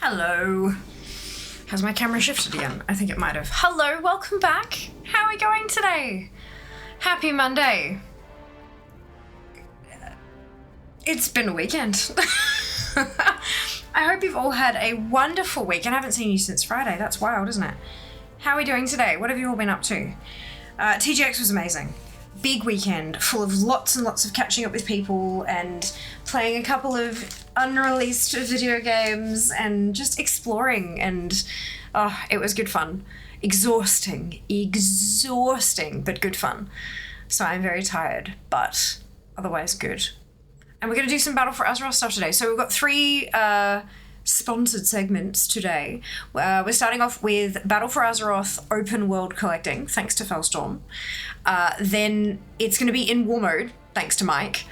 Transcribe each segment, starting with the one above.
Hello. Has my camera shifted again? I think it might have. Hello, welcome back. How are we going today? Happy Monday. It's been a weekend. I hope you've all had a wonderful week, and I haven't seen you since Friday. That's wild, isn't it? How are we doing today? What have you all been up to? TGX was amazing. Big weekend, full of lots and lots of catching up with people and playing a couple of unreleased video games and just exploring, and it was good fun. Exhausting, but good fun. So I'm very tired, but otherwise good. And we're going to do some Battle for Azeroth stuff today. So we've got three sponsored segments today. We're starting off with Battle for Azeroth open world collecting, thanks to Fellstorm. Then it's going to be in war mode, thanks to Mike.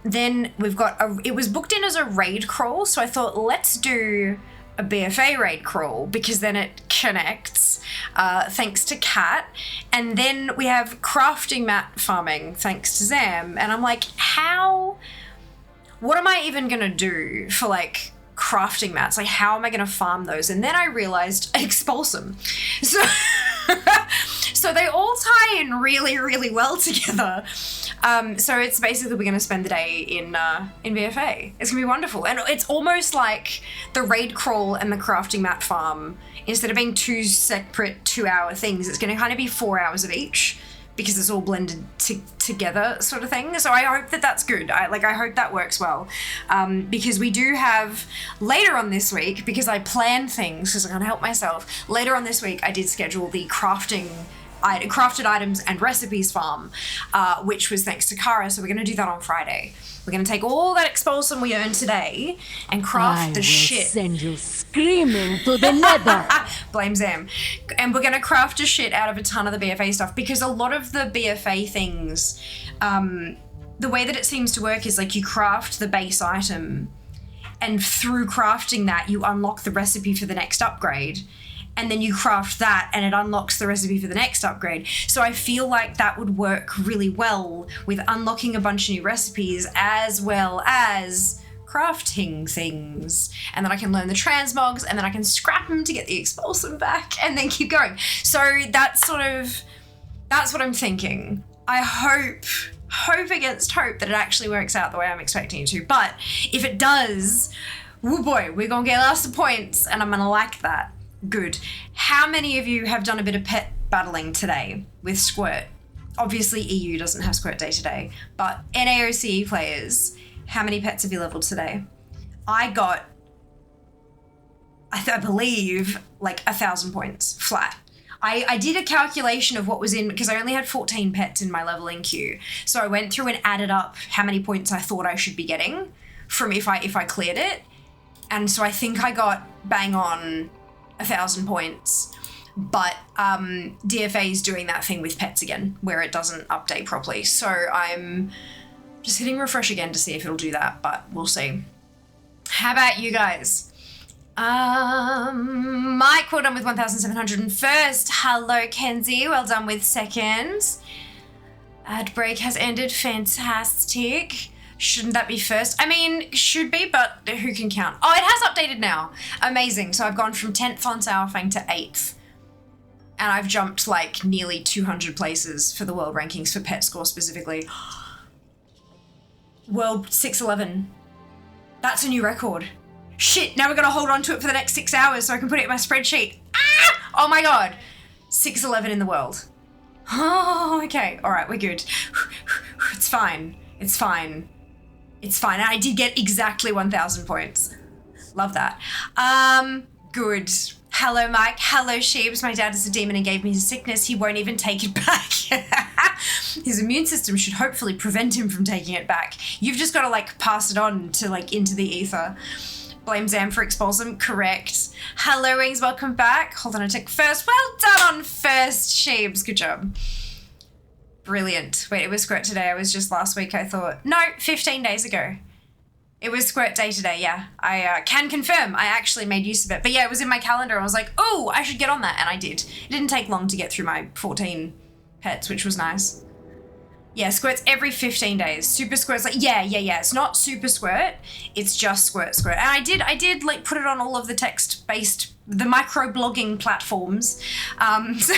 Then we've got it was booked in as a raid crawl, so I thought let's do a BFA raid crawl because then it connects, thanks to Kat. And then we have crafting mat farming, thanks to Zam. And I'm like, what am I even going to do for like crafting mats? Like, how am I going to farm those? And then I realized Expulsum. So they all tie in really, really well together. So it's basically we're going to spend the day in BFA. It's going to be wonderful. And it's almost like the raid crawl and the crafting mat farm, instead of being two separate 2-hour things, it's going to kind of be 4 hours of each because it's all blended together sort of thing. So I hope that that's good. I hope that works well. Because we do have later on this week, because I plan things because I can't help myself, later on this week I did schedule the crafted items and recipes farm, which was thanks to Kara. So we're going to do that on Friday. We're going to take all that Expulsum we earned today and craft the shit. Send you screaming to the nether. Blame Zam. And we're going to craft a shit out of a ton of the BFA stuff, because a lot of the BFA things, the way that it seems to work is like you craft the base item, and through crafting that you unlock the recipe for the next upgrade. And then you craft that and it unlocks the recipe for the next upgrade. So I feel like that would work really well with unlocking a bunch of new recipes as well as crafting things. And then I can learn the transmogs, and then I can scrap them to get the Expulsum back and then keep going. So that's what I'm thinking. I hope against hope that it actually works out the way I'm expecting it to. But if it does, woo boy, we're going to get lots of points and I'm going to like that. Good. How many of you have done a bit of pet battling today with Squirt? Obviously EU doesn't have Squirt Day today, but NAOCE players, how many pets have you leveled today? I got, I believe, like 1,000 points flat. I did a calculation of what was in, because I only had 14 pets in my leveling queue. So I went through and added up how many points I thought I should be getting from if I cleared it. And so I think I got bang on 1,000 points, but DFA is doing that thing with pets again where it doesn't update properly. So I'm just hitting refresh again to see if it'll do that, but we'll see. How about you guys? Mike, well done with 1,701st. Hello, Kenzie. Well done with 2nd. Ad break has ended. Fantastic. Shouldn't that be first? I mean, should be, but who can count? Oh, it has updated now. Amazing. So I've gone from 10th on Sourfang to 8th. And I've jumped like nearly 200 places for the world rankings for pet score specifically. World 611. That's a new record. Shit, now we're going to hold on to it for the next 6 hours so I can put it in my spreadsheet. Ah! Oh my God. 611 in the world. Oh, okay. All right, we're good. It's fine. It's fine. It's fine. And I did get exactly 1,000 points. Love that. Good. Hello, Mike. Hello, Sheebs. My dad is a demon and gave me his sickness. He won't even take it back. His immune system should hopefully prevent him from taking it back. You've just got to like pass it on to like into the ether. Blame Zam for Expulsum. Correct. Hello, Wings. Welcome back. Hold on a tick first. Well done on first, Sheebs. Good job. Brilliant. Wait, it was Squirt today. I was just last week, I thought. No, 15 days ago. It was Squirt Day today, yeah. I can confirm I actually made use of it. But yeah, it was in my calendar. I was like, oh, I should get on that. And I did. It didn't take long to get through my 14 pets, which was nice. Yeah, squirts every 15 days. Super squirt's like, yeah. It's not super squirt. It's just squirt. And I did like put it on all of the text-based, the microblogging platforms. So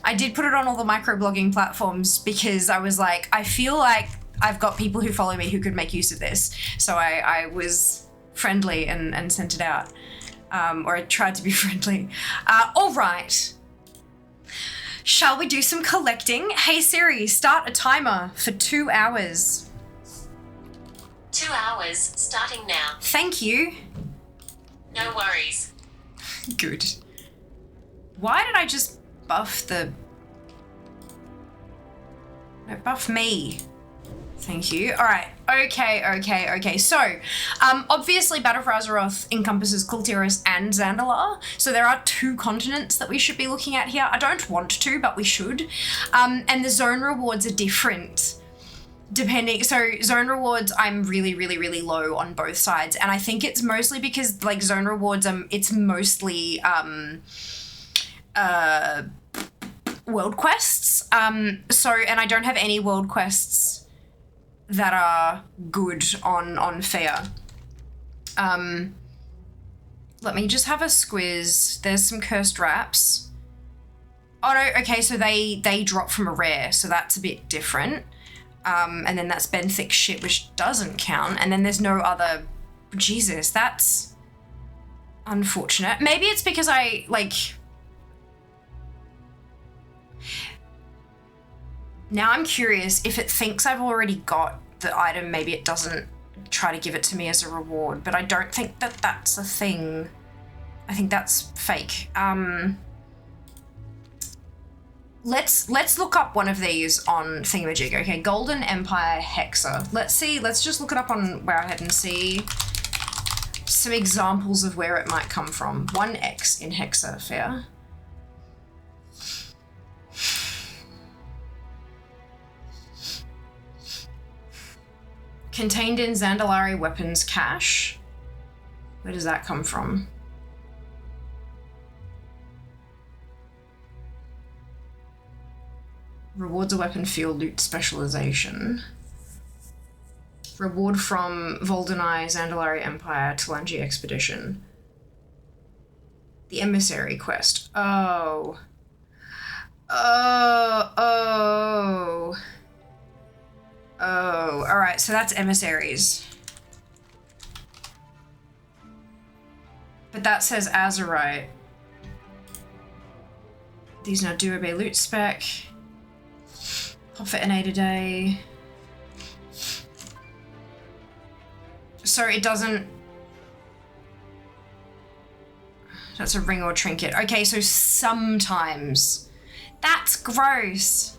I did put it on all the microblogging platforms because I was like, I feel like I've got people who follow me who could make use of this. So I was friendly and sent it out. Or I tried to be friendly. All right. Shall we do some collecting? Hey Siri, start a timer for 2 hours. 2 hours, starting now. Thank you. No worries. Good. Why did I just buff the... No, buff me. Thank you. All right. Okay. So, obviously Battle for Azeroth encompasses Kultiris and Zandalar. So there are 2 continents that we should be looking at here. I don't want to, but we should. And the zone rewards are different. So zone rewards, I'm really low on both sides. And I think it's mostly because like zone rewards, it's mostly, world quests. And I don't have any world quests that are good on fair. Let me just have a squiz. There's some cursed wraps. Oh no, okay, so they drop from a rare, so that's a bit different. And then that's benthic shit, which doesn't count. And then there's no other... Jesus, that's unfortunate. Maybe it's because I, like... Now I'm curious, if it thinks I've already got the item, maybe it doesn't try to give it to me as a reward, but I don't think that that's a thing. I think that's fake. Let's look up one of these on Thingamajig. Okay, Golden Empire Hexa. Let's just look it up on Wowhead and see some examples of where it might come from. 1x in Hexa, fair. Contained in Zandalari weapons cache. Where does that come from? Rewards a weapon field loot specialization. Reward from Voldenai, Zandalari Empire, Talanji Expedition. The Emissary quest. Oh, alright, so that's emissaries. But that says Azerite. These now do obey loot spec. Pop for an 8 a day. So it doesn't... That's a ring or trinket. Okay, so sometimes. That's gross.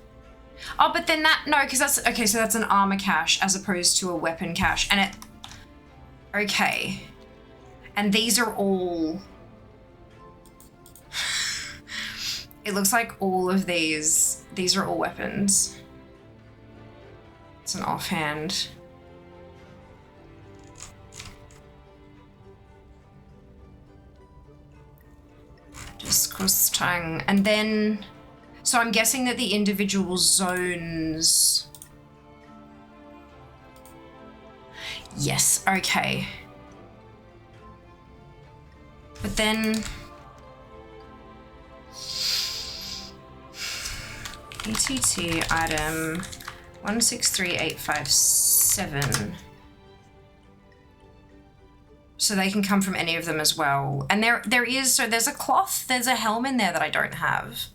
Oh, but then no, because that's, okay, so that's an armor cache as opposed to a weapon cache. And it, okay. And these are all, it looks like all of these are all weapons. It's an offhand. Just cross tongue. And then, so I'm guessing that the individual zones... Yes, okay. But then... ETT item 163857. So they can come from any of them as well. And there is, so there's a cloth, there's a helm in there that I don't have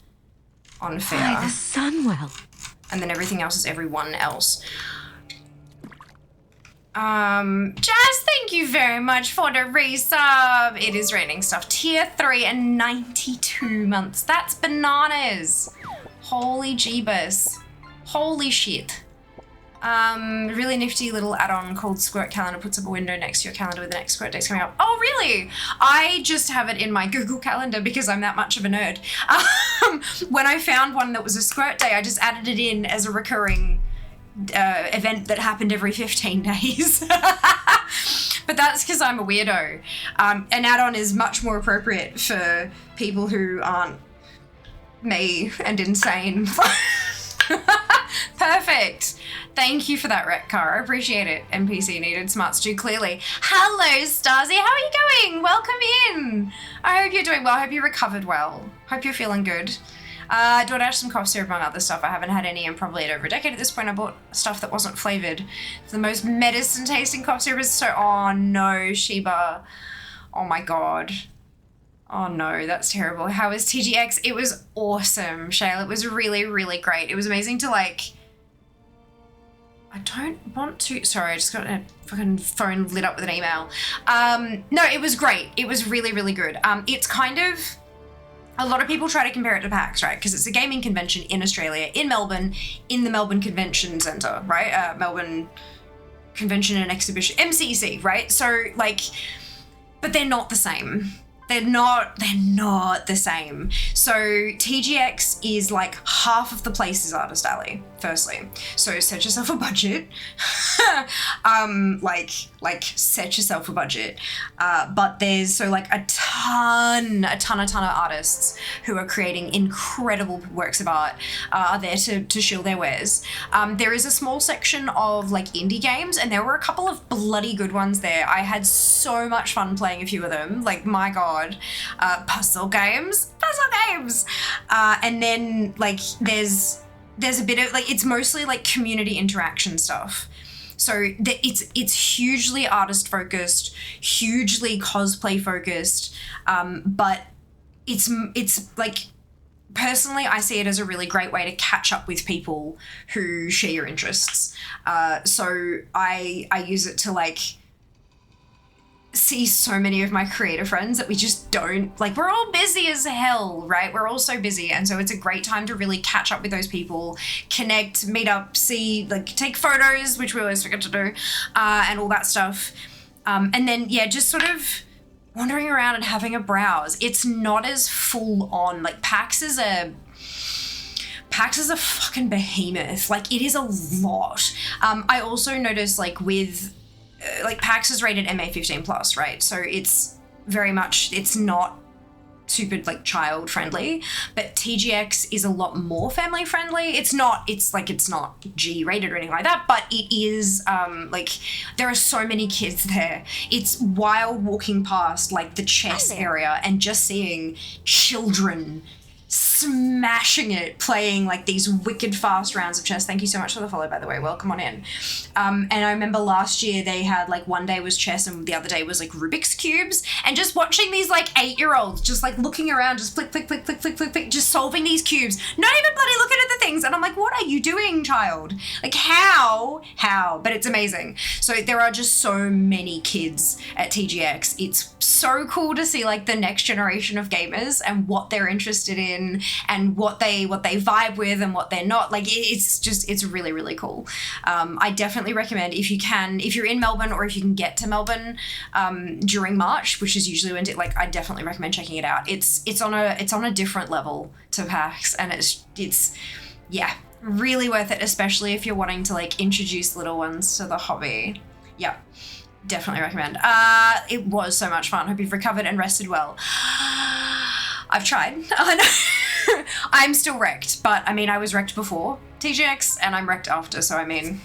on fair. By the Sunwell. And then everything else is everyone else. Jazz, thank you very much for the resub. It is raining stuff. Tier 3 and 92 months. That's bananas. Holy jeebus. Holy shit. Really nifty little add-on called Squirt Calendar puts up a window next to your calendar with the next squirt days coming up. Oh, really? I just have it in my Google Calendar because I'm that much of a nerd. When I found one that was a squirt day, I just added it in as a recurring event that happened every 15 days. But that's because I'm a weirdo. An add-on is much more appropriate for people who aren't me and insane. Perfect. Thank you for that, Retcar. I appreciate it. NPC needed smart stew clearly. Hello, Starzy. How are you going? Welcome in. I hope you're doing well. I hope you recovered well. Hope you're feeling good. DoorDash some cough syrup among other stuff. I haven't had any in probably over a decade at this point. I bought stuff that wasn't flavored. The most medicine tasting cough syrup is so... Oh no, Sheba. Oh my God. Oh no, that's terrible. How was TGX? It was awesome, Shayla. It was really, really great. It was amazing to like... I don't want to... Sorry, I just got a fucking phone lit up with an email. No, it was great. It was really, really good. It's kind of... A lot of people try to compare it to PAX, right? Because it's a gaming convention in Australia, in Melbourne, in the Melbourne Convention Centre, right? Melbourne Convention and Exhibition, MCC, right? So, like... But they're not the same. They're not the same. So TGX is like half of the place is Artist Alley, firstly. So set yourself a budget. like set yourself a budget. But there's like a ton of artists who are creating incredible works of art are there to shill their wares. There is a small section of like indie games, and there were a couple of bloody good ones there. I had so much fun playing a few of them. Like, my God. Puzzle games. And then like there's a bit of like, it's mostly like community interaction stuff. So it's hugely artist focused, hugely cosplay focused, but it's like, personally, I see it as a really great way to catch up with people who share your interests. So I use it to like see so many of my creator friends that we just don't, like, we're all busy as hell, right? We're all so busy. And so it's a great time to really catch up with those people, connect, meet up, see, like, take photos, which we always forget to do, and all that stuff. And then, yeah, just sort of wandering around and having a browse. It's not as full on, like, PAX is a fucking behemoth. Like, it is a lot. I also noticed, like, with... like PAX is rated MA 15 plus, right? So it's very much, it's not super like child friendly, but TGX is a lot more family friendly. It's not G rated or anything like that, but it is like there are so many kids there. It's wild walking past like the chess area and just seeing children smashing it, playing like these wicked fast rounds of chess. Thank you so much for the follow, by the way. Welcome on in. And I remember last year they had like one day was chess and the other day was like Rubik's cubes, and just watching these like 8-year-olds just like looking around, just flick, just solving these cubes, not even bloody looking at the things. And I'm like, what are you doing, child? Like how? But it's amazing. So there are just so many kids at TGX. It's so cool to see like the next generation of gamers and what they're interested in and what they vibe with and what they're not. Like, it's really, really cool. I definitely recommend, if you're in Melbourne or if you can get to Melbourne during March, which is usually when I definitely recommend checking it out. It's on a different level to PAX, and it's yeah, really worth it, especially if you're wanting to like introduce little ones to the hobby. Yeah. Definitely recommend. It was so much fun. Hope you've recovered and rested well. I've tried. I'm still wrecked, but I mean, I was wrecked before TGX and I'm wrecked after, so I mean,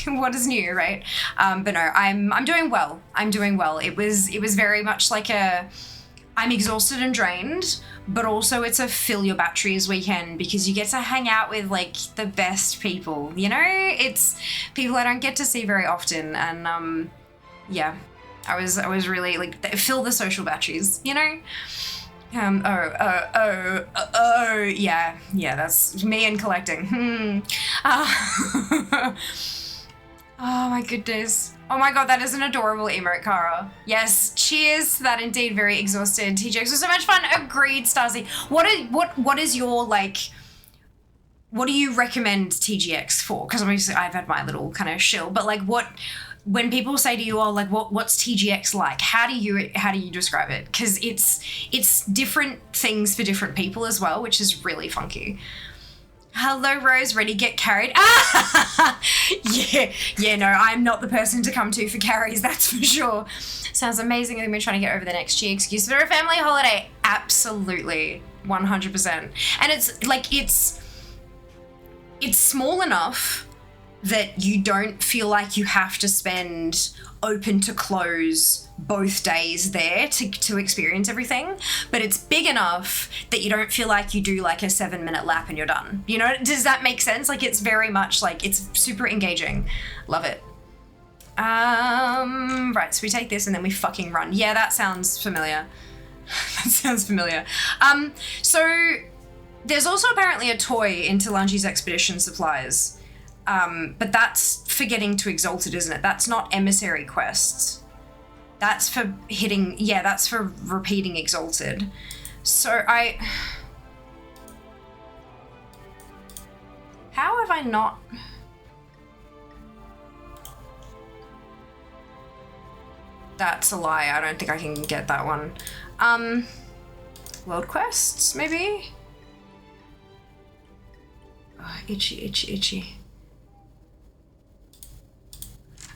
what is new, right? But no, I'm doing well. It was very much like I'm exhausted and drained, but also it's a fill your batteries weekend because you get to hang out with like the best people, you know? It's people I don't get to see very often, and yeah, I was really like, fill the social batteries, you know? Yeah, that's me and collecting. Oh my goodness. Oh my God, that is an adorable emote, Kara. Yes, cheers to that indeed. Very exhausted. TJX was so much fun. Agreed, Starzy. What is your like, what do you recommend TGX for? Because obviously I've had my little kind of shill, but like when people say to you, oh, like what's TGX like? How do you describe it? Because it's different things for different people as well, which is really funky. Hello, Rose. Ready to get carried? Yeah, no, I'm not the person to come to for carries, that's for sure. Sounds amazing. I think we're trying to get over the next G excuse for a family holiday. Absolutely, 100%. And it's like, it's small enough that you don't feel like you have to spend open to close both days there to experience everything, but it's big enough that you don't feel like you do like a 7-minute lap and you're done. You know, does that make sense? Like, it's very much like, it's super engaging. Love it. Right, so we take this and then we fucking run. Yeah, that sounds familiar. That sounds familiar. So there's also apparently a toy in Talanji's Expedition Supplies. But that's for getting to Exalted, isn't it? That's not emissary quests. That's for hitting, yeah, that's for repeating Exalted. So how have I not... That's a lie, I don't think I can get that one. World quests, maybe? Oh, itchy, itchy, itchy.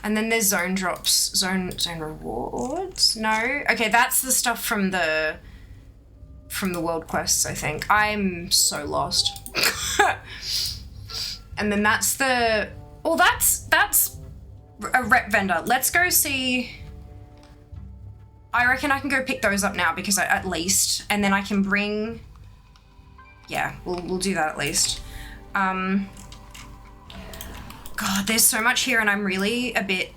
And then there's zone drops, zone rewards? No? Okay, that's the stuff from the world quests, I think. I'm so lost. And then that's the, well, that's a rep vendor. Let's go see. I reckon I can go pick those up now because at least, and then I can bring, yeah, we'll do that at least. God, there's so much here and I'm really a bit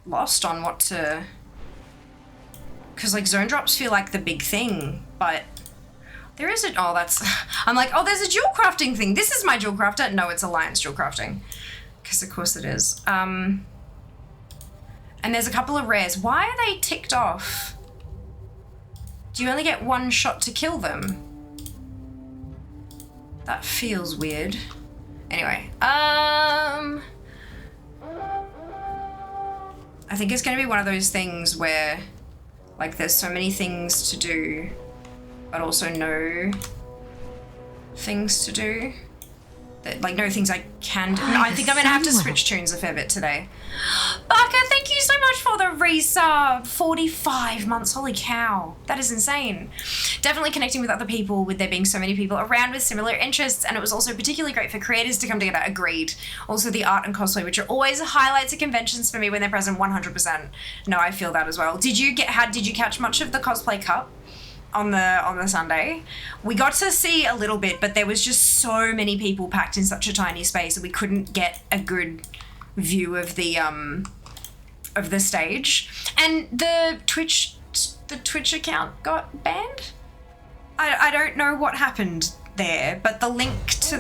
lost on what to... Because, like, zone drops feel like the big thing, but there is a... Oh, that's... I'm like, oh, there's a dual crafting thing. This is my dual crafter. No, it's Alliance dual crafting. Because, of course, it is. And there's a couple of rares. Why are they ticked off? Do you only get one shot to kill them? That feels weird. Anyway, I think it's going to be one of those things where, like, there's so many things to do, but also no things to do. That, like, no things I can do. No, I think I'm going to have to switch tunes a fair bit today. Barker, thank you so much for the resub. 45 months, holy cow. That is insane. Definitely connecting with other people, with there being so many people around with similar interests, and it was also particularly great for creators to come together. Agreed. Also the art and cosplay, which are always highlights of conventions for me when they're present, 100%. No, I feel that as well. Did you catch much of the cosplay cup? On the Sunday, we got to see a little bit, but there was just so many people packed in such a tiny space that we couldn't get a good view of the stage. And the Twitch account got banned. I don't know what happened there, but the link to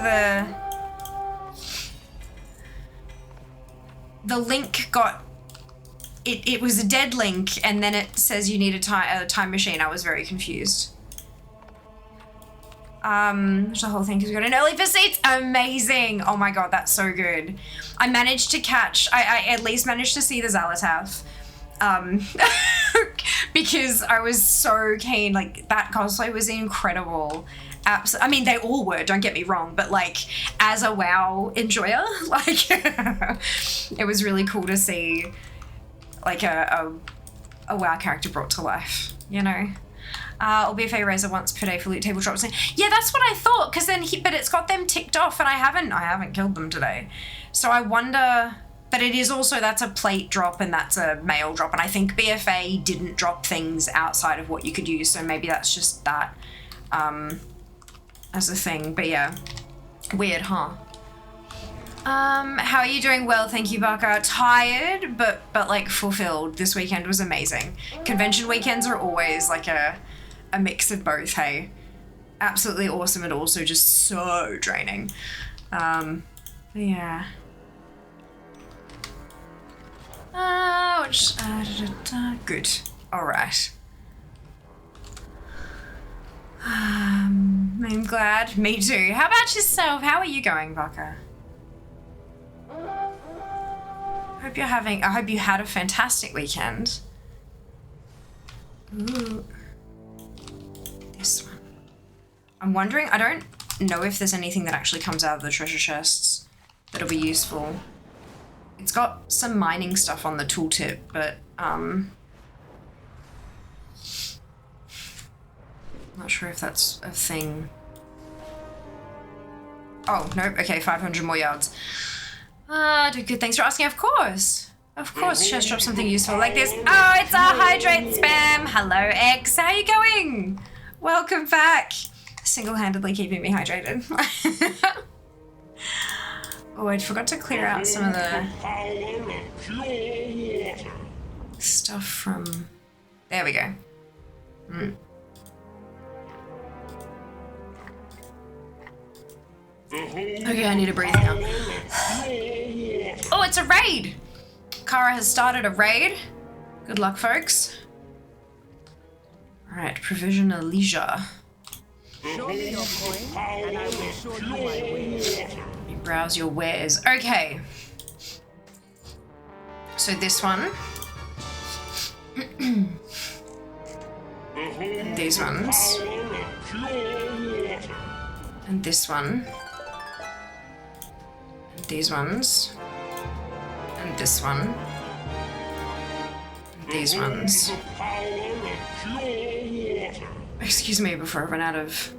the link got. It was a dead link, and then it says you need a time machine. I was very confused. The whole thing, because we got an early for seats. Amazing. Oh my God, that's so good. I managed to catch, I at least managed to see the Zalatath. Because I was so keen. Like, that cosplay was incredible. I mean, they all were, don't get me wrong, but, like, as a WoW enjoyer, like, it was really cool to see, like, a WoW character brought to life, you know? I'll be a fair raiser once per day for loot table drops. Yeah, that's what I thought, because then but it's got them ticked off, and I haven't killed them today. So I wonder, but it is also, that's a plate drop and that's a mail drop, and I think BFA didn't drop things outside of what you could use, so maybe that's just that as a thing. But yeah, weird, huh? How are you doing? Well, thank you, Barker. Tired, but like fulfilled. This weekend was amazing. Convention weekends are always like a mix of both, hey? Absolutely awesome and also just so draining. Yeah. Good. All right. I'm glad. Me too. How about yourself? How are you going, Barker? I hope you had a fantastic weekend. Ooh. This one. I'm wondering, I don't know if there's anything that actually comes out of the treasure chests that'll be useful. It's got some mining stuff on the tooltip, but not sure if that's a thing. Oh, nope. Okay, 500 more yards. Good. Thanks for asking. Of course. Of course, just drop something useful like this. Oh, it's our hydrate spam. Hello, X. How you going? Welcome back. Single-handedly keeping me hydrated. Oh, I forgot to clear out some of the stuff from... There we go. Okay, I need to breathe now. Oh, it's a raid! Kara has started a raid. Good luck, folks. Alright, provision of leisure. Show me your coin, and I will show you my way. You browse your wares. Okay. So this one. And these ones. And this one. And these ones. And this one. And these ones. Excuse me before I run out of...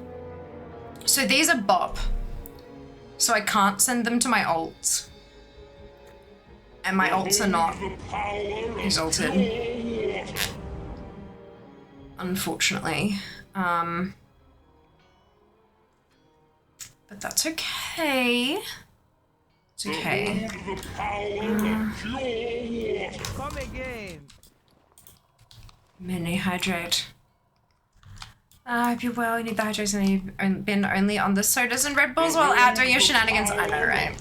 So these are bop. So I can't send them to my alts. And my alts are not exalted. Unfortunately. But that's okay. It's okay. Come again. Mini hydrate. I hope you're well. You need the hydration and you've been only on the sodas and Red Bulls while out doing your shenanigans. I know, right?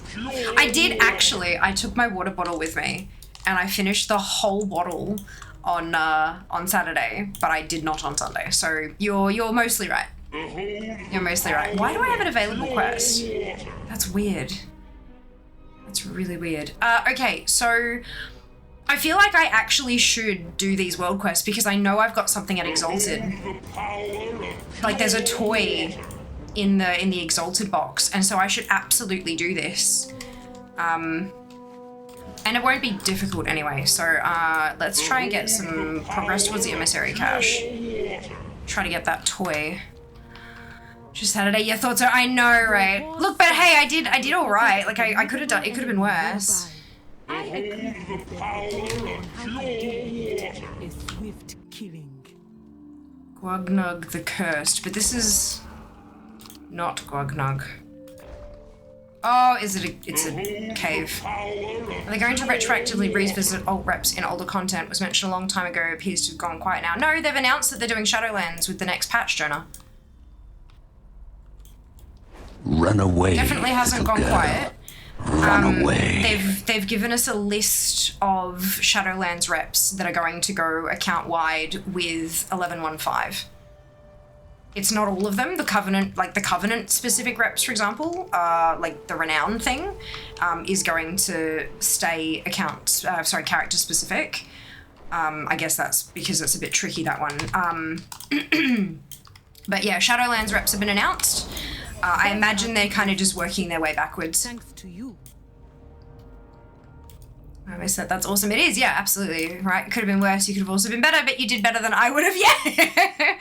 I did actually. I took my water bottle with me and I finished the whole bottle on Saturday, but I did not on Sunday. So you're mostly right. You're mostly right. Why do I have an available quest? That's weird. That's really weird. Okay, so I feel like I actually should do these world quests because I know I've got something at Exalted. Like there's a toy in the Exalted box, and so I should absolutely do this. And it won't be difficult anyway, so let's try and get some progress towards the emissary cache. Try to get that toy. Just Saturday, your thoughts are, I know, right? Look, but hey, I did all right. Like I could have done, it could have been worse. I agree with them on how to do a swift killing. Gwugnog the Cursed, but this is not Gwugnog. Oh, is it it's a cave. Are they going to retroactively revisit alt reps in older content? Was mentioned a long time ago, appears to have gone quiet now. No, they've announced that they're doing Shadowlands with the next patch, Jonah. Run away. Definitely hasn't gone girl. quiet. Run away. They've given us a list of Shadowlands reps that are going to go account wide with 11.1.5. It's not all of them. The Covenant, like the Covenant specific reps, for example, like the Renown thing, is going to stay character specific. I guess that's because it's a bit tricky, that one. But yeah, Shadowlands reps have been announced. I imagine they're kind of just working their way backwards. Thanks to you. I said that's awesome. It is, yeah, absolutely. Right? It could have been worse. You could have also been better, but you did better than I would have. Yeah.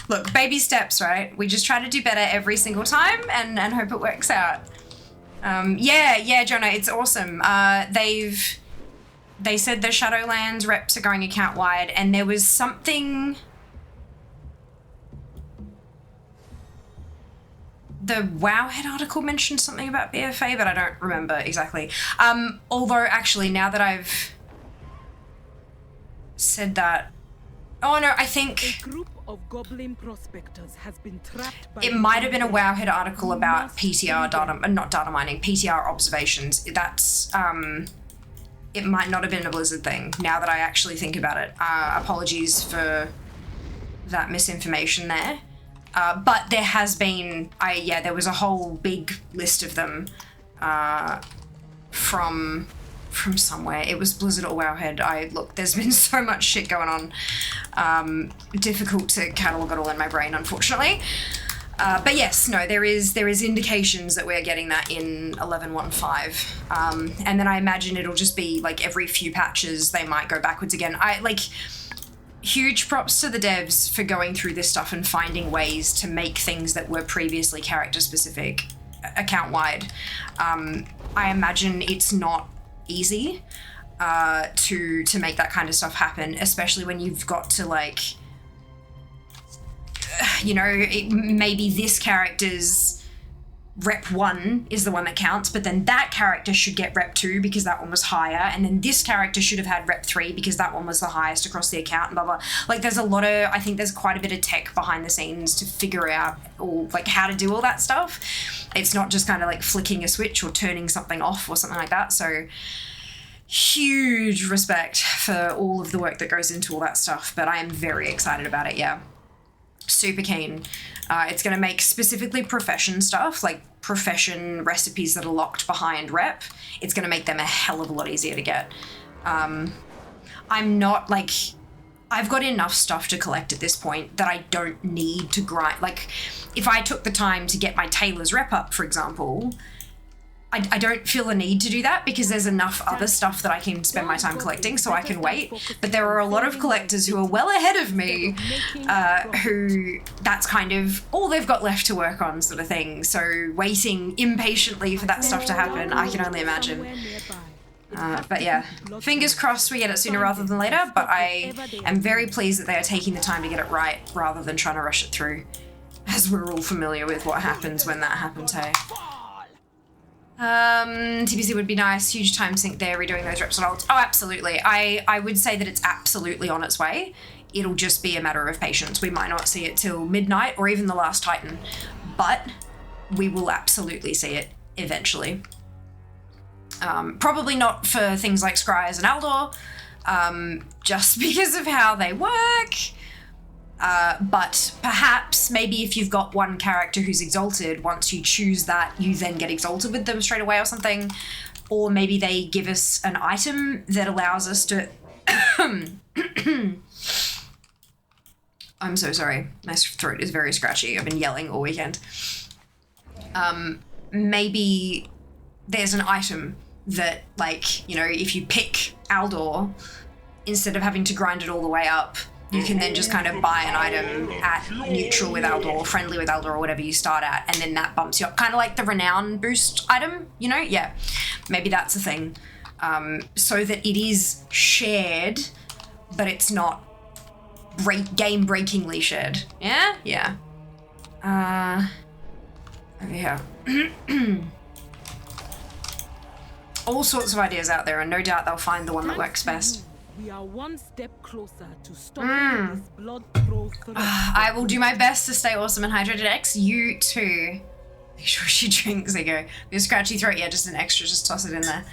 Look, baby steps, right? We just try to do better every single time and hope it works out. Yeah, Jonah, it's awesome. They said the Shadowlands reps are going account wide, and there was something. The Wowhead article mentioned something about BFA, but I don't remember exactly. Although, actually, now that I've said that... Oh, no, I think... A group of goblin prospectors has been trapped by... It might have been a Wowhead article about PTR data... Not data mining, PTR observations. That's... It might not have been a Blizzard thing, now that I actually think about it. Apologies for that misinformation there. But there has been, there was a whole big list of them from somewhere. It was Blizzard or Wowhead. Look, there's been so much shit going on. Difficult to catalogue it all in my brain, unfortunately. But yes, no, there is indications that we're getting that in 11.1.5. And then I imagine it'll just be like every few patches they might go backwards again. Huge props to the devs for going through this stuff and finding ways to make things that were previously character specific account-wide. I imagine it's not easy to make that kind of stuff happen, especially when you've got to, like, you know, maybe this character's rep 1 is the one that counts, but then that character should get rep 2 because that one was higher, and then this character should have had rep 3 because that one was the highest across the account, and blah blah. Like, there's a lot of, I think there's quite a bit of tech behind the scenes to figure out all, like, how to do all that stuff. It's not just kind of like flicking a switch or turning something off or something like that. So huge respect for all of the work that goes into all that stuff, but I am very excited about it. Yeah, super keen. It's going to make specifically profession stuff, like profession recipes that are locked behind rep. It's going to make them a hell of a lot easier to get. I'm not, like, I've got enough stuff to collect at this point that I don't need to grind. Like, if I took the time to get my tailor's rep up, for example, I don't feel the need to do that because there's enough other stuff that I can spend my time collecting, so I can wait. But there are a lot of collectors who are well ahead of me, who that's kind of all they've got left to work on, sort of thing. So waiting impatiently for that stuff to happen, I can only imagine. But yeah, fingers crossed we get it sooner rather than later, but I am very pleased that they are taking the time to get it right rather than trying to rush it through, as we're all familiar with what happens when that happens, hey. TBC would be nice. Huge time sink there, redoing those reps and ults. Oh, absolutely. I would say that it's absolutely on its way. It'll just be a matter of patience. We might not see it till midnight or even the last Titan, but we will absolutely see it eventually. Probably not for things like Scryers and Aldor, just because of how they work. But perhaps maybe if you've got one character who's exalted, once you choose that, you then get exalted with them straight away or something. Or maybe they give us an item that allows us to... I'm so sorry. My throat is very scratchy. I've been yelling all weekend. Maybe there's an item that, like, you know, if you pick Aldor, instead of having to grind it all the way up, you can then just kind of buy an item at neutral with Aldor, or friendly with Aldor, or whatever you start at, and then that bumps you up. Kind of like the renown boost item, you know? Yeah, maybe that's a thing. So that it is shared, but it's not game-breakingly shared. Yeah? Yeah. Over here. All sorts of ideas out there, and no doubt they'll find the one that works best. We are one step closer to stopping this blood-throw threat. I will do my best to stay awesome and hydrated. X, you too. Make sure she drinks. There you go. Your scratchy throat, yeah, just an extra. Just toss it in there.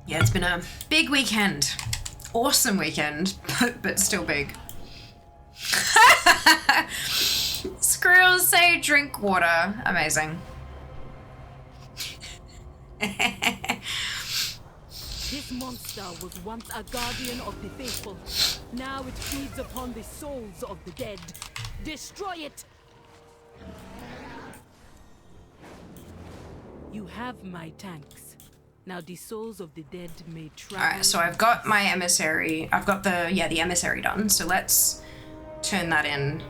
Yeah, it's been a big weekend. Awesome weekend, but still big. Squirrels say drink water. Amazing. This monster was once a guardian of the faithful. Now it feeds upon the souls of the dead. Destroy it! You have my tanks. Now the souls of the dead may travel. Alright, so I've got my emissary. I've got the emissary done. So let's turn that in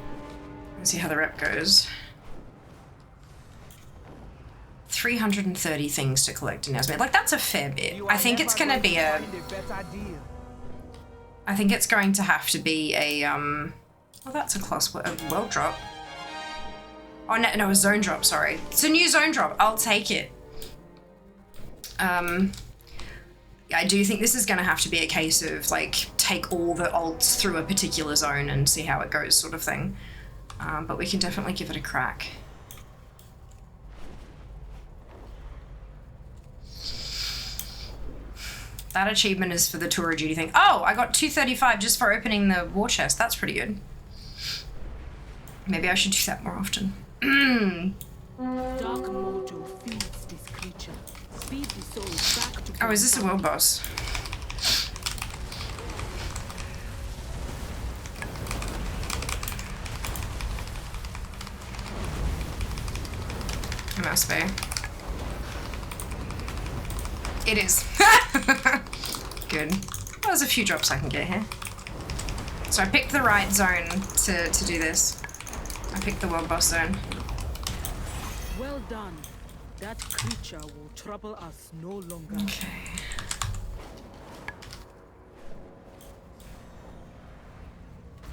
and see how the rep goes. 330 things to collect in Nesmith. Like, that's a fair bit. I think it's gonna be a... I think it's going to have to be a, well, that's a world drop. Oh, no, a zone drop, sorry. It's a new zone drop. I'll take it. I do think this is gonna have to be a case of, like, take all the ults through a particular zone and see how it goes, sort of thing. But we can definitely give it a crack. That achievement is for the tour of duty thing. Oh, I got 235 just for opening the war chest. That's pretty good. Maybe I should do that more often. Dark mojo feeds this creature. Feed the soul back to Oh, is this a world boss? It must be. It is. Good. Well, there's a few drops I can get here. So I picked the right zone to do this. I picked the world boss zone. Well done. That creature will trouble us no longer. Okay.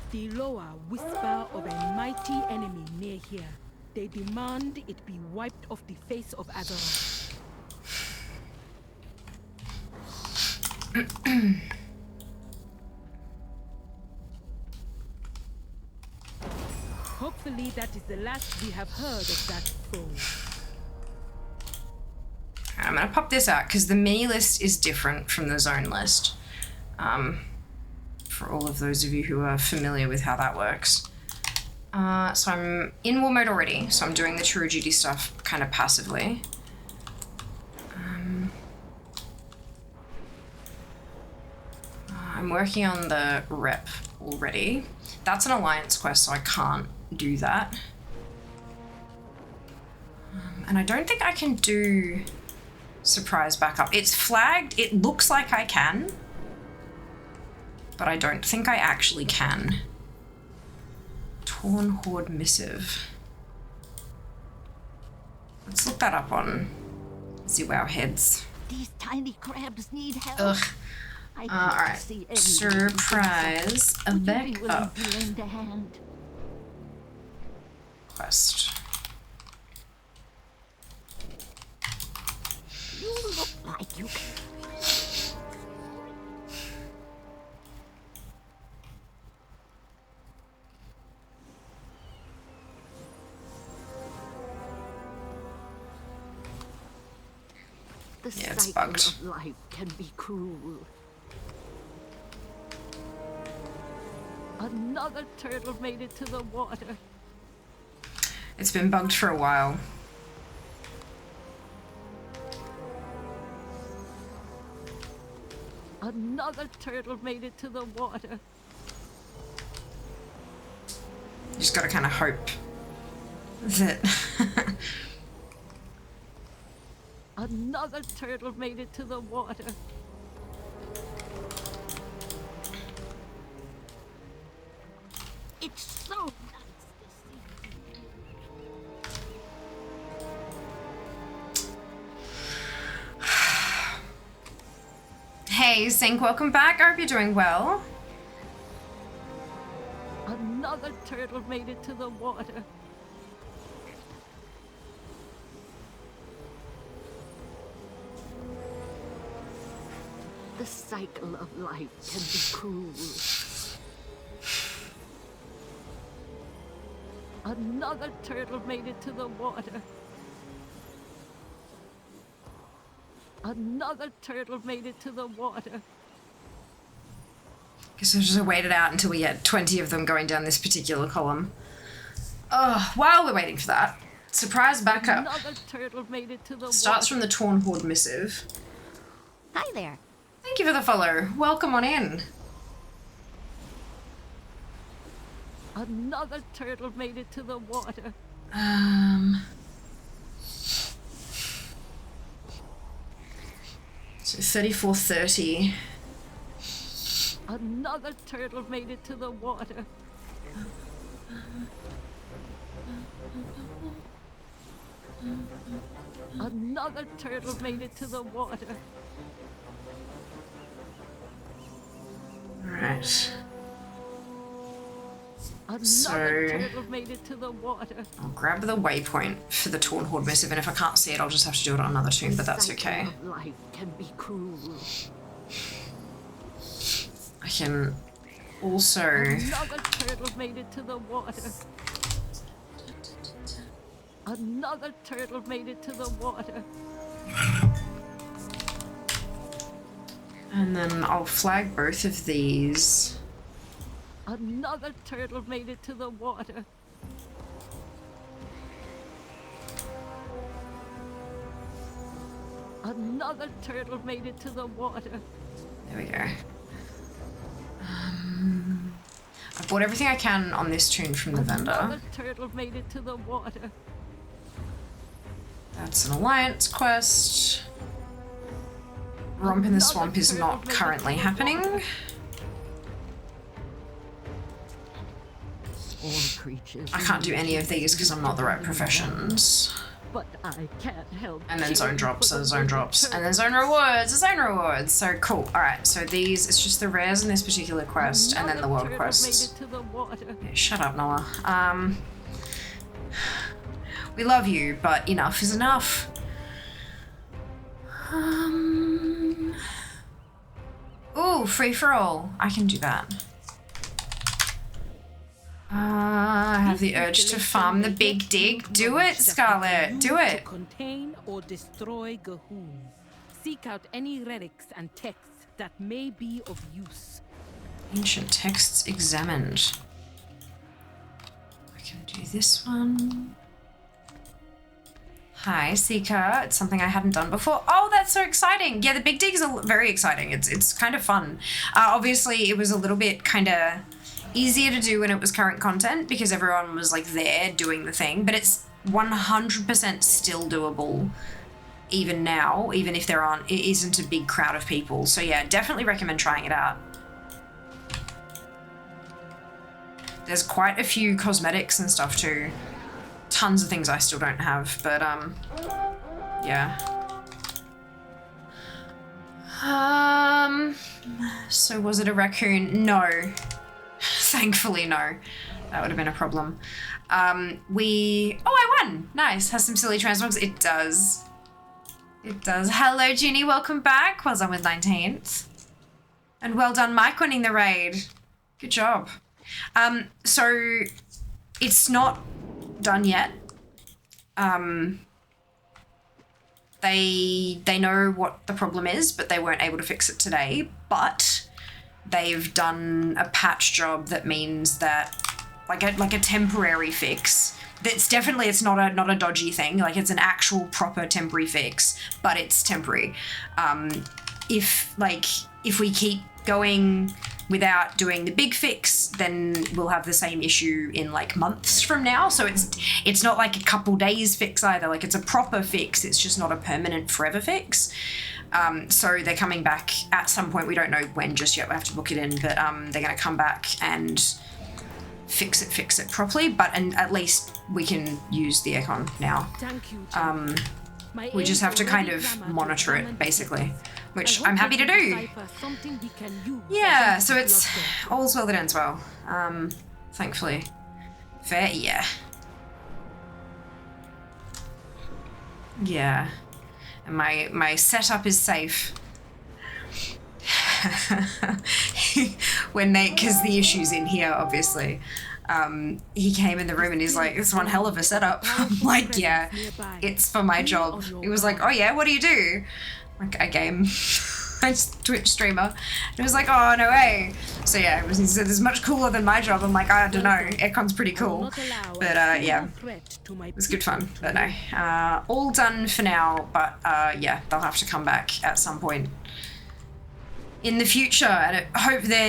The Loa whisper of a mighty enemy near here. They demand it be wiped off the face of Azeroth. Hopefully that is the last we have heard of that foe. I'm gonna pop this out because the mini list is different from the zone list. For all of those of you who are familiar with how that works. So I'm in war mode already, so I'm doing the true duty stuff kind of passively. I'm working on the rep already. That's an alliance quest, so I can't do that. And I don't think I can do surprise backup. It's flagged, it looks like I can, but I don't think I actually can. Torn Horde missive. Let's look that up on ZWow heads. These tiny crabs need help. Ugh. I can't Alright. see any Surprise Would you be backup willing to lend a hand? quest. You look like you can. The Yeah, it's cycle bugged. of life can be cruel. Another turtle made it to the water. It's been bugged for a while. Another turtle made it to the water. You just gotta kind of hope that Another turtle made it to the water. It's so nice to see. Hey, Zink, welcome back. I hope you're doing well. Another turtle made it to the water. The cycle of life can be cruel. Another turtle made it to the water. Another turtle made it to the water. Guess I'll just wait it out until we get 20 of them going down this particular column. Oh, while we're waiting for that, surprise backup. Another turtle made it to the Starts water. from the Torn Horde missive. Hi there. Thank you for the follow. Welcome on in. Another turtle made it to the water. So 3430. Another turtle made it to the water. Another turtle made it to the water. Alright. Another So- turtle made it to the water. I'll grab the waypoint for the Torn Horde missive, and if I can't see it, I'll just have to do it on another tune, but that's Cycle okay. of life can be cruel. I can also... Another turtle made it to the water. Another turtle made it to the water. And then I'll flag both of these. Another turtle made it to the water. Another turtle made it to the water. There we go. I've bought everything I can on this tune from the vendor. Another turtle made it to the water. That's an alliance quest. Romp in the Swamp is not currently happening. all creatures. I can't do any of these because I'm not the right professions. But I can't help. And then zone drops, so zone drops. And then zone rewards, zone rewards. So cool. Alright, so these, it's just the rares in this particular quest and then the world quests. Yeah, shut up, Noah. We love you, but enough is enough. Ooh, free for all. I can do that. I have the urge to farm the big dig. Do it, Scarlet. Do it. Contain or destroy Gahul. Seek out any relics and texts that may be of use. Ancient texts examined. I can do this one. Hi, Seeker. It's something I hadn't done before. Oh, that's so exciting. Yeah, the big dig is very exciting. It's kind of fun. Obviously, it was a little bit kind of easier to do when it was current content because everyone was like there doing the thing, but it's 100% still doable even now, even if it isn't a big crowd of people. So yeah, definitely recommend trying it out. There's quite a few cosmetics and stuff too. Tons of things I still don't have, but yeah. So was it a raccoon? No. Thankfully, no. That would have been a problem. Oh, I won! Nice. Has some silly transmogs. It does. It does. Hello, Ginny. Welcome back. Well done with 19th. And well done, Mike, winning the raid. Good job. So it's not done yet. They know what the problem is, but they weren't able to fix it today. But they've done a patch job that means that like a temporary fix. It's not a dodgy thing. Like it's an actual proper temporary fix, but it's temporary. If we keep going without doing the big fix, then we'll have the same issue in like months from now. So it's not like a couple days fix either. Like it's a proper fix. It's just not a permanent forever fix. So they're coming back at some point. We don't know when just yet. We have to book it in, but they're going to come back and fix it properly. And at least we can use the aircon now. Thank you. We just have to kind of monitor it basically, which I'm happy to do. Yeah, so it's all's well that ends well. Thankfully. Fair, yeah. Yeah. And my setup is safe. Because the issue's in here, obviously. He came in the room and he's like, "It's one hell of a setup." I'm like, "Yeah, it's for my job." He was like, "Oh yeah, what do you do?" Like, I game. I'm just Twitch streamer. And he was like, "Oh, no way." So yeah, he said, "It's much cooler than my job." I'm like, "I don't know. Aircon's pretty cool." But yeah, it was good fun. But no, all done for now. But yeah, they'll have to come back at some point in the future, and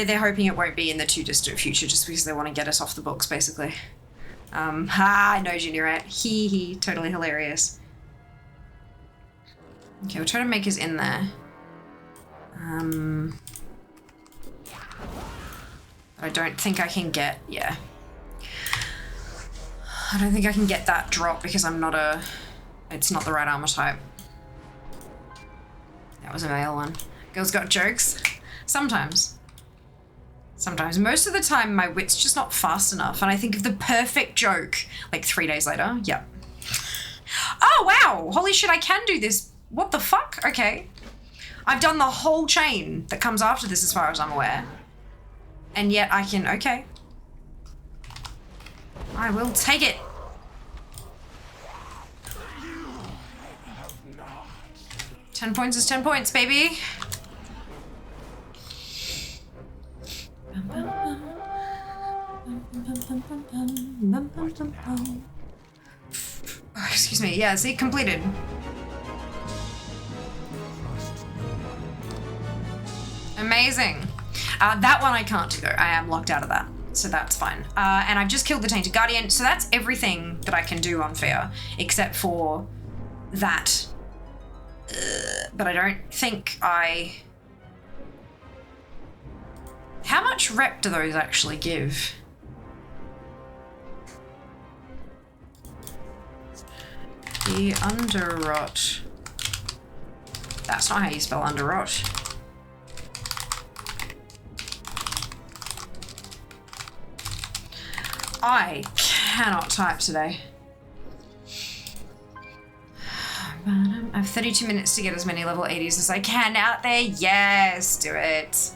they're hoping it won't be in the too distant future, just because they want to get us off the books, basically. I know, Junior Rat. Hee, totally hilarious. Okay, we'll try to make his in there. I don't think I can get, yeah. I don't think I can get that drop because it's not the right armor type. That was a male one. Girls got jokes? Sometimes. Most of the time, my wit's just not fast enough, and I think of the perfect joke, like 3 days later. Yep. Oh, wow! Holy shit, I can do this. What the fuck? Okay. I've done the whole chain that comes after this as far as I'm aware. And yet I can... Okay. I will take it. $10 points is 10 points, baby. Oh, excuse me. Yeah, see, completed. Amazing. That one I can't do though. I am locked out of that, so that's fine. And I've just killed the Tainted Guardian, so that's everything that I can do on Fear, except for that. But I don't think I... How much rep do those actually give? The Underrot. That's not how you spell Underrot. I cannot type today. I have 32 minutes to get as many level 80s as I can out there. Yes, do it.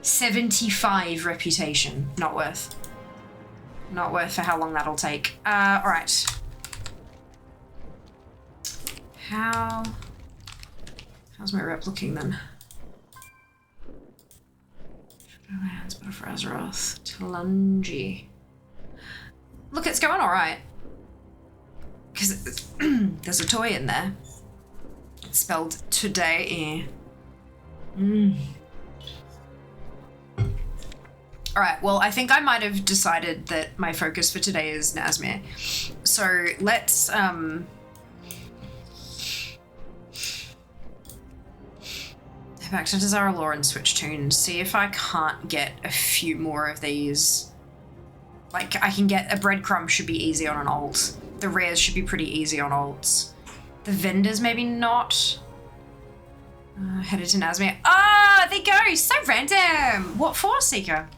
75 reputation. Not worth. Not worth for how long that'll take. Alright. How's my rep looking then? Shadowlands, but for Azeroth. Talungi. Look, it's going alright. Because there's a toy in there. It's spelled today. Alright, well, I think I might have decided that my focus for today is Nazmir. So let's, back to Zara Law and switch tunes. See if I can't get a few more of these. Like, I can get a breadcrumb should be easy on an alt. The rares should be pretty easy on alts. The vendors maybe not. Headed to Nazmir. Ah, there you go. So random. What for, Seeker?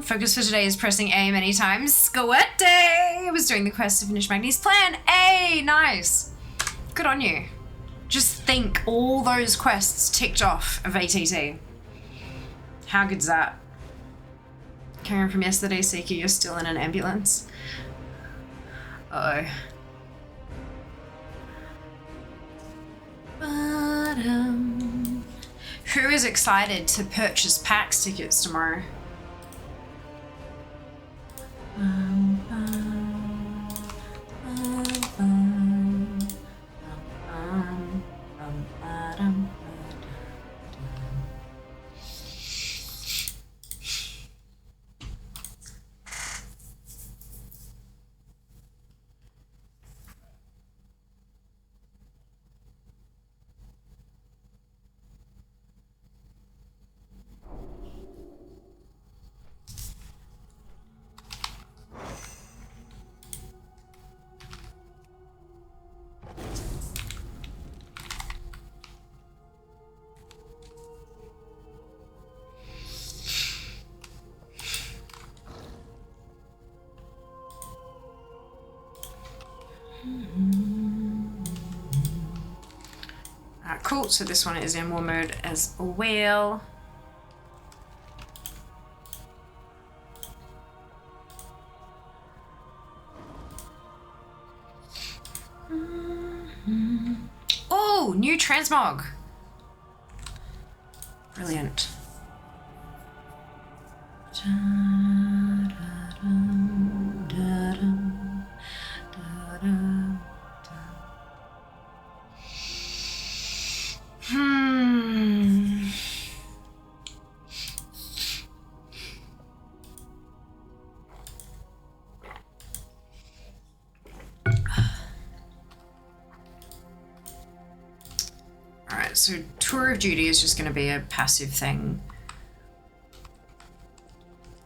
Focus for today is pressing A many times. Squette! I was doing the quest to finish Magni's plan. A! Nice. Good on you. Just think all those quests ticked off of ATT. How good's that? Carrying from yesterday, Seeker, you're still in an ambulance. Uh-oh. Who is excited to purchase PAX tickets tomorrow? Cool, so this one is in war mode as well. Oh, new transmog. Brilliant. So Tour of Duty is just going to be a passive thing.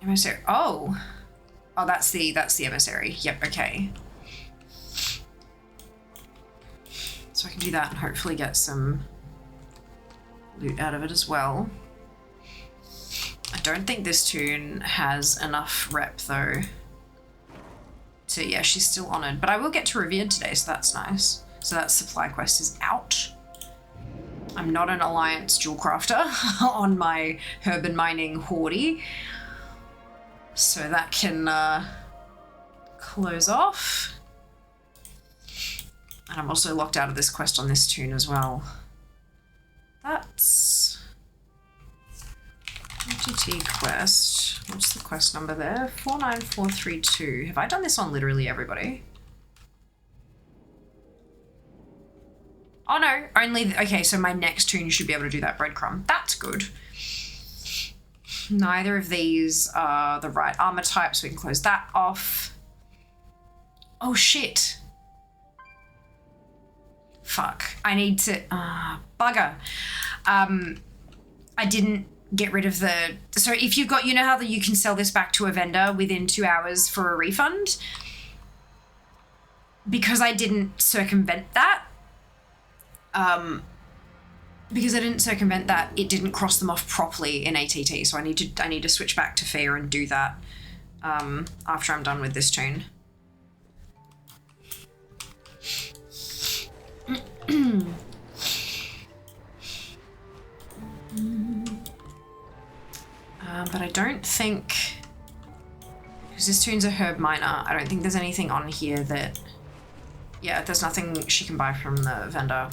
Emissary. Oh, that's the emissary. Yep. Okay. So I can do that and hopefully get some loot out of it as well. I don't think this tune has enough rep though. So yeah, she's still honoured, but I will get to Revered today, so that's nice. So that supply quest is out. I'm not an Alliance jewel crafter on my herb and mining hoardy. So that can close off. And I'm also locked out of this quest on this tune as well. That's GT quest. What's the quest number there? 49432. Have I done this on literally everybody? Oh no, only, okay, so my next tune should be able to do that breadcrumb. That's good. Neither of these are the right armor type, so we can close that off. Oh shit. Fuck. I need to, bugger. I didn't get rid of the, so if you've got, you know how you can sell this back to a vendor within 2 hours for a refund? Because I didn't circumvent that, it didn't cross them off properly in ATT. So I need to switch back to fair and do that after I'm done with this tune. But I don't think, because this tune's a herb miner, I don't think there's anything on here that, yeah, there's nothing she can buy from the vendor.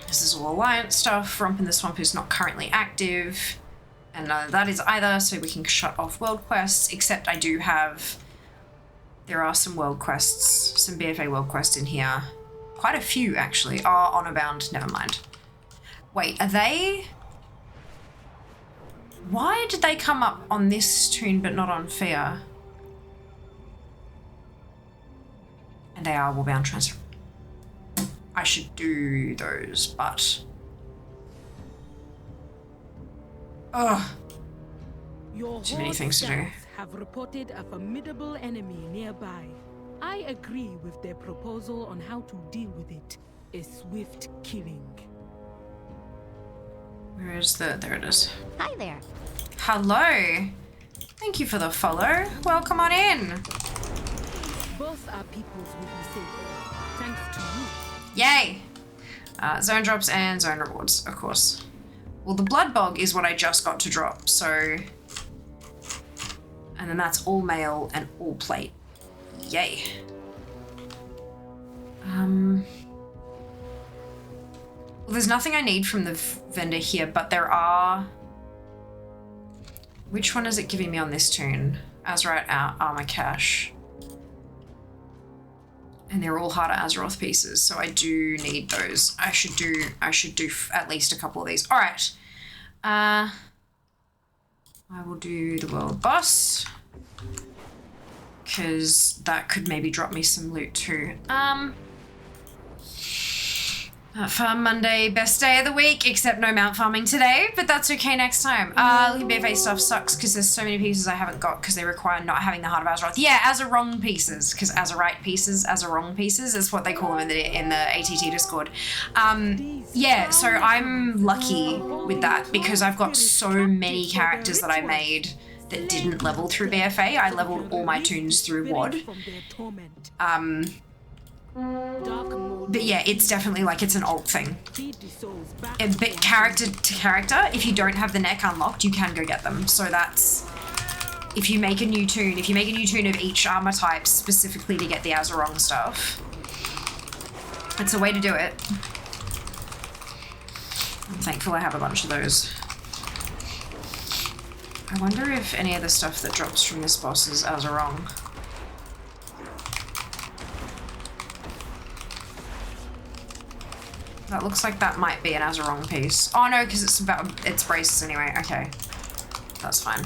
This is all Alliance stuff. Romp in the Swamp is not currently active, and none of that is either, so we can shut off world quests, except I do have, there are some world quests, some BFA world quests in here. Quite a few, actually. Oh, Honor Bound, never mind. Wait, are they... Why did they come up on this tune but not on Fear? And they are Warbound Transfer. I should do those, but... Ugh. Too many things to do. Have reported a formidable enemy nearby. I agree with their proposal on how to deal with it. A swift killing. Where is the... There it is. Hi there. Hello. Thank you for the follow. Welcome on in. Both our peoples will be safe, thanks to you. Yay. Zone drops and zone rewards, of course. Well, the Blood Bog is what I just got to drop, so... And then that's all mail and all plate. Yay. Well, there's nothing I need from the vendor here, but there are... Which one is it giving me on this tune? Azerite Armor Cache. And they're all harder Azeroth pieces, so I do need those. I should do at least a couple of these. All right. I will do the world boss, because that could maybe drop me some loot too. Farm Monday, best day of the week, except no mount farming today, but that's okay next time. BFA stuff sucks because there's so many pieces I haven't got because they require not having the Heart of Azeroth. Yeah, Azerong pieces, because Azerite pieces, Azerong pieces is what they call them in the ATT Discord. Yeah, so I'm lucky with that because I've got so many characters that I made that didn't level through BFA. I leveled all my tunes through WOD. But yeah, it's definitely like it's an alt thing. But character to character, if you don't have the neck unlocked, you can go get them. So that's, if you make a new tune of each armor type specifically to get the Azerong stuff, it's a way to do it. I'm thankful I have a bunch of those. I wonder if any of the stuff that drops from this boss is Azerong. That looks like that might be an Azerong piece. Oh no, because it's braces anyway. Okay, that's fine.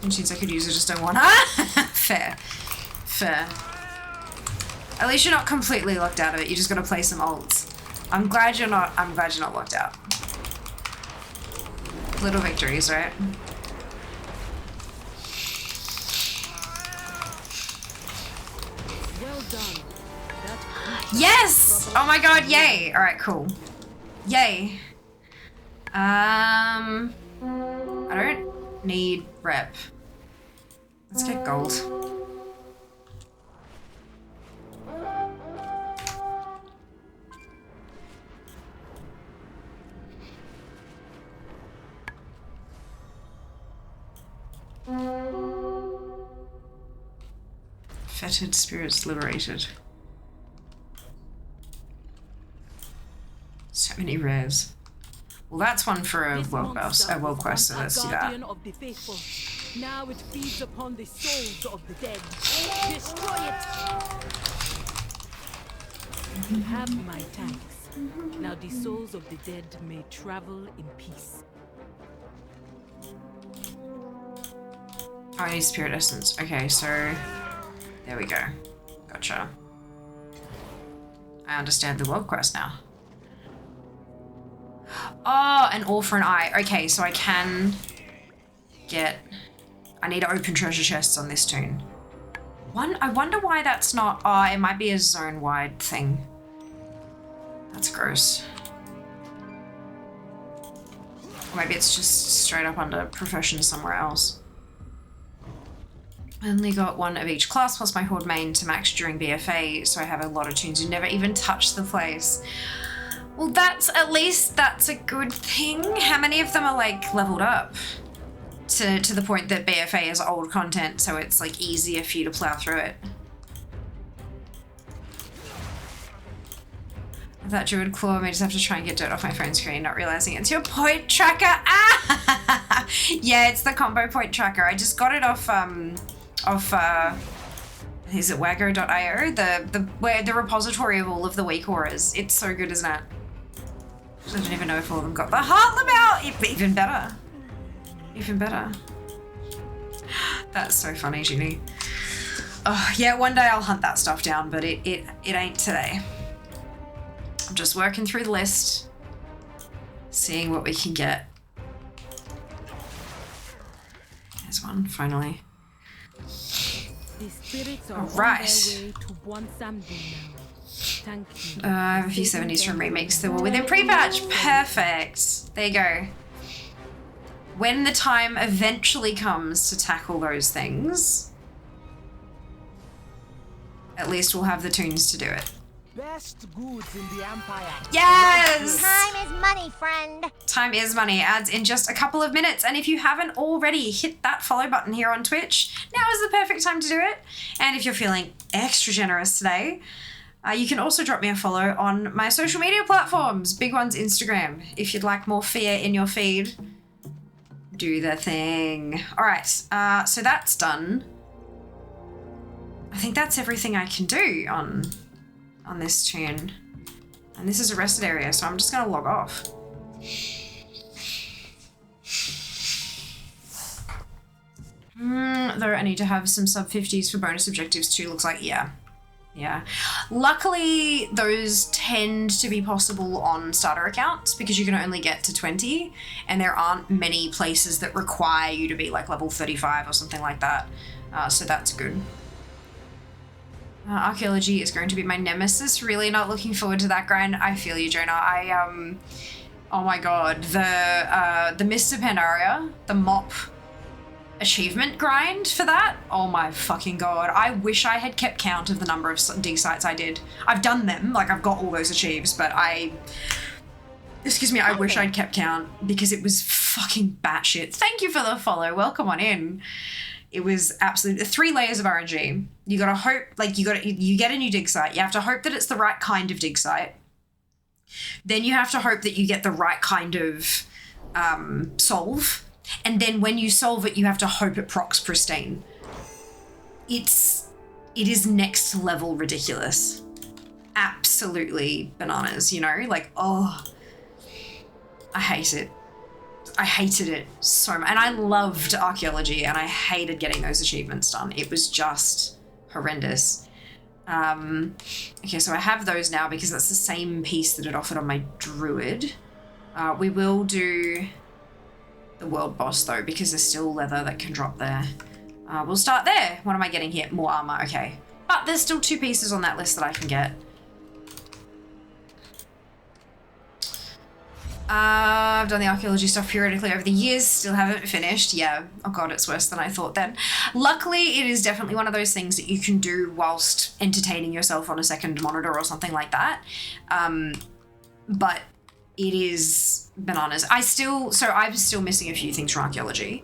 Machines I could use, I just don't want. Fair, fair. At least you're not completely locked out of it. You just got to play some ults. I'm glad you're not locked out. Little victories, right? Well done. Yes! Oh my god, yay! Alright, cool. Yay. I don't need rep. Let's get gold. Fettered spirits liberated. So many rares. Well, that's one for a world quest, so let's do that. Now it feeds upon the souls of the dead. Destroy it! You have my thanks. Now the souls of the dead may travel in peace. Oh, I need spirit essence. Okay, so there we go. Gotcha. I understand the world quest now. Oh, an ore for an eye. Okay, so I can get... I need to open treasure chests on this toon. I wonder why that's not... Oh, it might be a zone-wide thing. That's gross. Or maybe it's just straight up under profession somewhere else. I only got one of each class plus my horde main to max during BFA, so I have a lot of tunes who never even touch the place. Well, that's a good thing. How many of them are like leveled up to the point that BFA is old content, so it's like easier for you to plow through it? That Druid Claw may just have to try and get dirt off my phone screen, not realizing it's your point tracker. Ah! Yeah, it's the combo point tracker. I just got it off is it waggo.io? The repository of all of the weak auras. It's so good, isn't it? I don't even know if all of them got the Heartlem out. Even better. Even better. That's so funny, Ginny. Oh yeah, one day I'll hunt that stuff down, but it ain't today. I'm just working through the list, seeing what we can get. There's one, finally. The spirits are all right. on their way to Bonsam now. Thank you. I have a few 70s from remakes that were within pre-patch. Perfect. There you go. When the time eventually comes to tackle those things, at least we'll have the tunes to do it. Best goods in the Empire. Yes! Time is money, friend. Time is money. Ads in just a couple of minutes. And if you haven't already, hit that follow button here on Twitch. Now is the perfect time to do it. And if you're feeling extra generous today, you can also drop me a follow on my social media platforms. Big one's Instagram. If you'd like more fear in your feed, do the thing. All right, so that's done. I think that's everything I can do on this tune. And this is a rested area, so I'm just gonna log off. Though I need to have some sub 50s for bonus objectives too, looks like, yeah. Yeah. Luckily, those tend to be possible on starter accounts because you can only get to 20 and there aren't many places that require you to be like level 35 or something like that. So that's good. Archaeology is going to be my nemesis. Really not looking forward to that grind. I feel you, Jonah. Oh my god. The Mr. Pandaria, the mop achievement grind for that. Oh my fucking god. I wish I had kept count of the number of dig sites I did. I've done them, like I've got all those achieves, but I wish I'd kept count because it was fucking batshit. Thank you for the follow. Welcome on in. It was absolutely 3 layers of RNG. You gotta hope, like you get a new dig site. You have to hope that it's the right kind of dig site. Then you have to hope that you get the right kind of solve. And then when you solve it, you have to hope it procs pristine. It is next level ridiculous. Absolutely bananas, you know? Like, oh, I hate it. I hated it so much. And I loved archaeology and I hated getting those achievements done. It was just horrendous. Okay, so I have those now because that's the same piece that it offered on my druid. We will do the world boss though because there's still leather that can drop there. We'll start there. What am I getting here? More armor, okay. But there's still 2 pieces on that list that I can get. I've done the archaeology stuff periodically over the years, still haven't finished. Yeah, oh god, it's worse than I thought then. Luckily, it is definitely one of those things that you can do whilst entertaining yourself on a second monitor or something like that. But it is bananas. I'm still missing a few things from archaeology.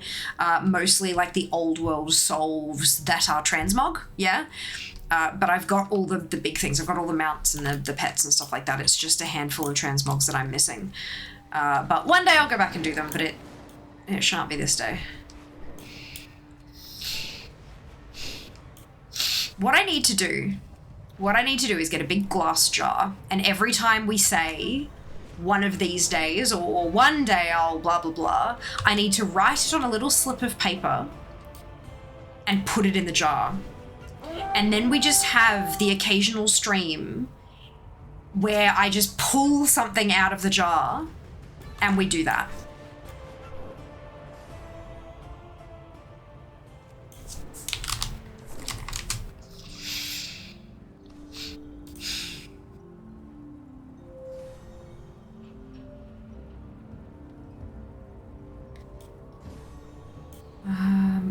Mostly like the old world solves that are transmog, yeah? But I've got all the big things. I've got all the mounts and the pets and stuff like that. It's just a handful of transmogs that I'm missing. But one day I'll go back and do them, but it shan't be this day. What I need to do is get a big glass jar, and every time we say one of these days or one day I'll blah, blah, blah, I need to write it on a little slip of paper and put it in the jar. And then we just have the occasional stream where I just pull something out of the jar and we do that.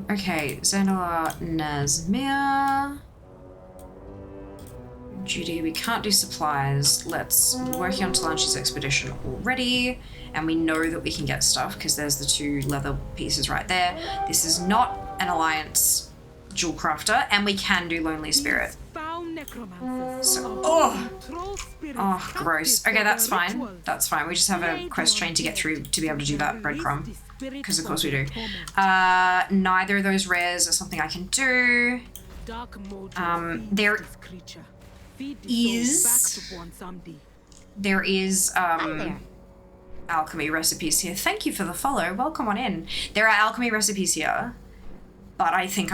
Okay, Xanor Nazmir. Judy, we can't do supplies. Let's work on Talanchi's expedition already. And we know that we can get stuff because there's the 2 leather pieces right there. This is not an Alliance jewel crafter, and we can do Lonely Spirit. So, oh, gross. Okay, that's fine. That's fine. We just have a quest chain to get through to be able to do that breadcrumb. Because of course we do. Neither of those rares are something I can do. There is alchemy recipes here. Thank you for the follow. Welcome on in. There are alchemy recipes here, but I think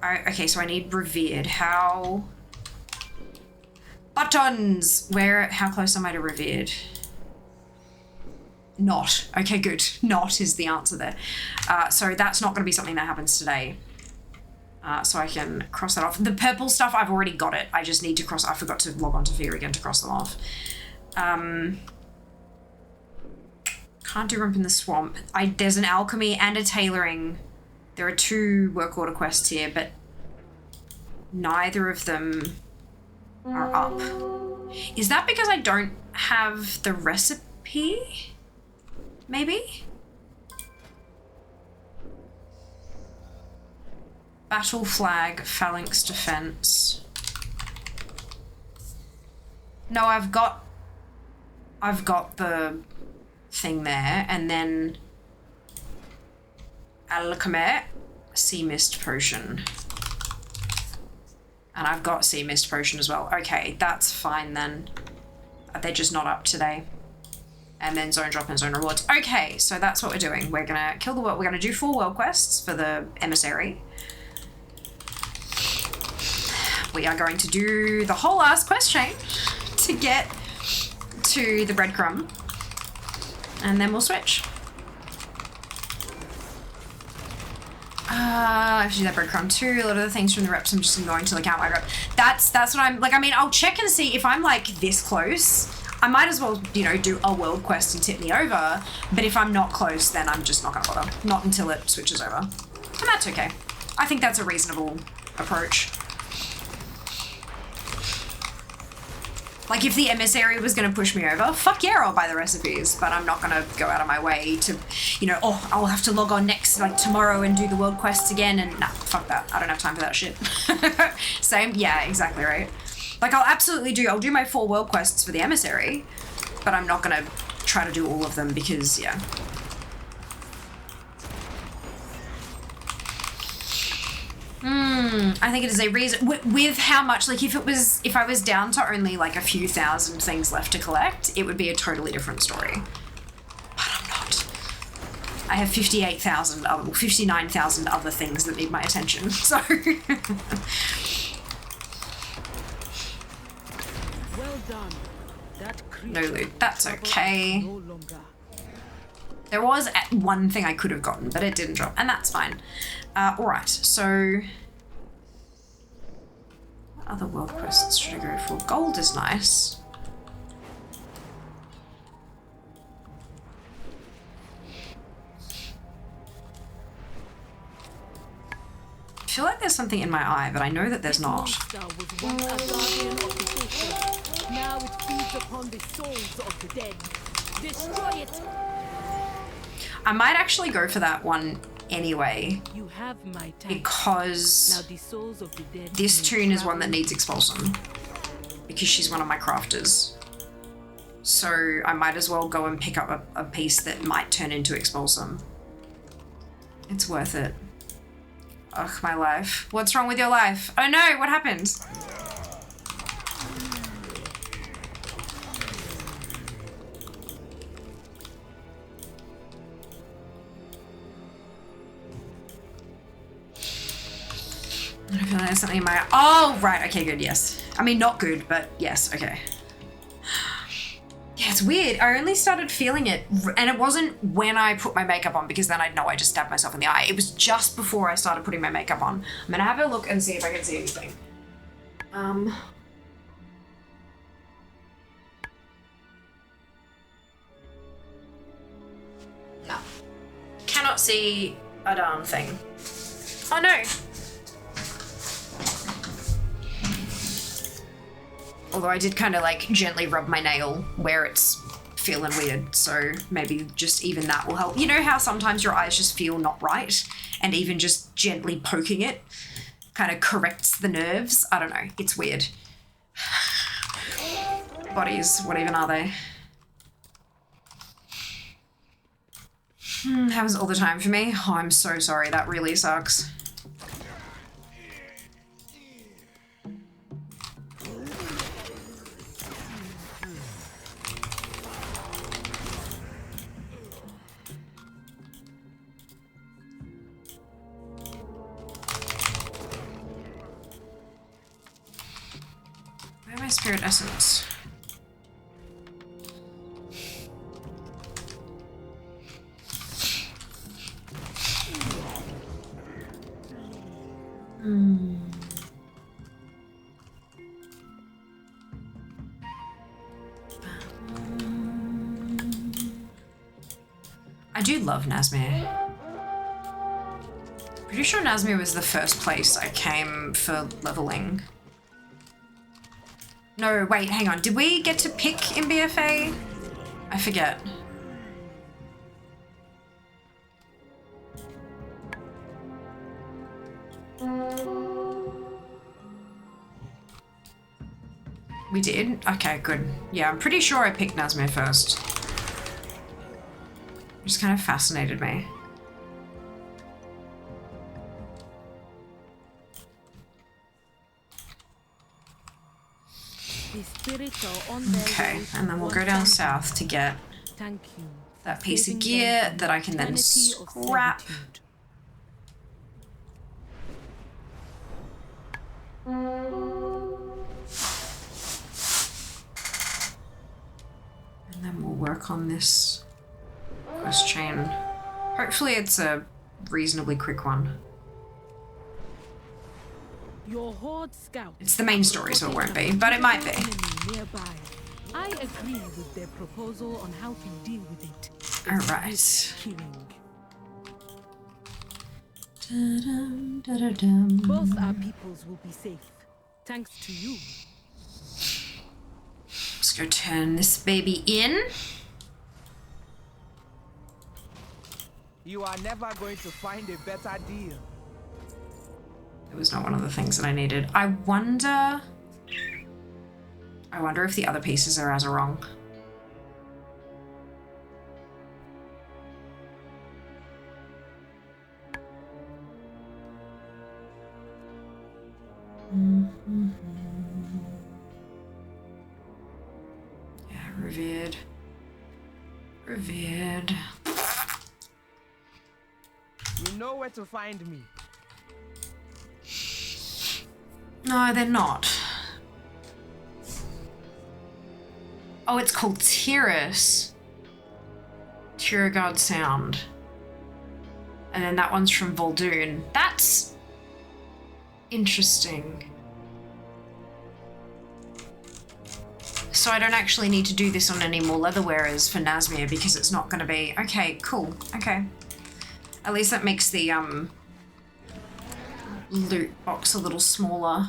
okay, so I need revered. How? Buttons! How close am I to revered? Not. Okay, good. Not is the answer there. So that's not going to be something that happens today. So I can cross that off. The purple stuff, I've already got it. I just need to cross. I forgot to log on to Fear again to cross them off. Can't do Rump in the Swamp. There's an alchemy and a tailoring. There are 2 work order quests here, but neither of them are up. Is that because I don't have the recipe? Maybe? Battle Flag, Phalanx Defense. No, I've got the thing there, and then Alchemy, Sea Mist Potion. And I've got Sea Mist Potion as well. Okay, that's fine then. They're just not up today. And then Zone Drop and Zone Rewards. Okay, so that's what we're doing. We're gonna kill the world. We're gonna do 4 world quests for the Emissary. We are going to do the whole ass quest chain to get to the breadcrumb. And then we'll switch. I have to do that breadcrumb too. A lot of the things from the reps I'm just going to count my rep. That's what I'm like. I mean, I'll check and see if I'm like this close. I might as well, you know, do a world quest and tip me over. But if I'm not close, then I'm just not gonna bother. Not until it switches over. And that's okay. I think that's a reasonable approach. Like, if the emissary was going to push me over, fuck yeah, I'll buy the recipes. But I'm not going to go out of my way to, you know, oh, I'll have to log on next, like, tomorrow and do the world quests again. And nah, fuck that. I don't have time for that shit. Same? Yeah, exactly right. Like, I'll do my 4 world quests for the emissary. But I'm not going to try to do all of them because, yeah. I think it is a reason with how much, like, if I was down to only like a few thousand things left to collect, it would be a totally different story. But I'm not. I have 59,000 other things that need my attention. So. Well done. That No loot. That's okay. There was one thing I could have gotten, but it didn't drop, and that's fine. Alright, so... what other world quests should I go for? Gold is nice. I feel like there's something in my eye, but I know that there's not. Now it feeds upon the souls of the dead. Destroy it. I might actually go for that one anyway, You have my time. because Now the souls of the dead this may tune is one that travel needs expulsum, because she's one of my crafters. So I might as well go and pick up a piece that might turn into expulsum. It's worth it. Ugh, my life. What's wrong with your life? Oh no, what happened? I feel like there's something in my... Oh, right. Okay, good. Yes. I mean, not good, but yes. Okay. Yeah, it's weird. I only started feeling it, and it wasn't when I put my makeup on, because then I'd know I just stabbed myself in the eye. It was just before I started putting my makeup on. I'm gonna have a look and see if I can see anything. No. Cannot see a darn thing. Oh no! Although I did kind of like gently rub my nail where it's feeling weird, so maybe just even that will help. You know how sometimes your eyes just feel not right, and even just gently poking it kind of corrects the nerves? I don't know, it's weird. Bodies, what even are they? Happens all the time for me. Oh, I'm so sorry, that really sucks. Where's my spirit essence? I do love Nazmir. Pretty sure Nazmir was the first place I came for leveling. No, wait, hang on. Did we get to pick in BFA? I forget. We did? Okay, good. Yeah, I'm pretty sure I picked Nazmir first. It just kind of fascinated me. Okay, and then we'll go down south to get that piece of gear that I can then scrap. And then we'll work on this quest chain. Hopefully it's a reasonably quick one. Your horde scout. It's the main story, so it won't be, but it might be. I agree with their proposal on how to deal with it. Alright. Both our peoples will be safe, thanks to you. Let's go turn this baby in. You are never going to find a better deal. It was not one of the things that I needed. I wonder if the other pieces are as wrong. Yeah, revered. Revered. You know where to find me. No, they're not. Oh, it's called Tiras. Tiragard Sound. And then that one's from Voldoon. That's interesting. So I don't actually need to do this on any more leather wearers for Nazmir because it's not going to be... Okay, cool. Okay. At least that makes the loot box a little smaller.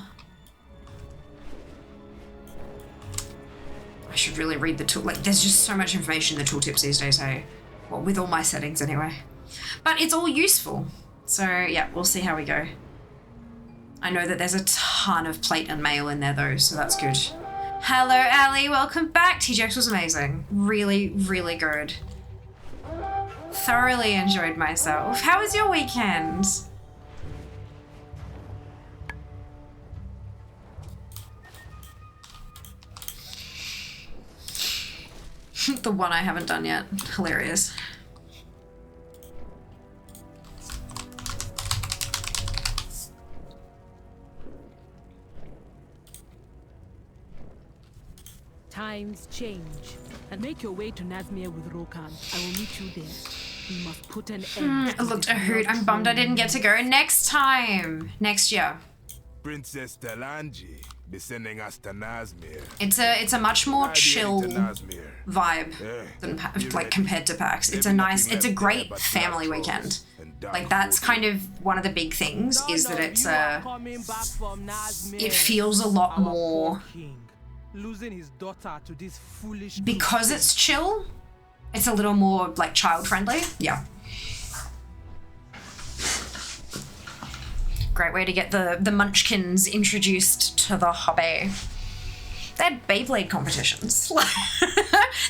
I should really read the tool. Like, there's just so much information in the tooltips these days, hey? Well, with all my settings anyway. But it's all useful. So, yeah, we'll see how we go. I know that there's a ton of plate and mail in there, though, so that's good. Hello, Ali. Welcome back. TJX was amazing. Really, really good. Thoroughly enjoyed myself. How was your weekend? The one I haven't done yet. Hilarious. Times change. And make your way to Nazmir with Rokan. I will meet you there. We must put an end to Look, this a hoot. I'm bummed I didn't get to go next time. Next year. Princess Talanji be sending us to Nazmir. It's a much more I'll be chill heading to Nazmir. vibe Yeah, than you like ready? compared to PAX. It's a Maybe nice, nothing it's a left great there but family black weekend. rose and dark Like that's wood. kind of one of the big things is that it's you are coming back from Nazmir. it feels a lot Our more poor king, losing his daughter to this foolish because it's chill. It's a little more like child friendly. Yeah. Great way to get the Munchkins introduced to the hobby. They had Beyblade competitions.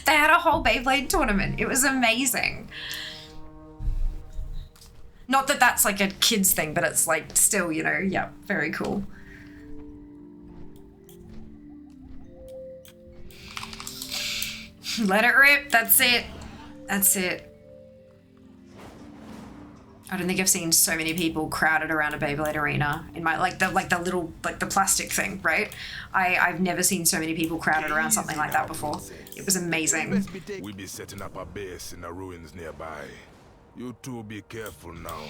They had a whole Beyblade tournament. It was amazing. Not that that's like a kid's thing, but it's like still, you know, yeah, very cool. Let it rip. That's it. That's it. I don't think I've seen so many people crowded around a Beyblade arena in my like the little like the plastic thing, right? I've never seen so many people crowded around something like that before. It was amazing. We be setting up a base in the ruins nearby. You two be careful now.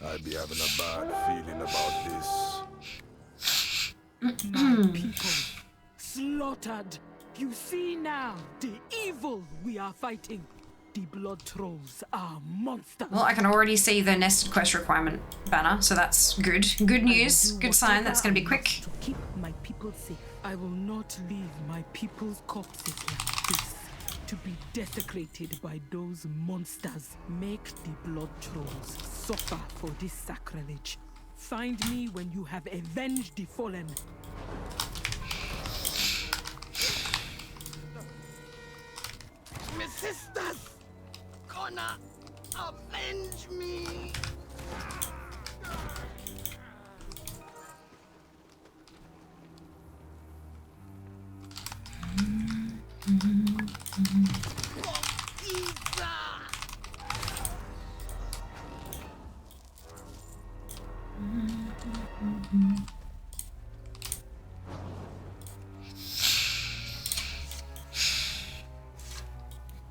I be having a bad feeling about this. My people slaughtered. You see now the evil we are fighting. The blood trolls are monsters. Well, I can already see the nested quest requirement banner, so that's good. Good news. Good sign. That's going to be quick. To keep my people safe. I will not leave my people's corpses like this to be desecrated by those monsters. Make the blood trolls suffer for this sacrilege. Find me when you have avenged the fallen. My sisters gonna avenge me.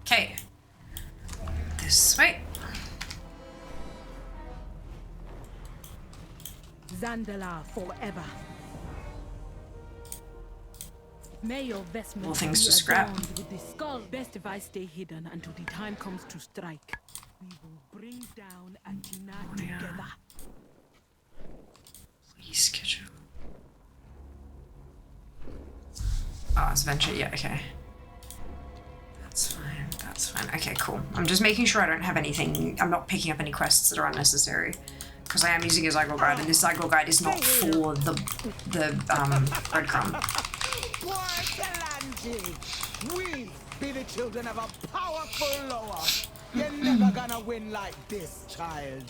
Okay. This way. Zandala forever. May your vestments More things be to scrap. adorned with the skull. Best if I stay hidden until the time comes to strike. We will bring down Athena together. Please schedule. Oh, it's venture. Yeah, okay. That's fine. That's fine. Okay, cool. I'm just making sure I don't have anything. I'm not picking up any quests that are unnecessary. Because I am using a Zygle guide, and this Zygle guide is not for the breadcrumb. Why, Talanji? We be the children of a powerful Loa. You're never gonna win like this, child.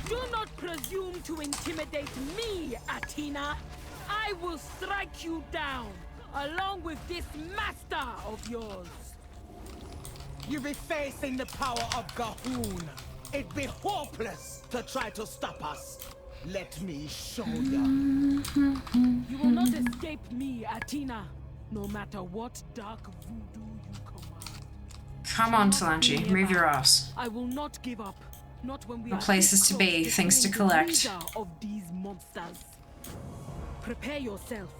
Do not presume to intimidate me, Athena. I will strike you down, along with this master of yours. You be facing the power of Gahoon. It'd be hopeless to try to stop us. Let me show you. You will not escape me, Athena, no matter what dark voodoo you command. Come on, Talanchi. Move your ass. I will not give up. Not when we No are places this to close be, things to killing the collect. leader of these monsters. Prepare yourself.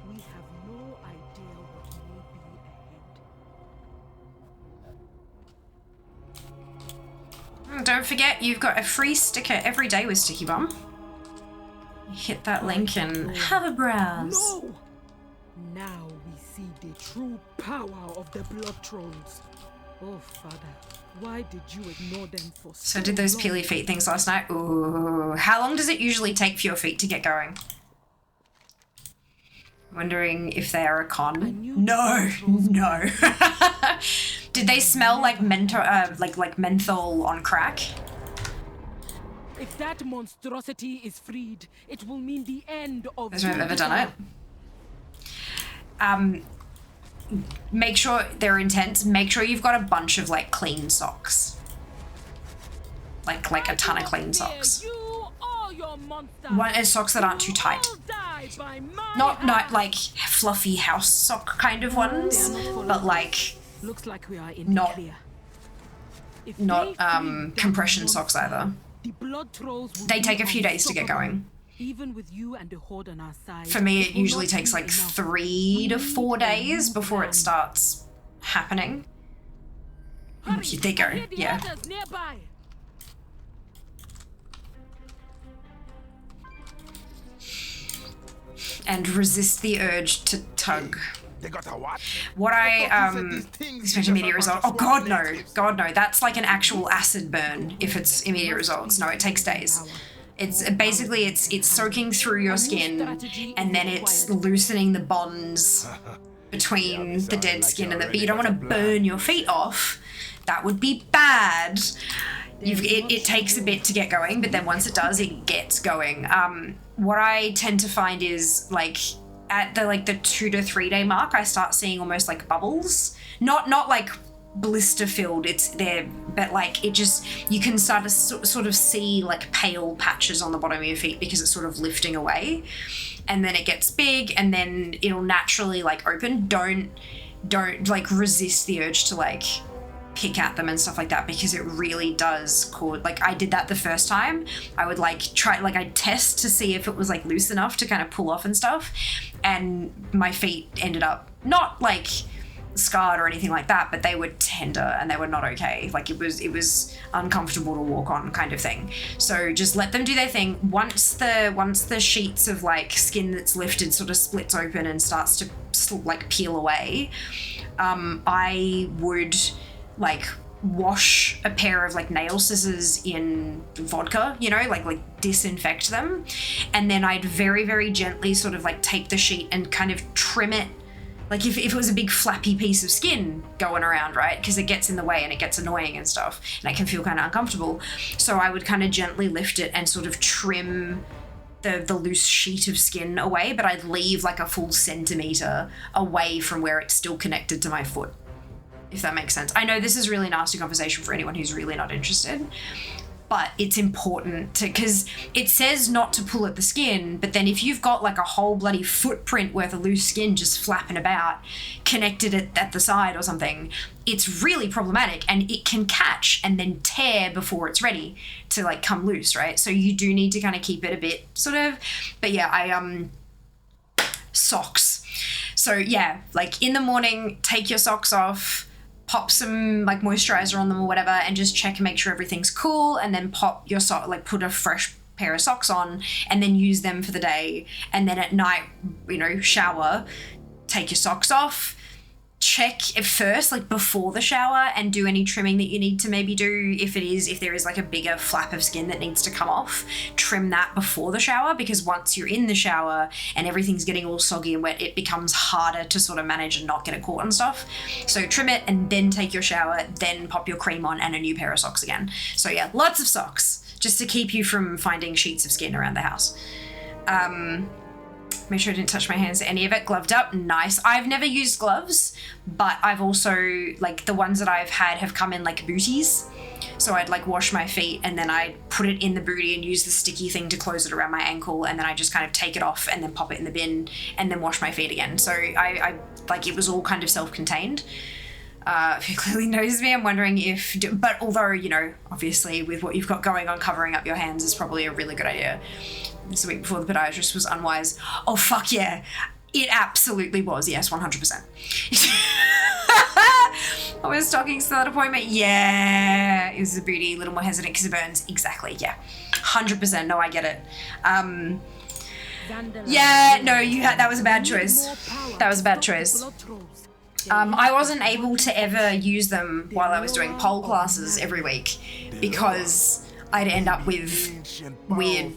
We have no idea what may be ahead. And don't forget, you've got a free sticker every day with Sticky Bomb. Hit that link and have a browse. No! Now we see the true power of the blood trolls. Oh, Father, why did you ignore them for So I did those long? peely feet things last night. Ooh, how long does it usually take for your feet to get going? Wondering if they are a con. No, no. Did they smell like like menthol on crack? If that monstrosity is freed, it will mean the end of That's why I've ever done it. Make sure they're intense. Make sure you've got a bunch of like clean socks. Like a ton of clean socks. You or your monster One is socks that aren't too tight. will die. not like fluffy house sock kind of ones, but like Looks like we are in not the clear. If not they free compression that socks monster, either. the blood trolls will They be take a few days to get unstoppable. going. Even with you and the horde on our side. For me, it will usually not takes be like enough. 3 to 4 We need a days new before it plan. starts happening. Hurry, There you go, I hear the yeah. others nearby. And resist the urge to tug. They got a what? What I I thought you said these things expect just immediate a bunch result. of Oh god no, natives. god no. That's like an actual acid burn if it's immediate results. No, it takes days. It's basically it's soaking through your skin and then it's loosening the bonds between the dead skin and the. But you don't want to burn your feet off. That would be bad. It takes a bit to get going, but then once it does, it gets going. What I tend to find is like at the 2 to 3 day mark, I start seeing almost like bubbles. Not like blister filled, it's there, but like it just, you can start to sort of see like pale patches on the bottom of your feet because it's sort of lifting away, and then it gets big and then it'll naturally like open. Don't like resist the urge to like pick at them and stuff like that, because it really does cause, like I did that the first time. I would like try, like I'd test to see if it was like loose enough to kind of pull off and stuff, and my feet ended up not like scarred or anything like that, but they were tender and they were not okay. Like it was uncomfortable to walk on kind of thing. So just let them do their thing. Once the sheets of like skin that's lifted sort of splits open and starts to like peel away, I would like wash a pair of like nail scissors in vodka, you know, like disinfect them, and then I'd very, very gently sort of like take the sheet and kind of trim it. Like if it was a big flappy piece of skin going around, right? Because it gets in the way and it gets annoying and stuff, and it can feel kind of uncomfortable. So I would kind of gently lift it and sort of trim the loose sheet of skin away, but I'd leave like a full centimeter away from where it's still connected to my foot, if that makes sense. I know this is really nasty conversation for anyone who's really not interested, but it's important to, because it says not to pull at the skin, but then if you've got like a whole bloody footprint worth of loose skin just flapping about, connected at the side or something, it's really problematic, and it can catch and then tear before it's ready to like come loose, right? So you do need to kind of keep it a bit sort of, but yeah, socks. So yeah, like in the morning, take your socks off, pop some like moisturizer on them or whatever, and just check and make sure everything's cool, and then pop your sock, like put a fresh pair of socks on and then use them for the day. And then at night, you know, shower, take your socks off, check it first, like before the shower, and do any trimming that you need to maybe do. If there is like a bigger flap of skin that needs to come off, trim that before the shower, because once you're in the shower and everything's getting all soggy and wet, it becomes harder to sort of manage and not get it caught and stuff. So trim it and then take your shower, then pop your cream on and a new pair of socks again. So yeah, lots of socks just to keep you from finding sheets of skin around the house. Make sure I didn't touch my hands to any of it. Gloved up, nice. I've never used gloves, but I've also, like the ones that I've had have come in like booties. So I'd like wash my feet and then I'd put it in the booty and use the sticky thing to close it around my ankle, and then I just kind of take it off and then pop it in the bin and then wash my feet again. So I like, it was all kind of self-contained. If you clearly notice me, I'm wondering if, but although, you know, obviously with what you've got going on, covering up your hands is probably a really good idea. This week before the podiatrist was unwise. Oh, fuck yeah. It absolutely was. Yes, 100%. I was talking to that appointment. Yeah. It was a booty, a little more hesitant because it burns. Exactly. Yeah. 100%. No, I get it. Yeah, no, that was a bad choice. That was a bad choice. I wasn't able to ever use them while I was doing pole classes every week because I'd end up with weird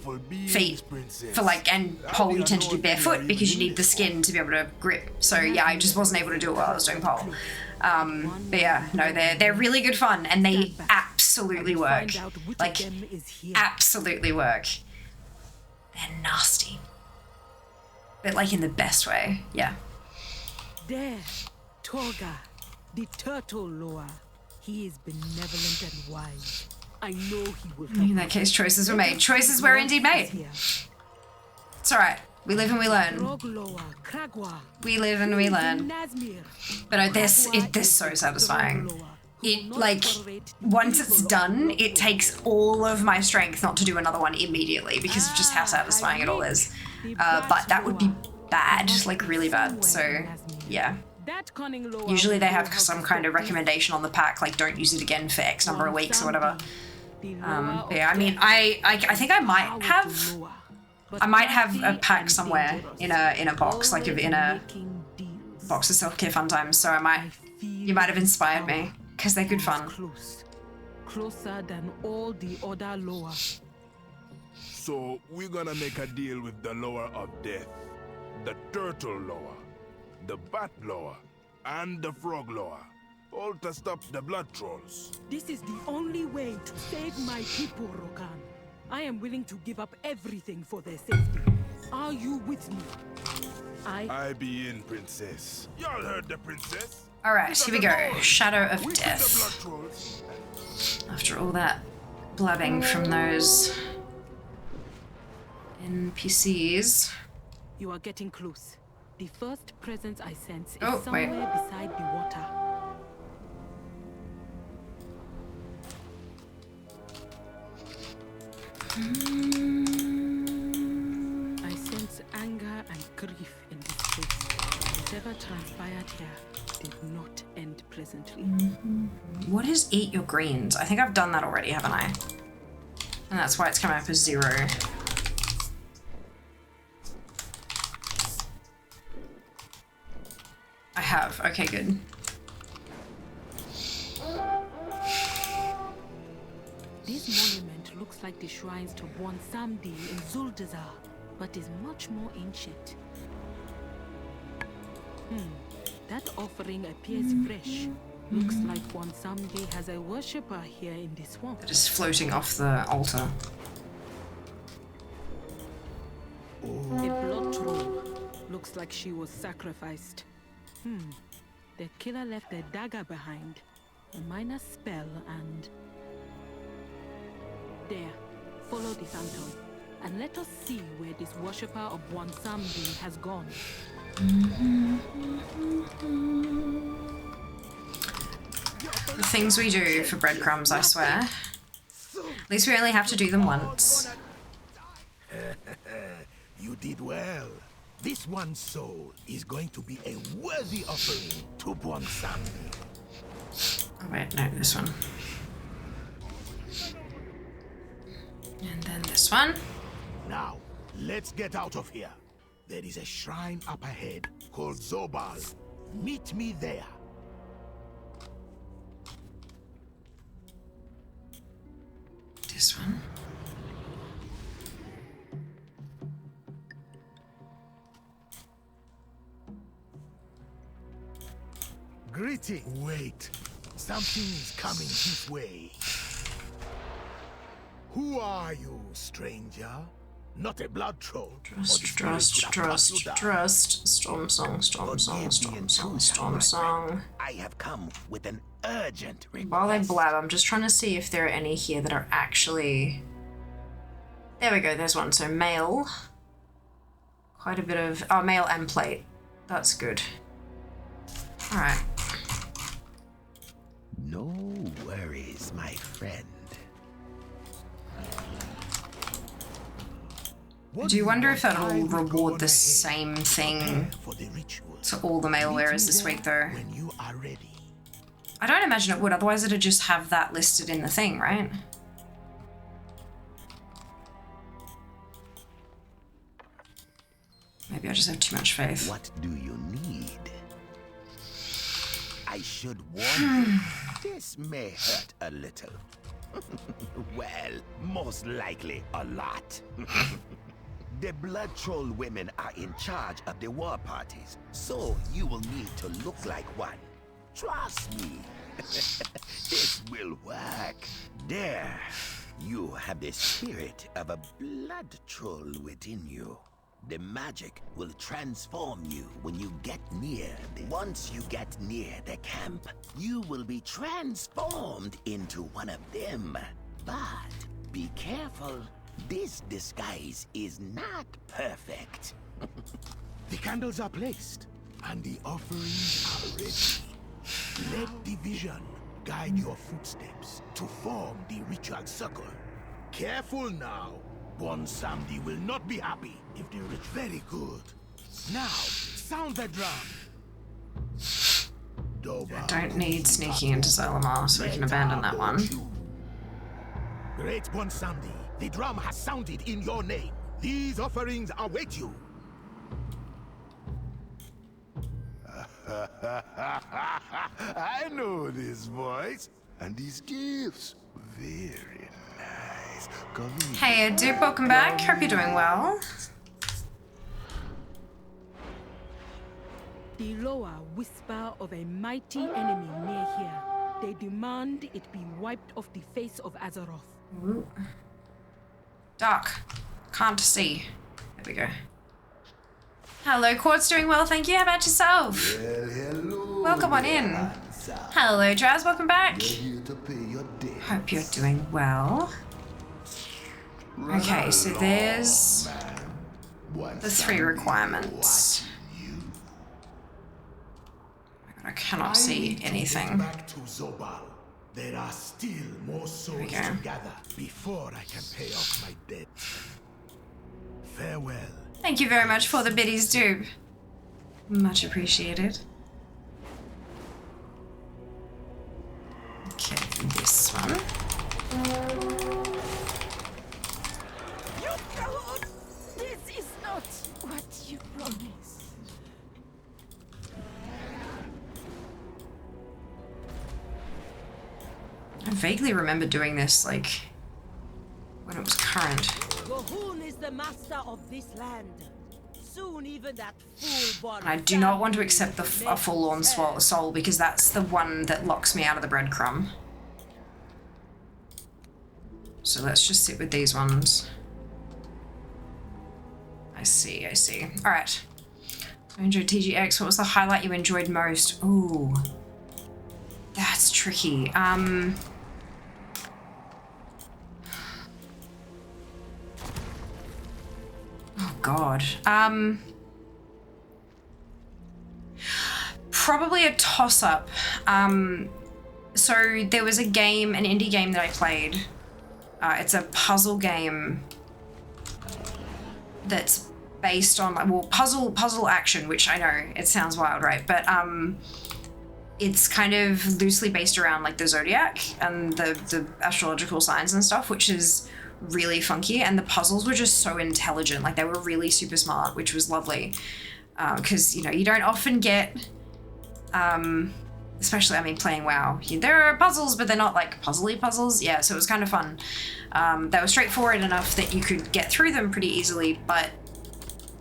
feet for like, and pole you tend to do barefoot because you need the skin to be able to grip. So yeah, I just wasn't able to do it while I was doing pole. But yeah, no, they're really good fun, and they absolutely work. Like, absolutely work. They're nasty. But like in the best way, yeah. There, Toga, the turtle lore. He is benevolent and wise. I know he will help. In that case, choices were made. Choices were indeed made. It's alright. We live and we learn. We live and we learn. But this is so satisfying. It, like, once it's done, it takes all of my strength not to do another one immediately because of just how satisfying it all is. But that would be bad, like really bad, so yeah. Usually they have some kind of recommendation on the pack, like don't use it again for X number of weeks or whatever. But yeah, I mean, I think I might have a pack somewhere in a box, like in a box of self-care fun times, so you might have inspired me, because they're good fun. Closer than all the other lower. So we're gonna make a deal with the lower of death, the turtle lower, the bat lower, and the frog lower, all to stop the blood trolls. This is the only way to save my people, Rokan. I am willing to give up everything for their safety. Are you with me? I be in, princess. Y'all heard the princess? Alright, here we go. Shadow of Death. After all that blabbing from those NPCs. You are getting close. The first presence I sense is somewhere beside the water. I sense anger and grief in this place. Whatever transpired here did not end pleasantly. What is eat your greens? I think I've done that already, haven't I? And that's why it's coming up as 0. I have. Okay, good. This monument looks like the shrines to Bwansamdi in Zuldazar, but is much more ancient. That offering appears fresh. Looks like Bwansamdi has a worshipper here in the swamp. That is floating off the altar. A blood troll. Looks like she was sacrificed. The killer left a dagger behind. A minor spell and... There. Follow the phantom. And let us see where this worshipper of Bwansamdi has gone. The things we do for breadcrumbs, I swear. At least we only have to do them once. You did well. This one soul is going to be a worthy offering to Bwansamdi. Oh wait, no, this one. And then this one. Now, let's get out of here. There is a shrine up ahead called Zobal. Meet me there. This one. Greeting. Wait. Something is coming this way. Who are you, stranger? Not a blood troll. Trust. Storm song. I have come with an urgent request. While they blab, I'm just trying to see if there are any here that are actually... There we go, there's one. So mail. Quite a bit of... Oh, mail and plate. That's good. Alright. No worries, my friend. Do you wonder if that'll reward the same thing to all the mail wearers this week, though? I don't imagine it would, otherwise it'd just have that listed in the thing, right? Maybe I just have too much faith. What do you need? I should warn you, this may hurt a little. Well, most likely a lot. The blood troll women are in charge of the war parties, so you will need to look like one. Trust me. This will work. There, you have the spirit of a blood troll within you. The magic will transform you when you get near Once you get near the camp, you will be transformed into one of them. But be careful. This disguise is not perfect. The candles are placed, and the offerings are ready. Let the vision guide your footsteps to form the ritual circle. Careful now. Bonsamdi will not be happy if they reach. Very good. Now, sound the drum. I don't need sneaking into Zolamar, so we can abandon that one. Great Bonsamdi, the drum has sounded in your name. These offerings await you. I know this voice and these gifts. Very nice. Come in. Hey, Dupe, welcome back. Hope you're doing well. The Loa whisper of a mighty enemy near here. They demand it be wiped off the face of Azeroth. Ooh. Dark. Can't see. There we go. Hello, Quartz, doing well, thank you. How about yourself? Well, hello. Welcome on in. Hello, Jazz, welcome back. Here to pay your debt. Hope you're doing well. Okay, so there's the 3 requirements. I cannot see anything. Back to Zobal. There are still more souls go. to gather before I can pay off my debt. Farewell. Thank you very much for the biddies, Dupe. Much appreciated. Okay, this one. You coward! This is not what you promised. I vaguely remember doing this, like, when it was current. Gohun is the master of this land. Soon even that fool-born And I do not want to accept a forlorn soul because that's the one that locks me out of the breadcrumb. So let's just sit with these ones. I see, I see. Alright. I enjoyed TGX. What was the highlight you enjoyed most? Ooh. That's tricky. Oh god. Probably a toss-up. So there was a game, an indie game that I played. It's a puzzle game that's based on, well, puzzle action, which I know it sounds wild, right? But it's kind of loosely based around like the zodiac and the astrological signs and stuff, which is really funky, and the puzzles were just so intelligent. Like, they were really super smart, which was lovely, because you know, you don't often get especially, I mean, playing WoW, there are puzzles, but they're not like puzzly puzzles. Yeah, so it was kind of fun. They were straightforward enough that you could get through them pretty easily, but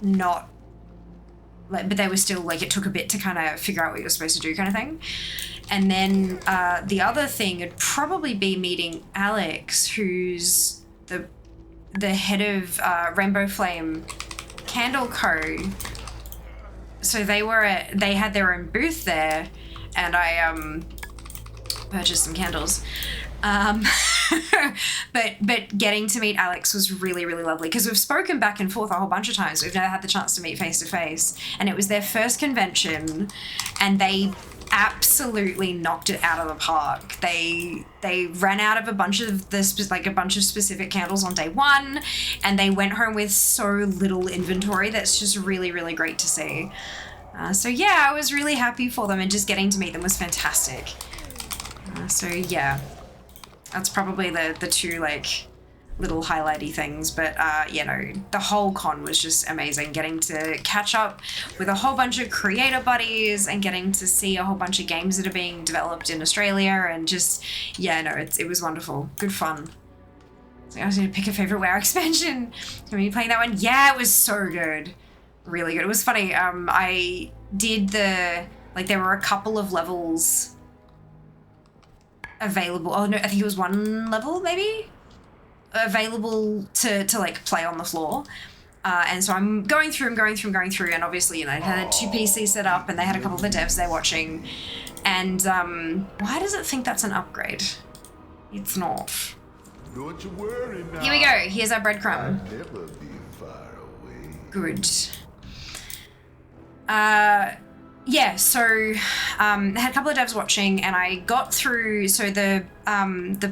not like, but they were still like, it took a bit to kind of figure out what you were supposed to do, kind of thing. And then the other thing would probably be meeting Alex, who's the head of Rainbow Flame Candle Co. So they had their own booth there, and I purchased some candles. But getting to meet Alex was really, really lovely, because we've spoken back and forth a whole bunch of times. We've never had the chance to meet face to face, and it was their first convention, and they absolutely knocked it out of the park. They ran out of a bunch of specific candles on day one, and they went home with so little inventory. That's just really, really great to see. So yeah, I was really happy for them, and just getting to meet them was fantastic. So yeah, that's probably the two like little highlighty things, but you know, the whole con was just amazing. Getting to catch up with a whole bunch of creator buddies and getting to see a whole bunch of games that are being developed in Australia, and just, yeah, no, it was wonderful. Good fun. So I was gonna pick a favorite WoW expansion. Have you playing that one? Yeah, it was so good. Really good. It was funny. I did there were a couple of levels available. Oh no, I think it was one level maybe available to like play on the floor. And so I'm going through, and obviously, you know, I had 2 PCs set up, and they had a couple of the devs there watching. And why does it think that's an upgrade? It's not. Don't you worry now. Here we go. Here's our breadcrumb. I'll never be far away. Good. Yeah, so I had a couple of devs watching, and I got through. So the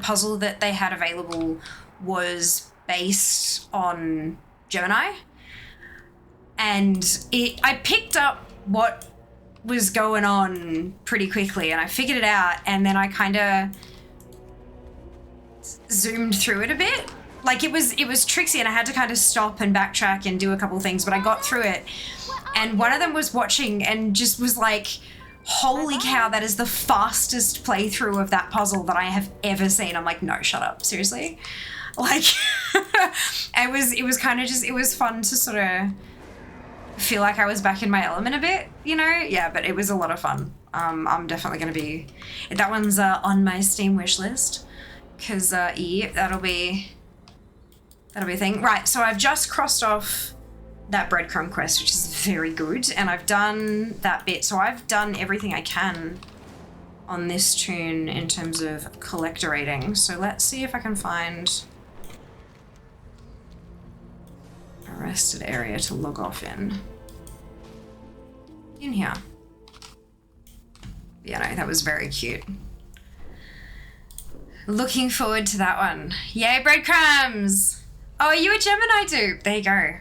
puzzle that they had available was based on Gemini, and I picked up what was going on pretty quickly, and I figured it out, and then I kind of zoomed through it a bit. Like it was tricksy, and I had to kind of stop and backtrack and do a couple of things, but I got through it. And one of them was watching and just was like, holy cow, that is the fastest playthrough of that puzzle that I have ever seen. I'm like, no, shut up. Seriously? Like, it was kind of just, it was fun to sort of feel like I was back in my element a bit, you know? Yeah, but it was a lot of fun. I'm definitely going to be, that one's on my Steam wish list. Because, yeah, that'll be a thing. Right, so I've just crossed off that breadcrumb quest, which is very good, and I've done that bit. So I've done everything I can on this tune in terms of collectorating. So let's see if I can find a rested area to log off in here. Yeah, no, that was very cute. Looking forward to that one. Yay, breadcrumbs! Oh, are you a Gemini dupe? There you go.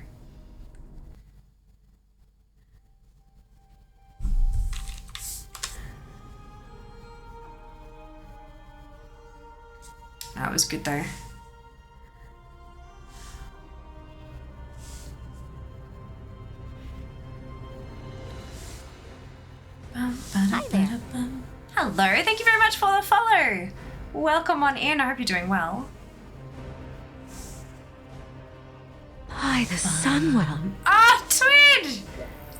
That was good though. Hi there. Hello, thank you very much for the follow. Welcome on in, I hope you're doing well. Hi, the Sunwell. Ah, Twid!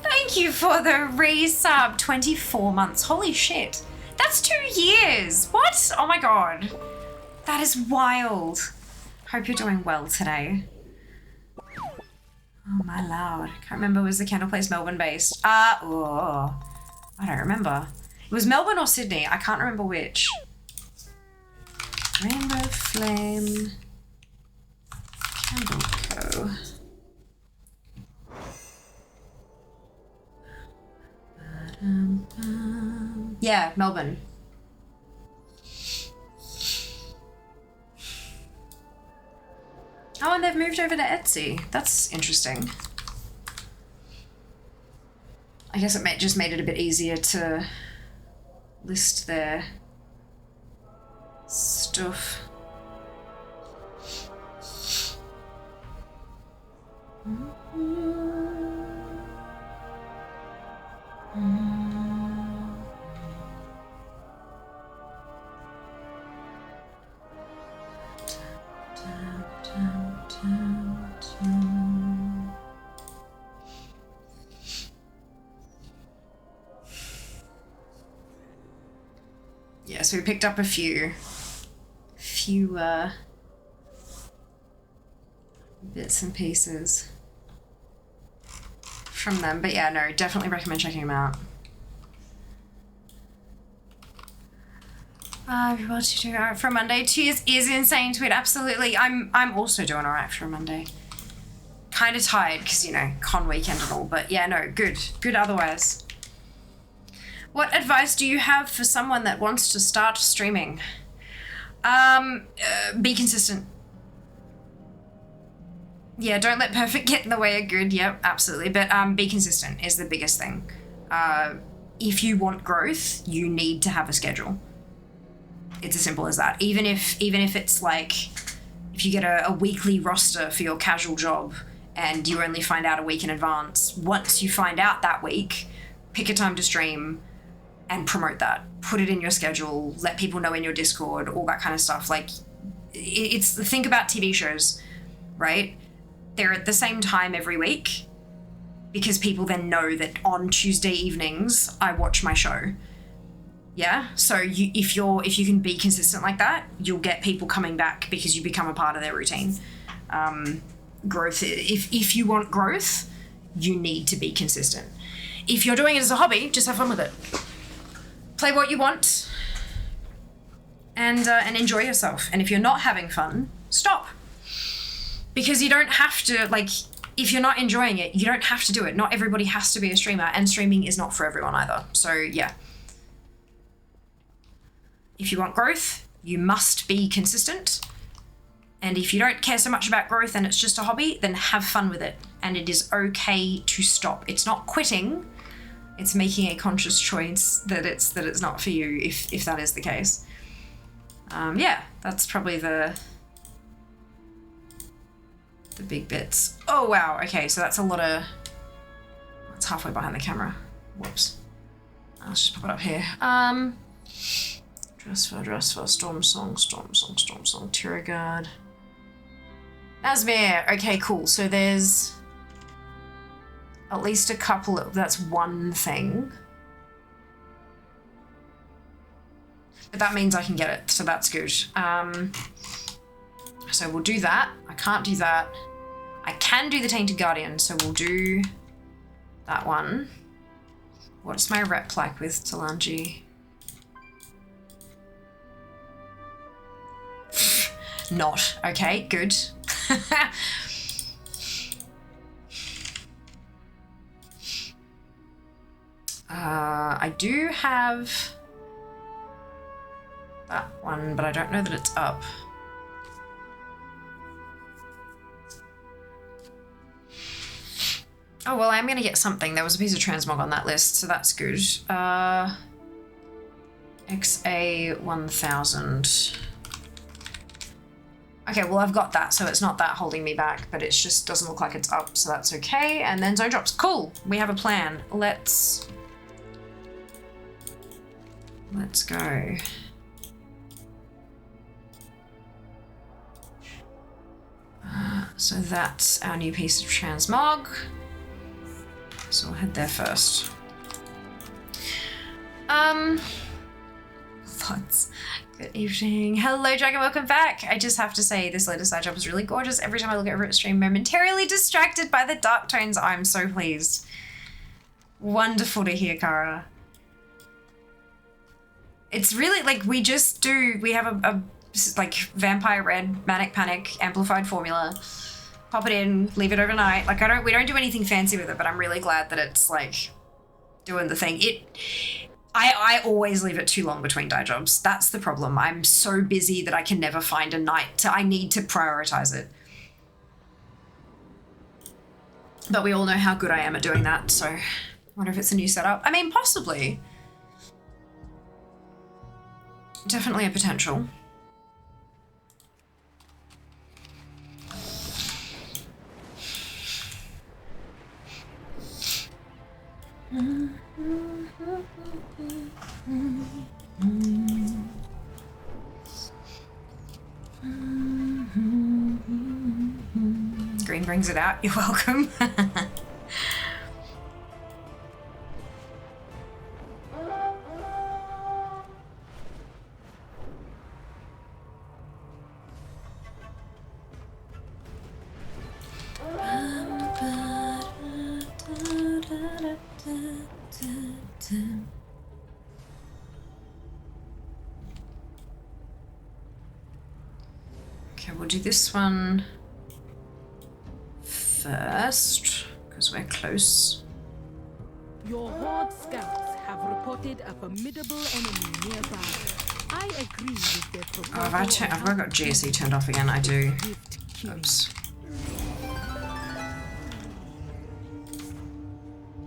Thank you for the resub. 24 months. Holy shit. That's 2 years. What? Oh my god. That is wild. Hope you're doing well today. Oh my lord. Can't remember, was the Candle Place Melbourne based? Oh, I don't remember. It was Melbourne or Sydney. I can't remember which. Rainbow Flame Candle Co. Yeah, Melbourne. Oh, and they've moved over to Etsy. That's interesting. I guess it just made it a bit easier to list their stuff. Yeah, so we picked up a few bits and pieces from them, but yeah, no, definitely recommend checking them out. What you do alright for a Monday? 2 years is insane, Tweet. Absolutely. I'm also doing alright for a Monday. Kind of tired because, you know, con weekend and all, but yeah, no, good otherwise. What advice do you have for someone that wants to start streaming? Be consistent. Yeah, don't let perfect get in the way of good. Yep, absolutely. But be consistent is the biggest thing. If you want growth, you need to have a schedule. It's as simple as that. Even if it's like, if you get a weekly roster for your casual job and you only find out a week in advance, once you find out that week, pick a time to stream and promote that. Put it in your schedule, let people know in your Discord, all that kind of stuff. Like, it's the thing about TV shows, right? They're at the same time every week because people then know that on Tuesday evenings, I watch my show. Yeah, so if you can be consistent like that, you'll get people coming back because you become a part of their routine. Growth, if you want growth, you need to be consistent. If you're doing it as a hobby, just have fun with it. Play what you want and enjoy yourself. And if you're not having fun, stop. Because you don't have to, like, if you're not enjoying it, you don't have to do it. Not everybody has to be a streamer, and streaming is not for everyone either. So yeah. If you want growth, you must be consistent. And if you don't care so much about growth and it's just a hobby, then have fun with it. And it is okay to stop. It's not quitting. It's making a conscious choice that it's not for you if that is the case. Yeah, that's probably the big bits. Oh wow, okay, so that's a lot of, it's halfway behind the camera. Whoops. I'll just pop it up here. Dress for, Storm Song, Tyra Guard. Asmir, okay, cool. So there's at least a couple of, that's one thing. But that means I can get it, so that's good. So we'll do that. I can't do that. I can do the Tainted Guardian, so we'll do that one. What's my rep like with Talanji? Not. Okay, good. I do have that one, but I don't know that it's up. Oh, well, I'm going to get something. There was a piece of transmog on that list, so that's good. XA 1000. Okay, well, I've got that, so it's not that holding me back, but it just doesn't look like it's up, so that's okay. And then zone drops. Cool. We have a plan. Let's go. So that's our new piece of transmog. So we'll head there first. Thoughts. Good evening. Hello, Dragon. Welcome back. I just have to say this latest side job is really gorgeous. Every time I look over at stream, momentarily distracted by the dark tones. I'm so pleased. Wonderful to hear, Kara. It's really like we have a like Vampire Red Manic Panic amplified formula. Pop it in, leave it overnight. Like we don't do anything fancy with it, but I'm really glad that it's like doing the thing. I always leave it too long between dye jobs. That's the problem. I'm so busy that I can never find a night I need to prioritize it. But we all know how good I am at doing that, so I wonder if it's a new setup. I mean, possibly. Definitely a potential. Green brings it out. You're welcome. Okay, we'll do this one first, because we're close. Your Horde scouts have reported a formidable enemy nearby. I agree with their proposal. Oh, have I got GSE turned off again? I do. Oops.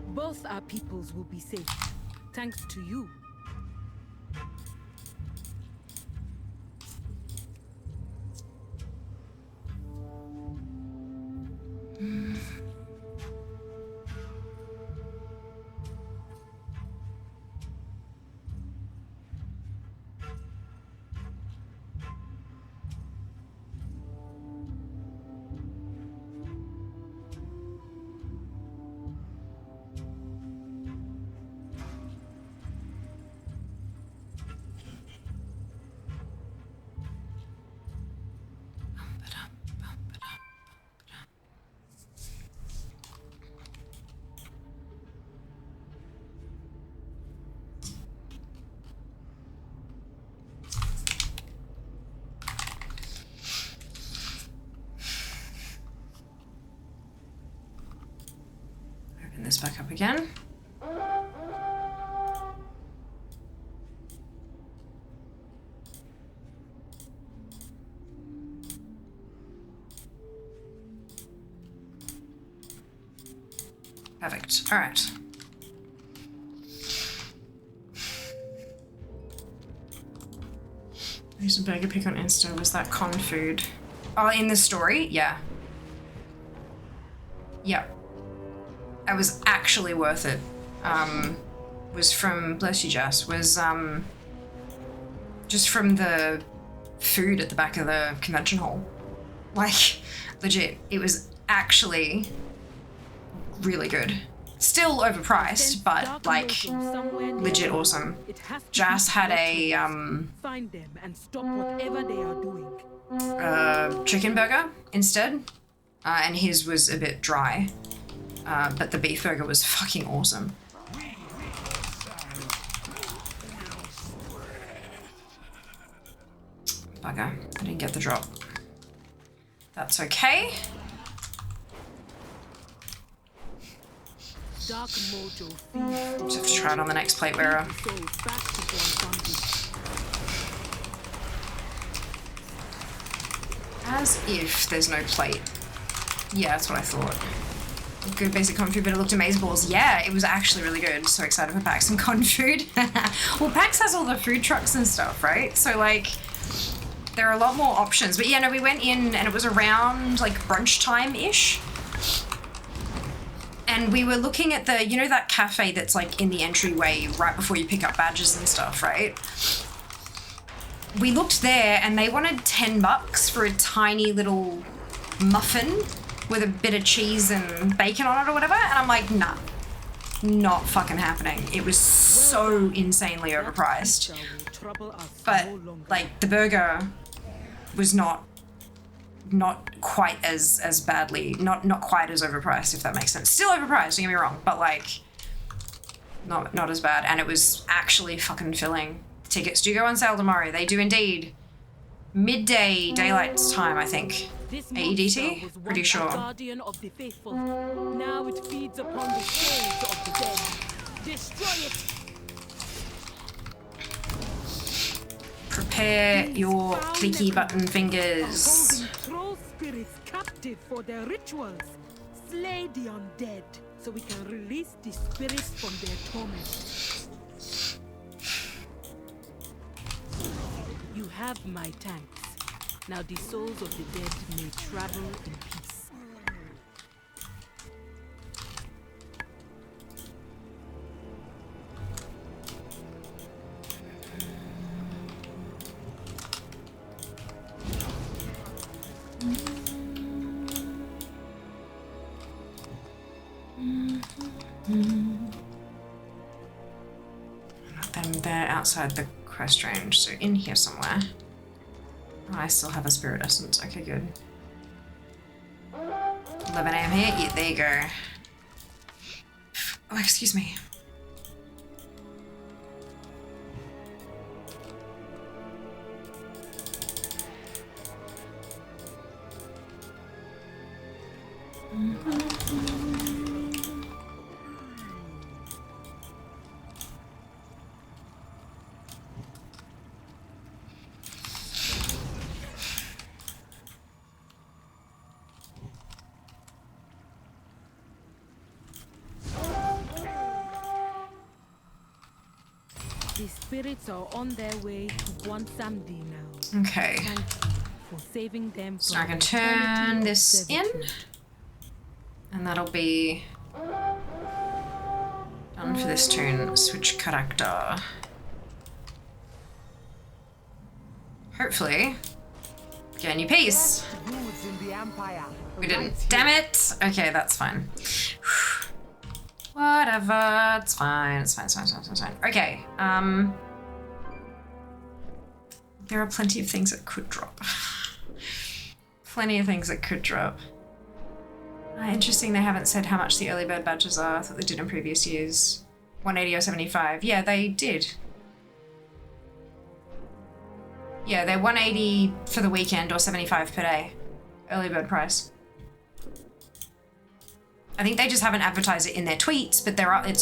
Both our peoples will be safe, thanks to you. this back up again. Perfect. All right. There's a burger pick on Insta. Was that con food? Oh, in the story? Yeah. Yep. That was actually worth it. Was from, bless you, Jess, was just from the food at the back of the convention hall. Like, legit, it was actually really good. Still overpriced, but like legit awesome. Jas had a Find them and stop whatever they are doing. Chicken burger instead, and his was a bit dry, but the beef burger was fucking awesome. Bugger, I didn't get the drop. That's okay. Dark mojo Just have to try it on the next plate wearer. As if there's no plate. Yeah, that's what I thought. Good basic con food, but it looked amazeballs. Yeah, it was actually really good. So excited for PAX and con food. Well, PAX has all the food trucks and stuff, right? So like, there are a lot more options. But yeah, no, we went in and it was around like brunch time-ish. And we were looking at the, you know, that cafe that's like in the entryway right before you pick up badges and stuff, right? We looked there and they wanted $10 for a tiny little muffin with a bit of cheese and bacon on it or whatever. And I'm like, nah, not fucking happening. It was so insanely overpriced. But like the burger was not quite as badly, not quite as overpriced, if that makes sense. Still overpriced, don't get me wrong, but like not as bad. And it was actually fucking filling. Tickets do go on sale tomorrow. They do indeed. Midday daylight time, I think. AEDT? Pretty sure. Guardian of the faithful. Now it feeds upon the souls of the dead. Destroy it. Prepare your clicky button fingers. Holding troll spirits captive for their rituals. Slay the undead so we can release the spirits from their torment. You have my tanks. Now the souls of the dead may travel in peace. Then they're outside the quest range, so in here somewhere. Oh, I still have a spirit essence. Okay, good. 11 a.m. here? Yeah, there you go. Oh, excuse me. The spirits are on their way to Samdi now. Okay. Thank you for saving them So from I can the turn eternity of this in, servitude. and that'll be done for this turn. Switch character. Hopefully, get a new piece. Dudes in the Empire. We didn't. Damn it! Okay, that's fine. Whatever, it's fine, it's fine, it's fine, it's fine, it's fine. Okay, there are plenty of things that could drop. Plenty of things that could drop. Interesting, they haven't said how much the early bird badges are. I thought they did in previous years. 180 or 75. Yeah, they did. Yeah, they're 180 for the weekend or 75 per day. Early bird price. I think they just haven't advertised it in their tweets, but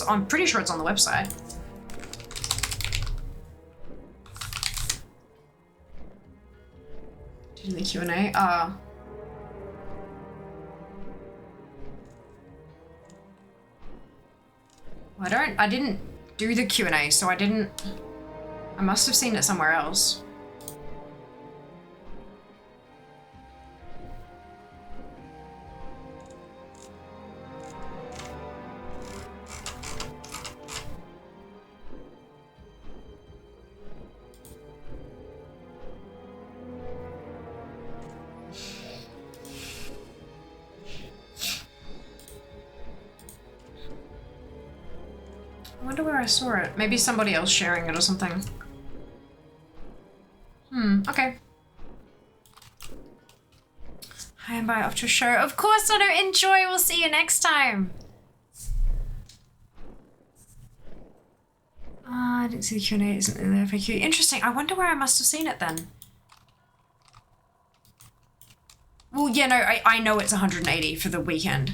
I'm pretty sure it's on the website. In the Q&A. I didn't do the Q&A, so I must have seen it somewhere else. I wonder where I saw it. Maybe somebody else sharing it or something. Okay. Hi and bye, off to a show. Of course, Otto, enjoy. We'll see you next time. I didn't see the Q&A. Isn't in the FAQ. Interesting. I wonder where I must have seen it then. Well, yeah, no, I know it's 180 for the weekend.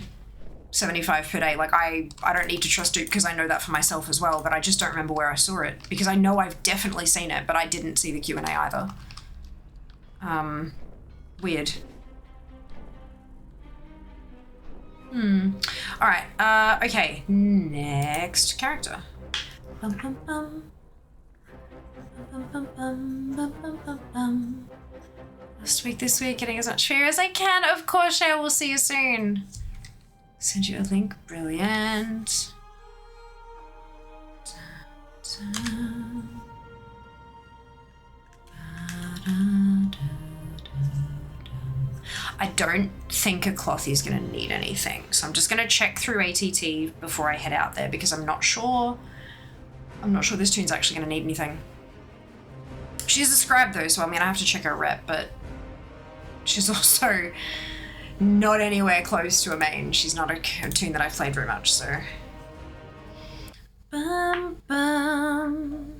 75 per day. Like, I don't need to trust it because I know that for myself as well, but I just don't remember where I saw it because I know I've definitely seen it, but I didn't see the Q&A either. Weird. Alright, okay. Next character. Bum, bum, bum. Bum, bum, bum, bum, bum, bum, bum. Last week, this week, getting as much fear as I can. Of course, I will see you soon. Send you a link. Brilliant. I don't think a cloth is going to need anything, so I'm just going to check through ATT before I head out there because I'm not sure this tune's actually going to need anything. She's a scribe though, so I'm going to have to check her rep, but she's also not anywhere close to a main. She's not a tune that I've played very much, so. Bum, bum.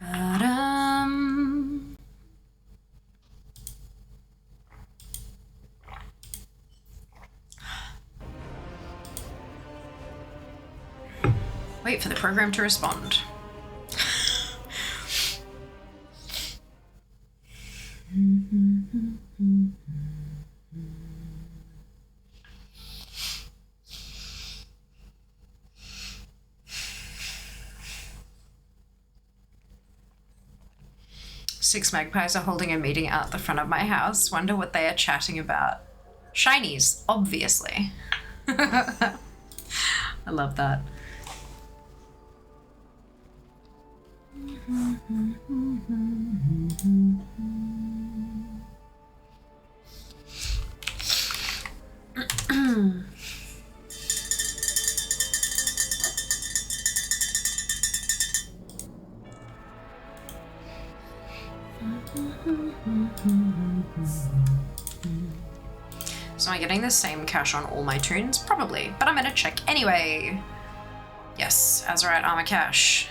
Ba-dum. Wait for the program to respond. Six magpies are holding a meeting out the front of my house. Wonder what they are chatting about. Shinies, obviously. I love that. So am I getting the same cash on all my tunes? Probably, but I'm gonna check anyway. Yes, Azurite Armor Cache.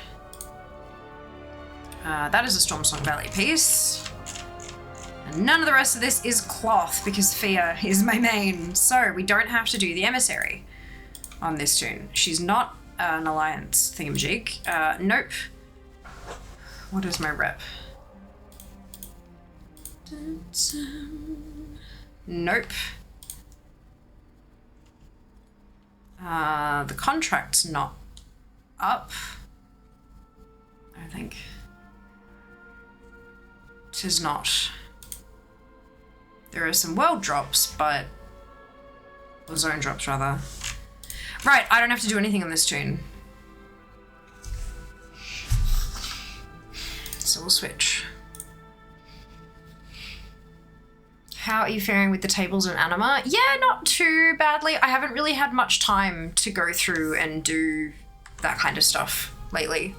That is a Stormsong Valley piece. And none of the rest of this is cloth because Fia is my main. So we don't have to do the emissary on this tune. She's not an alliance thingamajig. Nope. What is my rep? Nope. The contract's not up, I think. Tis not. There are some world drops, or zone drops rather. Right, I don't have to do anything on this tune. So we'll switch. How are you faring with the tables and anima? Yeah, not too badly. I haven't really had much time to go through and do that kind of stuff lately.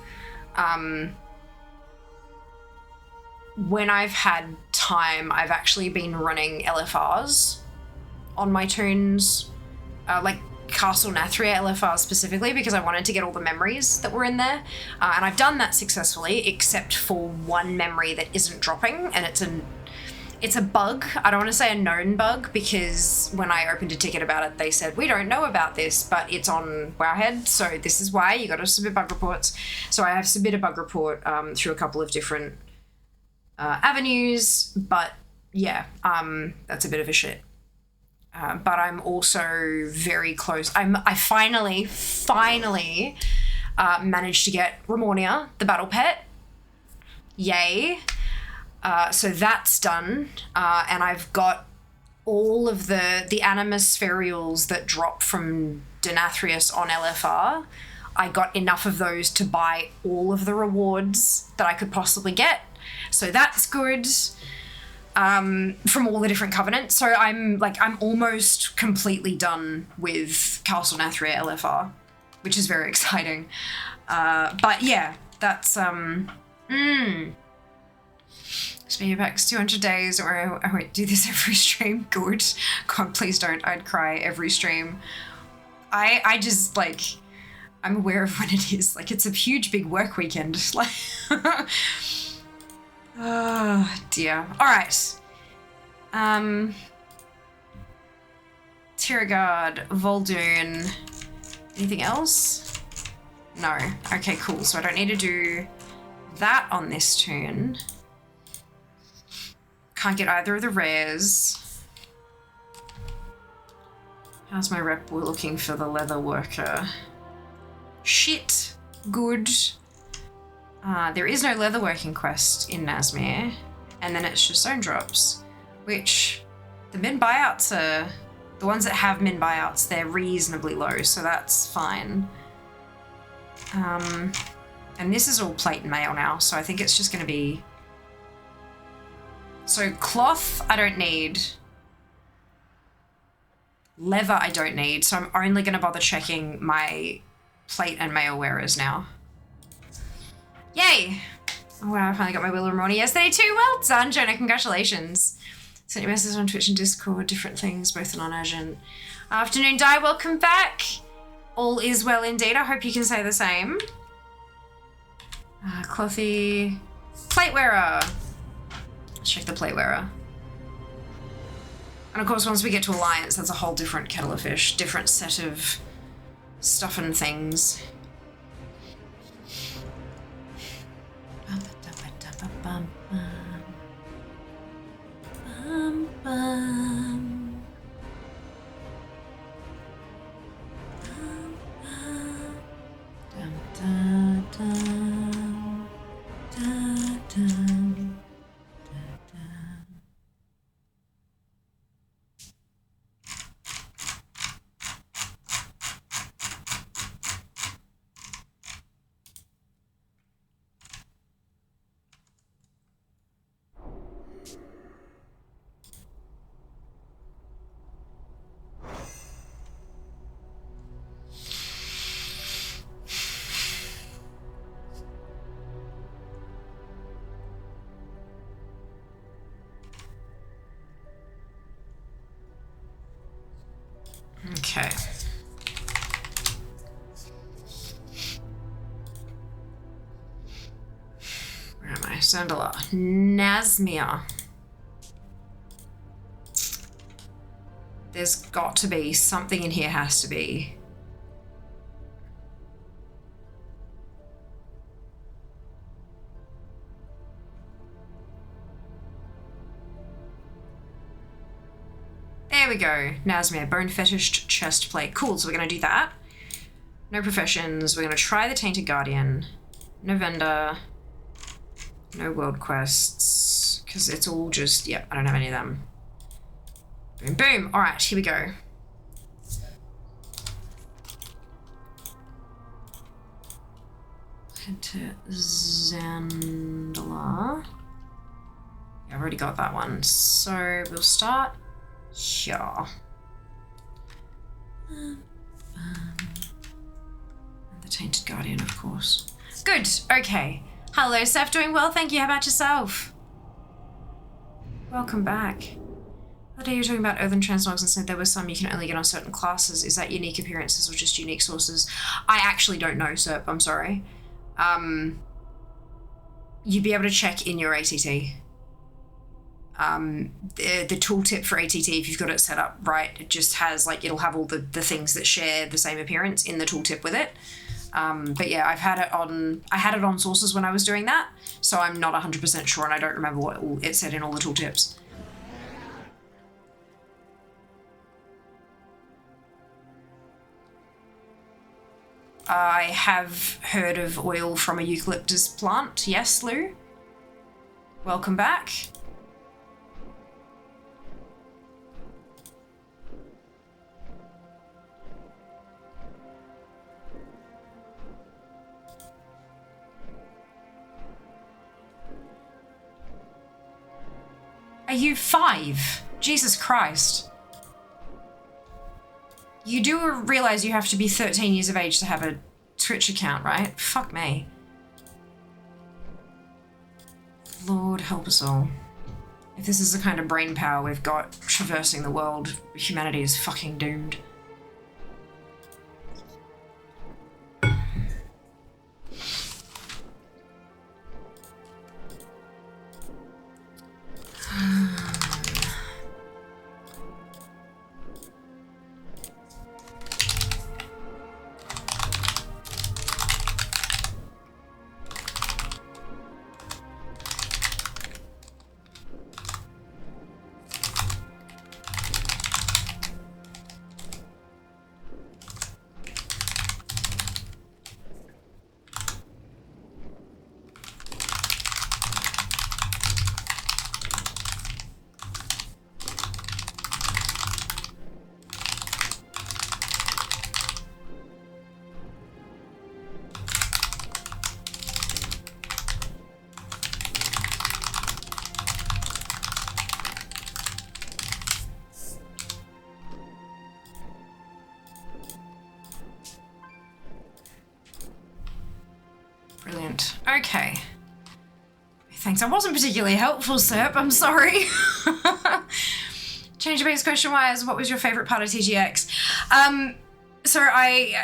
When I've had time, I've actually been running LFRs on my tunes, like Castle Nathria LFRs specifically, because I wanted to get all the memories that were in there. And I've done that successfully, except for one memory that isn't dropping, and it's It's a bug. I don't want to say a known bug because when I opened a ticket about it, they said, we don't know about this, but it's on Wowhead. So this is why you got to submit bug reports. So I have submitted a bug report through a couple of different avenues, but yeah, that's a bit of a shit. But I'm also very close. I finally managed to get Ramonia, the battle pet. Yay. So that's done, and I've got all of the Animus Ferials that drop from Denathrius on LFR. I got enough of those to buy all of the rewards that I could possibly get, so that's good. From all the different covenants, so I'm almost completely done with Castle Nathria LFR, which is very exciting. But yeah, that's Speaking back 200 days, or I won't do this every stream. Good. God, please don't. I'd cry every stream. I just, like, I'm aware of when it is. Like, it's a huge, big work weekend. Like, oh, dear. All right. Tiragard, Voldoon. Anything else? No. Okay, cool. So I don't need to do that on this turn. Can't get either of the rares. How's my rep? We're looking for the leather worker. Shit. Good. There is no leather working quest in Nazmir. And then it's just zone drops. Which, the min buyouts are... The ones that have min buyouts, they're reasonably low, so that's fine. And this is all plate and mail now, so I think it's just going to be... So cloth, I don't need. Leather, I don't need, so I'm only going to bother checking my plate and mail wearers now. Yay! Oh wow, I finally got my Wheel of Ramona yesterday too. Well done, Jonah, congratulations. Sent you messages on Twitch and Discord, different things, both non-urgent. Afternoon, Di, welcome back. All is well indeed. I hope you can say the same. Clothy. Plate wearer. Let's check the plate wearer. And of course, once we get to Alliance, that's a whole different kettle of fish, different set of stuff and things. Okay. Where am I? Sandala. Nazmir. There's got to be something in here, has to be. There we go. Nazmir, bone fetished chest plate. Cool, so we're going to do that. No professions. We're going to try the Tainted Guardian. No vendor. No world quests. Because it's all just... Yep, I don't have any of them. Boom, boom. All right, here we go. Head to Zandala. Yeah, I've already got that one. So we'll start... Yeah. And the Tainted Guardian, of course. Good. Okay. Hello, Seth. Doing well, thank you. How about yourself? Welcome back. The day you were talking about Earthen Translogs and said there were some you can only get on certain classes. Is that unique appearances or just unique sources? I actually don't know, Serp. I'm sorry. You'd be able to check in your ATT. the tooltip for ATT, if you've got it set up right, it just has like, it'll have all the things that share the same appearance in the tooltip with it. But yeah, I had it on sources when I was doing that, so I'm not 100% sure, and I don't remember what it said in all the tooltips. I have heard of oil from a eucalyptus plant. Yes, Lou? Welcome back. Are you 5? Jesus Christ. You do realize you have to be 13 years of age to have a Twitch account, right? Fuck me. Lord help us all. If this is the kind of brain power we've got traversing the world, humanity is fucking doomed. Brilliant. Okay. Thanks. I wasn't particularly helpful, Serp. I'm sorry. Change of base question wise, what was your favorite part of TGX? So I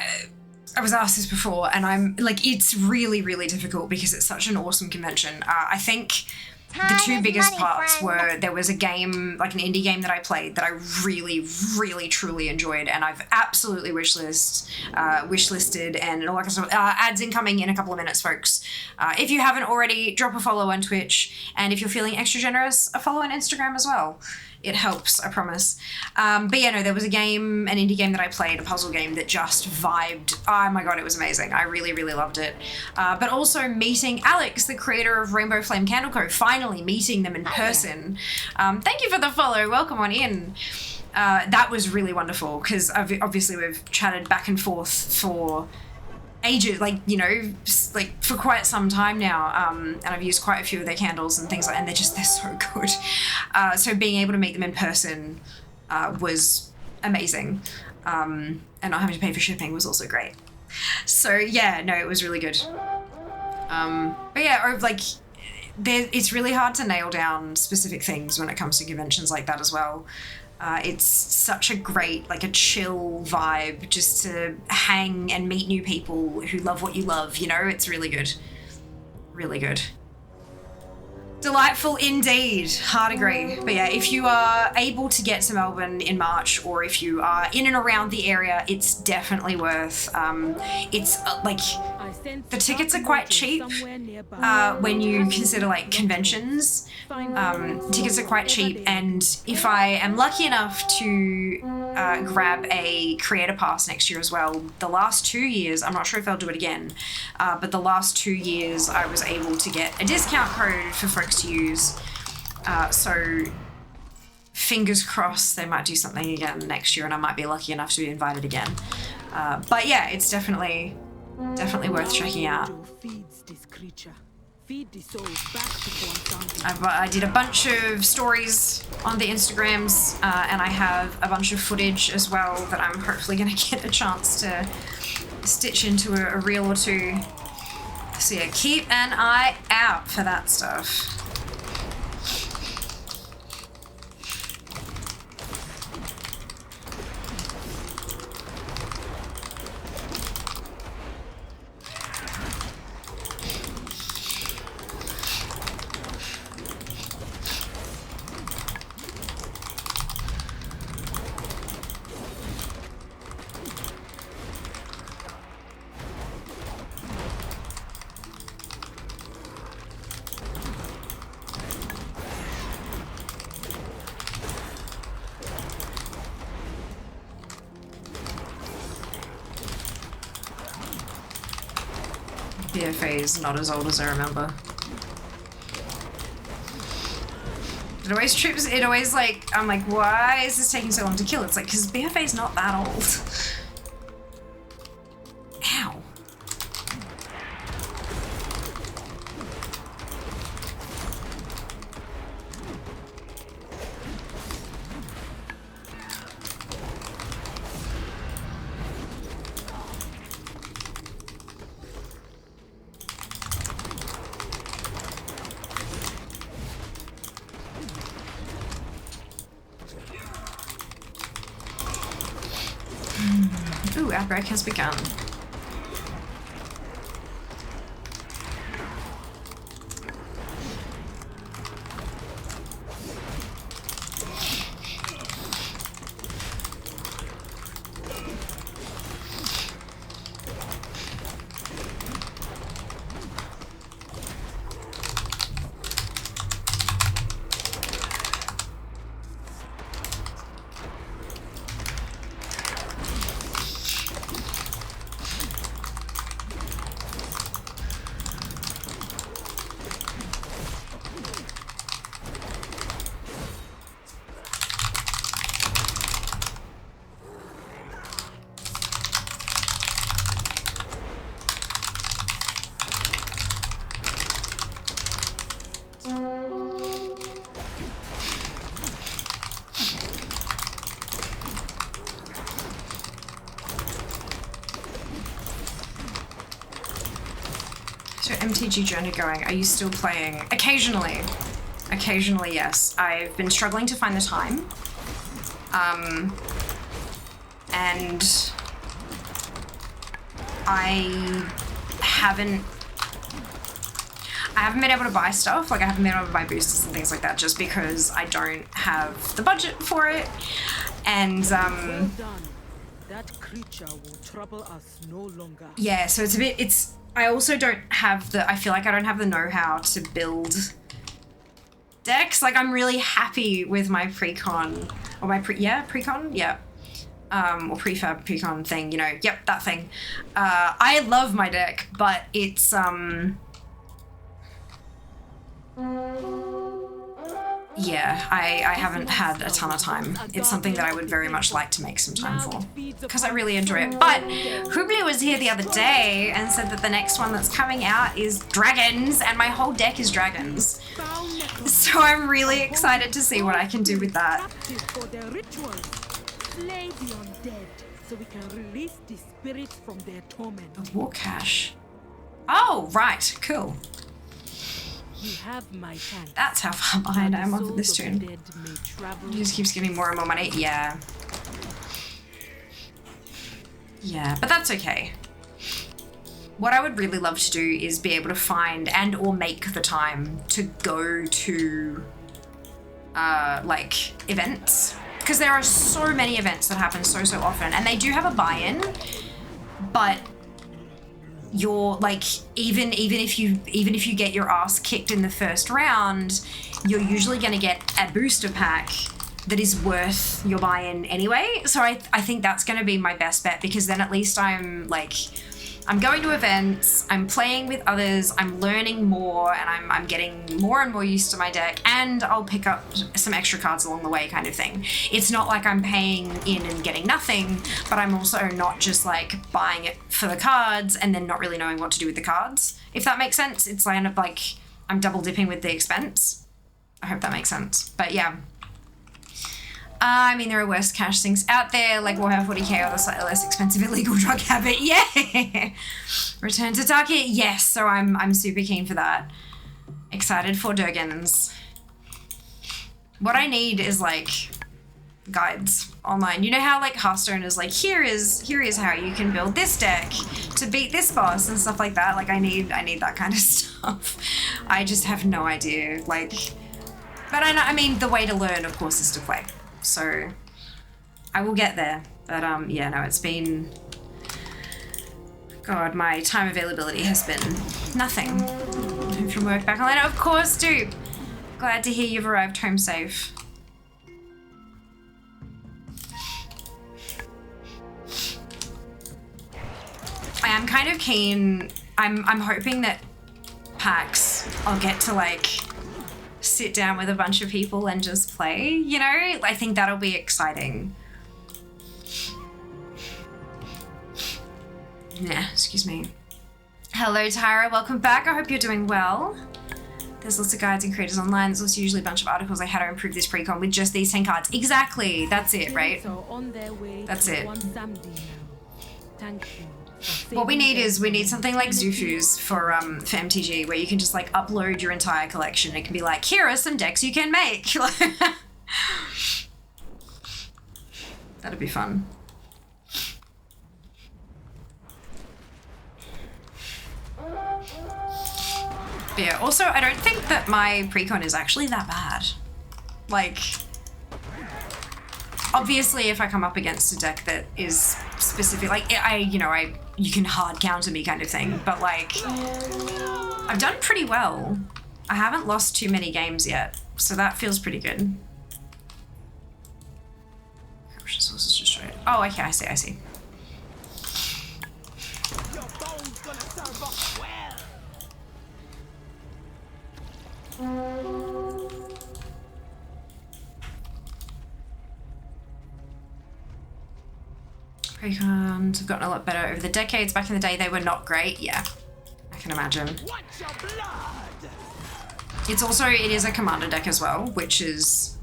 was asked this before, and I'm like, it's really, really difficult because it's such an awesome convention. I think the two biggest parts were there was a game, like an indie game that I played that I really, really, truly enjoyed, and I've absolutely wishlisted and all that kind of stuff. Ads incoming in a couple of minutes, folks. If you haven't already, drop a follow on Twitch, and if you're feeling extra generous, a follow on Instagram as well. It helps, I promise. But yeah, no, there was a game, an indie game that I played, a puzzle game that just vibed. Oh my god, it was amazing. I really, really loved it. But also meeting Alex, the creator of Rainbow Flame Candle Co., finally meeting them in person. Thank you for the follow. Welcome on in. That was really wonderful because obviously we've chatted back and forth for ages, like, you know, like for quite some time now, and I've used quite a few of their candles and things like, and they're so good. So being able to meet them in person was amazing, and not having to pay for shipping was also great. So yeah, no, it was really good. But yeah, like it's really hard to nail down specific things when it comes to conventions like that as well. It's such a great, like a chill vibe just to hang and meet new people who love what you love, you know? It's really good. Really good. Delightful indeed. Hard agree. But yeah, if you are able to get to Melbourne in March, or if you are in and around the area, it's definitely worth. It's like the tickets are quite cheap when you consider like conventions. Tickets are quite cheap, and if I am lucky enough to grab a creator pass next year as well, the last 2 years, I'm not sure if they'll do it again, but the last 2 years I was able to get a discount code for folks to use. So fingers crossed they might do something again next year and I might be lucky enough to be invited again. But yeah, it's definitely worth checking out. I did a bunch of stories on the Instagrams, and I have a bunch of footage as well that I'm hopefully going to get a chance to stitch into a reel or two. So yeah, keep an eye out for that stuff. BFA is not as old as I remember. It always trips, it always like, I'm like, why is this taking so long to kill? It's like, because BFA is not that old. Ow. Ooh, outbreak has begun. MTG journey going? Are you still playing? Occasionally. Occasionally, yes. I've been struggling to find the time. And I haven't been able to buy stuff. Like, I haven't been able to buy boosters and things like that just because I don't have the budget for it. And, Well done. That creature will trouble us no longer. yeah, so it's a bit, I also don't have I feel like I don't have the know-how to build decks. Like, I'm really happy with my precon, or my precon? Yeah. Or prefab precon thing, you know, yep, that thing. I love my deck, but it's, yeah, I haven't had a ton of time. It's something that I would very much like to make some time for, because I really enjoy it. But Hubli was here the other day and said that the next one that's coming out is dragons, and my whole deck is dragons. So I'm really excited to see what I can do with that. Slay the undead so we can release the spirits from their torment. A war cache. Oh, right, cool. You have my thanks. That's how far behind I am on this tune. It just keeps giving more and more money. Yeah. Yeah, but that's okay. What I would really love to do is be able to find and or make the time to go to like events, because there are so many events that happen so often, and they do have a buy-in, but you're like, even if you get your ass kicked in the first round, you're usually going to get a booster pack that is worth your buy-in anyway. So I think that's going to be my best bet, because then at least I'm going to events, I'm playing with others, I'm learning more, and I'm getting more and more used to my deck, and I'll pick up some extra cards along the way, kind of thing. It's not like I'm paying in and getting nothing, but I'm also not just like buying it for the cards and then not really knowing what to do with the cards. If that makes sense, it's kind of like I'm double dipping with the expense. I hope that makes sense. But yeah. I mean, there are worse cash things out there, like Warhammer 40k or the slightly less expensive illegal drug habit. Yeah! Return to Target, yes. So I'm super keen for that. Excited for Durgans. What I need is like guides online. You know how like Hearthstone is like, here is how you can build this deck to beat this boss and stuff like that. Like I need that kind of stuff. I just have no idea. Like, but I mean, the way to learn, of course, is to play. So I will get there. But yeah, no, it's been, God, my time availability has been nothing. Home from work, back online. Of course, dude. Glad to hear you've arrived home safe. I am kind of keen. I'm hoping that PAX, I'll get to like sit down with a bunch of people and just play, you know? I think that'll be exciting. Yeah, excuse me. Hello, Tyra. Welcome back. I hope you're doing well. There's lots of guides and creators online. There's also usually a bunch of articles like how to improve this pre-con with just these 10 cards. Exactly. That's it, right? That's it. Thank you. What we need is we need something like Zufus for MTG where you can just like upload your entire collection. It can be like, here are some decks you can make. That'd be fun. But yeah, also I don't think that my precon is actually that bad. Like, obviously if I come up against a deck that is specific, like you can hard counter me kind of thing, but like I've done pretty well. I haven't lost too many games yet, so that feels pretty good. Sources destroyed. Oh, okay, I see. Your bone's gonna serve up well. Precons have gotten a lot better over the decades. Back in the day, they were not great. Yeah, I can imagine. What's your blood? It is a commander deck as well, which is,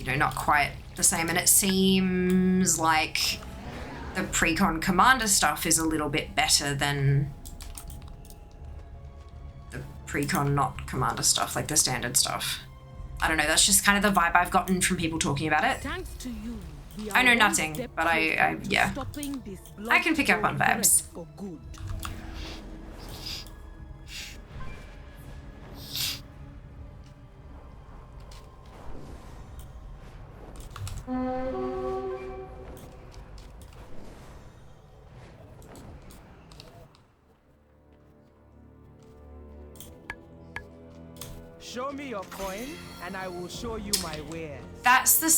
not quite the same. And it seems like the precon commander stuff is a little bit better than the precon not commander stuff, like the standard stuff. I don't know, that's just kind of the vibe I've gotten from people talking about it. Thanks to you. I know nothing, but I can pick up on vibes. Show me your coin, and I will show you my wares. That's the...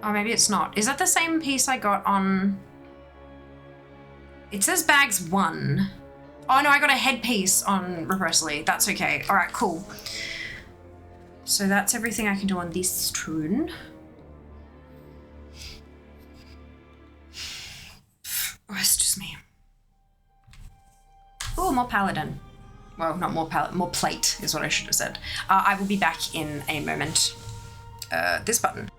Oh, maybe it's not. Is that the same piece I got on... It says bags 1. Oh no, I got a headpiece on Repressly. That's okay. Alright, cool. So that's everything I can do on this turn. Oh, it's just me. Oh, more paladin. Well, not more palette, more plate is what I should have said. I will be back in a moment. This button.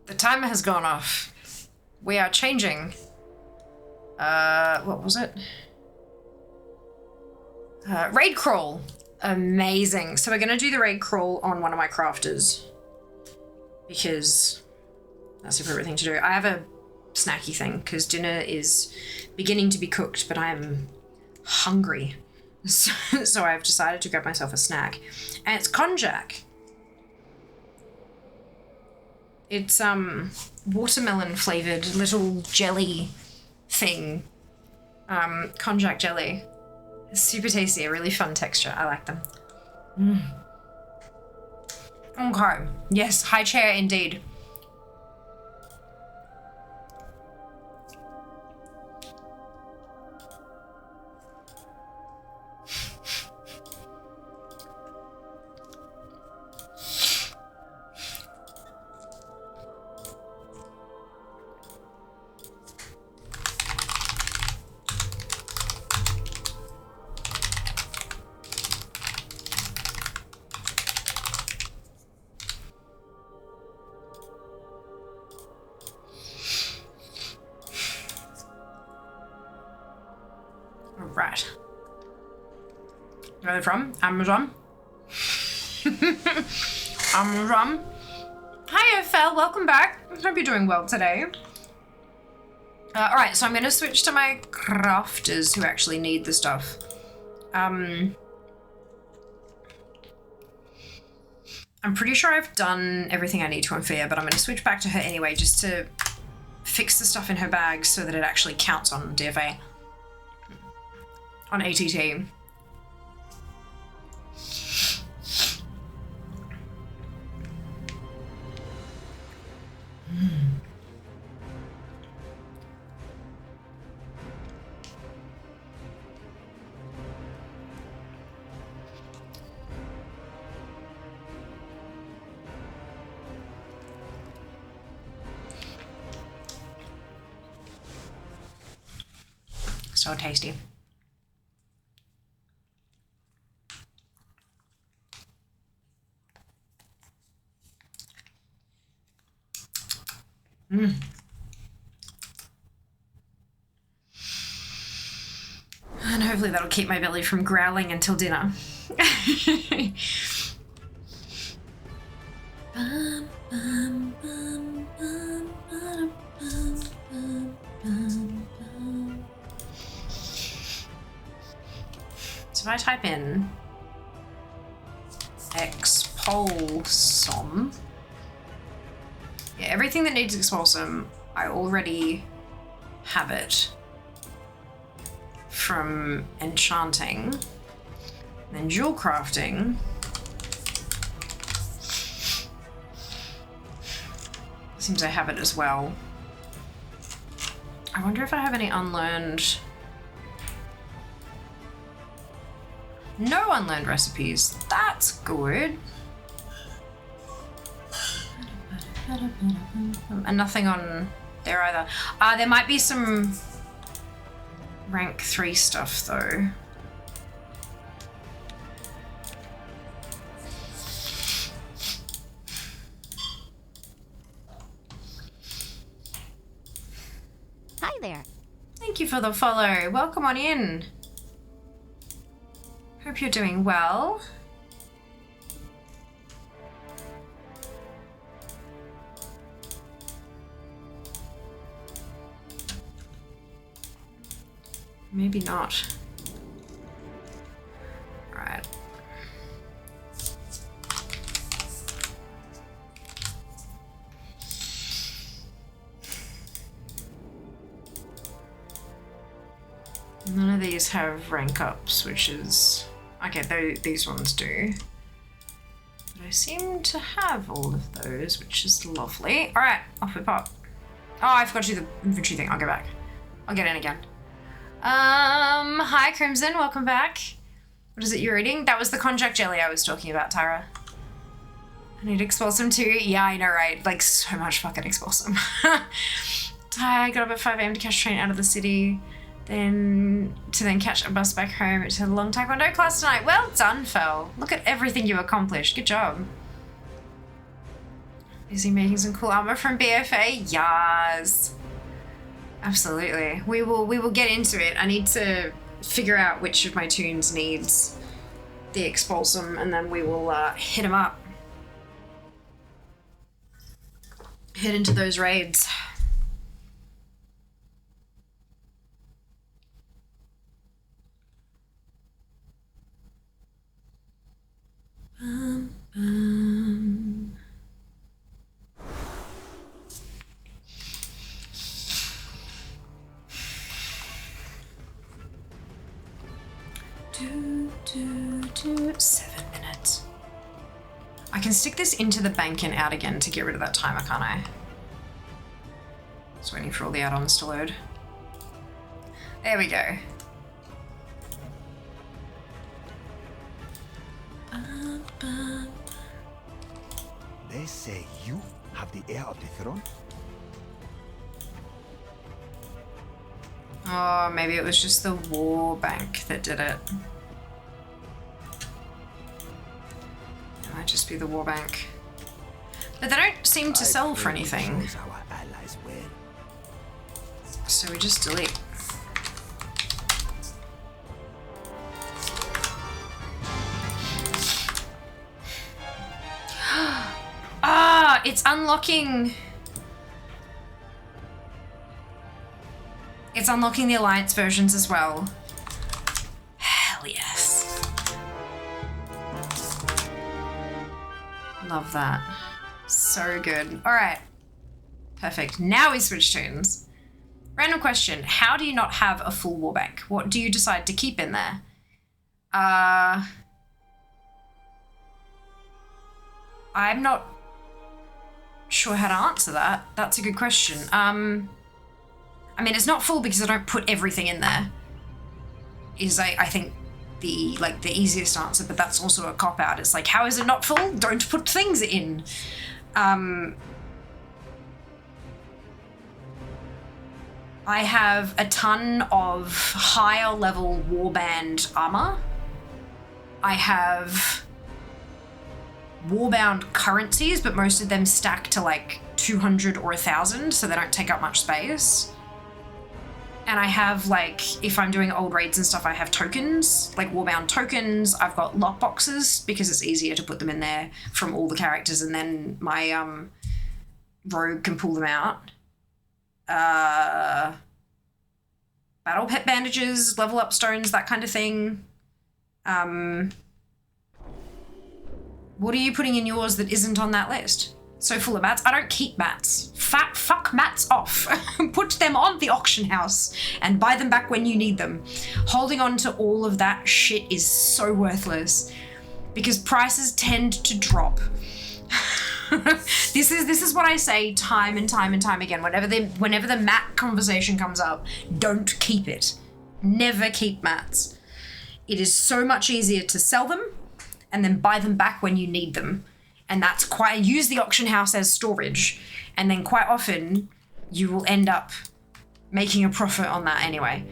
The timer has gone off. We are changing. What was it? Raid crawl. Amazing. So we're gonna do the raid crawl on one of my crafters because that's the appropriate thing to do. I have a snacky thing because dinner is beginning to be cooked, but I'm hungry. So I've decided to grab myself a snack. And it's konjac. It's watermelon flavored little jelly thing. Konjac jelly. It's super tasty, a really fun texture. I like them. Okay. Yes, high chair indeed. Right. Where are they from? Amazon. Amazon. Hi, Phil. Welcome back. Hope you're doing well today. Alright, so I'm going to switch to my crafters who actually need the stuff. I'm pretty sure I've done everything I need to Anfia, but I'm going to switch back to her anyway just to fix the stuff in her bag so that it actually counts on DFA. On ATT. So tasty. And hopefully that'll keep my belly from growling until dinner. So if I type in expulsum, yeah, everything that needs expulsum, I already have it from enchanting, and then jewel crafting. Seems I have it as well. I wonder if I have any unlearned. No unlearned recipes. That's good. And nothing on there either. There might be some rank 3 stuff though. Hi there. Thank you for the follow. Welcome on in. Hope you're doing well. Maybe not. Right. None of these have rank ups, which is... Okay, these ones do. But I seem to have all of those, which is lovely. Alright, off we pop. Oh, I forgot to do the inventory thing. I'll go back. I'll get in again. Hi Crimson, welcome back. What is it you're eating? That was the konjac jelly I was talking about, Tyra. I need expulsum too. Yeah, I know, right? Like, so much fucking expulsum. I got up at 5 AM to catch a train out of the city, then catch a bus back home. It's a long taekwondo class tonight. Well done, Fel. Look at everything you accomplished. Good job. Is he making some cool armor from BFA? Yes. Absolutely. We will get into it. I need to figure out which of my toons needs the expulsum, and then we will hit him up. Hit into those raids. Bum, bum. Do, 7 minutes. I can stick this into the bank and out again to get rid of that timer, can't I? Just waiting for all the add-ons to load. There we go. They say you have the heir of the throne? Oh, maybe it was just the war bank that did it. It might just be the war bank. But they don't seem to sell for anything. So we just delete. Ah, it's unlocking. It's unlocking the Alliance versions as well. Hell yes. Love that. So good. All right. Perfect. Now we switch tunes. Random question. How do you not have a full war bank? What do you decide to keep in there? I'm not sure how to answer that. That's a good question. I mean, it's not full because I don't put everything in there. Is I think the easiest answer, but that's also a cop out. It's like, how is it not full? Don't put things in. I have a ton of higher level warband armor. I have warbound currencies, but most of them stack to like 200 or 1,000, so they don't take up much space. And I have, like, if I'm doing old raids and stuff, I have tokens, like warbound tokens. I've got lockboxes because it's easier to put them in there from all the characters, and then my rogue can pull them out. Battle pet bandages, level up stones, that kind of thing. What are you putting in yours that isn't on that list? So full of mats. I don't keep mats. Fuck mats off. Put them on the auction house and buy them back when you need them. Holding on to all of that shit is so worthless because prices tend to drop. This is what I say time and time and time again. Whenever the mat conversation comes up, don't keep it. Never keep mats. It is so much easier to sell them and then buy them back when you need them. And that's use the auction house as storage. And then quite often you will end up making a profit on that anyway.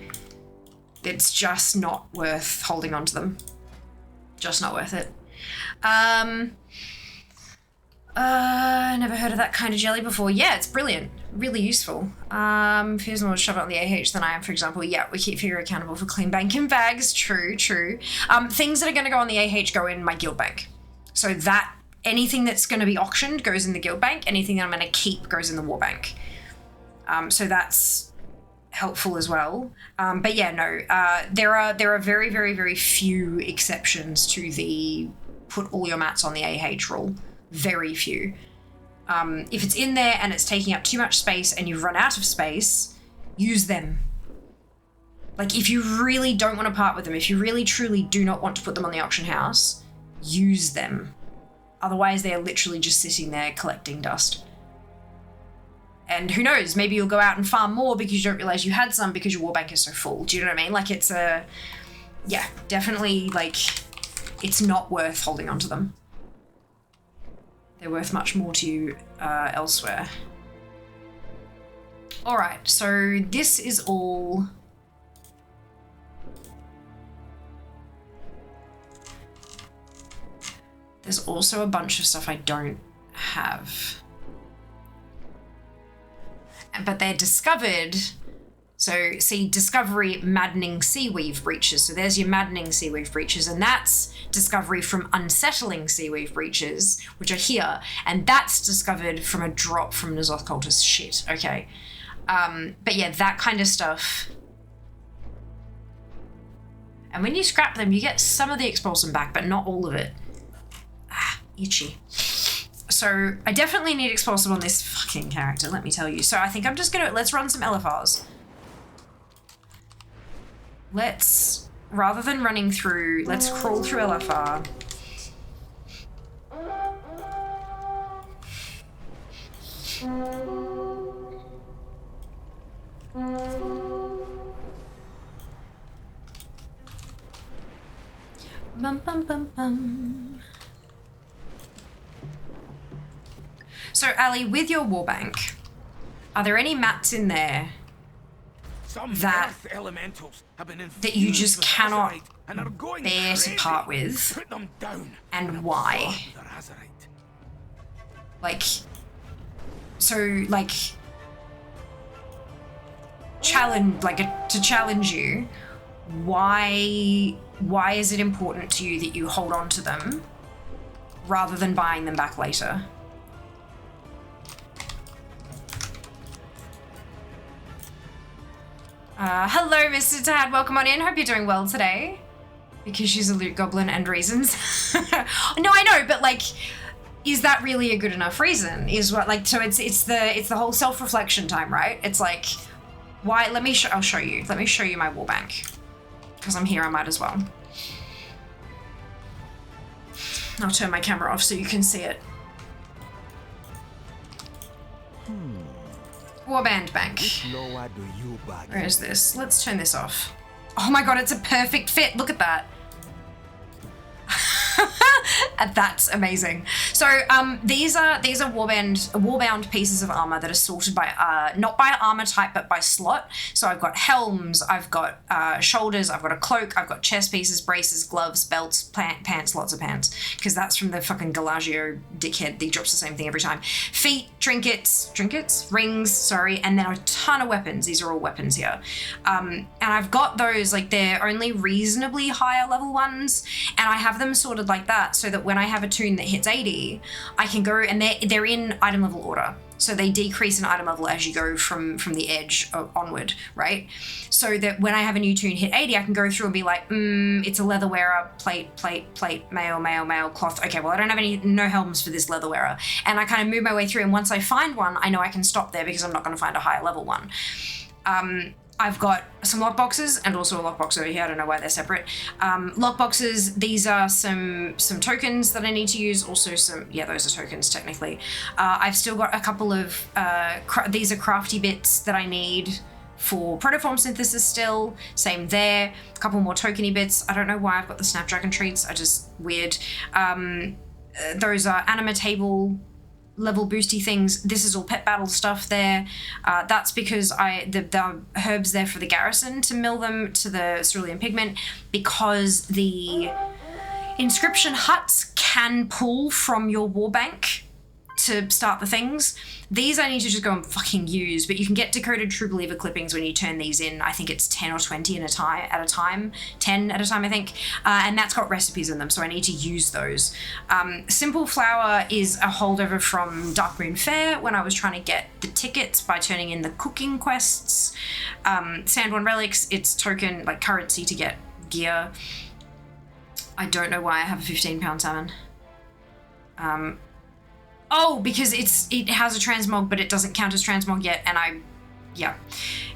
It's just not worth holding on to them. Just not worth it. Never heard of that kind of jelly before. Yeah, it's brilliant. Really useful. Who's more to shove it on the AH than I am, for example. Yeah, we keep Figure accountable for clean banking bags. True. Things that are going to go on the AH go in my guild bank. So that anything that's going to be auctioned goes in the guild bank. Anything that I'm going to keep goes in the war bank. So that's helpful as well. But yeah, no. There are very, very, very few exceptions to the put all your mats on the AH rule. Very few. If it's in there and it's taking up too much space and you've run out of space, use them. Like, if you really don't want to part with them, if you really truly do not want to put them on the auction house, use them. Otherwise, they're literally just sitting there collecting dust. And who knows, maybe you'll go out and farm more because you don't realize you had some because your war bank is so full. Do you know what I mean? Like, it's yeah, definitely, like, it's not worth holding on to them. They're worth much more to you elsewhere. All right, so this is all... There's also a bunch of stuff I don't have. but they're discovered. So see, discovery, maddening seaweave breaches. So there's your maddening seaweave breaches, and that's discovery from unsettling seaweave breaches, which are here, and that's discovered from a drop from N'Zoth cultist shit. Okay, but yeah, that kind of stuff. And when you scrap them, you get some of the expulsum back, but not all of it. Ah, itchy. So I definitely need expulsum on this fucking character, let me tell you. So I think I'm just gonna, let's run some LFRs. Let's, rather than running through, let's crawl through LFR. Bum, bum, bum, bum. So, Ali, with your warbank, are there any mats in there that you just cannot bear to part with, and why? Like, so, like, to challenge you, why is it important to you that you hold on to them rather than buying them back later? Hello, Mr. Tad. Welcome on in. Hope you're doing well today. Because she's a loot goblin and reasons. No, I know, but like, is that really a good enough reason? Is what like, so it's the whole self-reflection time, right? It's like, why? I'll show you. Let me show you my warbank. Because I'm here, I might as well. I'll turn my camera off so you can see it. Warband bank. Where is this? Let's turn this off. Oh my god, it's a perfect fit. Look at that. That's amazing. So these are warbound pieces of armor that are sorted by not by armor type but by slot. So I've got helms, I've got shoulders, I've got a cloak, I've got chest pieces, braces, gloves, belts, pants, lots of pants, because that's from the fucking Galagio dickhead. He drops the same thing every time. Feet, trinkets, rings, sorry, and then a ton of weapons. These are all weapons here, and I've got those, like, they're only reasonably higher level ones, and I have them sorted like that so that when I have a toon that hits 80, I can go, and they're in item level order. So they decrease in item level as you go from the edge onward, right? So that when I have a new toon hit 80, I can go through and be like, it's a leather wearer, plate, mail, cloth. Okay, well, I don't have no helms for this leather wearer. And I kind of move my way through, and once I find one, I know I can stop there because I'm not going to find a higher level one. I've got some lockboxes and also a lockbox over here. I don't know why they're separate. Lockboxes, these are some tokens that I need to use. Also some, yeah, those are tokens technically. I've still got a couple of, these are crafty bits that I need for protoform synthesis still. Same there. A couple more tokeny bits. I don't know why I've got the Snapdragon treats. weird. Those are anima table level boosty things. This is all pet battle stuff there. That's because the herbs there for the garrison to mill them to the cerulean pigment, because the inscription huts can pull from your warbank to start the things. These I need to just go and fucking use, but you can get decoded true believer clippings when you turn these in. I think it's 10 or 20 at a time, 10 at a time, I think. And that's got recipes in them, so I need to use those. Simple Flour is a holdover from Darkmoon Fair when I was trying to get the tickets by turning in the cooking quests. Sandworn Relics, it's token, like currency to get gear. I don't know why I have a 15-pound salmon. Oh, because it has a transmog, but it doesn't count as transmog yet, and yeah,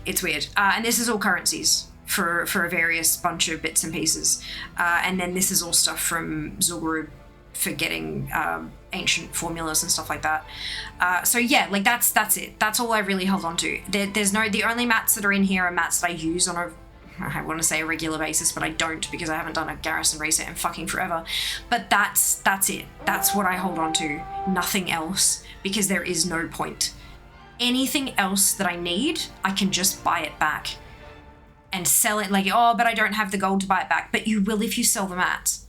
it's weird. And this is all currencies for a various bunch of bits and pieces. And then this is all stuff from Zul'Gurub for getting ancient formulas and stuff like that. So yeah, like that's it. That's all I really held on to. The only mats that are in here are mats that I use on I want to say a regular basis, but I don't, because I haven't done a garrison reset in fucking forever. But that's it. That's what I hold on to. Nothing else, because there is no point. Anything else that I need, I can just buy it back and sell it. Like, oh, but I don't have the gold to buy it back. But you will if you sell the mats.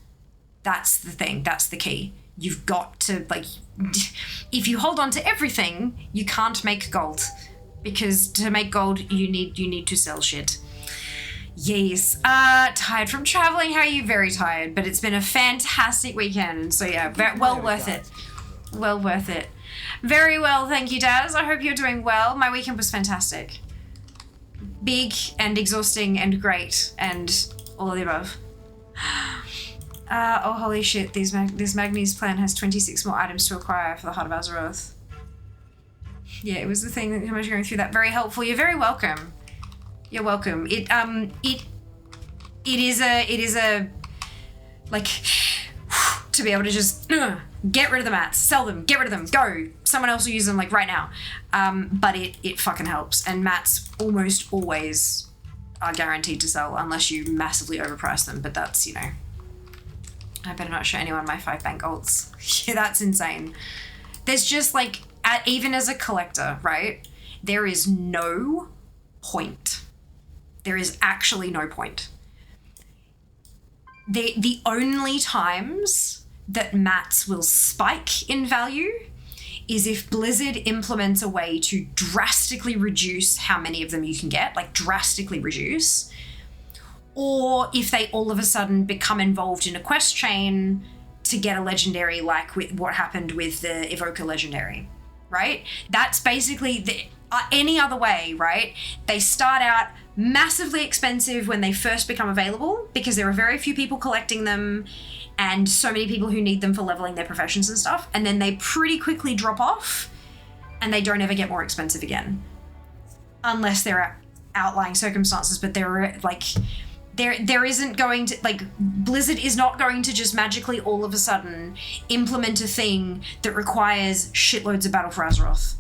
That's the thing. That's the key. You've got to, like, if you hold on to everything, you can't make gold, because to make gold, you need to sell shit. Yes. Tired from traveling. How are you? Very tired, but it's been a fantastic weekend. So yeah, well worth it. Well worth it. Very well, thank you, Daz. I hope you're doing well. My weekend was fantastic. Big and exhausting and great and all of the above. Oh, holy shit. This Magni's plan has 26 more items to acquire for the Heart of Azeroth. Yeah, it was the thing that I was going through that. Very helpful. You're very welcome. You're welcome. It is a like to be able to just get rid of the mats, sell them, get rid of them, go. Someone else will use them like right now. But it fucking helps. And mats almost always are guaranteed to sell unless you massively overprice them. But that's, you know, I better not show anyone my 5 bank alts. Yeah, that's insane. There's just like, even as a collector, right? There is no point. There is actually no point. The only times that mats will spike in value is if Blizzard implements a way to drastically reduce how many of them you can get, like drastically reduce, or if they all of a sudden become involved in a quest chain to get a legendary, like with what happened with the Evoker legendary, right? That's basically any other way, right? They start out massively expensive when they first become available because there are very few people collecting them and so many people who need them for leveling their professions and stuff. And then they pretty quickly drop off and they don't ever get more expensive again. Unless there are outlying circumstances, but there isn't going to, like, Blizzard is not going to just magically all of a sudden implement a thing that requires shitloads of Battle for Azeroth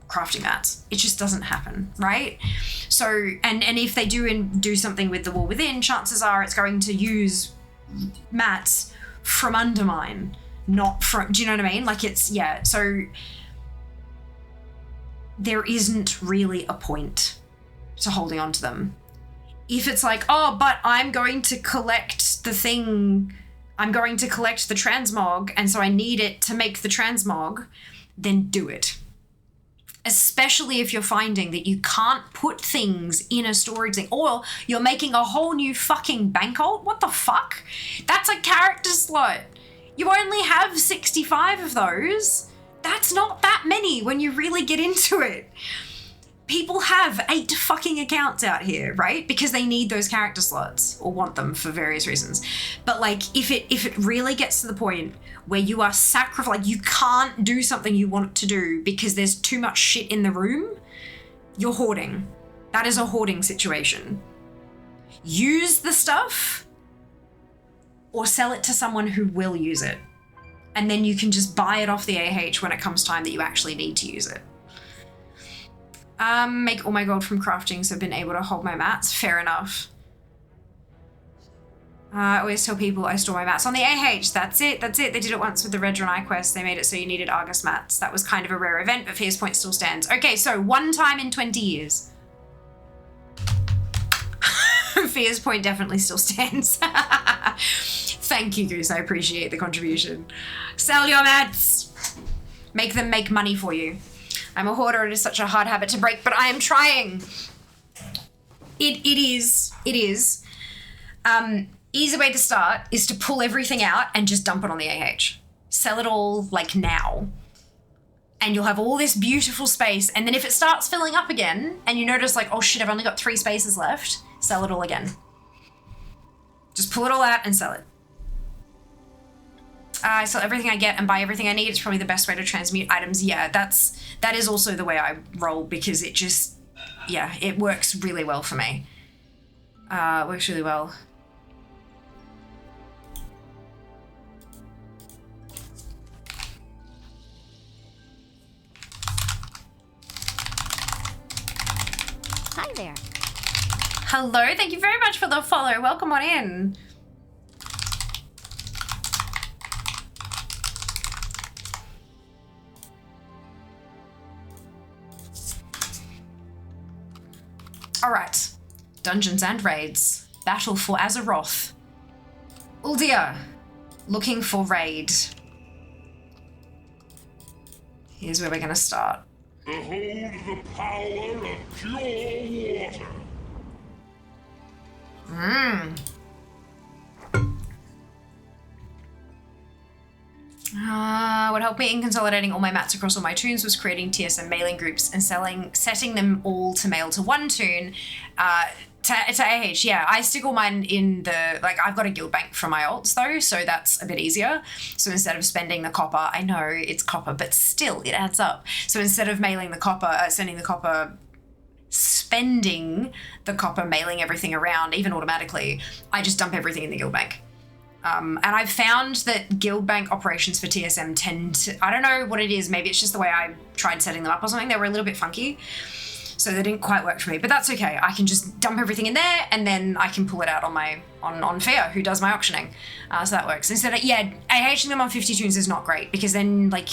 crafting mats. It just doesn't happen, right? So, and if they do something with the War Within, chances are it's going to use mats from Undermine, not from, do you know what I mean? Like it's, yeah, so there isn't really a point to holding on to them. If it's like, oh, but I'm going to collect the thing, I'm going to collect the transmog, and so I need it to make the transmog, then do it. Especially if you're finding that you can't put things in a storage thing, or you're making a whole new fucking bank alt. What the fuck? That's a character slot. You only have 65 of those. That's not that many when you really get into it. People have 8 fucking accounts out here, right? Because they need those character slots or want them for various reasons. But like, if it really gets to the point where you are like you can't do something you want to do because there's too much shit in the room, you're hoarding. That is a hoarding situation. Use the stuff or sell it to someone who will use it. And then you can just buy it off the AH when it comes time that you actually need to use it. Make all my gold from crafting, so I've been able to hold my mats. Fair enough. I always tell people I store my mats on the AH. That's it. They did it once with the Red Dragon quest. They made it so you needed Argus mats. That was kind of a rare event, but Fierce Point still stands. Okay, so one time in 20 years. Fierce Point definitely still stands. Thank you, Goose. I appreciate the contribution. Sell your mats. Make them make money for you. I'm a hoarder. It is such a hard habit to break, but I am trying. It is. Easy way to start is to pull everything out and just dump it on the AH. Sell it all like now. And you'll have all this beautiful space. And then if it starts filling up again and you notice like, oh shit, I've only got 3 spaces left, sell it all again. Just pull it all out and sell it. I sell everything I get and buy everything I need. It's probably the best way to transmute items. Yeah, that is also the way I roll because it just, yeah, it works really well for me. Works really well. Hi there. Hello, thank you very much for the follow. Welcome on in. All right, Dungeons and Raids. Battle for Azeroth. Uldia, looking for raid. Here's where we're gonna start. Behold the power of pure water. What helped me in consolidating all my mats across all my toons was creating TSM mailing groups and setting them all to mail to one toon, to AH. Yeah, I stick all mine in the, like, I've got a guild bank for my alts though, so that's a bit easier. So instead of spending the copper, I know it's copper, but still it adds up. So instead of mailing the copper, spending the copper, mailing everything around, even automatically, I just dump everything in the guild bank. And I've found that guild bank operations for TSM tend to, I don't know what it is, maybe it's just the way I tried setting them up or something, they were a little bit funky, so they didn't quite work for me, but that's okay. I can just dump everything in there and then I can pull it out on Fia, who does my auctioning. So that works. Instead of, AHing them on 50 toons is not great, because then, like,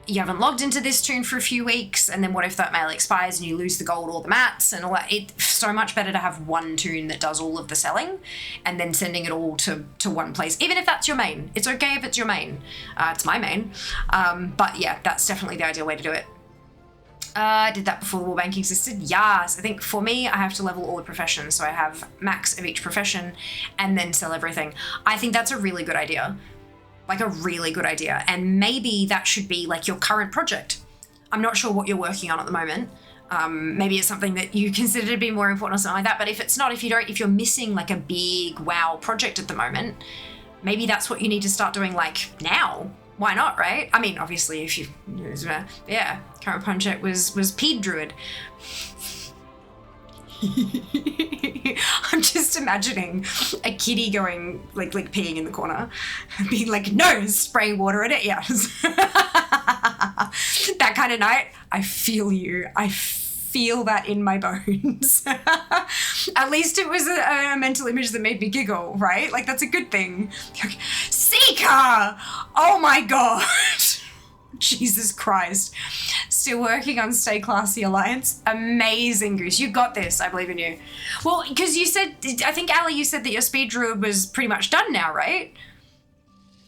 you haven't logged into this toon for a few weeks, and then what if that mail expires and you lose the gold or the mats and all that? It's so much better to have one toon that does all of the selling and then sending it all to one place, even if that's your main. It's okay if it's your main. It's my main. But yeah, that's definitely the ideal way to do it. I did that before the war bank existed. Yes, I think for me, I have to level all the professions, so I have max of each profession and then sell everything. I think that's a really good idea. Like, a really good idea. And maybe that should be like your current project. I'm not sure what you're working on at the moment. Maybe it's something that you consider to be more important or something like that. But if it's not, if you're missing like a big wow project at the moment, maybe that's what you need to start doing, like, now. Why not, right? I mean, obviously, if you, yeah, current project was Peed Druid. I'm just imagining a kitty going, like peeing in the corner, being like, no, spraying water at it. Yeah. That kind of night, I feel you. I feel that in my bones. At least it was a mental image that made me giggle, right? Like, that's a good thing. Seeker! Oh my God. Jesus Christ. Still working on Stay Classy Alliance. Amazing, Goose. You got this. I believe in you. Well, because you said, I think, Ali, you said that your speed druid was pretty much done now, right?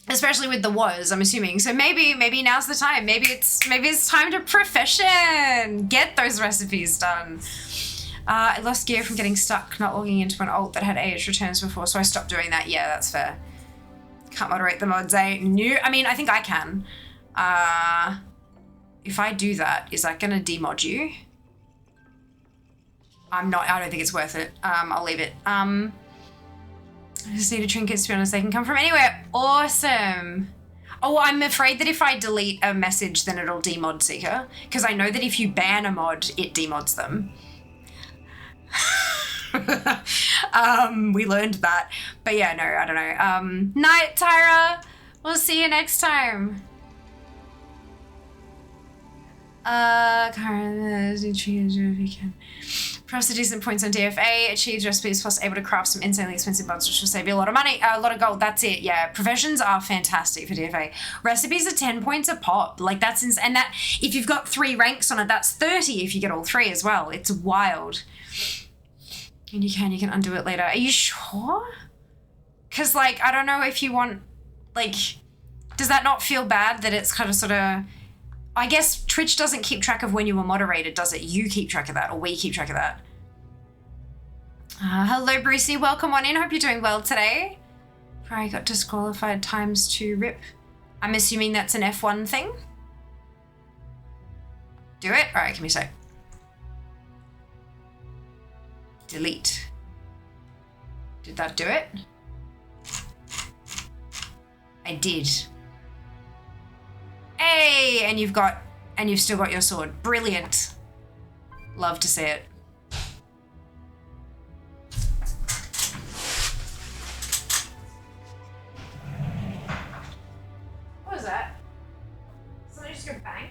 Especially with the was, I'm assuming. So maybe now's the time. Maybe it's time to profession. Get those recipes done. I lost gear from getting stuck not logging into an alt that had AH returns before, so I stopped doing that. Yeah, that's fair. Can't moderate the mods, eh? No, I mean, I think I can. If I do that, is that gonna demod you? I don't think it's worth it. I'll leave it. I just need a trinket, to be honest. They can come from anywhere. Awesome. Oh, I'm afraid that if I delete a message, then it'll demod Seeker. Because I know that if you ban a mod, it demods them. We learned that. But yeah, no, I don't know. Night, Tyra. We'll see you next time. Perhaps the decent points on DFA, achieves recipes, plus able to craft some insanely expensive buds, which will save you a lot of money, a lot of gold. That's it. Yeah, professions are fantastic for DFA. Recipes are 10 points a pop. Like, that's and that if you've got 3 ranks on it, that's 30 if you get all 3 as well. It's wild. And you can undo it later. Are you sure? Because, like, I don't know if you want, like, does that not feel bad that it's kind of sort of, I guess Twitch doesn't keep track of when you were moderated, does it? You keep track of that, or we keep track of that. Hello, Brucey. Welcome on in. Hope you're doing well today. I got disqualified ×2 rip. I'm assuming that's an F1 thing. Do it? All right, give me a sec. Delete. Did that do it? I did. Hey, and you've still got your sword. Brilliant. Love to see it. What was that? Somebody just go bang?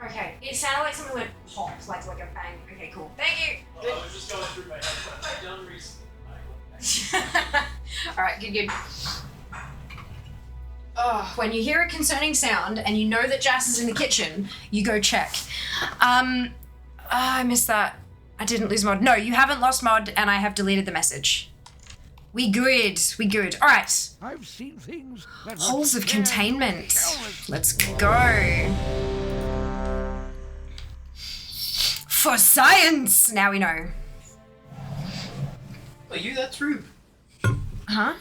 Okay, it sounded like something went pop, like a bang. Okay, cool. Thank you. Well, I was just going through my headphones. I've done recently. All right, good. Oh, when you hear a concerning sound and you know that Jas is in the kitchen, you go check. I missed that. I didn't lose mod. No, you haven't lost mod, and I have deleted the message. We good. We good. All right. I've seen things that Holes of containment. Let's go. For science! Now we know. Oh, you? That's rude. Huh?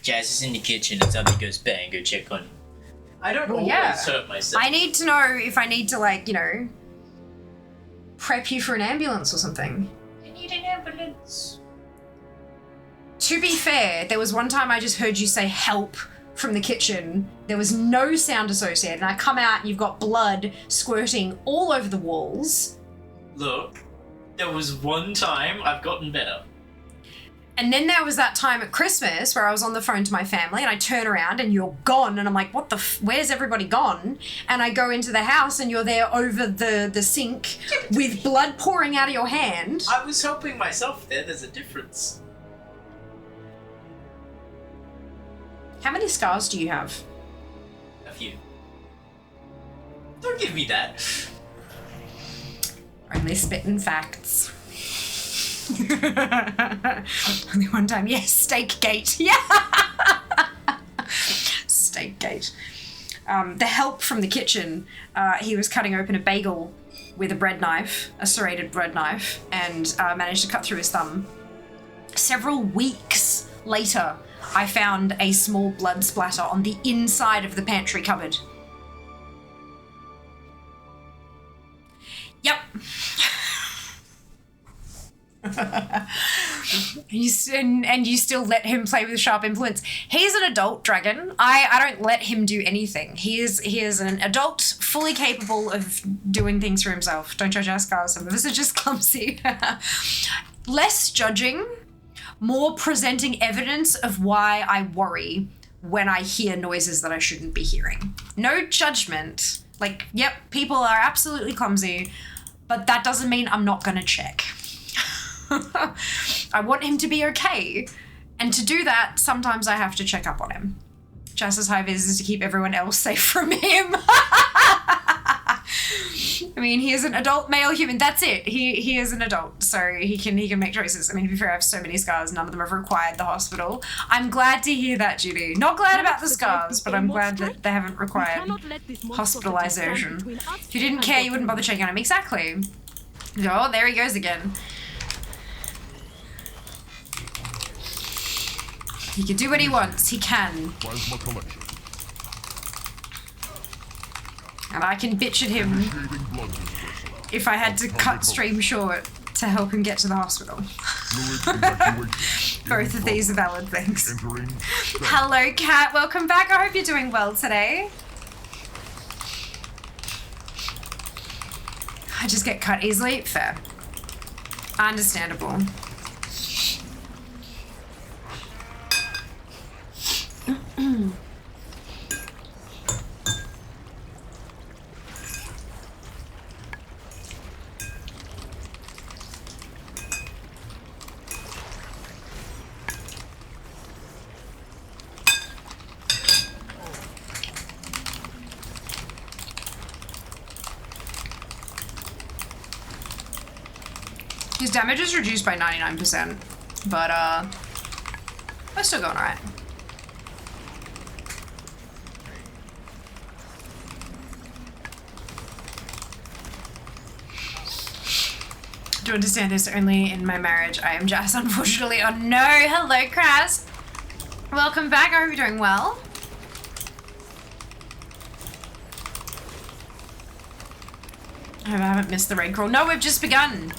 Jazz is in the kitchen and something goes bang, go check on him. I don't always hurt myself. I need to know if I need to, like, you know, prep you for an ambulance or something. I need an ambulance. To be fair, there was one time I just heard you say help from the kitchen. There was no sound associated, and I come out and you've got blood squirting all over the walls. Look, there was one time I've gotten better. And then there was that time at Christmas where I was on the phone to my family and I turn around and you're gone and I'm like, what the where's everybody gone? And I go into the house and you're there over the sink with blood pouring out of your hand. I was helping myself there, there's a difference. How many scars do you have? A few. Don't give me that. Only spitting facts. Only one time. Yes, steak gate. Yeah. Steak gate. The help from the kitchen, he was cutting open a bagel with a bread knife, a serrated bread knife, and managed to cut through his thumb. Several weeks later, I found a small blood splatter on the inside of the pantry cupboard. Yep. And you still let him play with sharp implements. He's an adult dragon. I don't let him do anything. He is an adult, fully capable of doing things for himself. Don't judge our scars. Some of us are just clumsy. Less judging, more presenting evidence of why I worry when I hear noises that I shouldn't be hearing. No judgment. Like, yep, people are absolutely clumsy, but that doesn't mean I'm not gonna check. I want him to be okay. And to do that, sometimes I have to check up on him. Jazz's high vis is to keep everyone else safe from him. I mean, he is an adult male human. That's it. He is an adult, so he can make choices. I mean, to be fair, I have so many scars. None of them have required the hospital. I'm glad to hear that, Judy. Not glad about the scars, but I'm glad that they haven't required hospitalization. If you didn't care, you wouldn't bother checking on him. Exactly. Oh, there he goes again. He can do what he wants. He can. And I can bitch at him if I had to cut stream short to help him get to the hospital. Both of these are valid things. Hello, Kat. Welcome back. I hope you're doing well today. I just get cut easily. Fair. Understandable. His damage is reduced by 99%, but we're still going alright. Do you understand this? Only in my marriage I am Jazz, unfortunately. Oh no! Hello, Kraz! Welcome back, I hope you're doing well. I hope I haven't missed the raid crawl. No, we've just begun.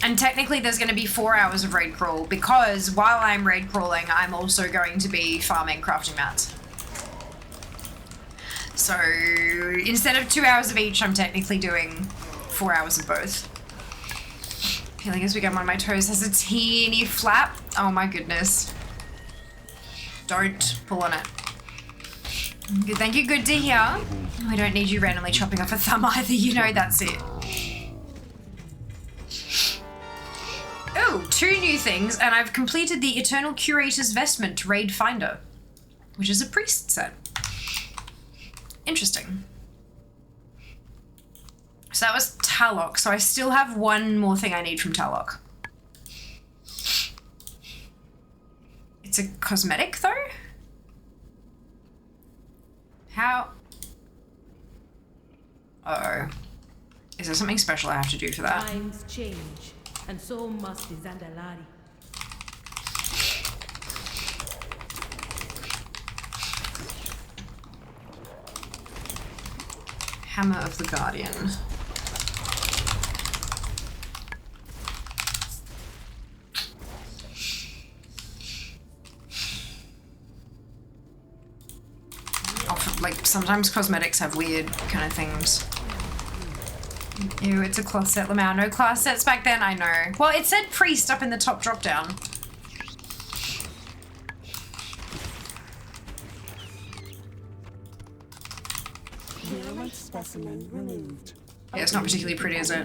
And technically there's going to be 4 hours of raid crawl because while I'm raid crawling, I'm also going to be farming crafting mats. So instead of 2 hours of each, I'm technically doing 4 hours of both. Feeling as we go on my toes has a teeny flap. Oh my goodness. Don't pull on it. Good, thank you, good to hear. I don't need you randomly chopping off a thumb either, you know that's it. Oh, 2 new things, and I've completed the Eternal Curator's Vestment Raid Finder, which is a priest set. Interesting. So that was Talok, so I still have one more thing I need from Talok. It's a cosmetic though? How? Uh-oh. Is there something special I have to do for that? Times change, and so must the Zandalari. Hammer of the Guardian. Often, like, sometimes cosmetics have weird kind of things. Ew, it's a cloth set, Lamau. No class sets back then, I know. Well, it said priest up in the top drop down. Specimen removed. Yeah, it's not particularly pretty, is it?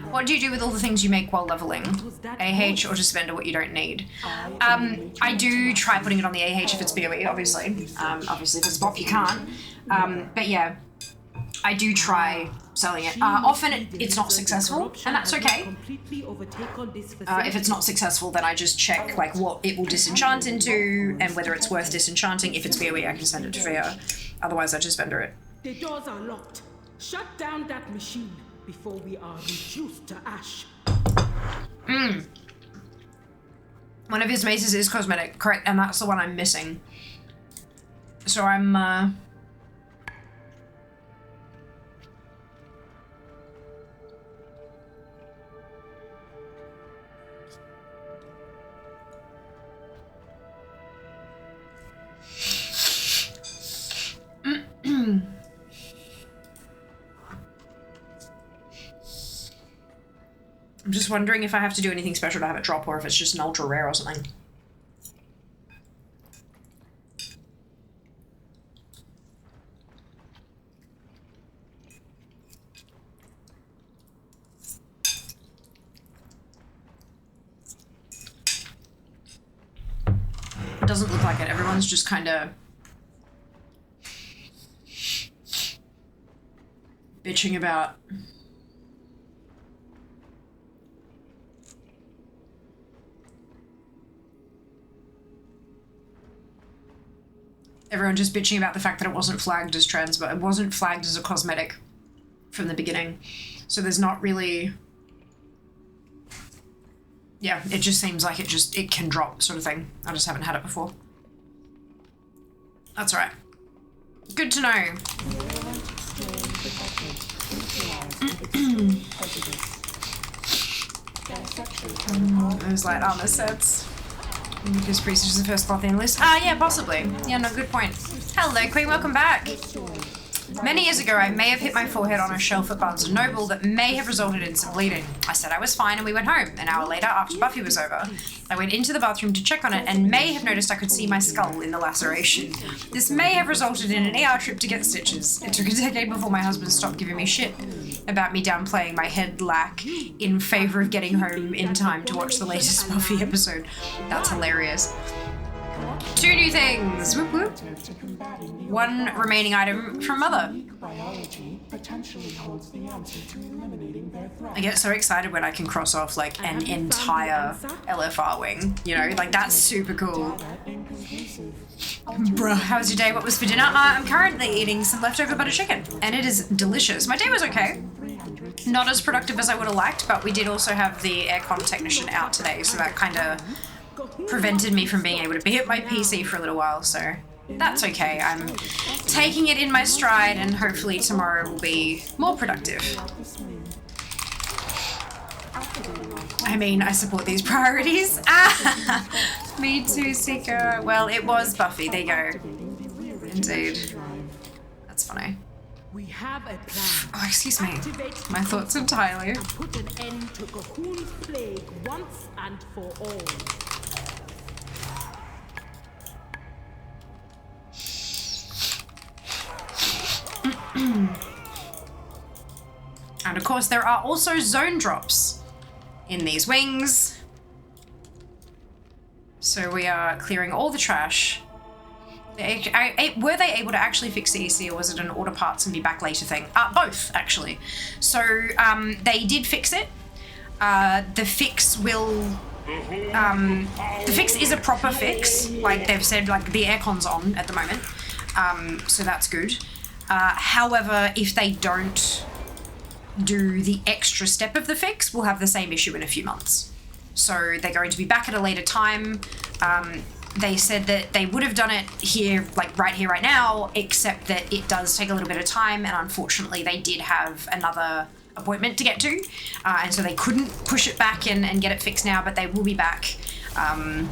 What do you do with all the things you make while leveling? AH or just vendor what you don't need? I do try putting it on the AH if it's BOE, obviously. Obviously, if it's BOP, you can't. But yeah, I do try selling it. Often it's not successful, and that's okay. If it's not successful, then I just check like what it will disenchant into and whether it's worth disenchanting. If it's BOE, I can send it to VO. Otherwise, I just vendor it. The doors are locked. Shut down that machine before we are reduced to ash. One of his maces is cosmetic, correct, and that's the one I'm missing. So I'm, I'm just wondering if I have to do anything special to have it drop or if it's just an ultra rare or something. It doesn't look like it. Everyone's just kind of bitching about everyone just bitching about the fact that it wasn't flagged as trans, but it wasn't flagged as a cosmetic from the beginning. So there's not really... Yeah, it just seems like it can drop sort of thing. I just haven't had it before. That's all right. Good to know. Those light armor sets. Because Priest is the first cloth in list. Yeah, possibly. Yeah, no, good point. Hello, Queen, welcome back. Many years ago, I may have hit my forehead on a shelf at Barnes & Noble that may have resulted in some bleeding. I said I was fine and we went home. An hour later, after Buffy was over, I went into the bathroom to check on it and may have noticed I could see my skull in the laceration. This may have resulted in an ER trip to get stitches. It took a decade before my husband stopped giving me shit about me downplaying my head lack in favor of getting home in time to watch the latest Buffy episode. That's hilarious. 2 new things. Whoop whoop. 1 remaining item from Mother. I get so excited when I can cross off like an entire LFR wing. You know, like that's super cool. Bruh, how was your day? What was for dinner? I'm currently eating some leftover butter chicken, and it is delicious. My day was okay. Not as productive as I would have liked, but we did also have the aircon technician out today, so that kind of prevented me from being able to be at my PC for a little while, so that's okay. I'm taking it in my stride, and hopefully tomorrow will be more productive. I mean, I support these priorities. Me too, Sika. Well, it was Buffy. There you go. Indeed. That's funny. We have a plan. Oh, excuse me. My thoughts entirely. And put an end to Cahoon's plague once and for all. And of course, there are also zone drops in these wings. So we are clearing all the trash. Were they able to actually fix the EC, or was it an order parts and be back later thing? Both, actually. So they did fix it. The fix will The fix is a proper fix. Like they've said, like the aircon's on at the moment. So that's good. However, if they don't do the extra step of the fix, we'll have the same issue in a few months. So they're going to be back at a later time. They said that they would have done it here, like right here, right now, except that it does take a little bit of time, and unfortunately they did have another appointment to get to, and so they couldn't push it back and get it fixed now, but they will be back at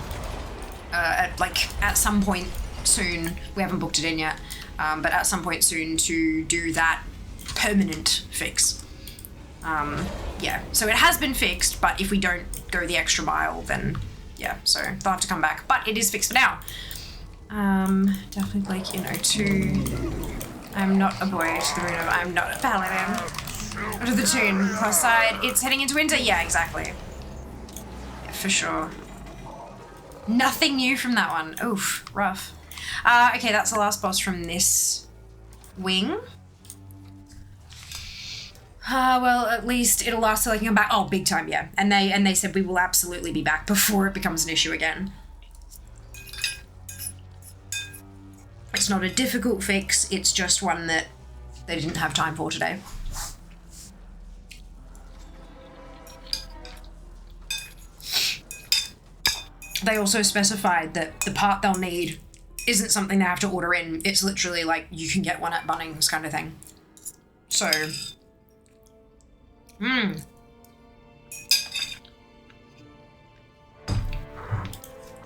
some point soon. We haven't booked it in yet, but at some point soon to do that permanent fix. Yeah, so it has been fixed, but if we don't go the extra mile, then yeah, so they'll have to come back. But it is fixed for now. Definitely Blake in O2. I'm not a boy to the rune of I'm not a paladin. What are the tune? Cross side. It's heading into winter? Yeah, exactly. Yeah, for sure. Nothing new from that one. Oof, rough. Okay, that's the last boss from this wing. Well, at least it'll last till I can come back. Oh, big time, yeah. And they said we will absolutely be back before it becomes an issue again. It's not a difficult fix, it's just one that they didn't have time for today. They also specified that the part they'll need isn't something they have to order in. It's literally like you can get one at Bunnings kind of thing. So,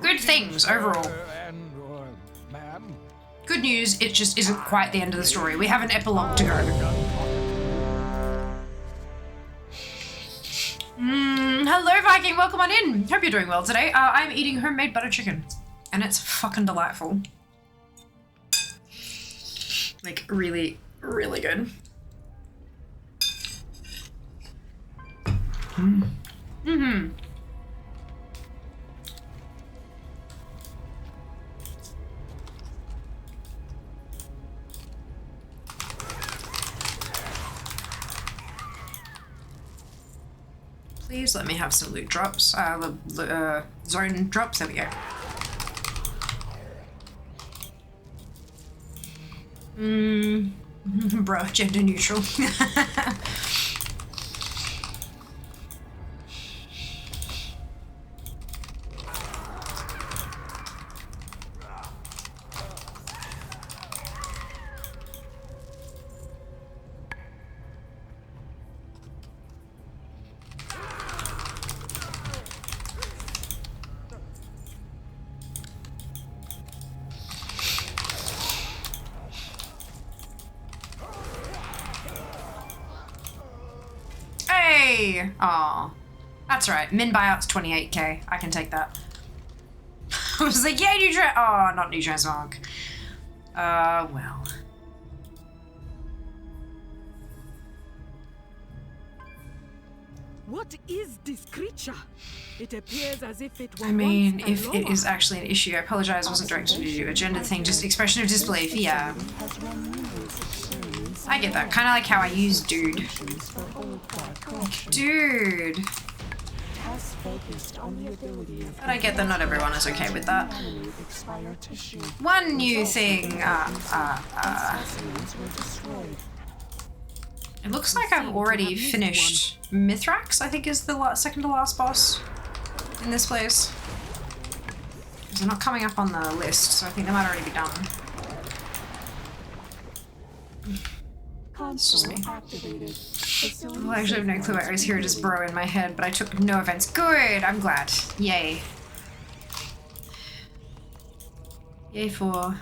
good things overall. Good news, it just isn't quite the end of the story. We have an epilogue to go. Hello Viking, welcome on in. Hope you're doing well today. I'm eating homemade butter chicken and it's fucking delightful. Like really, really good. Please let me have some loot drops. Zone drops, there we go. Bruh, gender neutral. Aw, that's right. Min buyout's 28k. I can take that. I was like, yeah, new dress. Oh, not new dress mark. Well. What is this creature? It appears as if it were I mean, once if a it lower. is actually an issue, I apologize, it wasn't directed to you. A gender thing, just expression of disbelief, yeah. I get that. Kind of like how I use dude. Dude. But I get that not everyone is okay with that. One new thing. It looks like I've already finished Mithrax, I think is the second to last boss in this place. They're not coming up on the list, so I think they might already be done. It's just me. Well, I actually have no clue why I was here, just bro in my head, but I took no offense. Good, I'm glad. Yay. Yay for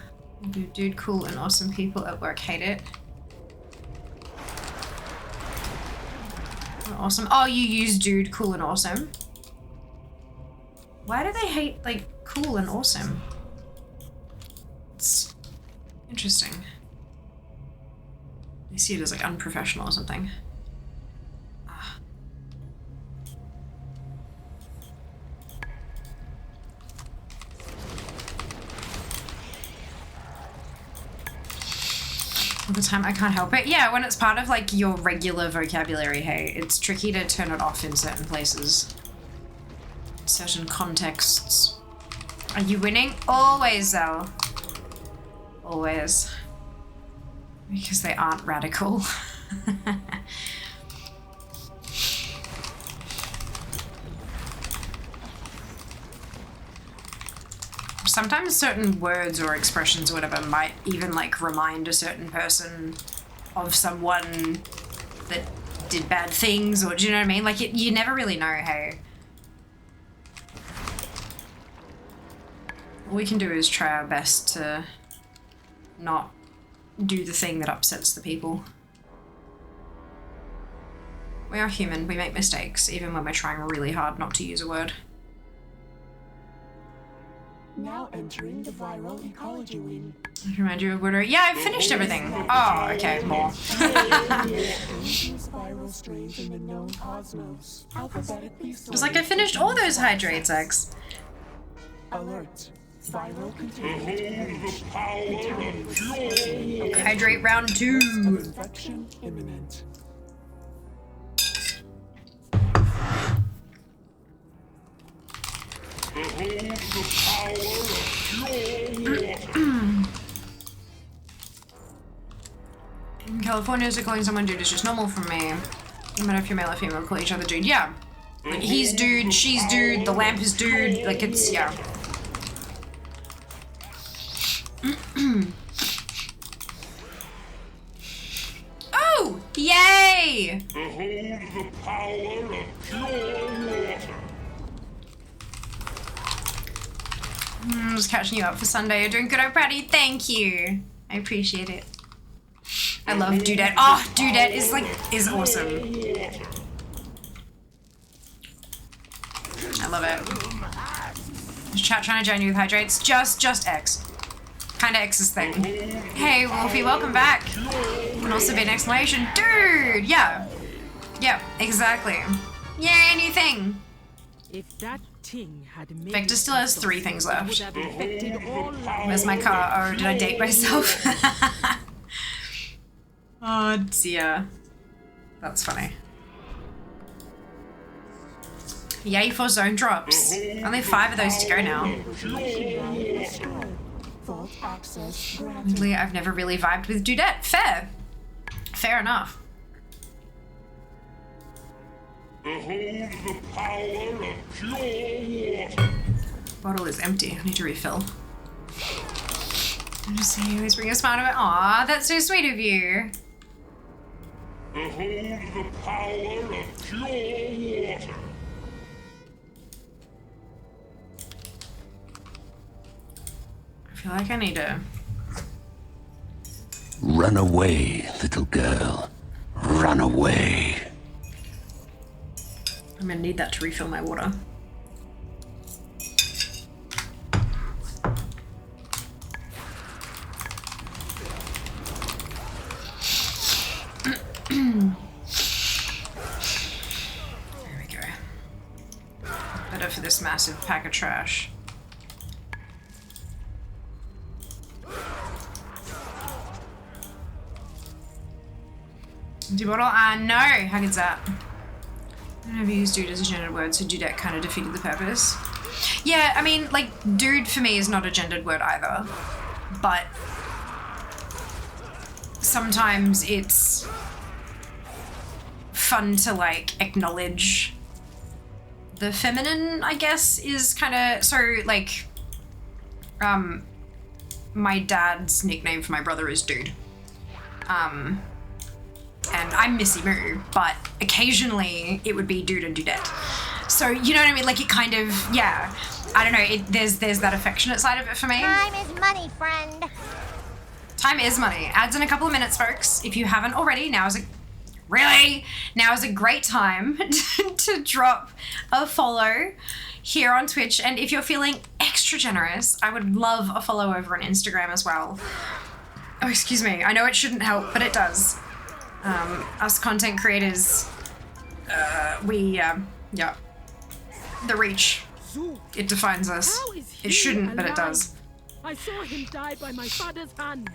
dude, cool and awesome people at work hate it. Awesome. Oh, you use dude, cool and awesome. Why do they hate, like, cool and awesome? It's interesting. They see it as, like, unprofessional or something. All the time, I can't help it. Yeah, when it's part of, like, your regular vocabulary, hey, it's tricky to turn it off in certain places. certain contexts. Are you winning? Always, Zell. Always. Because they aren't radical. Sometimes certain words or expressions or whatever might even like remind a certain person of someone that did bad things, or do you know what I mean? Like you never really know, hey. All we can do is try our best to not do the thing that upsets the people. We are human, we make mistakes, even when we're trying really hard not to use a word. Now entering the viral ecology wing. I remind you of water. Yeah, I finished everything. Oh, okay, more. Viral strains in the known cosmos. Alphabetically It was like I finished all those hydrates, X. Alert. Viral contagion. Hydrate round 2. Infection imminent. Behold the power of pure water. In California, so calling someone dude is just normal for me. No matter if you're male or female, call each other dude. Yeah. Like, he's dude, she's dude, the lamp is dude. Like, it's, yeah. Oh! Yay! Behold the power of pure water. Just catching you up for Sunday. You're doing good, oh Pratty. Thank you. I appreciate it. I love Dudette. Oh, Dudette is like, is awesome. I love it. Is chat trying to join you with hydrates? Just X. Kinda X's thing. Hey, Wolfie, welcome back. Can also be an exclamation. Dude, yeah. Yep, exactly. Yay, new thing. If that ting had made Vector still has 3 things left. would have infected all life. Where's my car? Oh, did I date myself? Oh dear. That's funny. Yay for zone drops. Only 5 of those to go now. Weirdly, I've never really vibed with Dudette. Fair. Fair enough. Behold the power of pure water. Bottle is empty. I need to refill. I just see you always bring a smile to it. Aw, that's so sweet of you. Behold the power of pure water. I feel like I need to... Run away, little girl. Run away. I'm gonna need that to refill my water. There we go. Better for this massive pack of trash. Empty bottle? No. How good's that? I don't ever use dude as a gendered word, so dudette kind of defeated the purpose. Yeah, I mean, like, dude for me is not a gendered word either. But sometimes it's fun to, like, acknowledge the feminine, I guess, is kind of... So, like, my dad's nickname for my brother is Dude. And I'm Missy Moo, but occasionally it would be Dude and Dudette. So, you know what I mean? Like, it kind of, yeah. I don't know, there's that affectionate side of it for me. Time is money, friend. Time is money. Ads in a couple of minutes, folks. If you haven't already, now is a great time to drop a follow here on Twitch. And if you're feeling extra generous, I would love a follow over on Instagram as well. Oh, excuse me. I know it shouldn't help, but it does. Us content creators, yeah, the reach, it defines us. It shouldn't, but it does. I saw him die by my father's hand.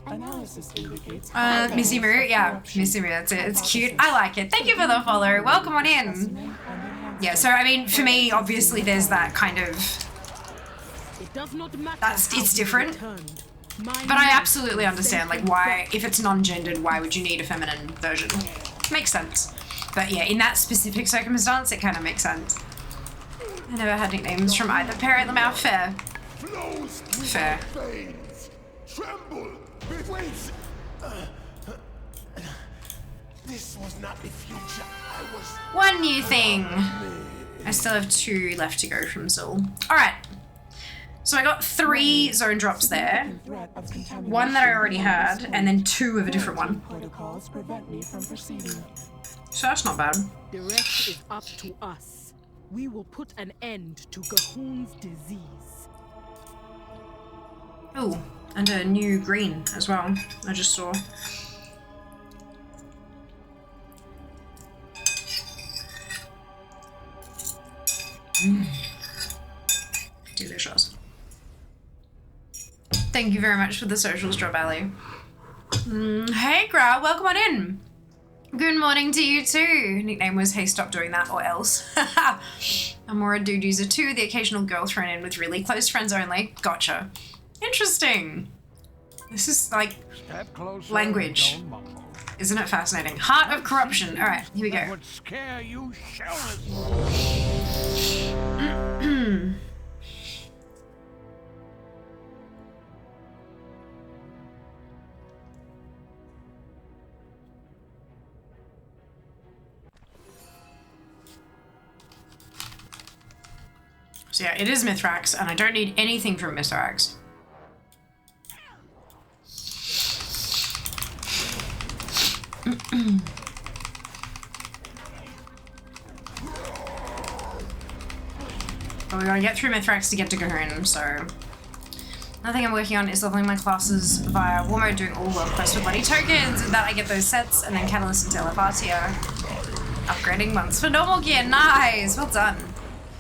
Analysis indicates Missy Moo, yeah, Missy Moo, that's it. It's cute. I like it. Thank you for the follow. Welcome on in. Yeah, so I mean, for me, obviously there's that kind of, It does not matter it's different. But I absolutely understand, like, why, if it's non-gendered, why would you need a feminine version? Makes sense. But yeah, in that specific circumstance, it kind of makes sense. I never had nicknames from either parent. Fair. Fair. Tremble! Wait! This was not the future. I was... One new thing. I still have 2 left to go from Zul. Alright. So I got 3 zone drops there. 1 that I already had, and then 2 of a different one. So that's not bad. The rest is up to us. We will put an end to Gahun's disease. Oh, and a new green as well, I just saw. Delicious. Thank you very much for the socials drop, Ali. Hey, Gra, welcome on in. Good morning to you too. Nickname was Hey Stop Doing That or Else. I'm more a dude user too, the occasional girl thrown in with really close friends only. Gotcha. Interesting. This is like language. Isn't it fascinating? Heart of corruption. Alright, here we go. Would scare you So yeah, it is Mithrax, and I don't need anything from Mithrax. But we gotta get through Mithrax to get to Gahun, so... Another thing I'm working on is leveling my classes via war mode, doing all world quests with bloody tokens, and that I get those sets, and then Catalyst and Telepattia. Upgrading months for normal gear, nice! Well done.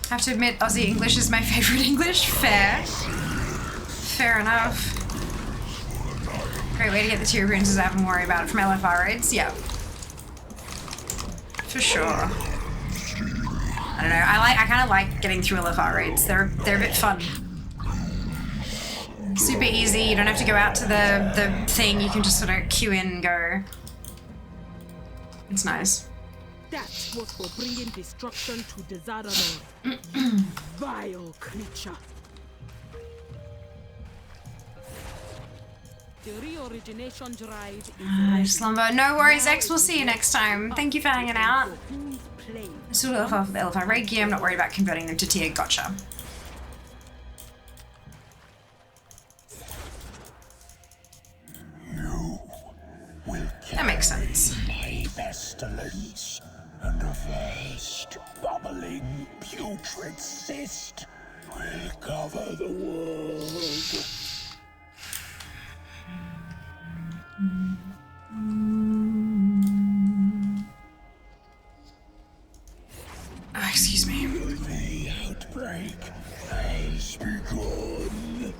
I have to admit, Aussie English is my favourite English. Fair. Fair enough. Great way to get the tier appearances I haven't worried about it from LFR raids. Yeah. For sure. I don't know. I kind of like getting through LFR raids. They're a bit fun. Super easy. You don't have to go out to the thing. You can just sort of queue in and go. It's nice. That was for bringing destruction to Desaronor. Vile creature. The reorigination drive is Slumber. No worries, X. We'll see you next time. Thank you for hanging out. I still got off the LFI raid gear. I'm not worried about converting them to tier. Gotcha. That makes sense. My pestilence and a vast, bubbling, putrid cyst will cover the world. Oh, excuse me. The outbreak has begun.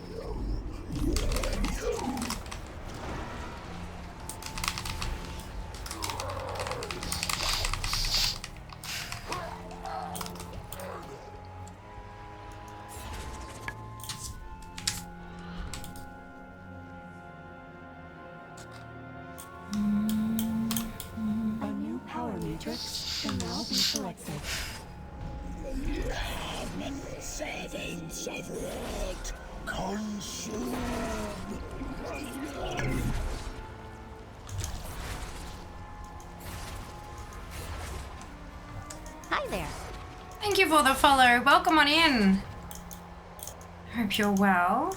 A new power matrix can now be selected. Come, servants of rot, consume. Hi there. Thank you for the follow. Welcome on in. Hope you're well.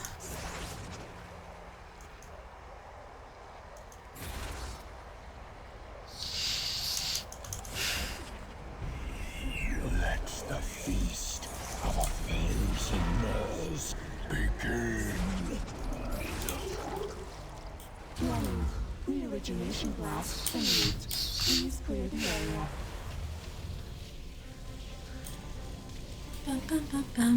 Let the feast of 1,000 Moors begin. Warning. Reorigination blast imminent. Please clear the area. Bum, bum, bum, bum.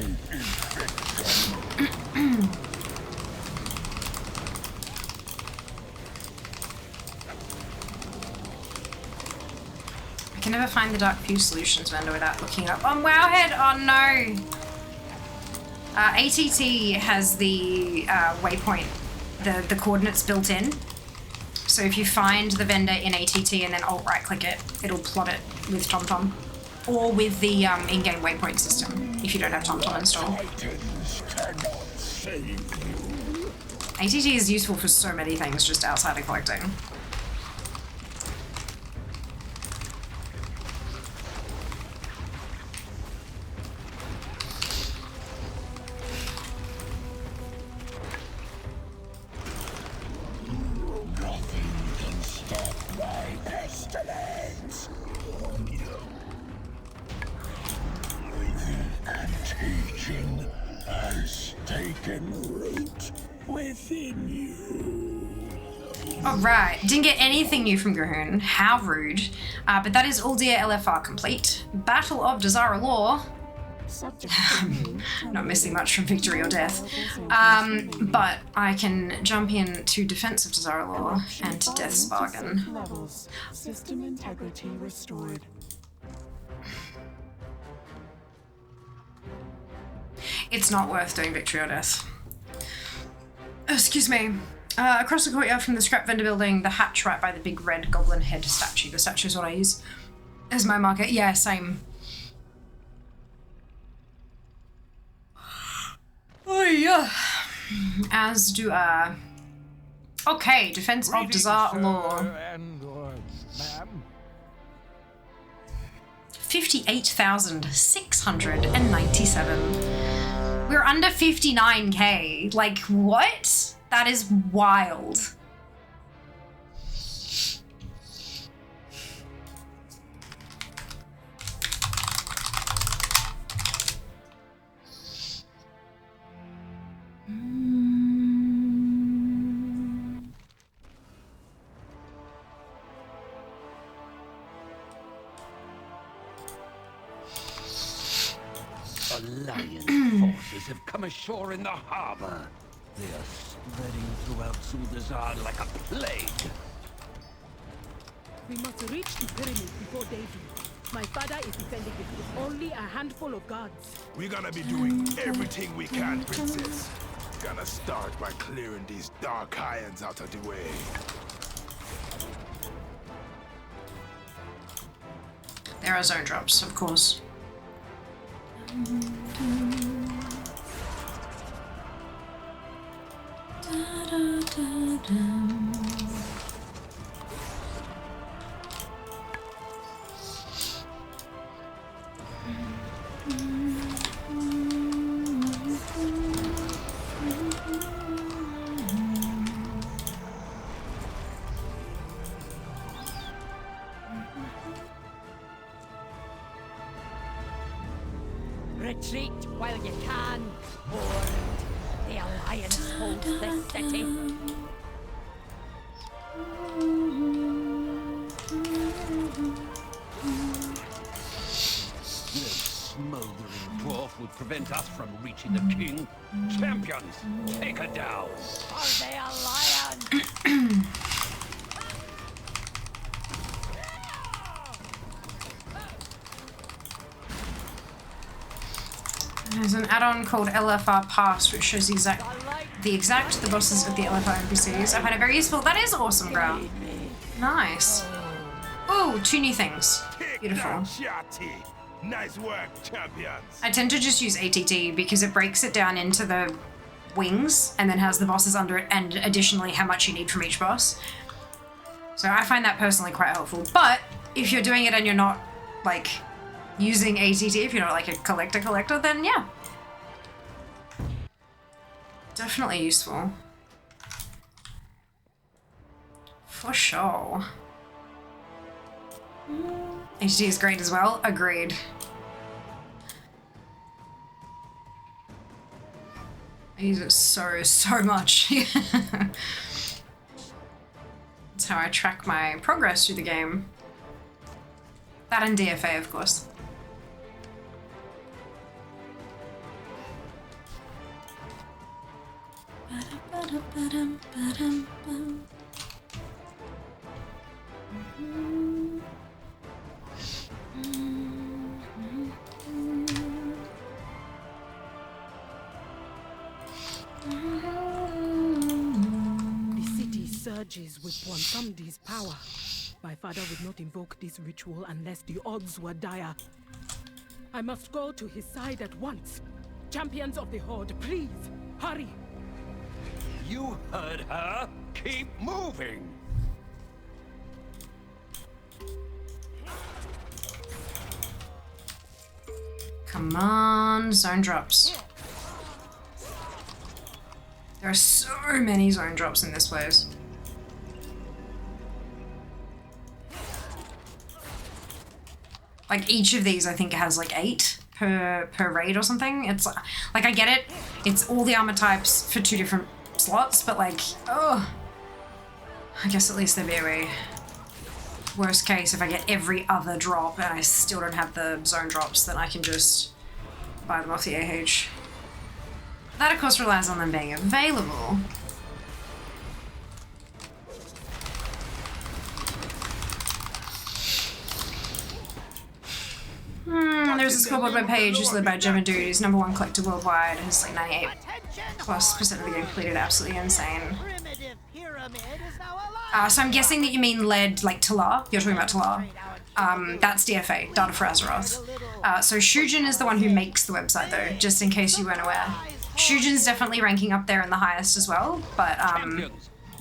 I can never find the Dark Fuse Solutions vendor without looking it up on Wowhead. Oh no! ATT has the waypoint, the coordinates built in. So if you find the vendor in ATT and then alt right click it, it'll plot it with TomTom. Or with the in-game waypoint system, if you don't have TomTom installed. ATT is useful for so many things just outside of collecting. Alright, didn't get anything new from Grahoon. How rude. But that is all dear LFR complete. Battle of Dazara Law. Not missing much from Victory or Death. But I can jump in to Defense of Dazara Law and to Death's Bargain. System integrity restored. It's not worth doing Victory or Death. Excuse me. Across the courtyard from the scrap vendor building, the hatch right by the big red goblin head statue. The statue is what I use as my marker. Yeah, same. Oh yeah. As do I. Okay, Defense of Dazara Law. 58,697. We're under 59k. Like, what? That is wild. Alliance forces have come ashore in the harbor. They are spreading throughout Zuldazar like a plague. We must reach the pyramid before daybreak. My father is defending it with only a handful of guards. We're gonna be doing everything we can, Princess. Gonna start by clearing these dark ions out of the way. There are zone drops, of course. Retreat while you can, or the Alliance holds the city. This smoldering dwarf would prevent us from reaching the king. Champions, take her down. For the Alliance! There's an add-on called LFR Pass, which shows the bosses of the LFR NPCs. I find it very useful. That is awesome, Grau. Nice. Oh, 2 new things. Beautiful. Nice work, champions. I tend to just use ATT because it breaks it down into the wings and then has the bosses under it and additionally how much you need from each boss. So I find that personally quite helpful. But if you're doing it and you're not, like, using ATT, if you're not like a collector, then yeah. Definitely useful. For sure. ATT is great as well. Agreed. I use it so much. That's how I track my progress through the game. That and DFA, of course. The city surges with Bwansamdi's power. My father would not invoke this ritual unless the odds were dire. I must go to his side at once. Champions of the Horde, please, hurry! You heard her. Keep moving. Come on, zone drops. There are so many zone drops in this place. Like each of these I think has like 8 per raid or something. It's like I get it. It's all the armor types for 2 different slots, but like, oh. I guess at least they're BOE. Worst case, if I get every other drop and I still don't have the zone drops, then I can just buy them off the AH. That of course relies on them being available. There's a scoreboard webpage just led by a German dude who's #1 collector worldwide, has like 98+% of the game completed, absolutely insane. So I'm guessing that you mean led like Talar, you're talking about Talar. That's DFA, Data for Azeroth. So Shujin is the one who makes the website though, just in case you weren't aware. Shujin's definitely ranking up there in the highest as well, but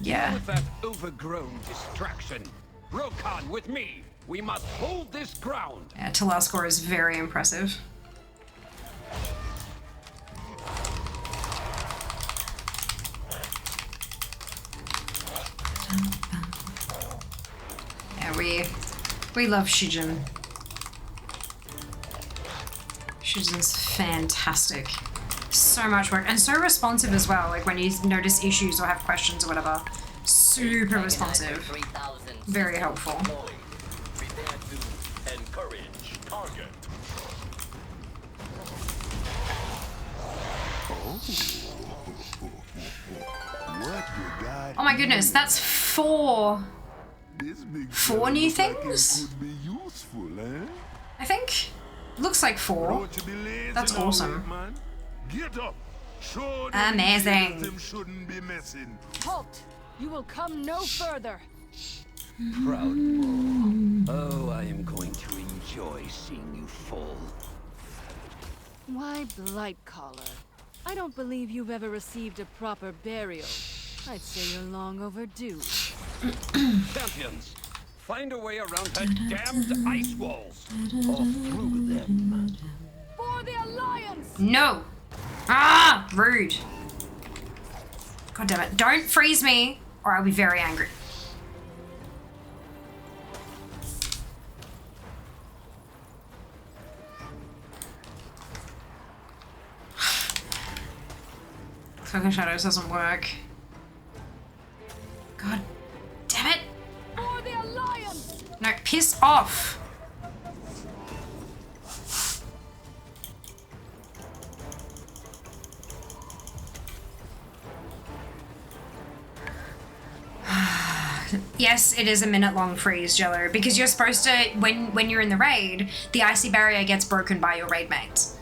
yeah. With that overgrown distraction. Rokan with me. We must hold this ground. Yeah, Talar's score is very impressive. Yeah, we love Shujin. Shujin's fantastic. So much work and so responsive as well. Like when you notice issues or have questions or whatever, super responsive. Very helpful. Oh my goodness, that's 4 new things? Could be useful, eh? I think. Looks like 4. That's awesome. Get up. Amazing. Them shouldn't be messing. Halt! You will come no further. Proud bull. Oh, I am going to enjoy seeing you fall. Why, Blightcaller? I don't believe you've ever received a proper burial. I'd say you're long overdue. Champions, find a way around her damned ice walls. Or through them. For the Alliance! No! Ah! Rude. God damn it. Don't freeze me, or I'll be very angry. Cloak Shadows doesn't work. God damn it! For the Alliance! No, piss off! Yes, it is a minute-long freeze, Jello, because you're supposed to, when you're in the raid, the icy barrier gets broken by your raid mates.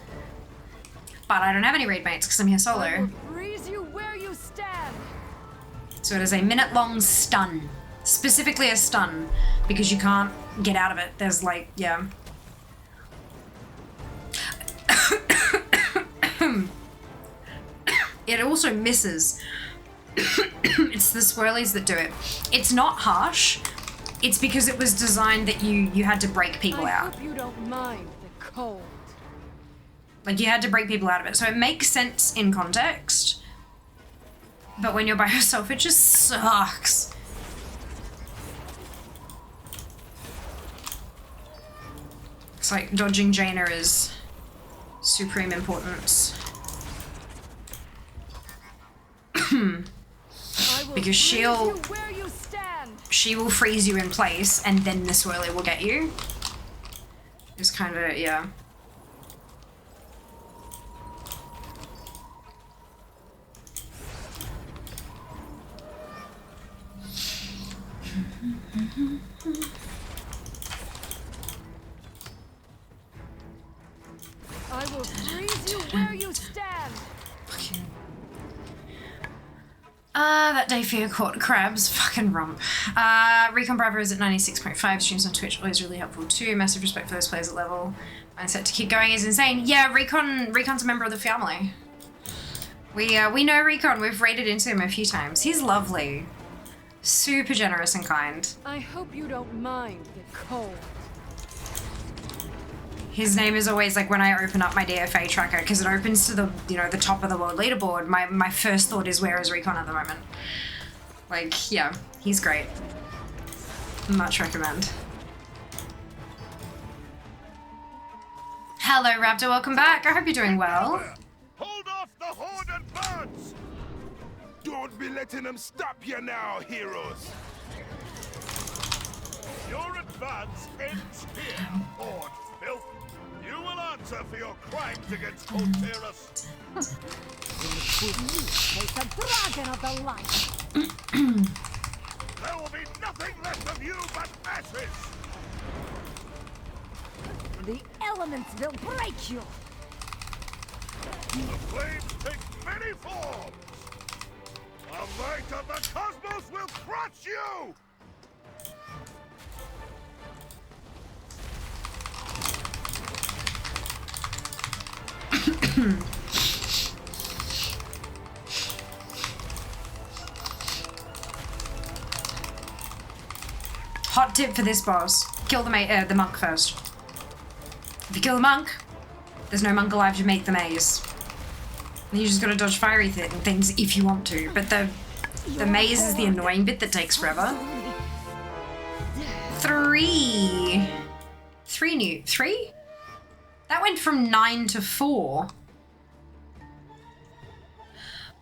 But I don't have any raid mates because I'm here solo. I will freeze you where you stand. So it is a minute-long stun. Specifically a stun, because you can't get out of it. There's like, yeah. It also misses. It's the swirlies that do it. It's not harsh. It's because it was designed that you had to break people out. I hope you don't mind the cold. Like, you had to break people out of it. So it makes sense in context. But when you're by yourself, it just sucks. It's like dodging Jaina is supreme importance. Because she will freeze you in place and then the swirly will get you. It's kind of, yeah. I will freeze you where you stand. That day Fear caught crabs. Fucking rump. Recon Bravo is at 96.5. Streams on Twitch always really helpful too. Massive respect for those players at level. Mindset to keep going is insane. Yeah, Recon's a member of the family. We know Recon. We've raided into him a few times. He's lovely. Super generous and kind. I hope you don't mind the cold. His name is always like when I open up my DFA tracker, because it opens to the, you know, the top of the world leaderboard. My first thought is, where is Recon at the moment? Like, yeah, he's great. Much recommend. Hello, Raptor. Welcome back. I hope you're doing well. Hold off the horde advance! Don't be letting them stop you now, heroes! Your advance ends here, horde filth. You will answer for your crimes against Hoterus. Take a dragon of the light. There will be nothing left of you but ashes! The elements will break you. The flames take many forms! The might of the cosmos will crush you! Hot tip for this boss. Kill the monk first. If you kill the monk, there's no monk alive to make the maze. You just gotta dodge fiery things if you want to, but the maze is the annoying bit that takes forever. Three? That went from 9 to 4.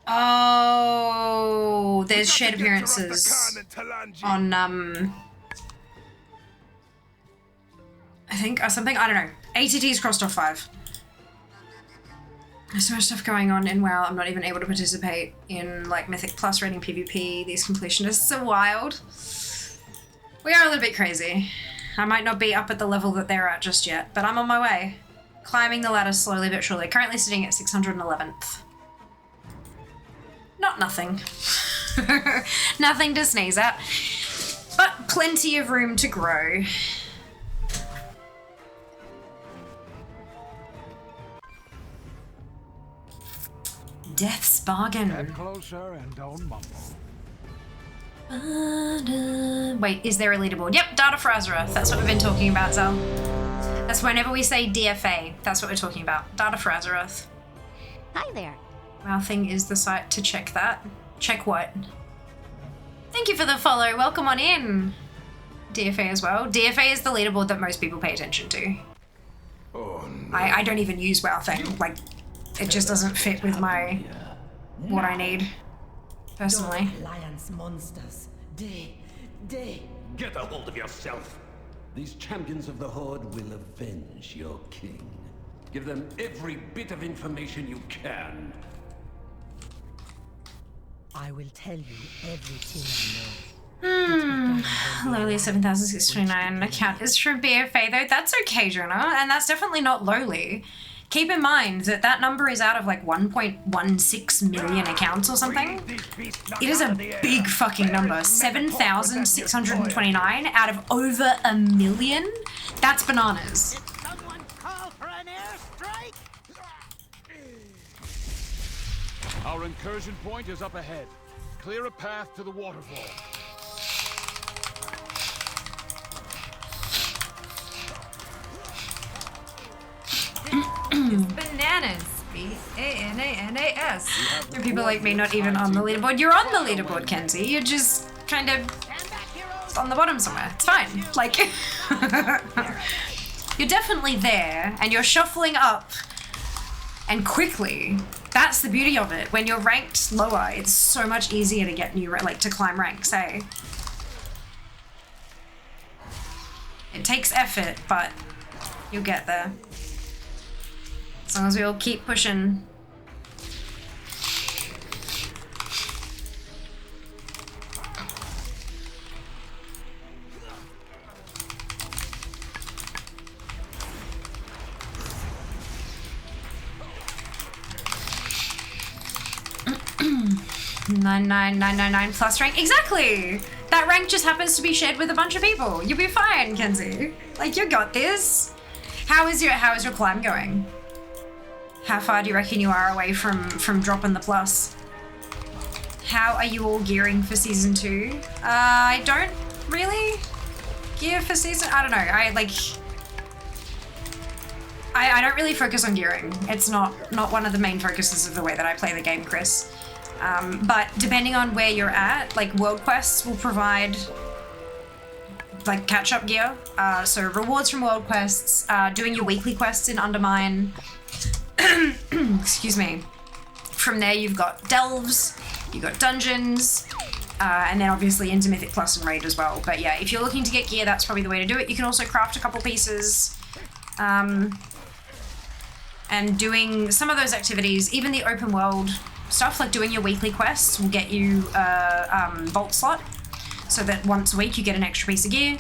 Oh, there's shared appearances on, I think, or something, I don't know. ATT's crossed off 5. There's so much stuff going on in WoW, I'm not even able to participate in, like, Mythic Plus raiding PvP. These completionists are wild. We are a little bit crazy. I might not be up at the level that they're at just yet, but I'm on my way. Climbing the ladder slowly but surely. Currently sitting at 611th. Not nothing. Nothing to sneeze at. But plenty of room to grow. Death's bargain. Get closer and don't mumble. Wait, is there a leaderboard? Yep, Data for Azeroth. That's what we've been talking about, Zal. That's whenever we say DFA, that's what we're talking about. Data for Azeroth. Hi there. Our thing is the site to check that. Check what? Thank you for the follow. Welcome on in. DFA as well. DFA is the leaderboard that most people pay attention to. Oh, no. I don't even use WoW thing. Like, it just doesn't fit with my what I need personally. Alliance monsters. They. Get a hold of yourself. These champions of the Horde will avenge your king. Give them every bit of information you can. I will tell you everything I know. Lowly 7,629 account is from BFA though. That's okay, Jonah, and that's definitely not lowly. Keep in mind that that number is out of like 1.16 million accounts or something. It is a big fucking number. 7,629 out of over 1 million? That's bananas. Did someone call for an airstrike? Our incursion point is up ahead. Clear a path to the waterfall. Bananas. B-A-N-A-N-A-S. There are people like me not even on the leaderboard. You're on the leaderboard, Kenzie. You're just kind of on the bottom somewhere. It's fine. Like, you're definitely there, and you're shuffling up, and quickly. That's the beauty of it. When you're ranked lower, it's so much easier to get new, like, to climb ranks, eh? It takes effort, but you'll get there. As long as we all keep pushing. 99999 plus rank. Exactly! That rank just happens to be shared with a bunch of people. You'll be fine, Kenzie. Like, you got this. How is your climb going? How far do you reckon you are away from dropping the plus? How are you all gearing for season 2? I don't really gear for season. I don't know. I don't really focus on gearing. It's not one of the main focuses of the way that I play the game, Chris. But depending on where you're at, like world quests will provide like catch-up gear. So rewards from world quests, doing your weekly quests in Undermine. Excuse me. From there you've got delves, you've got dungeons, and then obviously into Mythic Plus and Raid as well. But yeah, if you're looking to get gear, that's probably the way to do it. You can also craft a couple pieces. And doing some of those activities, even the open world stuff, like doing your weekly quests will get you a vault slot, so that once a week you get an extra piece of gear.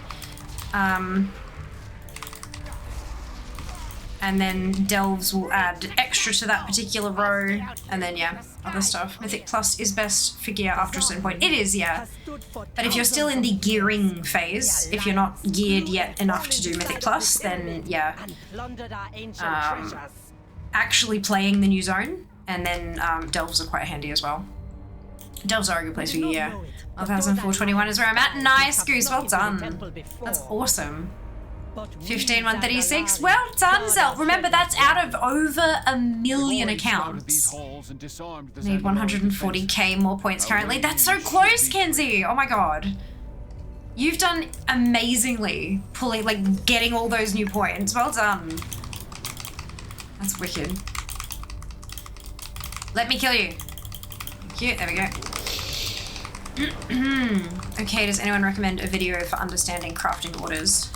And then delves will add extra to that particular row, and then yeah, other stuff. Mythic Plus is best for gear after a certain point. It is, yeah. But if you're still in the gearing phase, if you're not geared yet enough to do Mythic Plus, then yeah. Actually playing the new zone, and then delves are quite handy as well. Delves are a good place for you, yeah. 1,421 is where I'm at. Nice, Goose, well done. That's awesome. 15,136, well done, Zelt. Remember, that's out of over 1 million accounts. Need 140k more points currently. That's so close, Kenzie. Oh my god. You've done amazingly pulling, like, getting all those new points. Well done. That's wicked. Let me kill you. Cute, there we go. Okay, does anyone recommend a video for understanding crafting orders?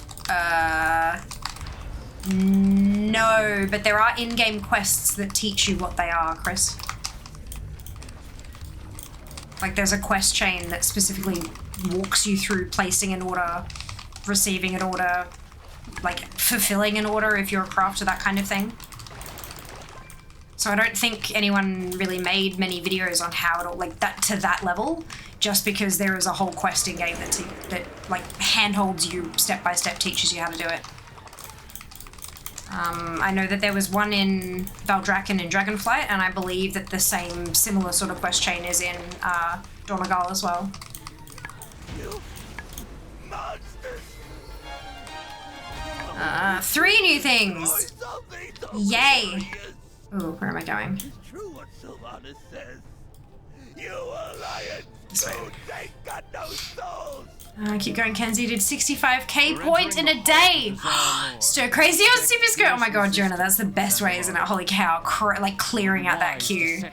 No, but there are in-game quests that teach you what they are, Chris. Like, there's a quest chain that specifically walks you through placing an order, receiving an order, like fulfilling an order if you're a crafter, that kind of thing. So I don't think anyone really made many videos on how to, like, that to that level, just because there is a whole questing game that like handholds you step by step, teaches you how to do it. I know that there was one in Valdrakken and Dragonflight, and I believe that the same similar sort of quest chain is in Donegal as well. 3 new things! Yay! Ooh, where am I going? True what Sylvanas says. You alliance who ain't got no souls. Keep going, Kenzie did 65k points in a day. Stir crazy on Super Skirt. Oh my god, Jonah, that's the best way, isn't it? Holy cow, like clearing out that queue.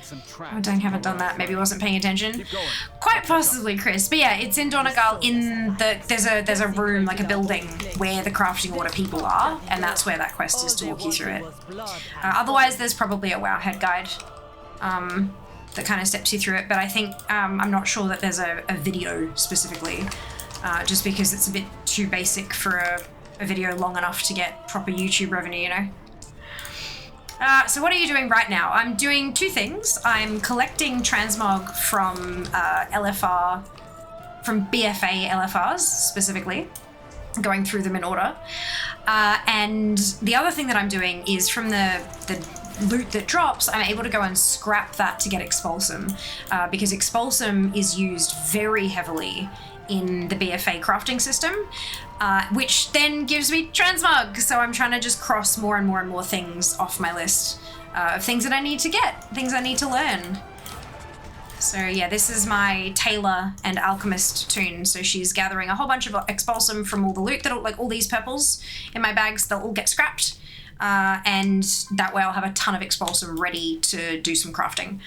Oh dang, haven't done that. Maybe wasn't paying attention. Quite possibly, Chris. But yeah, it's in Donegal. In the there's a room, like a building, where the crafting order people are, and that's where that quest is to walk you through it. Otherwise, there's probably a Wowhead guide. That kind of steps you through it, but I think I'm not sure that there's a video specifically. Just because it's a bit too basic for a video long enough to get proper YouTube revenue, you know? So what are you doing right now? I'm doing 2 things. I'm collecting transmog from LFR, from BFA LFRs specifically, going through them in order. And the other thing that I'm doing is from the loot that drops, I'm able to go and scrap that to get Expulsum, because Expulsum is used very heavily in the BFA crafting system, which then gives me transmog. So I'm trying to just cross more and more and more things off my list of things that I need to get, things I need to learn. So yeah, this is my Tailor and Alchemist toon. So she's gathering a whole bunch of Expulsum from all the loot, that'll, like all these purples in my bags, they'll all get scrapped. And that way I'll have a ton of Expulsum ready to do some crafting.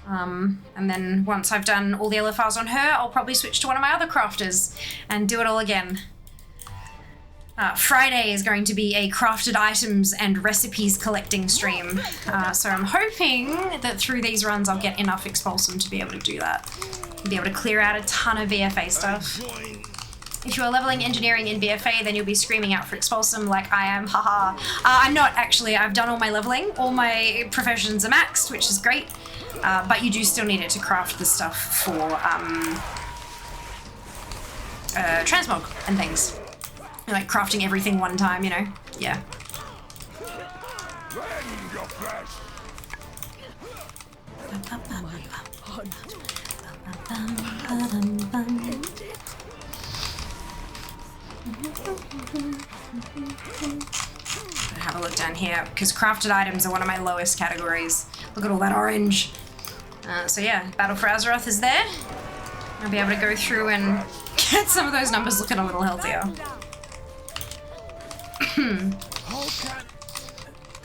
And then once I've done all the LFRs on her, I'll probably switch to one of my other crafters and do it all again. Friday is going to be a crafted items and recipes collecting stream. So I'm hoping that through these runs I'll get enough Expulsum to be able to do that. Be able to clear out a ton of BFA stuff. If you are leveling engineering in BFA, then you'll be screaming out for Expulsum like I am, haha. I'm not actually, I've done all my leveling. All my professions are maxed, which is great. but you do still need it to craft the stuff for transmog and things. Like crafting everything one time, you know? Yeah. Have a look down here, because crafted items are one of my lowest categories. Look at all that orange. So yeah, Battle for Azeroth is there. I'll be able to go through and get some of those numbers looking a little healthier.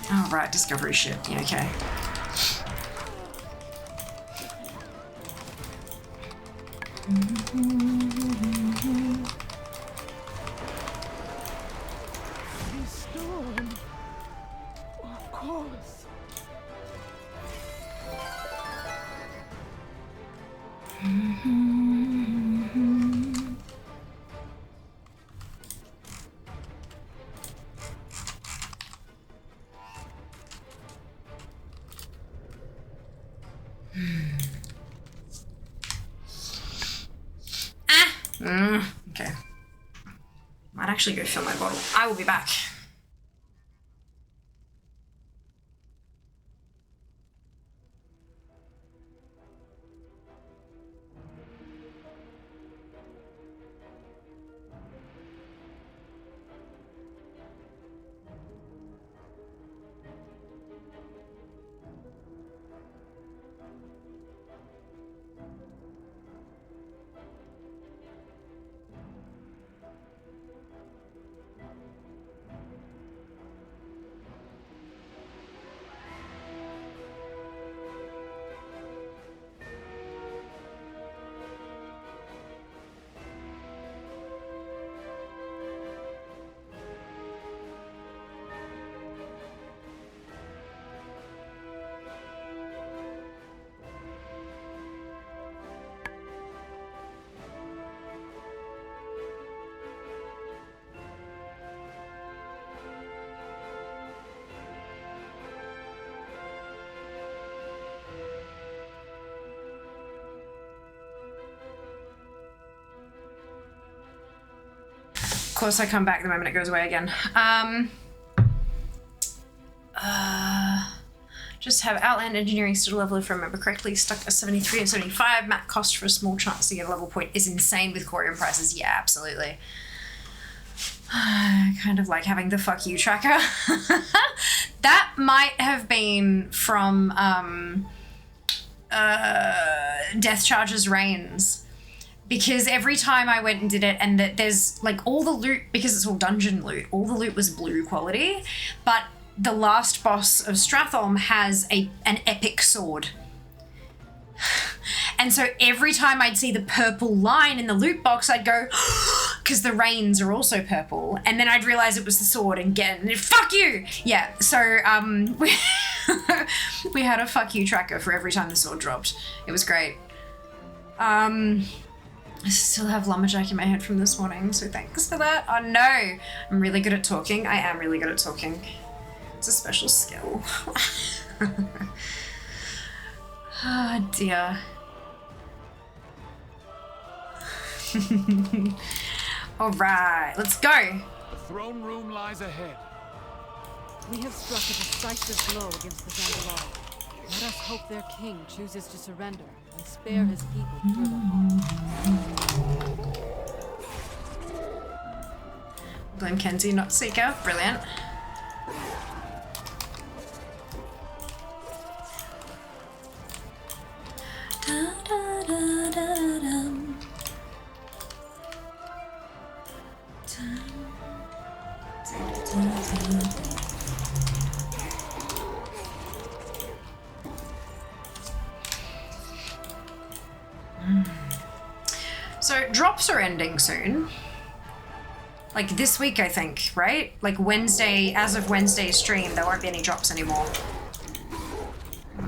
Oh right, discovery shit. Yeah, okay. Of course. Okay. Might actually go fill my bottle. I will be back. Of course I come back the moment it goes away again. Just have Outland Engineering still a level, if I remember correctly, stuck at 73 or 75. Map cost for a small chance to get a level point is insane with Corium prices. Yeah, absolutely. Kind of like having the fuck you tracker. That might have been from Death Charge's Reigns. Because every time I went and did it, and there's like all the loot, because it's all dungeon loot, all the loot was blue quality, but the last boss of Stratholme has an epic sword. And so every time I'd see the purple line in the loot box, I'd go, because the reins are also purple, and then I'd realize it was the sword and get it, fuck you! Yeah, so we had a fuck you tracker for every time the sword dropped. It was great. I still have lumberjack in my head from this morning, so thanks for that. Oh no, I'm really good at talking. I am really good at talking. It's a special skill. Oh dear. All right, let's go. The throne room lies ahead. We have struck a decisive blow against the Zandalar. Let us hope their king chooses to surrender and spare his people through the harm. Blame Kenzie, not Seeker. Brilliant. Da, da, da, da, dum. So drops are ending soon. Like this week, I think, right? Like Wednesday, as of Wednesday's stream, there won't be any drops anymore.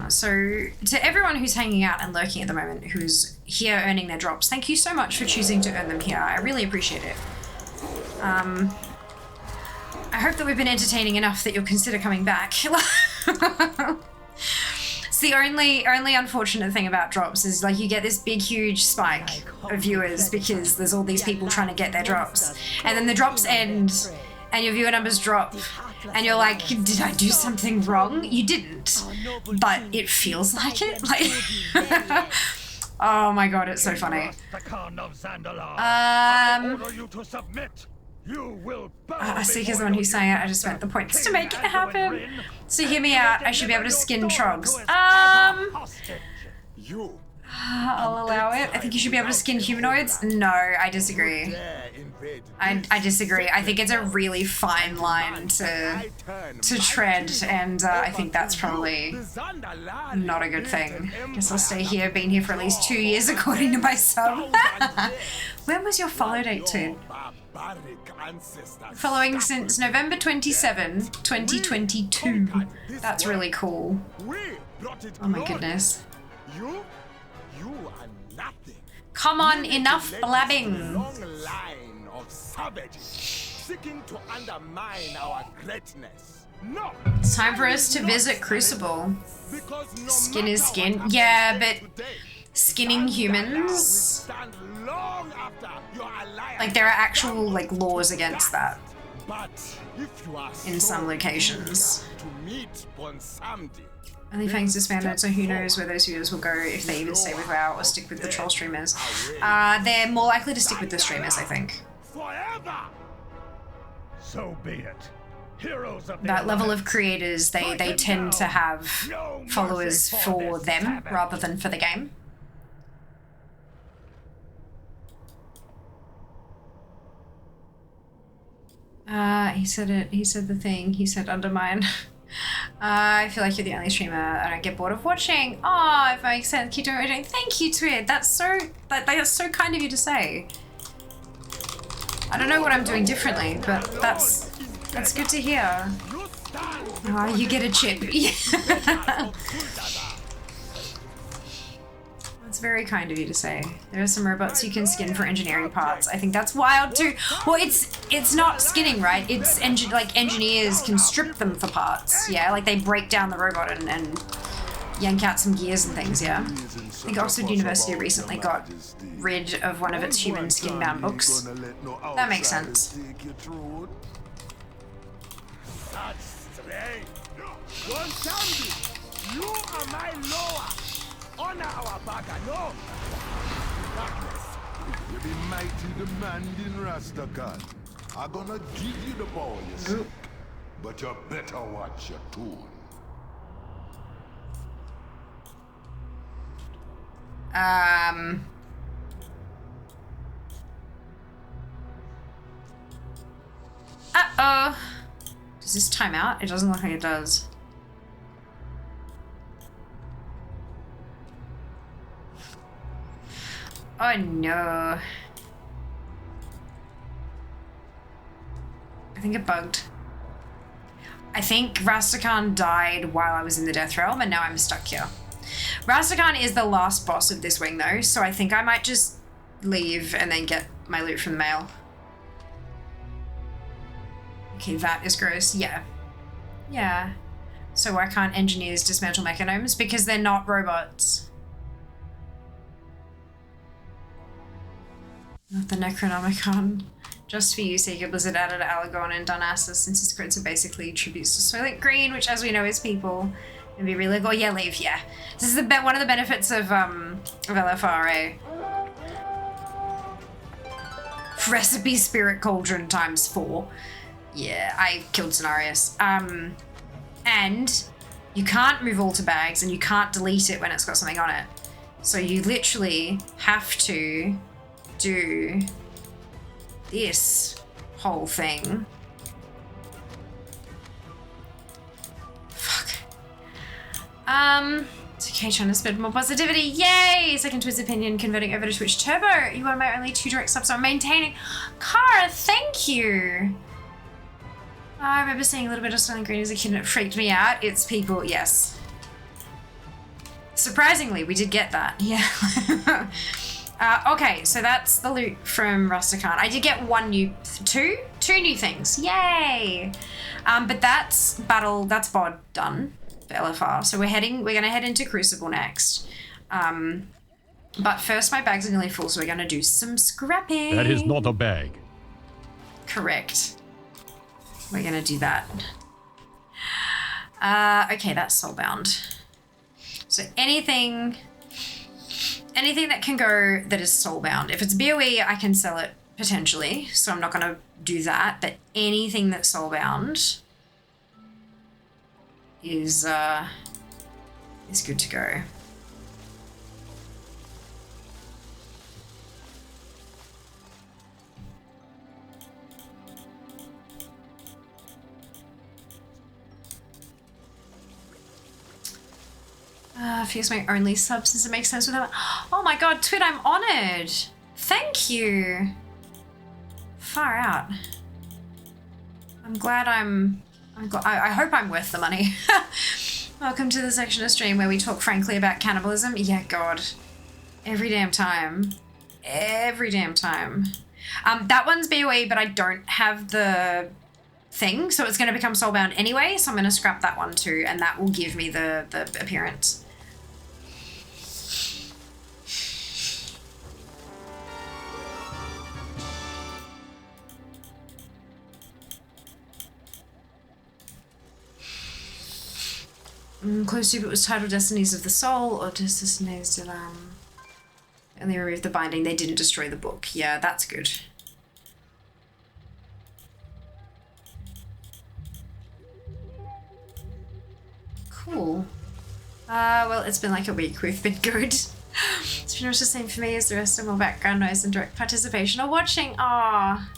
So to everyone who's hanging out and lurking at the moment, who's here earning their drops, thank you so much for choosing to earn them here. I really appreciate it. I hope that we've been entertaining enough that you'll consider coming back. It's the only unfortunate thing about drops is like you get this big huge spike of viewers because there's all these people trying to get their drops, and then the drops end and your viewer numbers drop and you're like, did I do something wrong? You didn't, but it feels like it. Like oh my god, it's so funny. I see he's the one who's saying it. I just meant the points to make it happen. So hear me out. I should be able to skin trogs. I'll allow it. I think you should be able to skin humanoids. No, I disagree. I disagree. I think it's a really fine line to tread, and I think that's probably not a good thing. Guess I'll stay here. Been here for at least 2 years according to my sub. When was your follow date to? Following since November 27, 2022. That's really cool. Oh my goodness. Come on, enough blabbing. It's time for us to visit Crucible. Skin is skin. Yeah, but skinning humans, like there are actual like laws against that in some locations. OnlyFans disbanded, so who knows where those viewers will go if they even stay with WoW or stick with the troll streamers. They're more likely to stick with the streamers, I think. So be it. Heroes of that level of creators, they tend to have followers for them rather than for the game. He said it. He said the thing. He said undermine. I feel like you're the only streamer I don't get bored of watching. Oh, if it makes sense, keep doing what you're doing. Thank you, Twid. That's so kind of you to say. I don't know what I'm doing differently, but that's good to hear. Oh, you get a chip. That's very kind of you to say. There are some robots you can skin for engineering parts. I think that's wild too. Well, it's not skinning, right? It's like engineers can strip them for parts. Yeah, like they break down the robot and yank out some gears and things. Yeah. I think Oxford University recently got rid of one of its human skin-bound books. That makes sense. You are my lower. Honor our bagger, no. You be mighty demanding, Rastakan. I'm gonna give you the ball, you see. But you better watch your tune. Uh-oh. Does this time out? It doesn't look like it does. Oh no. I think it bugged. I think Rastakhan died while I was in the Death Realm and now I'm stuck here. Rastakhan is the last boss of this wing though, so I think I might just leave and then get my loot from the mail. Okay, that is gross. Yeah. Yeah. So why can't engineers dismantle mechanomes? Because they're not robots. Not the Necronomicon. Just for you, Seeker, Blizzard added Alagon and Darnassus since its grids are basically tributes to Soylent Green, which as we know is people. And be really go, yeah, leave, yeah. This is one of the benefits of LFRA. Recipe Spirit Cauldron times 4. Yeah, I killed Cenarius. And you can't move altar bags and you can't delete it when it's got something on it. So you literally have to do this whole thing. Fuck. It's okay trying to spread more positivity. Yay! Second to his opinion, converting over to Twitch Turbo. You are my only 2 direct subs I'm maintaining. Cara, thank you. I remember seeing a little bit of Soylent Green as a kid and it freaked me out. It's people, yes. Surprisingly, we did get that. Yeah. Okay, so that's the loot from Rastakhan. I did get two new things. Yay! But that's BOD done. for LFR. So we're gonna head into Crucible next. But first my bags are nearly full, so we're gonna do some scrapping. That is not a bag. Correct. We're gonna do that. Okay, that's soulbound. So anything that can go that is soulbound. If it's BOE, I can sell it potentially, so I'm not gonna do that. But anything that's soulbound is good to go. Fuse my only subs, does it make sense with that? Oh my god, Twit, I'm honored. Thank you. Far out. I'm glad I hope I'm worth the money. Welcome to the section of stream where we talk frankly about cannibalism. Yeah, God. Every damn time. Every damn time. That one's BOE, but I don't have the thing, so it's going to become soulbound anyway, so I'm going to scrap that one too, and that will give me the appearance. Close to it was titled Destinies of the Soul, or just Destinies of and they removed the binding. They didn't destroy the book. Yeah, that's good. Cool. Well, it's been like a week. We've been good. It's pretty much the same for me as the rest of more background noise and direct participation or watching. Ah,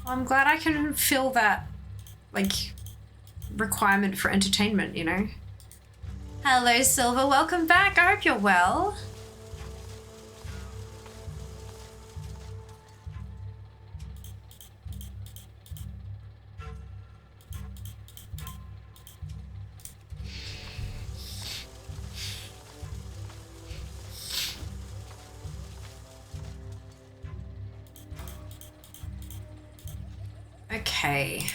I'm glad I can fill that, like, requirement for entertainment, you know? Hello, Silver. Welcome back. I hope you're well. Okay.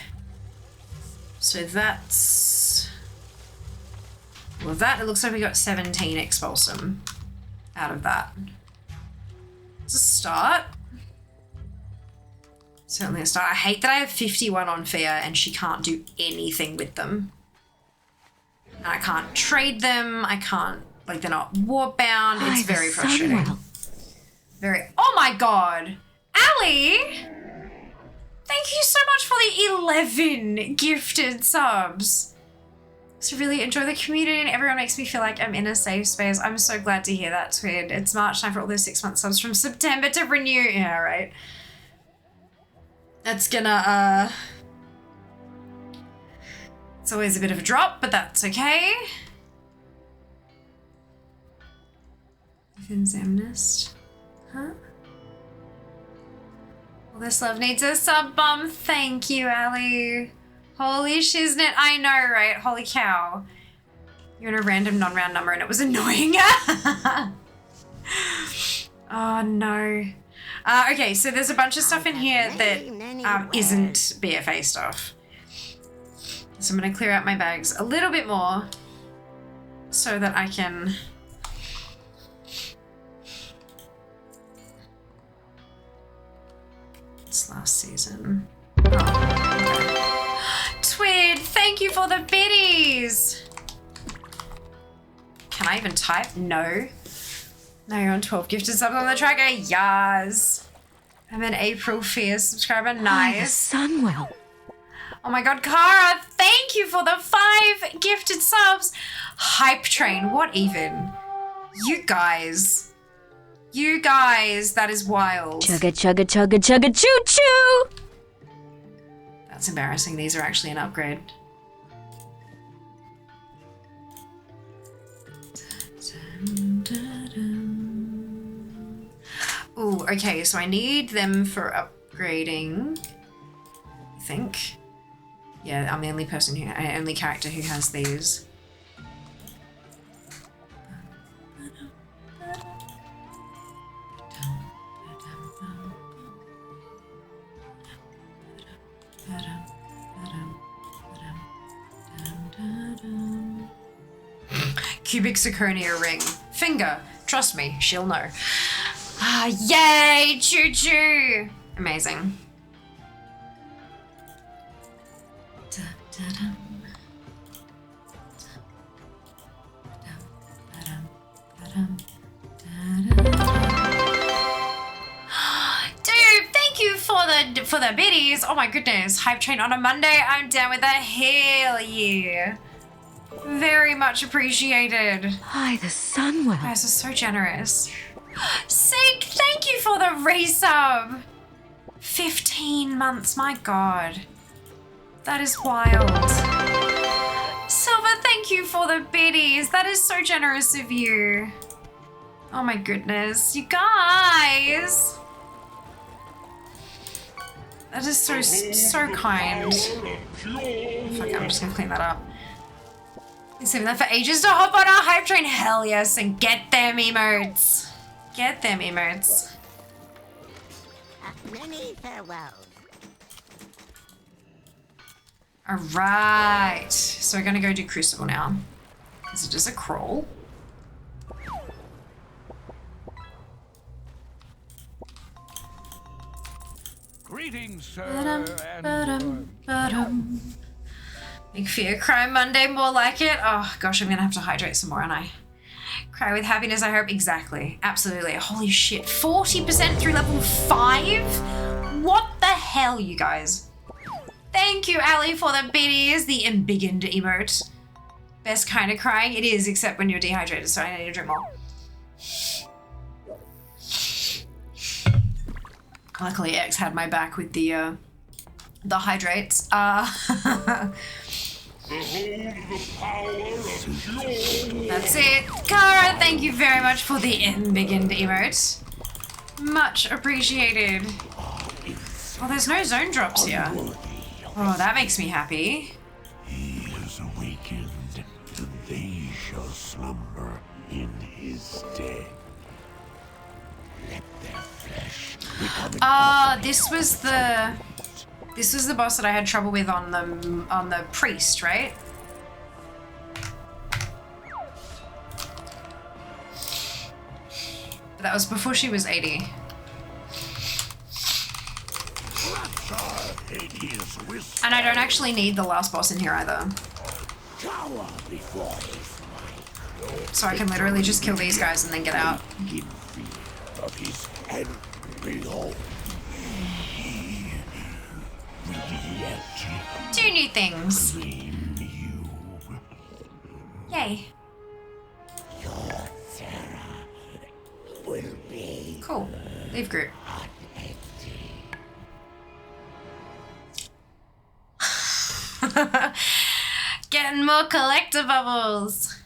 So that's... Well, that, it looks like we got 17 Expulsum out of that. It's a start. Certainly a start. I hate that I have 51 on Fear and she can't do anything with them. And I can't trade them. I can't, like, they're not warp bound. It's very frustrating. Very, oh my God. Ali! Thank you so much for the 11 gifted subs. So really enjoy the community and everyone makes me feel like I'm in a safe space. I'm so glad to hear that, Twin. It's March time for all those 6-month subs from September to renew. Yeah, right. That's gonna, it's always a bit of a drop, but that's okay. Fin's Amnest. Huh? Well, this love needs a sub bump. Thank you, Ali. Holy shiznit, I know, right? Holy cow. You're in a random non-round number and it was annoying. Oh, no. Okay, so there's a bunch of stuff in here that isn't BFA stuff. So I'm going to clear out my bags a little bit more so that I can... It's last season. Oh, okay. Twid, thank you for the biddies. Can I even type? No. Now you're on 12 gifted subs on the tracker. Yas. I'm an April Fear subscriber. Nice. Sunwell. Oh my God, Kara, thank you for the 5 gifted subs. Hype train, what even? You guys, that is wild. Chugga, chugga, chugga, chugga, choo choo. That's embarrassing. These are actually an upgrade. Ooh, okay, so I need them for upgrading, I think. Yeah, I'm the only person who, only character who has these. Cubic zirconia ring. Finger. Trust me, she'll know. Ah, yay! Choo choo! Amazing. Dude, thank you for the biddies. Oh my goodness. Hype train on a Monday. I'm down with that. Hell yeah. Very much appreciated. Hi, the sun will. You guys are so generous. Sink, thank you for the resub. 15 months, my god. That is wild. Silver, thank you for the biddies. That is so generous of you. Oh my goodness, you guys. That is so kind. Fuck, I'm just gonna clean that up. Been saving that for ages to hop on our hype train. Hell yes, and get them emotes. Get them emotes. Many farewells. Alright, so we're gonna go do Crucible now. Is it just a crawl? Greetings, sir. Make fear, cry Monday, more like it. Oh gosh, I'm gonna have to hydrate some more, aren't I? Cry with happiness, I hope. Exactly, absolutely. Holy shit, 40% through level 5? What the hell, you guys? Thank you, Ali, for the biddies, the embiggened emote. Best kind of crying. It is, except when you're dehydrated, so I need to drink more. Luckily, X had my back with the hydrates. That's it. Kara, thank you very much for the embiggened emote. Much appreciated. Oh, there's no zone drops here. Oh, that makes me happy. He has awakened, and they shall slumber in his stead. Let their flesh become this was the boss that I had trouble with on the priest, right? But that was before she was 80. And I don't actually need the last boss in here either. So I can literally just kill these guys and then get out. Do new things. Yay. Cool. Leave group. Getting more collector bubbles.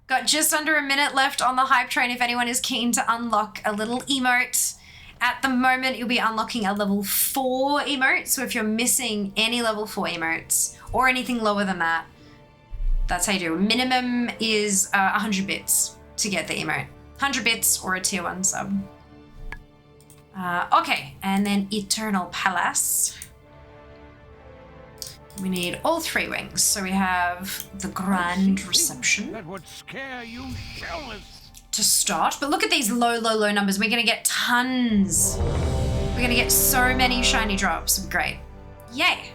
Got just under a minute left on the hype train if anyone is keen to unlock a little emote. At the moment, you'll be unlocking a level 4 emote. So if you're missing any level 4 emotes or anything lower than that, that's how you do. Minimum is 100 bits to get the emote. 100 bits or a tier 1 sub. Okay, and then Eternal Palace. We need all 3 wings. So we have the Grand Reception. That would scare you shellers. To start, but look at these low numbers. We're gonna get tons. We're gonna get so many shiny drops. Great. Yay.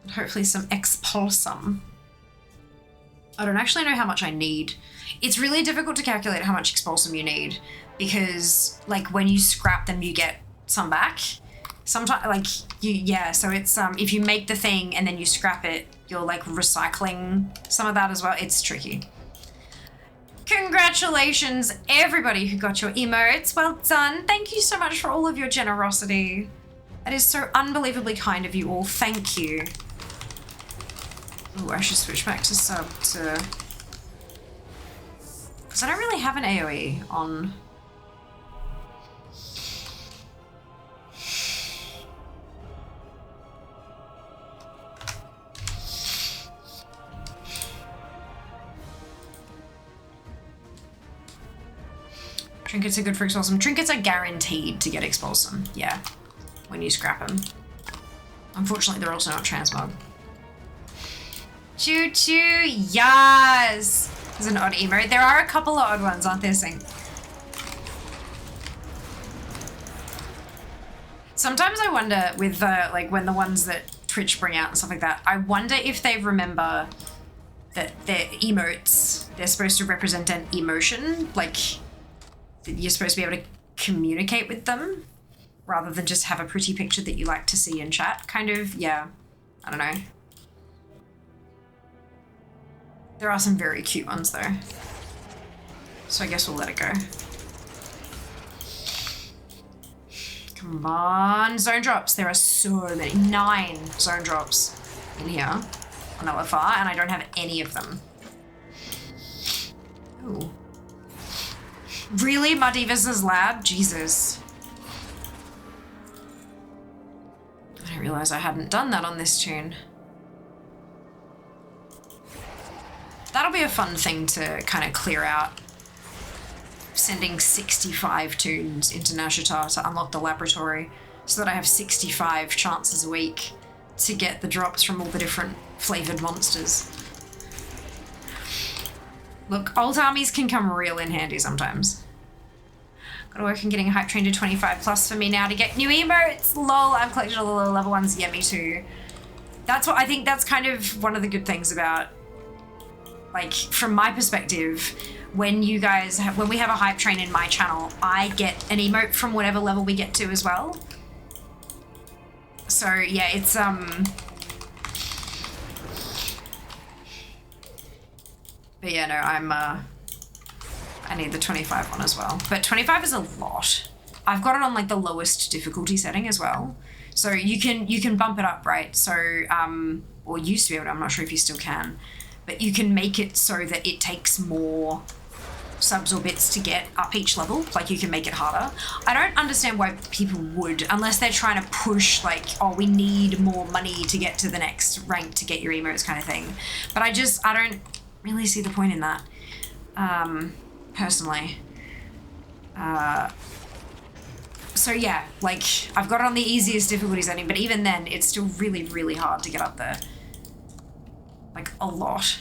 And hopefully some expulsum. I don't actually know how much I need. It's really difficult to calculate how much expulsum you need because like when you scrap them, you get some back. Sometimes like so it's if you make the thing and then you scrap it, you're like recycling some of that as well. It's tricky. Congratulations, everybody who got your emotes. Well done. Thank you so much for all of your generosity. That is so unbelievably kind of you all. Thank you. Ooh, I should switch back to sub to... Because I don't really have an AoE on... Trinkets are good for expulsum. Trinkets are guaranteed to get expulsum, yeah, when you scrap them. Unfortunately, they're also not transmog. Choo choo, yes! There's an odd emote. There are a couple of odd ones, aren't there, Sing? Sometimes I wonder with like when the ones that Twitch bring out and stuff like that, I wonder if they remember that their emotes, they're supposed to represent an emotion, like you're supposed to be able to communicate with them rather than just have a pretty picture that you like to see in chat, kind of, yeah, I don't know. There are some very cute ones though, so I guess we'll let it go. Come on, zone drops. There are so many, 9 zone drops in here on LFR, and I don't have any of them. Ooh. Really, Mudivas' lab? Jesus. I didn't realize I hadn't done that on this tune. That'll be a fun thing to kind of clear out. Sending 65 tunes into Nashatar to unlock the laboratory so that I have 65 chances a week to get the drops from all the different flavored monsters. Look, old armies can come real in handy sometimes. Gotta work on getting hype trained to 25 plus for me now to get new emotes. Lol, I've collected all the low level ones. Yeah, me too. That's what I think that's kind of one of the good things about, like, from my perspective, when you guys have, when we have a hype train in my channel, I get an emote from whatever level we get to as well. So yeah, it's but yeah, no, I need the 25 one as well. But 25 is a lot. I've got it on like the lowest difficulty setting as well. So you can bump it up, right? So or used to be able to, I'm not sure if you still can, but you can make it so that it takes more subs or bits to get up each level. Like you can make it harder. I don't understand why people would, unless they're trying to push like, oh, we need more money to get to the next rank to get your emotes kind of thing. But I don't really see the point in that, personally. So yeah, like I've got it on the easiest difficulty setting, but even then it's still really, really hard to get up there. Like a lot.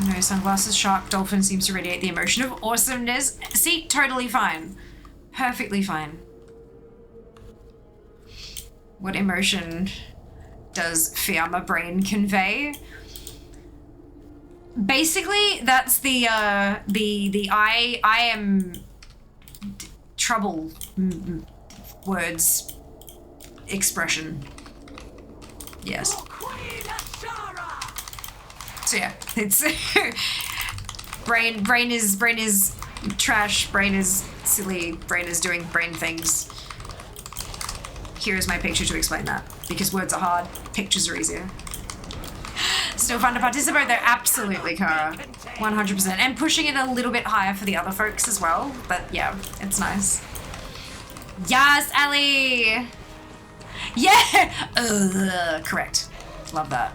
No sunglasses, shark, dolphin seems to radiate the emotion of awesomeness. See, totally fine. Perfectly fine. What emotion does Fiamma Brain convey? Basically, that's the I am trouble words expression. Yes. So yeah, it's brain is trash, brain is silly, brain is doing brain things. Here is my picture to explain that, because words are hard, pictures are easier. Still fun to participate though, absolutely, Kara. 100%. And pushing it a little bit higher for the other folks as well, but yeah, it's nice. Yes, Ali! Yeah! Correct. Love that.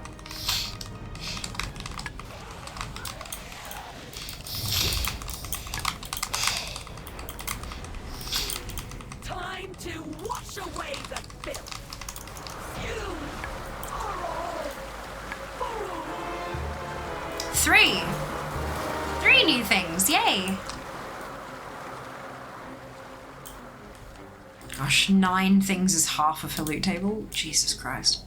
Time to wash away the filth. You are all 3 new things, yay! Gosh, 9 things is half of her loot table? Jesus Christ.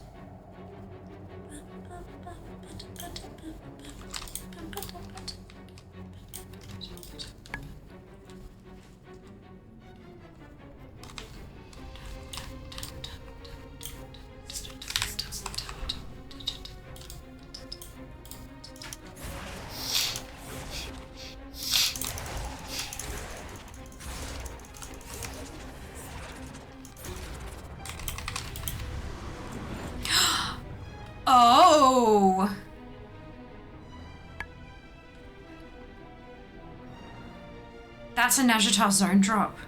Oh! That's a Najatar zone drop.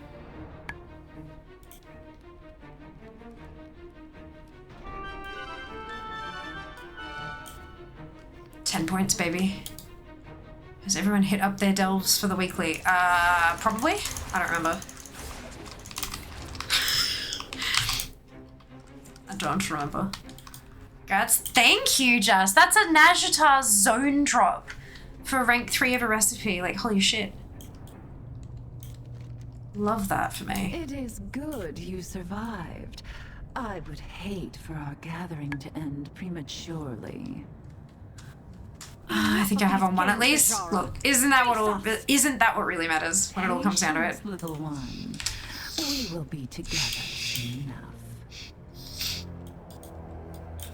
$10 points, baby. Has everyone hit up their delves for the weekly? Probably? I don't remember. I don't remember. Thank you, Jess. That's a Najatar zone drop for rank 3 of a recipe. Like, holy shit. Love that for me. It is good you survived. I would hate for our gathering to end prematurely. I think I have on one at least. Look, isn't that what really matters when it all comes down to it? Little one, we will be together soon enough.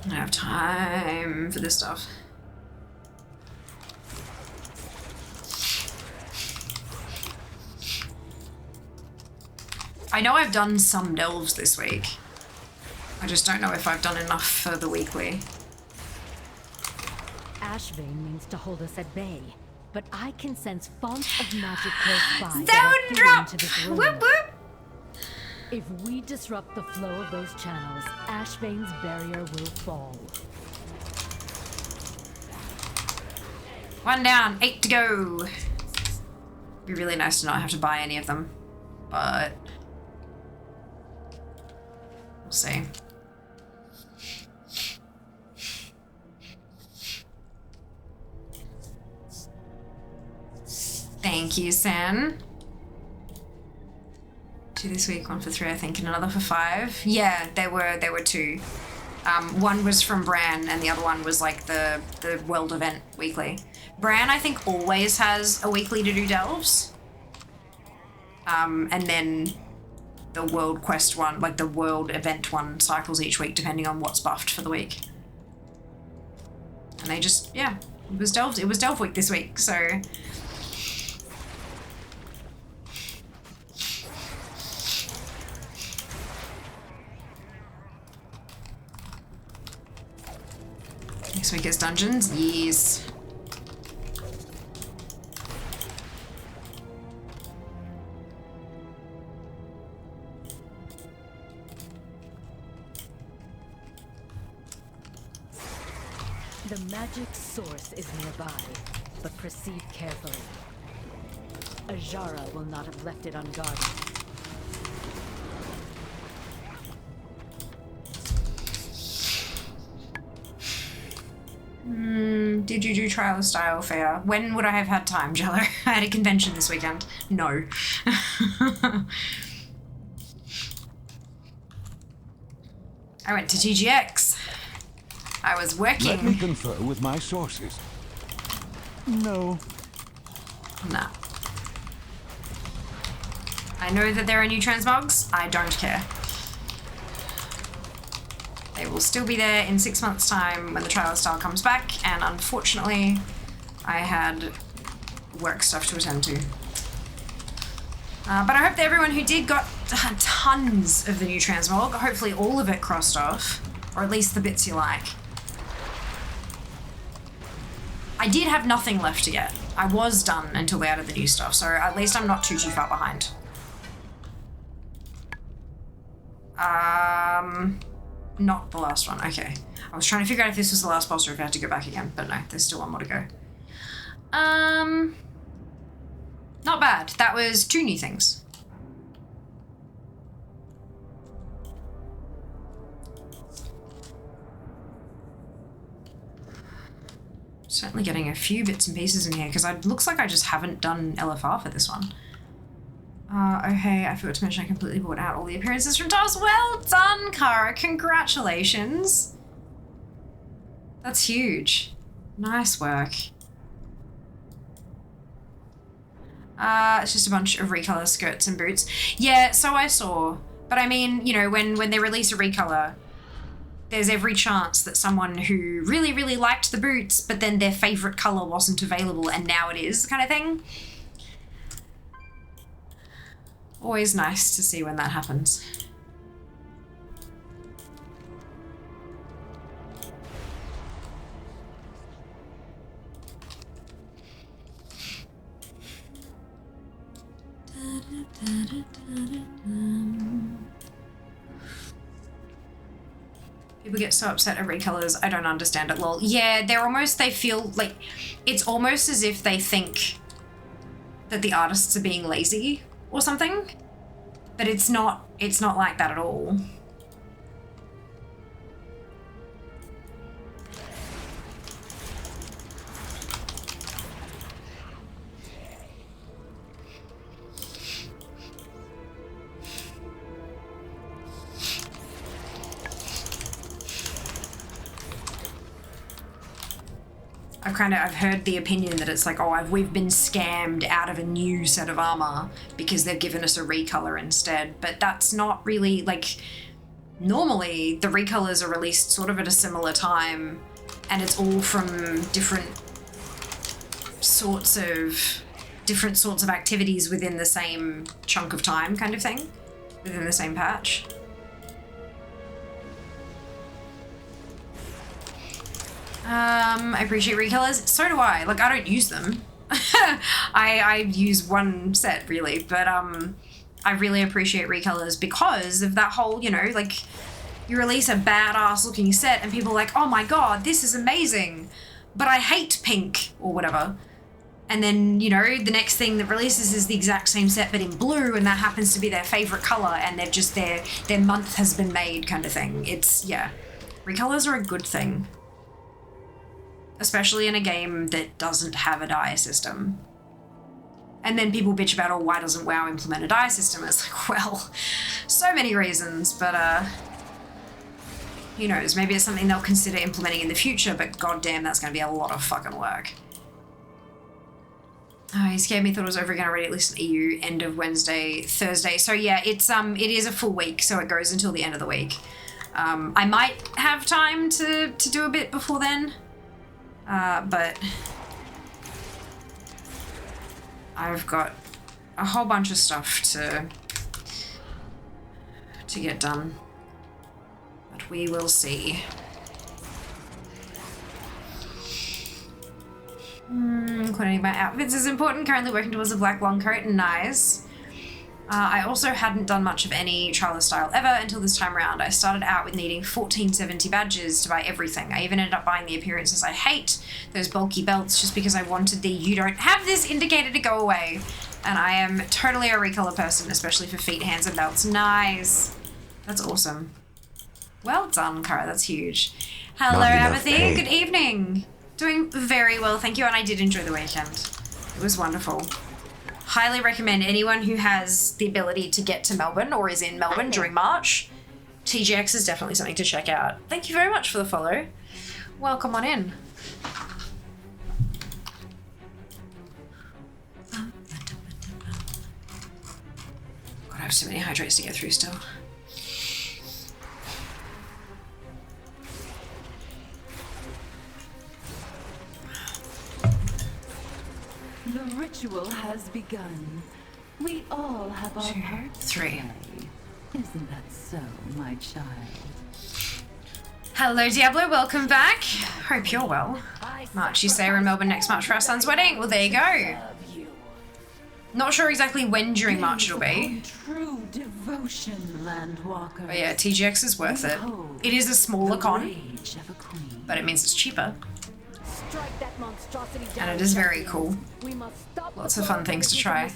I don't have time for this stuff. I know I've done some delves this week. I just don't know if I've done enough for the weekly. Ashvane means to hold us at bay, but I can sense fonts of magic close by. Zone drop! Whoop whoop! If we disrupt the flow of those channels, Ashvane's barrier will fall. 1 down, 8 to go. It'd be really nice to not have to buy any of them, but we'll see. Thank you, Sen. 2 this week, 1 for 3, I think, and another for 5. Yeah, there were 2. One was from Bran, and the other one was like the world event weekly. Bran, I think, always has a weekly to do delves. And then the world quest one, like the world event one, cycles each week depending on what's buffed for the week. And they just, yeah, it was delve week this week, so. Next week is dungeons? Yes. The magic source is nearby, but proceed carefully. Ajara will not have left it unguarded. Did you do Trial of Style Fair? When would I have had time, Jello? I had a convention this weekend. No. I went to TGX. I was working. Let me confer with my sources. No. Nah. I know that there are new transmogs. I don't care. They will still be there in 6 months' time when the Trial of Style comes back, and unfortunately, I had work stuff to attend to. But I hope that everyone who did got tons of the new transmog, hopefully all of it crossed off, or at least the bits you like. I did have nothing left to get. I was done until they added the new stuff, so at least I'm not too far behind. Not the last one, okay. I was trying to figure out if this was the last boss or if I had to go back again, but no, there's still one more to go. Not bad. That was 2 new things. Certainly getting a few bits and pieces in here, because it looks like I just haven't done LFR for this one. Oh hey, I forgot to mention I completely bought out all the appearances from TOS. Well done, Kara. Congratulations. That's huge. Nice work. It's just a bunch of recolor skirts and boots. Yeah, so I saw. But I mean, you know, when they release a recolor, there's every chance that someone who really, really liked the boots, but then their favorite color wasn't available and now it is, kind of thing. Always nice to see when that happens. People get so upset at recolors. I don't understand it, lol. Yeah, they feel like, it's almost as if they think that the artists are being lazy or something, but it's not like that at all. I've heard the opinion that it's like, oh, we've been scammed out of a new set of armor because they've given us a recolor instead. But that's not really, like, normally the recolors are released sort of at a similar time, and it's all from different sorts of activities within the same chunk of time kind of thing, within the same patch. I appreciate recolors. So do I. Like, I don't use them. I use one set, really, but I really appreciate recolors because of that whole, you know, like, you release a badass looking set and people are like, oh my god, this is amazing, but I hate pink or whatever. And then, you know, the next thing that releases is the exact same set but in blue, and that happens to be their favorite color, and they've just, their month has been made kind of thing. It's, yeah. Recolors are a good thing. Especially in a game that doesn't have a dye system. And then people bitch about, oh, why doesn't WoW implement a dye system? And it's like, well, so many reasons, but who knows? Maybe it's something they'll consider implementing in the future, but goddamn, that's going to be a lot of fucking work. Oh, he scared me, thought it was over again already, at least in EU, end of Wednesday, Thursday. So yeah, it is a full week, so it goes until the end of the week. I might have time to do a bit before then. But I've got a whole bunch of stuff to get done, but we will see. Quantity of my outfits is important. Currently working towards a black long coat. Nice. I also hadn't done much of any Trial of Style ever until this time around. I started out with needing 1470 badges to buy everything. I even ended up buying the appearances I hate, those bulky belts, just because I wanted the you don't have this indicator to go away. And I am totally a recolor person, especially for feet, hands, and belts. Nice. That's awesome. Well done, Cara. That's huge. Hello, Apathy. Good evening. Doing very well, thank you, and I did enjoy the weekend. It was wonderful. Highly recommend anyone who has the ability to get to Melbourne or is in Melbourne during March. TGX is definitely something to check out. Thank you very much for the follow. Welcome on in. God, I have so many hydrates to get through still. The ritual has begun. We all have our parts to play. Isn't that so, my child? Hello, Diablo. Welcome back. Hope you're well. March, you say we're in Melbourne next March for our son's wedding. Well, there you go. Not sure exactly when during March it'll be. True devotion, Landwalker. But yeah, TGX is worth it. It is a smaller con, but it means it's cheaper. And it is very cool. Lots of fun things to try.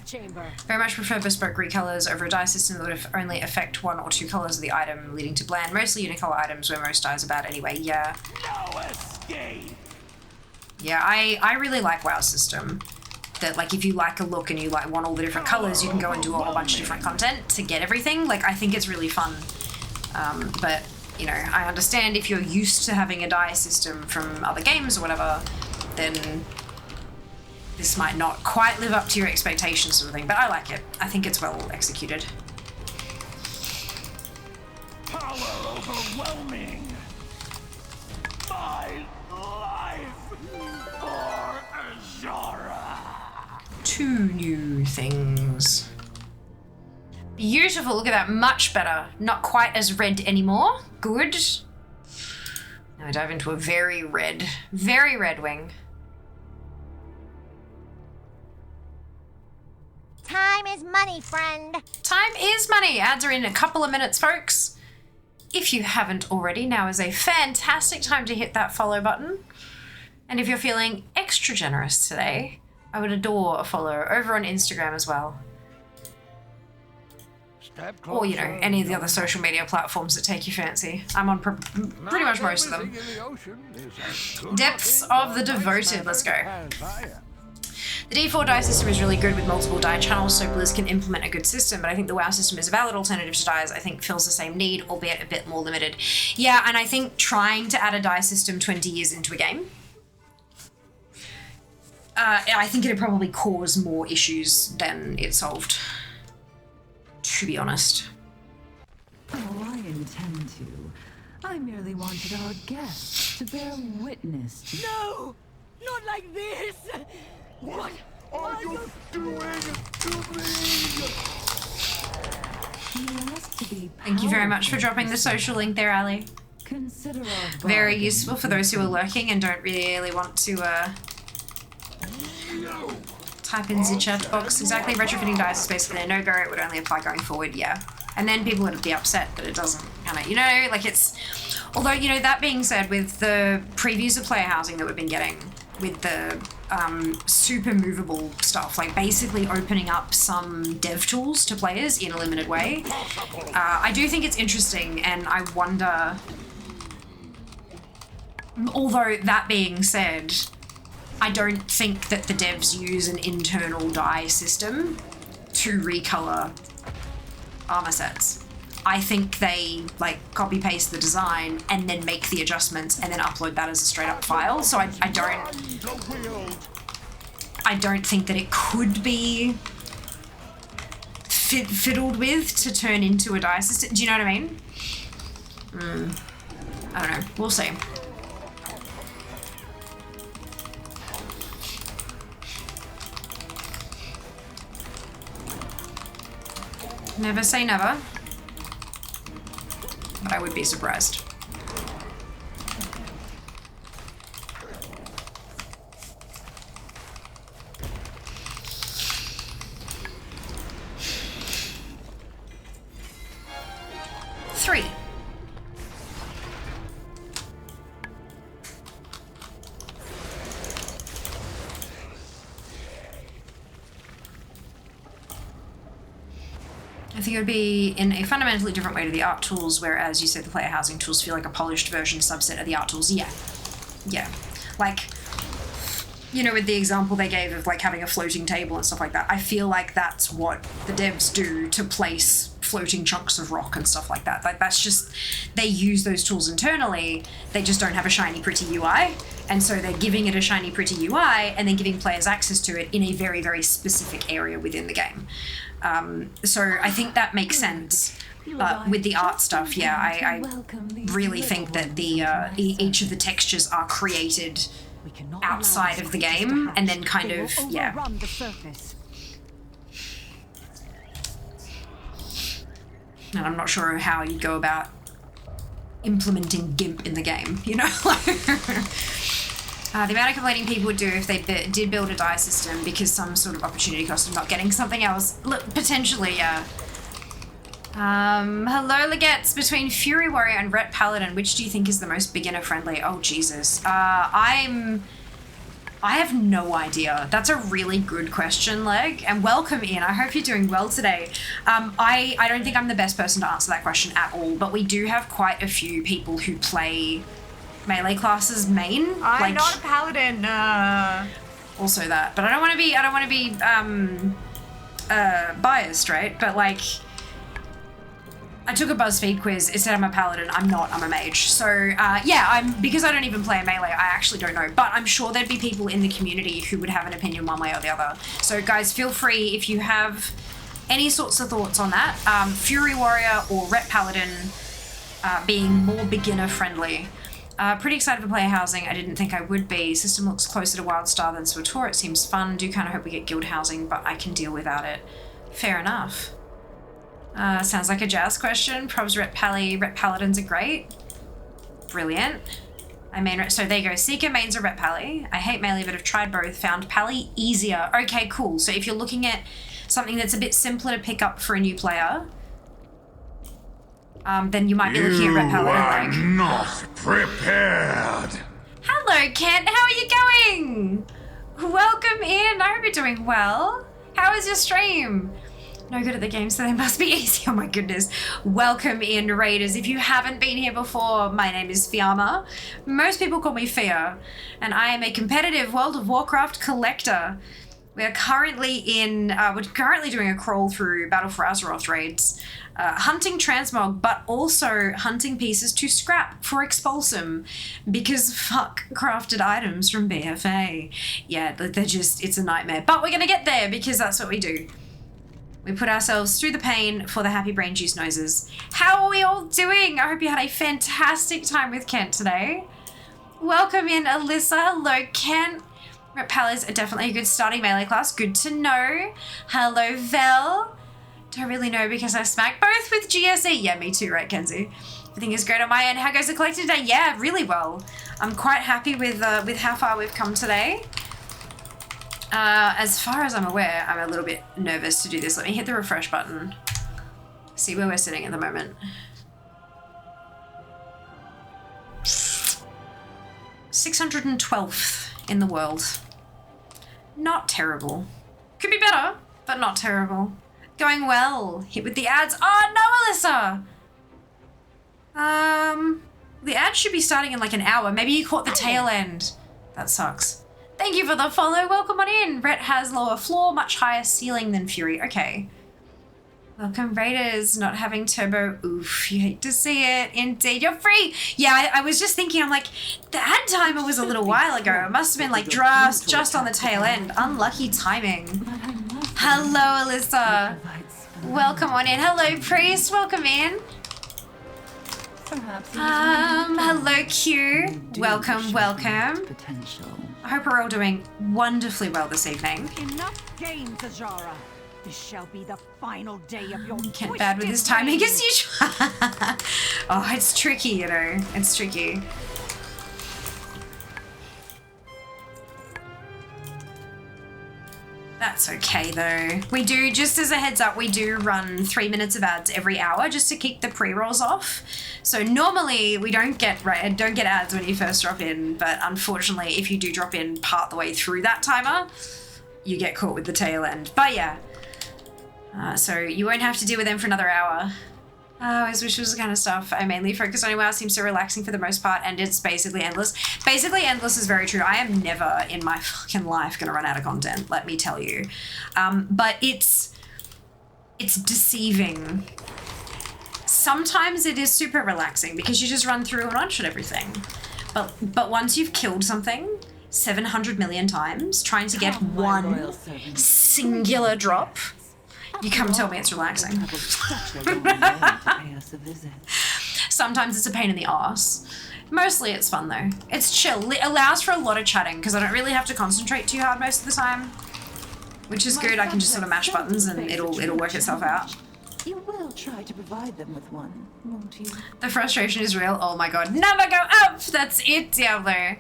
Very much prefer bespoke recolors over a dye system that would only affect one or two colors of the item, leading to bland, mostly unicolor items where most dyes are bad anyway. Yeah. No escape. Yeah, I really like WoW's system. That, like, if you like a look and you like want all the different colors, you can go and do a whole bunch of different content to get everything. Like, I think it's really fun. But you know, I understand if you're used to having a dye system from other games or whatever, then this might not quite live up to your expectations sort of thing, but I like it. I think it's well executed. Power overwhelming. My life for Azara. 2 new things. Beautiful, look at that, much better. Not quite as red anymore. Good. Now I dive into a very red wing. Time is money, friend. Time is money. Ads are in a couple of minutes, folks. If you haven't already, now is a fantastic time to hit that follow button. And if you're feeling extra generous today, I would adore a follow over on Instagram as well. Or, you know, any of the other social media platforms that take your fancy. I'm on pretty much most of them. Depths of the Devoted. Let's go. The D4 dye system is really good with multiple dye channels, so Blizz can implement a good system, but I think the WoW system is a valid alternative to dyes. I think fills the same need, albeit a bit more limited. Yeah, and I think trying to add a dye system 20 years into a game I think it'd probably cause more issues than it solved, to be honest. Oh, I intend to. I merely wanted our guests to bear witness to... No! Not like this! What are you doing to me? Thank you very much for dropping the social link there, Ali. Consider our Very useful for those who are lurking and don't really want to type in the chat box. Exactly, retrofitting dice is basically a no-go. It would only apply going forward, yeah. And then people would be upset that it doesn't kind of, you know, like it's... Although, you know, that being said, with the previews of player housing that we've been getting, with the super movable stuff, like basically opening up some dev tools to players in a limited way, I do think it's interesting, and I wonder... Although, that being said, I don't think that the devs use an internal dye system to recolor armor sets. I think they like copy paste the design and then make the adjustments and then upload that as a straight up file. So I don't think that it could be fiddled with to turn into a dye system. Do you know what I mean? I don't know. We'll see. Never say never, but I would be surprised. Three. I think it would be in a fundamentally different way to the art tools, whereas you said the player housing tools feel like a polished version subset of the art tools. Yeah. Yeah. Like, you know, with the example they gave of like having a floating table and stuff like that, I feel like that's what the devs do to place floating chunks of rock and stuff like that. Like that's just, they use those tools internally, they just don't have a shiny pretty UI, and so they're giving it a shiny pretty UI and then giving players access to it in a very, very specific area within the game. So I think that makes sense. With the art stuff, yeah, I really think that the each of the textures are created outside of the game and then kind of, yeah. And I'm not sure how you go about implementing GIMP in the game, you know? The amount of complaining people would do if they did build a dye system because some sort of opportunity cost of not getting something else. Look, potentially, yeah. Hello, Legettes. Between Fury Warrior and Ret Paladin, which do you think is the most beginner-friendly? Oh, Jesus. I have no idea. That's a really good question, Leg, and welcome in. I hope you're doing well today. I don't think I'm the best person to answer that question at all, but we do have quite a few people who play melee classes main. I'm not a paladin. Also that, but I don't want to be biased, right? But like, I took a BuzzFeed quiz. It said I'm a paladin. I'm not. I'm a mage. So yeah, because I don't even play melee. I actually don't know, but I'm sure there'd be people in the community who would have an opinion one way or the other. So guys, feel free if you have any sorts of thoughts on that. Fury Warrior or Ret Paladin being more beginner friendly. Pretty excited for player housing. I didn't think I would be. System looks closer to Wildstar than SWTOR. It seems fun. Do kind of hope we get guild housing, but I can deal without it. Fair enough. Sounds like a jazz question. Probs Ret Paladins are great. Brilliant. I main so there you go. Seeker mains are Ret Pally. I hate melee, but have tried both. Found Pally easier. Okay, cool. So if you're looking at something that's a bit simpler to pick up for a new player, then you might be looking at Ret Paladin. You are not prepared. Hello, Kent. How are you going? Welcome in. I hope you're doing well. How is your stream? No good at the game, so they must be easy. Oh my goodness. Welcome in, Raiders. If you haven't been here before, my name is Fiamma. Most people call me Fia, and I am a competitive World of Warcraft collector We are currently we're currently doing a crawl through Battle for Azeroth raids, hunting transmog, but also hunting pieces to scrap for Expulsum, because fuck crafted items from BFA. Yeah, they're just, it's a nightmare. But we're gonna get there because that's what we do. We put ourselves through the pain for the happy brain juice noses. How are we all doing? I hope you had a fantastic time with Kent today. Welcome in, Alyssa. Hello, Kent. Repel is definitely a good starting melee class. Good to know. Hello, Vel. Don't really know because I smacked both with GSE. Yeah, me too, right, Kenzie? Everything is great on my end. How goes the collecting today? Yeah, really well. I'm quite happy with how far we've come today. As far as I'm aware, I'm a little bit nervous to do this. Let me hit the refresh button. See where we're sitting at the moment. 612th in the world. Not terrible. Could be better, but not terrible. Going well. Hit with the ads. Oh no, Alyssa! The ad should be starting in like an hour. Maybe you caught the tail end. That sucks. Thank you for the follow. Welcome on in. Rhett has lower floor, much higher ceiling than Fury. Okay. Welcome, Raiders. Not having turbo. Oof, you hate to see it. Indeed, you're free. Yeah, I was just thinking, I'm like, the ad timer was a little while ago. It must have been like just on the tail end. Unlucky timing. Hello, Alyssa. Welcome on in. Hello, Priest. Welcome in. Hello, Q. Welcome, welcome. I hope we're all doing wonderfully well this evening. Enough games, Azara. This shall be the final day of your Can't bad with his timing as usual. Oh, it's tricky, you know. It's tricky. That's okay though. We do, just as a heads up, we do run 3 minutes of ads every hour just to keep the pre-rolls off. So normally we don't get ads when you first drop in, but unfortunately if you do drop in part the way through that timer, you get caught with the tail end. But yeah. So you won't have to deal with them for another hour. His wishes kind of stuff. I mainly focus on WoW. Seems so relaxing for the most part, and it's basically endless. Basically endless is very true. I am never in my fucking life gonna run out of content, let me tell you. But it's deceiving. Sometimes it is super relaxing because you just run through and one-shot everything. But once you've killed something 700 million times, trying to get one singular drop, you come tell me it's relaxing. Sometimes it's a pain in the arse. Mostly it's fun though. It's chill. It allows for a lot of chatting because I don't really have to concentrate too hard most of the time, which is good. I can just sort of mash buttons and it'll work itself out. You will try to provide them with one, won't you? The frustration is real. Oh my god. Never go up! That's it, Diablo.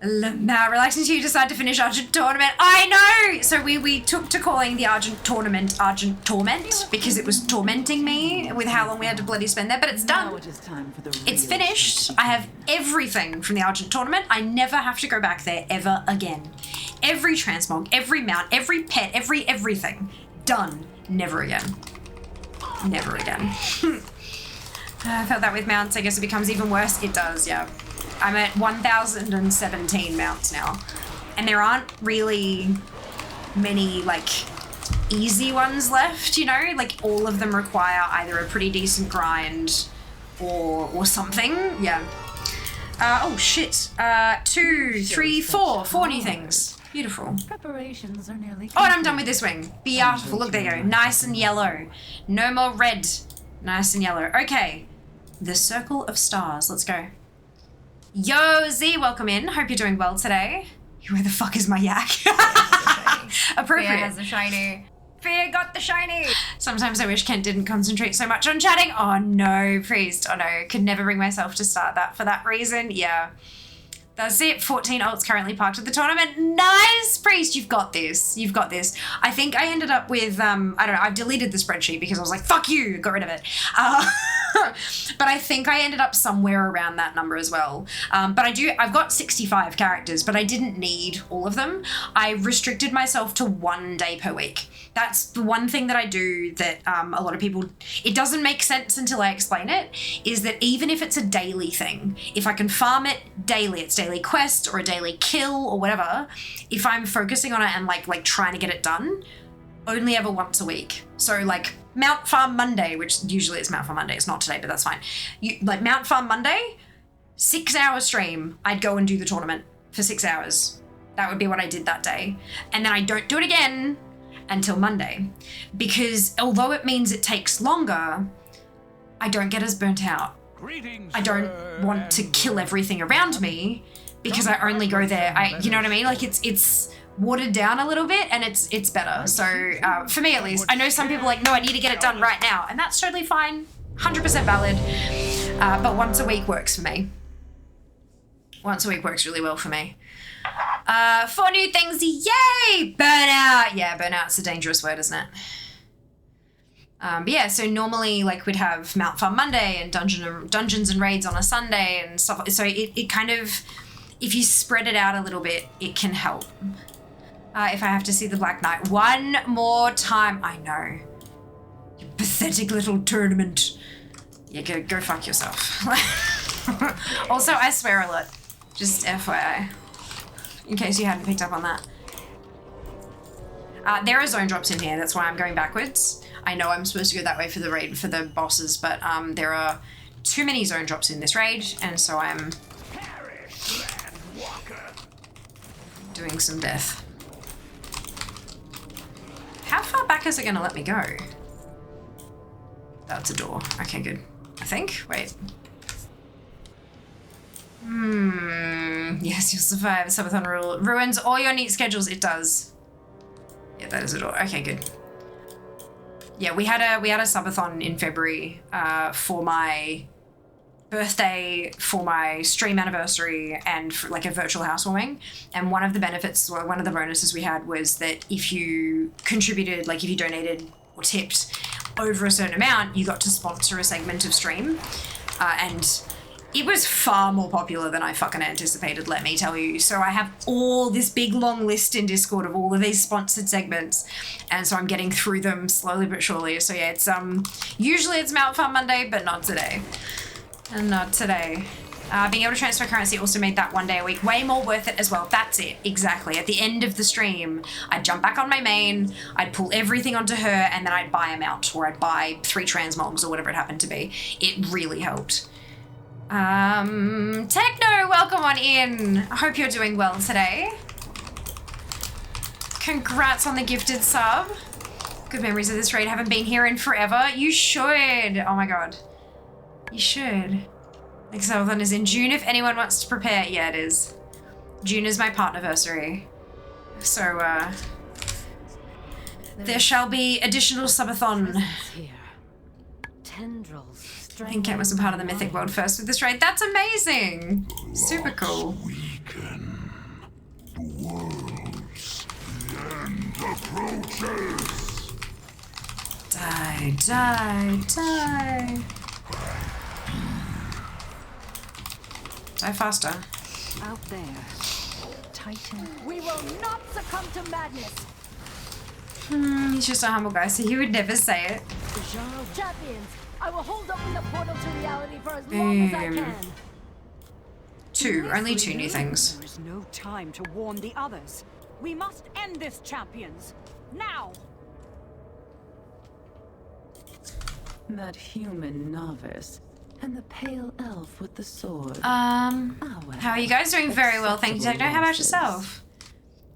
Now, relaxing to you decide to finish Argent Tournament. I know! So we took to calling the Argent Tournament Argent Torment because it was tormenting me with how long we had to bloody spend there, but it's done. It's finished. I have everything from the Argent Tournament. I never have to go back there ever again. Every transmog, every mount, every pet, everything. Done. Never again. Never again. I felt that with mounts. I guess it becomes even worse. It does, yeah. I'm at 1,017 mounts now. And there aren't really many, like, easy ones left, you know? Like, all of them require either a pretty decent grind or something. Yeah. Oh, shit. 2, 3, 4. 4 new things. Beautiful. Preparations are nearly oh, and I'm done with this wing. Beautiful. Look, there you go. Nice and yellow. No more red. Nice and yellow. Okay. The Circle of Stars. Let's go. Yo, Z, welcome in. Hope you're doing well today. Where the fuck is my yak? Appropriate. Fear has the shiny. Fear got the shiny. Sometimes I wish Kent didn't concentrate so much on chatting. Oh no, Priest. Oh no, could never bring myself to start that for that reason. Yeah. That's it. 14 ults currently parked at the tournament. Nice, Priest. You've got this. You've got this. I think I ended up with, I don't know, I've deleted the spreadsheet because I was like, fuck you, got rid of it. But I think I ended up somewhere around that number as well. But I've got 65 characters, but I didn't need all of them. I restricted myself to 1 day per week. That's the one thing that I do that a lot of people, it doesn't make sense until I explain it, is that even if it's a daily thing, if I can farm it daily, it's daily quest or a daily kill or whatever, if I'm focusing on it and like trying to get it done, only ever once a week. So like Mount Farm Monday, which usually it's Mount Farm Monday, it's not today, but that's fine. Like Mount Farm Monday, 6-hour stream, I'd go and do the tournament for 6 hours. That would be what I did that day. And then I don't do it again until Monday, because although it means it takes longer, I don't get as burnt out. I don't want to kill everything around me because I only go there. You know what I mean? Like it's watered down a little bit and it's better. So for me at least, I know some people are like, no, I need to get it done right now, and that's totally fine, 100% valid. But once a week works for me. Once a week works really well for me. 4 new things, yay! Burnout. Yeah, burnout's a dangerous word, isn't it? But yeah, so normally like we'd have Mount Farm Monday and dungeons and raids on a Sunday and stuff. So it kind of, if you spread it out a little bit, it can help. If I have to see the Black Knight one more time, I know. You pathetic little tournament. Yeah, go fuck yourself. Also, I swear a lot. Just FYI. In case you hadn't picked up on that. There are zone drops in here, that's why I'm going backwards. I know I'm supposed to go that way for the raid, for the bosses, but there are too many zone drops in this raid, and so I'm doing some death. How far back is it gonna let me go? That's a door. Okay, good. I think. Wait. Yes, you'll survive. Subathon rule ruins all your neat schedules. It does. Yeah, that is a door. Okay, good. Yeah, we had a subathon in February for my birthday, for my stream anniversary, and for like a virtual housewarming. And one of the benefits, or one of the bonuses we had, was that if you contributed, like if you donated or tipped over a certain amount, you got to sponsor a segment of stream. And it was far more popular than I fucking anticipated, let me tell you. So I have all this big long list in Discord of all of these sponsored segments, and so I'm getting through them slowly but surely. So yeah, it's usually it's Mount Farm Monday, but not today. And not today. Being able to transfer currency also made that 1 day a week way more worth it as well. That's it, exactly. At the end of the stream, I'd jump back on my main, I'd pull everything onto her, and then I'd buy a mount, or I'd buy 3 transmogs or whatever it happened to be. It really helped. Techno, welcome on in. I hope you're doing well today. Congrats on the gifted sub. Good memories of this raid. Haven't been here in forever. You should. Oh my god. You should. Like, subathon is in June if anyone wants to prepare. Yeah, it is. June is my partnerversary. So, there shall be additional subathon. Tendrils. I think Kent was a part of the mythic world first with this raid. That's amazing. Super cool. The world's end approaches. Die, die, die. Die faster. Out there. Titan. We will not succumb to madness. He's just a humble guy, so he would never say it. Champions, I will hold open the portal to reality for as long as I can. 2, only 2 new things. There is no time to warn the others. We must end this, champions. Now! That human novice and the pale elf with the sword. How are you guys doing? Very well, thank you, Techno. How about yourself?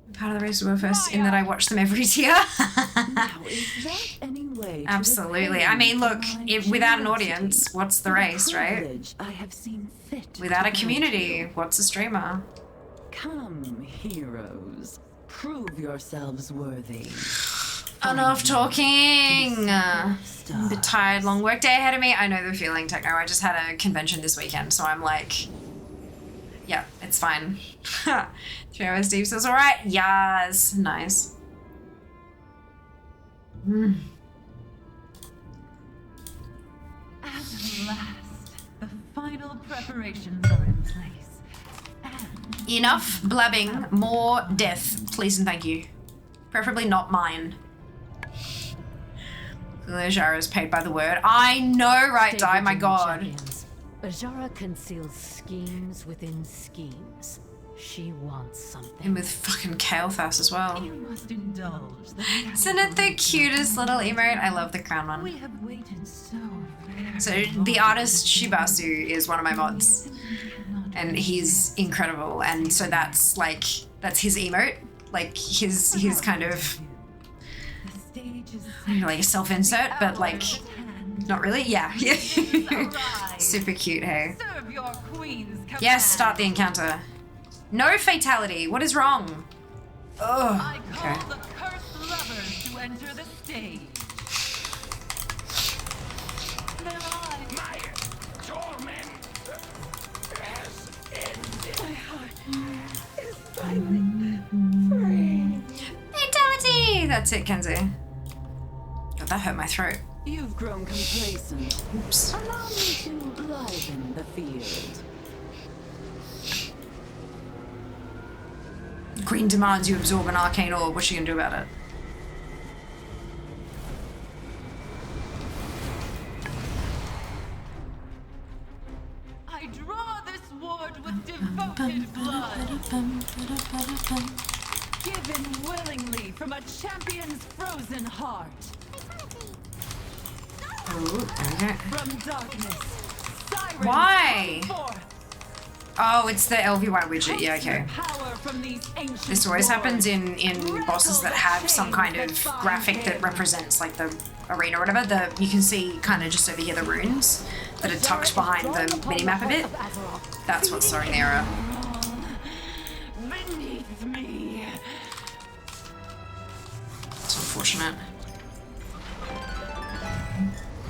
I'm part of the race world first in that I watch them every tier. Now, is that any way to Absolutely. I mean, look, without an audience, what's the race, right? I have seen fit Without a community, what's a streamer? Come, heroes. Prove yourselves worthy. Enough talking. I'm a bit tired, long work day ahead of me. I know the feeling, Techno. I just had a convention this weekend, so I'm like, yeah, it's fine. 3 hours deep says, all right. Yes, nice. At last, the final preparations are in place. And Enough blabbing, more death, please and thank you. Preferably not mine. Ajara is paid by the word. I know, right, Di, my god. Ajara conceals schemes within schemes. She wants something. And with fucking Kael'thas as well. you must indulge the Isn't it the cutest little emote? I love the crown one. We have waited so very So the artist Shibasu is one of my mods. And he's incredible. And so that's like, that's his emote. Like his kind of, I don't know, like a self-insert, but like, not really? Yeah. Super cute, hey. Serve your queen's command. Yes, start the encounter. No fatality. What is wrong? I Oh, call okay. the cursed lovers to enter the stage. Their eyes. My torment has ended. My heart is finally free. Fatality! That's it, Kenzie. God, that hurt my throat. You've grown complacent. Oops. Allow me to liven the field. Queen demands you absorb an arcane orb. What's she gonna do about it? I draw this ward with devoted blood, given willingly from a champion's frozen heart. Ooh, okay. From darkness, sirens Why? come forth. Oh, it's the LVY widget. Yeah, okay. Power from these ancient This always lords. happens in bosses that have some kind of graphic that represents like the arena or whatever. You can see kind of just over here the runes that are tucked behind the minimap a bit. That's what's throwing the error. Beneath me. It's unfortunate.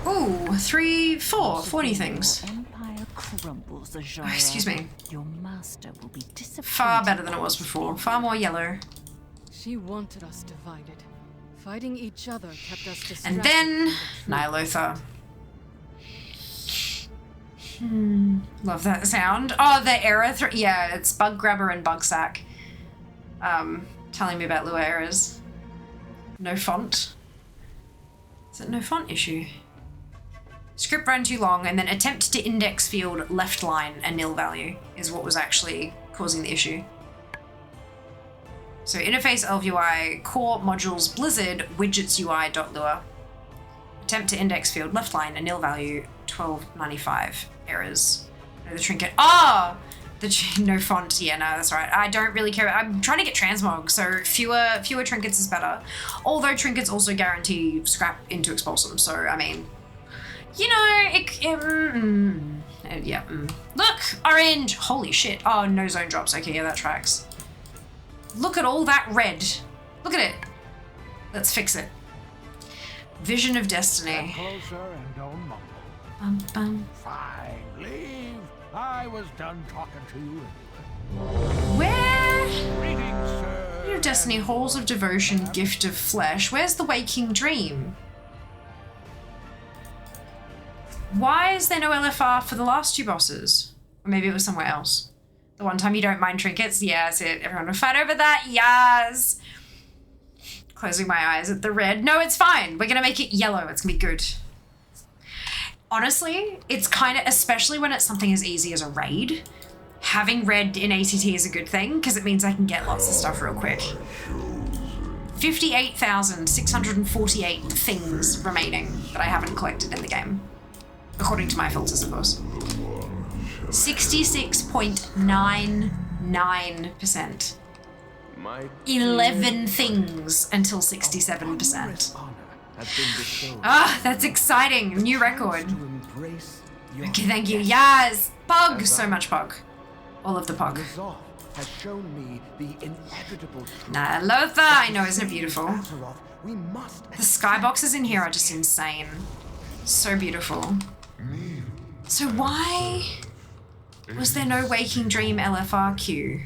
Ooh, 3, 4, 40 things. Empire crumbles, Oh, excuse me. Your master will be disappointed. Far better than it was before. Far more yellow. She wanted us divided. Fighting each other kept us distracted. And then Nylothar. Love that sound. Oh, the error. Yeah, it's Bug Grabber and Bug Sack. Telling me about Lua errors. No font. Is it no font issue? Script ran too long, and then attempt to index field left line a nil value is what was actually causing the issue. So interface LVUI core modules blizzard widgets UI.lua. Attempt to index field left line a nil value 1295 errors. No, the trinket. Oh! No font. Yeah, no, that's right. I don't really care. I'm trying to get transmog, so fewer trinkets is better. Although trinkets also guarantee scrap into expulsum, so I mean, you know, Look, orange. Holy shit. Oh, no zone drops. Okay, yeah, that tracks. Look at all that red. Look at it. Let's fix it. Vision of Destiny. Closer and don't mumble. Bum, bum. Fine, leave. I was done talking to you. Where? Greetings, sir. Vision of Destiny, Halls of Devotion, Gift of Flesh. Where's the Waking Dream? Why is there no LFR for the last two bosses? Or maybe it was somewhere else. The one time you don't mind trinkets? Yeah, that's it. Everyone will fight over that. Yes. Closing my eyes at the red. No, it's fine. We're going to make it yellow. It's going to be good. Honestly, it's kind of, especially when it's something as easy as a raid, having red in ACT is a good thing because it means I can get lots of stuff real quick. 58,648 things remaining that I haven't collected in the game. According to my filters, of course. 66.99%. 11 things until 67%. Ah, that's exciting. New record. Okay, thank you. Yes! Pog! So much Pog. All of the Pog. Has shown me the inevitable Nah, Lothar! I know, isn't it beautiful? we must The skyboxes in here are just insane. So beautiful. So why was there no Waking Dream LFR queue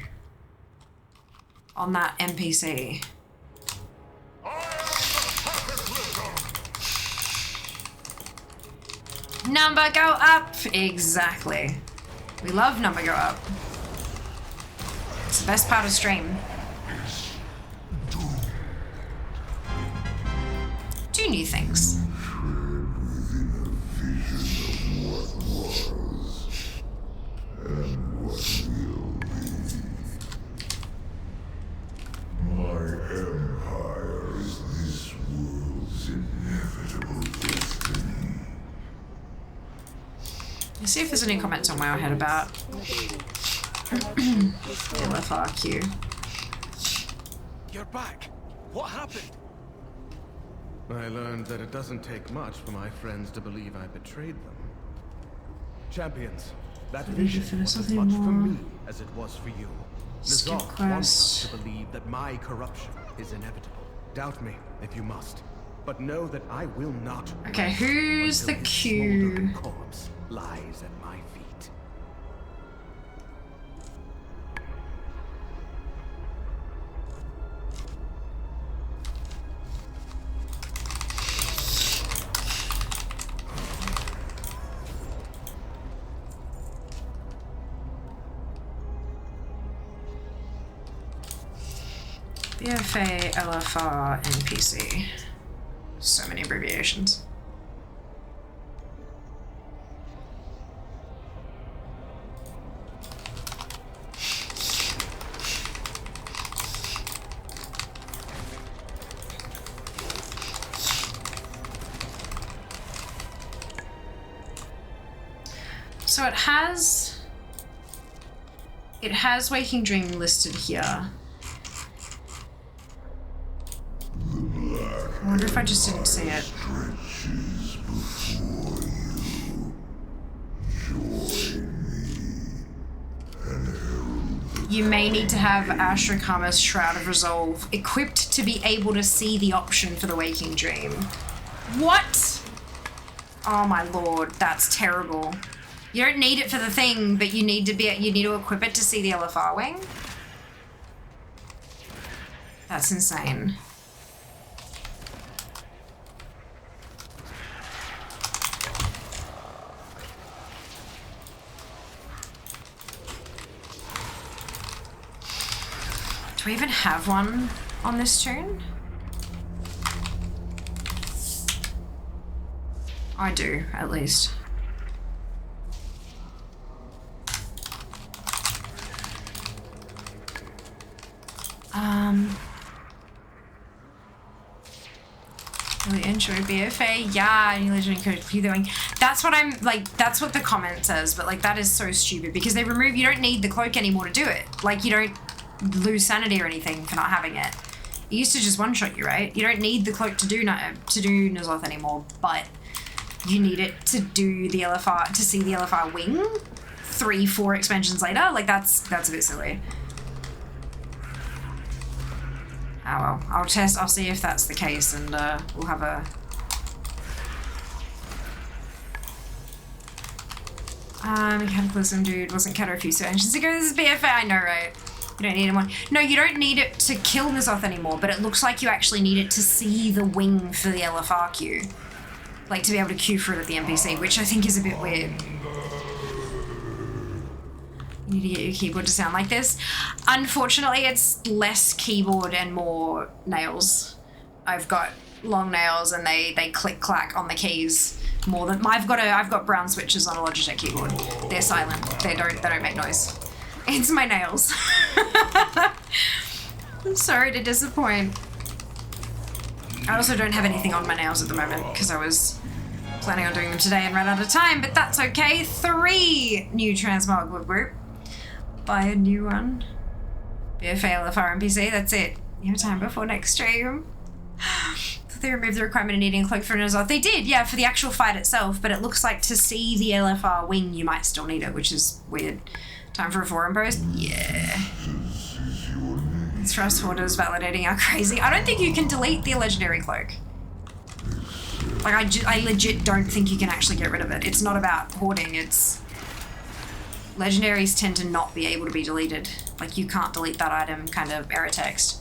on that NPC? Number go up! Exactly. We love number go up. It's the best part of stream. Do new things. My empire is this world's inevitable destiny. Let's see if there's any comments on my head about LFRQ. You're back. What happened? I learned that it doesn't take much for my friends to believe I betrayed them. Champions, that vision was as much for me as it was for you. N'Zoth wants us to believe that my corruption is inevitable. Doubt me if you must, but know that I will not. Okay, who's the Q? Corpse lies at my feet. BFA, LFR, NPC. So many abbreviations. So it has Waking Dream listed here. I wonder if I just didn't see it. You may need to have Ashrikama's Shroud of Resolve equipped to be able to see the option for the Waking Dream. What? Oh my lord, that's terrible. You don't need it for the thing, but you need to equip it to see the LFR wing? That's insane. Do we even have one on this tune? I do, at least. Really enjoy BFA. Yeah, new legendary code clothing. That's what I'm like. That's what the comment says. But like, that is so stupid because they remove. You don't need the cloak anymore to do it. Like, you don't lose sanity or anything for not having it. It used to just one-shot you, right? You don't need the cloak to do N'Zoth anymore, but you need it to do the LFR, to see the LFR wing 3-4 expansions later. Like, that's a bit silly. Oh well, I'll see if that's the case, and we'll have a... Cataclysm, dude, wasn't Cata a few expansions ago? This is BFA, I know, right? You don't need it one. No, you don't need it to kill N'Zoth anymore, but it looks like you actually need it to see the wing for the LFR queue. Like, to be able to queue for it at the NPC, which I think is a bit weird. You need to get your keyboard to sound like this. Unfortunately, it's less keyboard and more nails. I've got long nails and they click-clack on the keys more than... I've got brown switches on a Logitech keyboard. They're silent. They don't make noise. It's my nails. I'm sorry to disappoint. I also don't have anything on my nails at the moment because I was planning on doing them today and ran out of time, but that's okay. 3 new transmog wood group. Buy a new one. BFA, LFR, NPC, that's it. You have time before next stream. They removed the requirement of needing a cloak for N'Zoth. They did, yeah, for the actual fight itself, but it looks like to see the LFR wing, you might still need it, which is weird. Time for a forum post? Yeah. It's trust hoarders validating how crazy. I don't think you can delete the legendary cloak. Like, I legit don't think you can actually get rid of it. It's not about hoarding, it's... Legendaries tend to not be able to be deleted. Like, you can't delete that item kind of error text.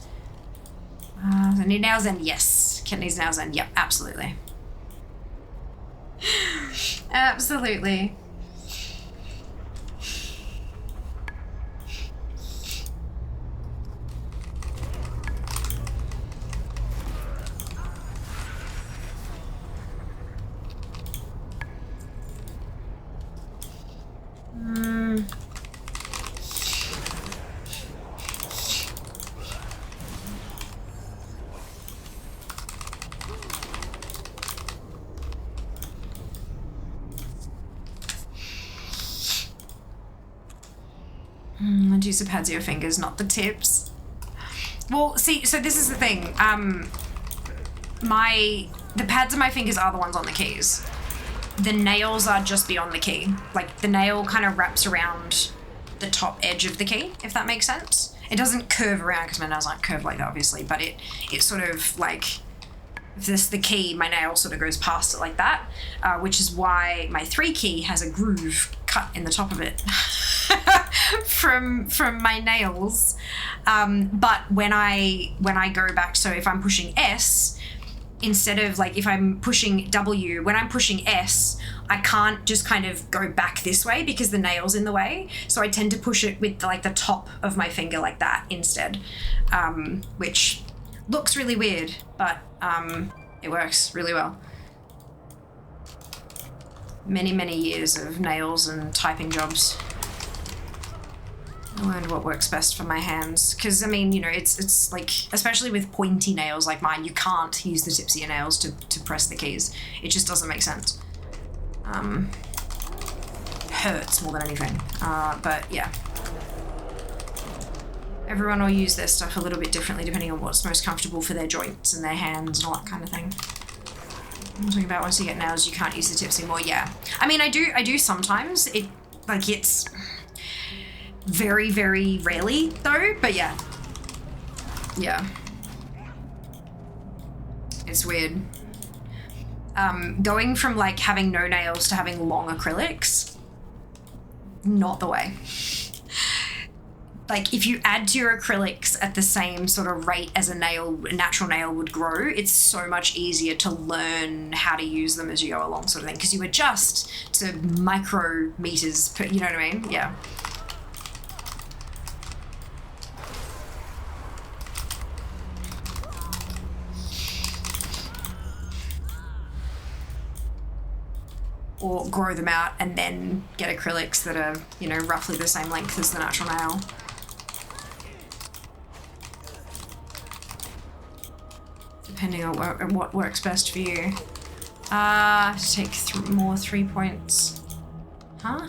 So need nails end? Yes. Kit needs nails end? Yep, absolutely. Absolutely. Use the pads of your fingers, not the tips. Well, see, so this is the thing. The pads of my fingers are the ones on the keys. The nails are just beyond the key. Like, the nail kind of wraps around the top edge of the key, if that makes sense. It doesn't curve around, because my nails aren't curved like that, obviously, but it sort of, like, if this is the key, my nail sort of goes past it like that, which is why my 3 key has a groove cut in the top of it from my nails. But when I go back, so if I'm pushing S, instead of, like, if I'm pushing W, when I'm pushing S, I can't just kind of go back this way because the nail's in the way. So I tend to push it with, like, the top of my finger like that instead, which looks really weird, but it works really well. Many, many years of nails and typing jobs. I learned what works best for my hands. Because, I mean, you know, it's like, especially with pointy nails like mine, you can't use the tips of your nails to press the keys. It just doesn't make sense. Hurts more than anything. But, yeah. Everyone will use their stuff a little bit differently depending on what's most comfortable for their joints and their hands and all that kind of thing. I'm talking about once you get nails, you can't use the tips anymore. Yeah. I mean, I do sometimes. It's very, very rarely though, but yeah. Yeah. It's weird. Going from, like, having no nails to having long acrylics, not the way. Like, if you add to your acrylics at the same sort of rate as a natural nail would grow, it's so much easier to learn how to use them as you go along, sort of thing, because you adjust to micrometers per, you know what I mean? Yeah. Or grow them out and then get acrylics that are, you know, roughly the same length as the natural nail. Depending on what works best for you. Take more 3 points. Huh?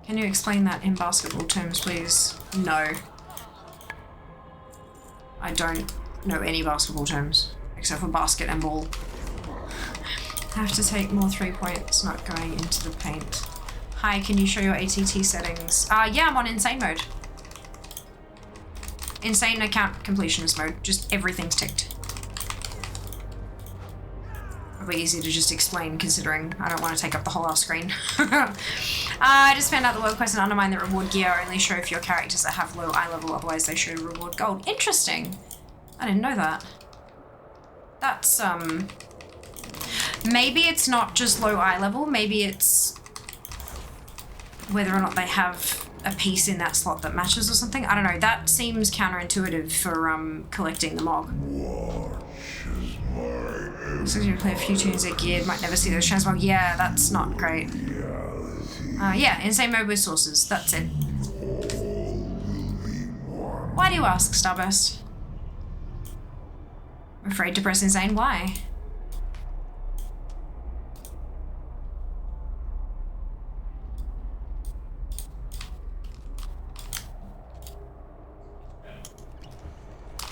Can you explain that in basketball terms, please? No. I don't know any basketball terms, except for basket and ball. Have to take more 3 points, not going into the paint. Hi, can you show your ATT settings? Yeah, I'm on insane mode. Insane account completionist mode, just everything's ticked. Probably easy to just explain considering I don't want to take up the whole screen. I just found out the world quest and undermine the reward gear only show for your characters that have low eye level, otherwise they show reward gold. Interesting. I didn't know that. That's, maybe it's not just low eye level, maybe it's whether or not they have a piece in that slot that matches or something. I don't know, that seems counterintuitive for collecting the mog. So you play a few tunes that geared, might never see those transmog. Yeah, that's not great. Yeah, insane mode with sources, that's it. Why do you ask, Starburst? I'm afraid to press insane, why?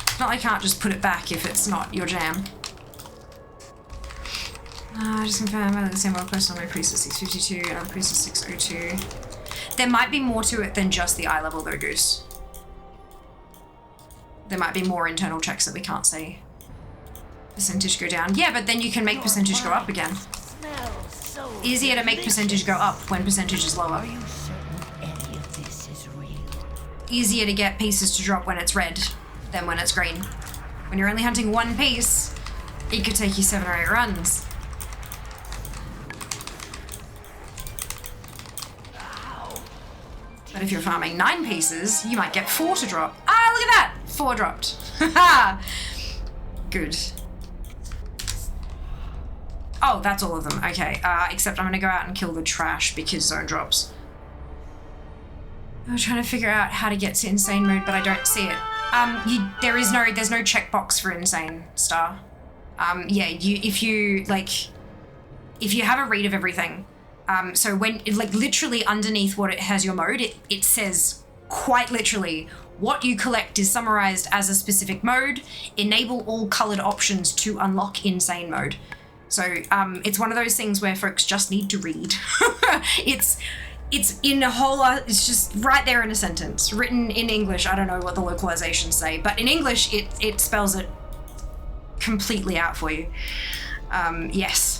It's not like I can't just put it back if it's not your jam. I just confirmed I the same world quest on my priest at 652 and other priest at 602. There might be more to it than just the eye level though, Goose. There might be more internal checks that we can't see. Percentage go down. Yeah, but then you can make percentage go up again. Easier to make percentage go up when percentage is lower. Easier to get pieces to drop when it's red than when it's green. When you're only hunting one piece, it could take you 7 or 8 runs. But if you're farming 9 pieces, you might get 4 to drop. Ah, look at that! 4 dropped. Haha! Good. Oh, that's all of them. Okay, except I'm gonna go out and kill the trash because zone drops. I'm trying to figure out how to get to insane mode, but I don't see it. There's no checkbox for insane, Star. Yeah, if you have a read of everything, so when, like, literally underneath what it has your mode, it says quite literally, what you collect is summarized as a specific mode. Enable all colored options to unlock insane mode. So it's one of those things where folks just need to read. It's in a whole lot, it's just right there in a sentence, written in English. I don't know what the localizations say, but in English, it spells it completely out for you. Yes.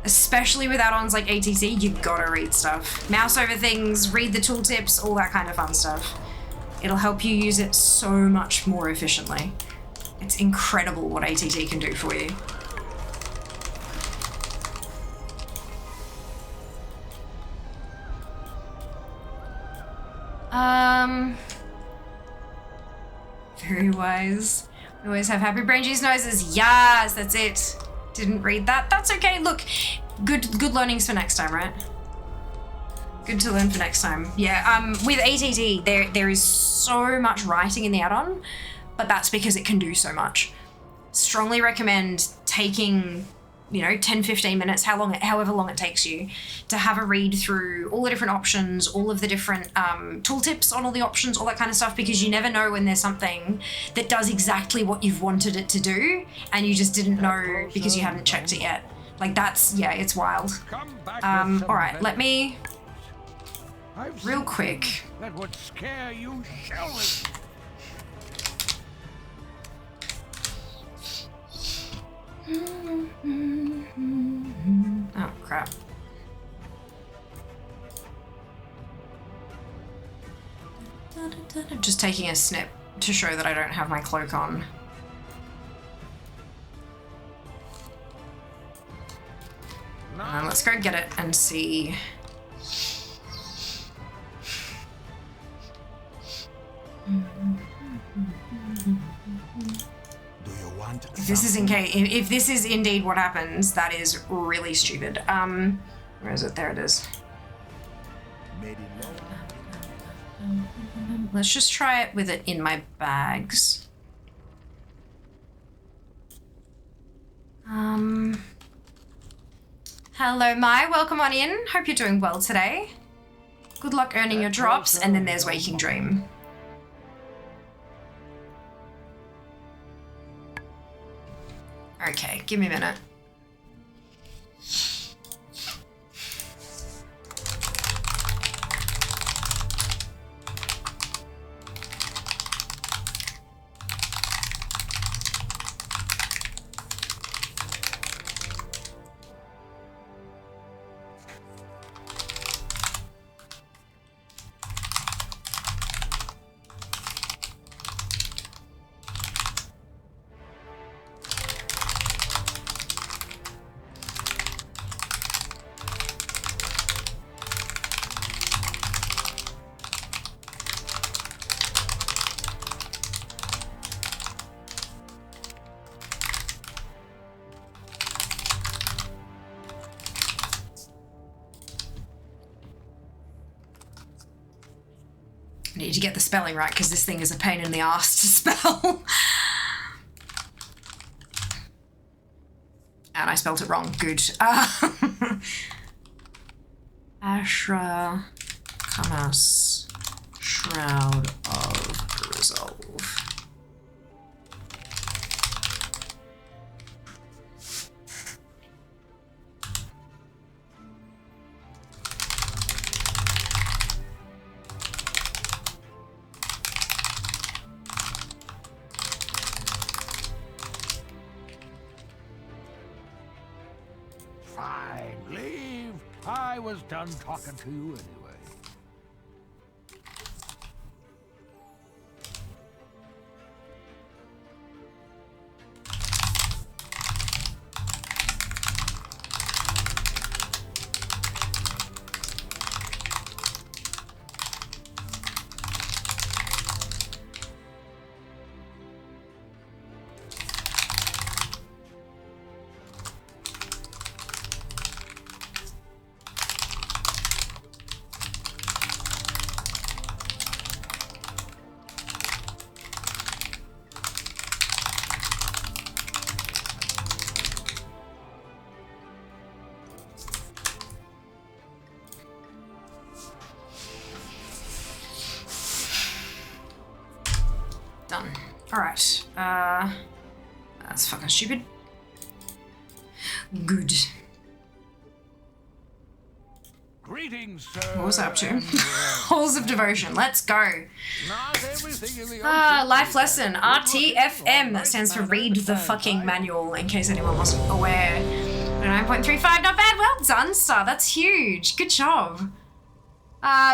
Especially with add-ons like ATC, you've gotta read stuff. Mouse over things, read the tooltips, all that kind of fun stuff. It'll help you use it so much more efficiently. It's incredible what ATT can do for you. Very wise. We always have happy brain juice noises. Yes, that's it. Didn't read that. That's okay. Look, good learnings for next time, right? Good to learn for next time. Yeah, with ATT, there is so much writing in the add-on, but that's because it can do so much. Strongly recommend taking, 10, 15 minutes, however long it takes you, to have a read through all the different options, all of the different tooltips on all the options, all that kind of stuff, because you never know when there's something that does exactly what you've wanted it to do, and you just didn't know because you hadn't checked it yet. Like, it's wild. All right, let me, real quick. That would scare you shellers. Oh, crap. Just taking a snip to show that I don't have my cloak on. Let's go get it and see. If this is indeed what happens, that is really stupid. Where is it? There it is. Let's just try it with it in my bags. Hello, Mai. Welcome on in. Hope you're doing well today. Good luck earning your drops, and then there's Waking Dream. Okay, give me a minute. I need to get the spelling right because this thing is a pain in the ass to spell. And I spelled it wrong. Good. Ashra Kamas Shroud of Resolve. Fine, leave. I was done talking to you anyway. Alright. That's fucking stupid. Good. Greetings, sir. What was I up to? Halls of Devotion. Let's go. Life lesson. RTFM. That stands for read the fucking manual, in case anyone wasn't aware. 9.35. Not bad. Well done, Star. That's huge. Good job.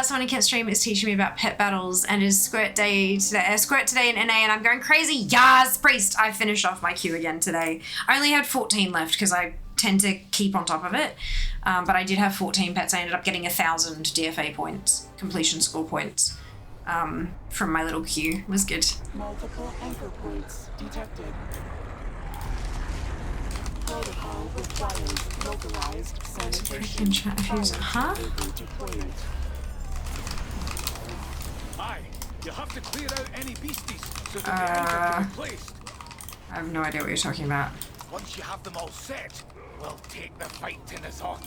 Someone who can't stream is teaching me about pet battles and is Squirt today in NA, and I'm going crazy. Yas, Priest. I finished off my queue again today. I only had 14 left because I tend to keep on top of it. But I did have 14 pets. I ended up getting 1,000 DFA points, completion score points, from my little queue. It was good. Multiple anchor points detected. Protocol requires localized sanitation. Huh? Aye, you have to clear out any beasties so that the anchor can be placed. I have no idea what you're talking about. Once you have them all set, we'll take the fight to the zone.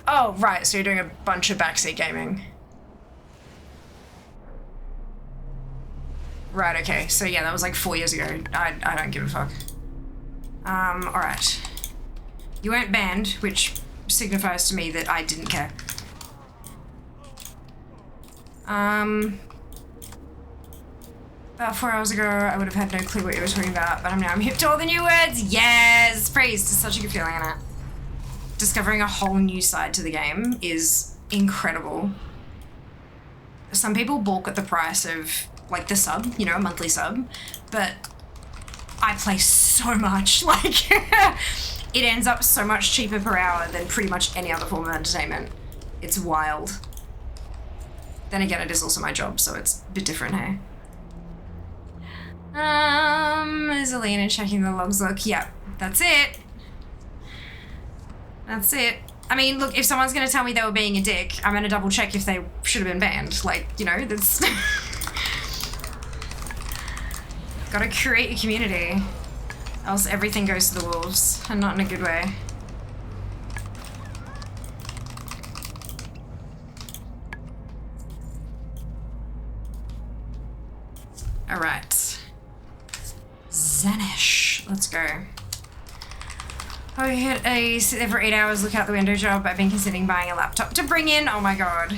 Oh, right, so you're doing a bunch of backseat gaming. Right, okay, so yeah, that was like 4 years ago. I don't give a fuck. Alright. You weren't banned, which signifies to me that I didn't care. About 4 hours ago, I would have had no clue what you were talking about, but I'm hip to all the new words. Yes! Praise! It's such a good feeling in it. Discovering a whole new side to the game is incredible. Some people balk at the price of, like, the sub, you know, a monthly sub, but I play so much, like, it ends up so much cheaper per hour than pretty much any other form of entertainment. It's wild. Then again, it is also my job, so it's a bit different, hey? Is Alina checking the logs? Look, yeah, that's it. That's it. I mean, look, if someone's gonna tell me they were being a dick, I'm gonna double check if they should have been banned. Like, you know, that's... Gotta create a community. Else everything goes to the wolves, and not in a good way. Alright. Zanish. Let's go. I hit a sit there for 8 hours, look out the window job. I've been considering buying a laptop to bring in. Oh my god.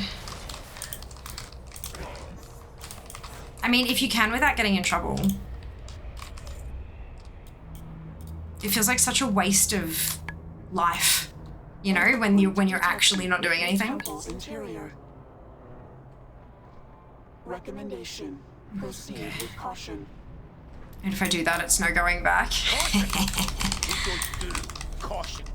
I mean, if you can without getting in trouble. It feels like such a waste of life, you know, when you're actually not doing anything. Interior. Recommendation. Proceed with caution. And if I do that, it's no going back. Caution.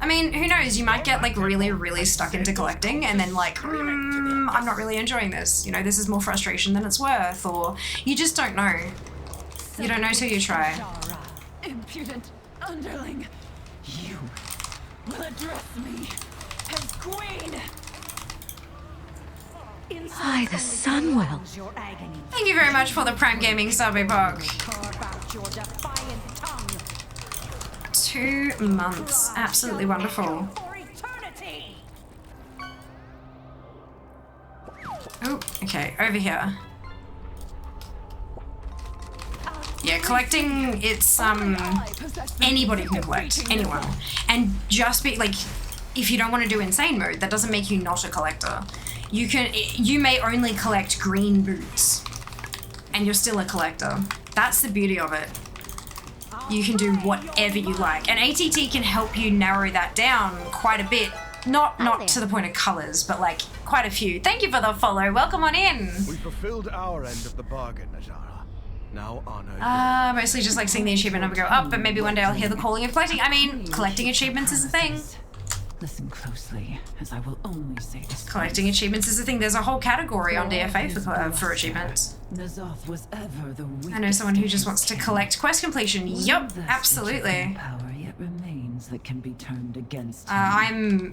I mean, who knows? You might get like really, really stuck into collecting and then like, I'm not really enjoying this. You know, this is more frustration than it's worth, or you just don't know. You don't know till you try. Impudent underling, you will address me as queen. By the Sunwell. Thank you very much for the Prime Gaming sub, Epoch. 2 months. Absolutely wonderful. Oh, okay, over here. Yeah, collecting, it's, anybody can collect, anyone. And just be, like, if you don't want to do insane mode, that doesn't make you not a collector. You may only collect green boots, and you're still a collector. That's the beauty of it. You can do whatever you like, and ATT can help you narrow that down quite a bit. Not to the point of colors, but like quite a few. Thank you for the follow. Welcome on in. We fulfilled our end of the bargain, Najara. Now honor. Mostly just like seeing the achievement number go up, but maybe one day I'll hear the calling of collecting. I mean, collecting achievements is a thing. Listen closely, as I will only say this. Collecting achievements is a thing. There's a whole category on DFA for achievements. Nazoth was ever the I know someone who just wants to collect quest completion. Yup, absolutely. Power yet remains weapons that can be turned against him.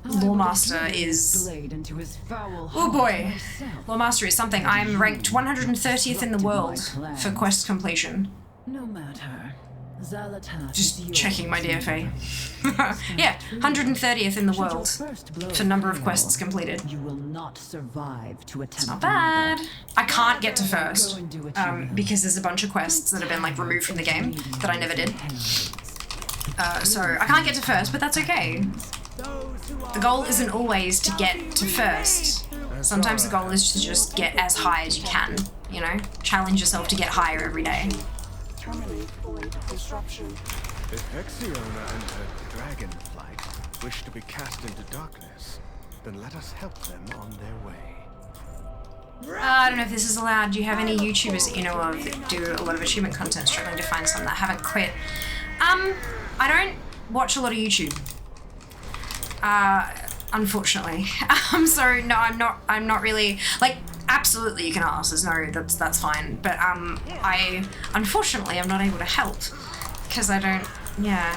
Lawmaster is... Blade into his foul Oh boy. myself. Lawmaster is something. I'm ranked 130th in the world for quest completion. No matter. Zalatath Just checking my DFA. Yeah, 130th in the world for number of quests completed. You will not survive to attempt. It's not bad. I can't get to first because there's a bunch of quests that have been like removed from the game that I never did. So I can't get to first, but that's okay. The goal isn't always to get to first. Sometimes the goal is to just get as high as you can, you know? Challenge yourself to get higher every day. If Hexiona and her dragonflight wish to be cast into darkness, then let us help them on their way. I don't know if this is allowed. Do you have any YouTubers that you know of that do a lot of achievement content, struggling to find some that haven't quit? I don't watch a lot of YouTube. Unfortunately. So no, I'm not really, like, absolutely you can ask, there's no, that's fine. But unfortunately I'm not able to help. Because I don't, yeah.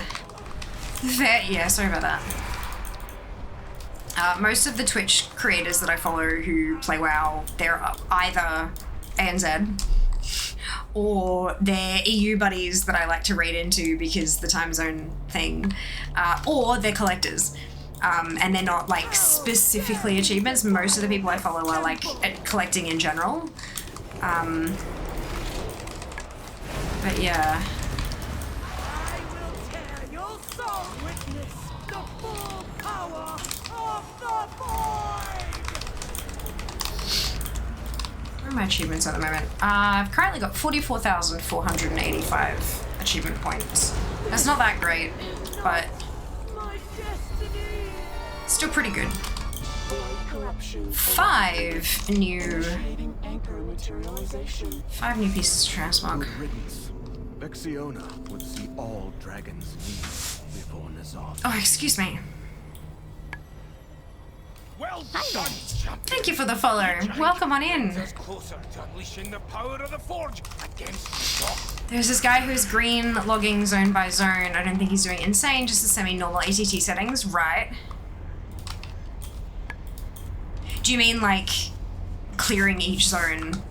Yeah, sorry about that. Most of the Twitch creators that I follow who play WoW, they're either ANZ or they're EU buddies that I like to raid into because the time zone thing, or they're collectors. And they're not like specifically achievements. Most of the people I follow are like collecting in general. But yeah. Where are my achievements at the moment? I've currently got 44,485 achievement points. That's not that great, but still pretty good. 5 new pieces of transmog. Hexiona would see all dragons leave before Nazar. Oh, excuse me. Well done, champion. Thank you for the follow. Welcome on in. Closer to unleashing the power of the forge against the dark. There's this guy who's green logging zone by zone. I don't think he's doing insane, just the semi-normal ATT settings, right? Do you mean like clearing each zone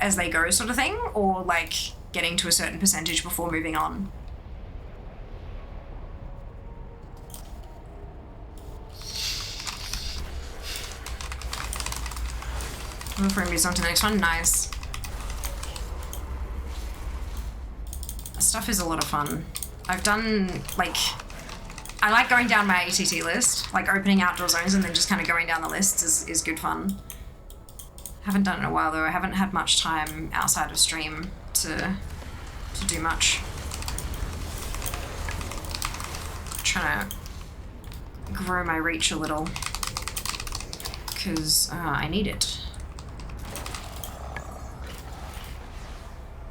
as they go sort of thing? Or like getting to a certain percentage before moving on? Before he moves on to the next one, nice. That stuff is a lot of fun. I've done, like, I like going down my ATT list, like opening outdoor zones and then just kind of going down the list is good fun. Haven't done it in a while though. I haven't had much time outside of stream to do much. Trying to grow my reach a little because I need it.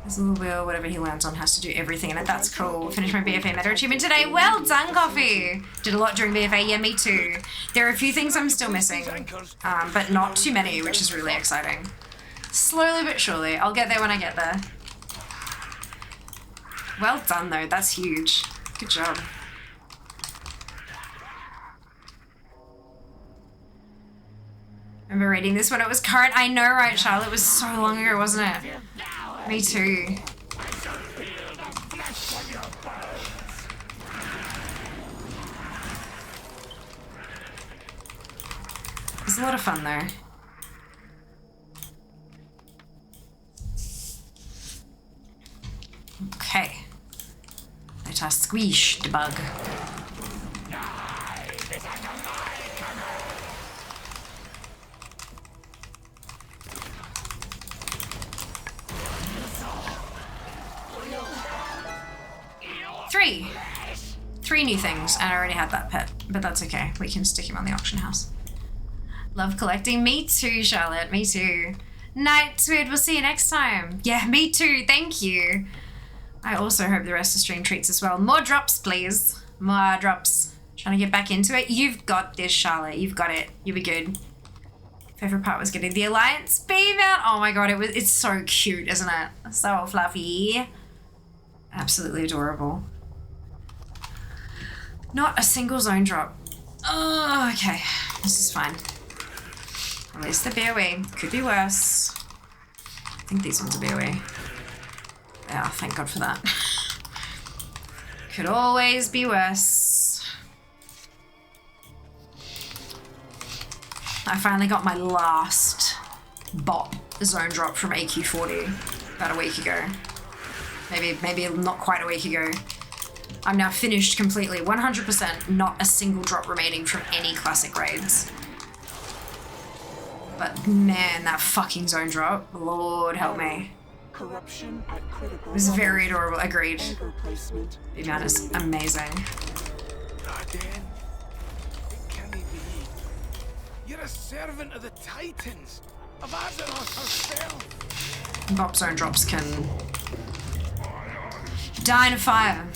This little wheel, whatever he lands on has to do everything in it. That's cool. Finished my BFA meta achievement today. Well done, Coffee! Did a lot during BFA. Yeah, me too. There are a few things I'm still missing, but not too many, which is really exciting. Slowly but surely. I'll get there when I get there. Well done, though. That's huge. Good job. Remember reading this when it was current? I know, right, Charlotte? It was so long ago, wasn't it? Me too. It's a lot of fun though. Okay. Let us squish the bug. Three new things, and I already had that pet, but that's okay. We can stick him on the auction house. Love collecting. Me too, Charlotte. Me too. Night, Squid. We'll see you next time. Yeah, me too. Thank you. I also hope the rest of stream treats as well. More drops, please. More drops. Trying to get back into it. You've got this, Charlotte. You've got it. You'll be good. Favorite part was getting the Alliance beam out. Oh my god, it's so cute, isn't it? So fluffy. Absolutely adorable. Not a single zone drop. Oh, okay. This is fine. At least the BOE. Could be worse. I think these ones are BOE. Yeah, thank God for that. Could always be worse. I finally got my last bot zone drop from AQ40 about a week ago. Maybe not quite a week ago. I'm now finished completely, 100%, not a single drop remaining from any classic raids. But man, that fucking zone drop, Lord help me. Corruption at critical It was very levels. adorable, agreed. Anchor placement. The amount is amazing. Raden, it can't be. You're a servant of the Titans, of Azeroth herself. Bop zone drops can die in a fire.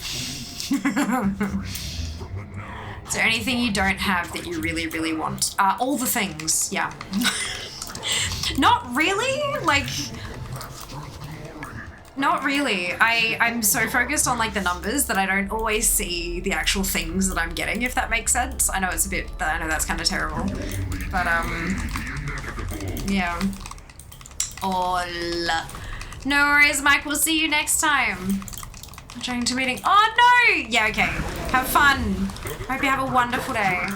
Is there anything you don't have that you really, really want? All the things, yeah. Not really, like... Not really. I'm so focused on like the numbers that I don't always see the actual things that I'm getting, if that makes sense. I know it's a bit, I know that's kind of terrible. But, yeah. All. No worries, Mike. We'll see you next time. Trying to meeting. Oh no! Yeah, okay. Have fun. Hope you have a wonderful day.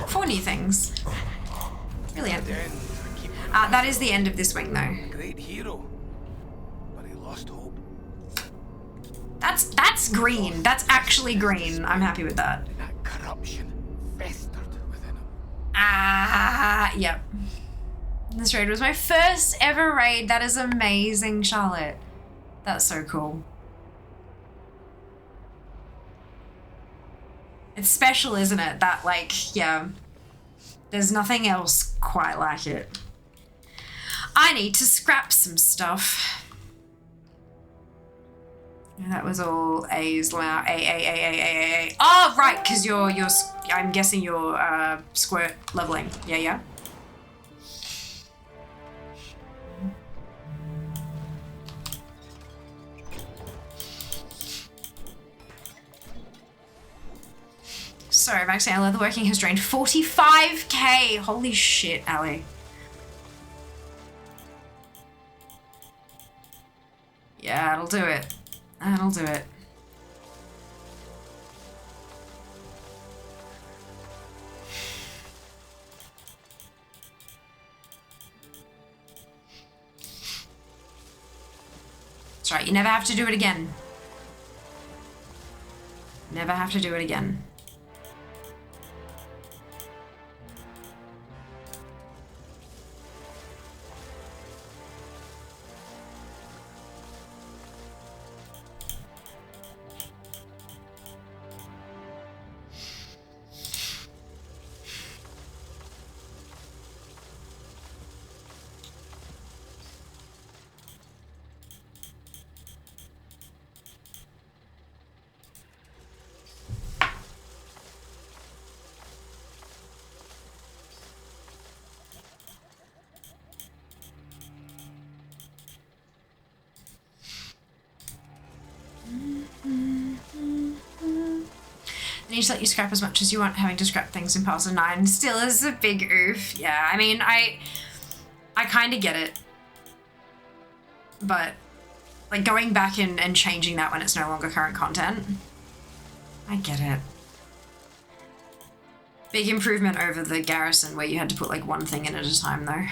Four new things. Brilliant. That is the end of this wing, though. Great hero, but he lost hope. That's green. That's actually green. I'm happy with that. That corruption festered within him. Yep. This raid was my first ever raid. That is amazing, Charlotte. That's so cool. It's special, isn't it? That, like, yeah. There's nothing else quite like it. I need to scrap some stuff. That was all A's. A. Oh, right, because you're, I'm guessing you're squirt leveling. Yeah. Sorry, Max, leatherworking has drained 45k. Holy shit, Ali. Yeah, that'll do it. That'll do it. That's right, you never have to do it again. Never have to do it again. You just let you scrap as much as you want, having to scrap things in piles of 9 still is a big oof. Yeah, I mean, I kind of get it. But, like, going back and changing that when it's no longer current content, I get it. Big improvement over the garrison where you had to put, like, one thing in at a time, though.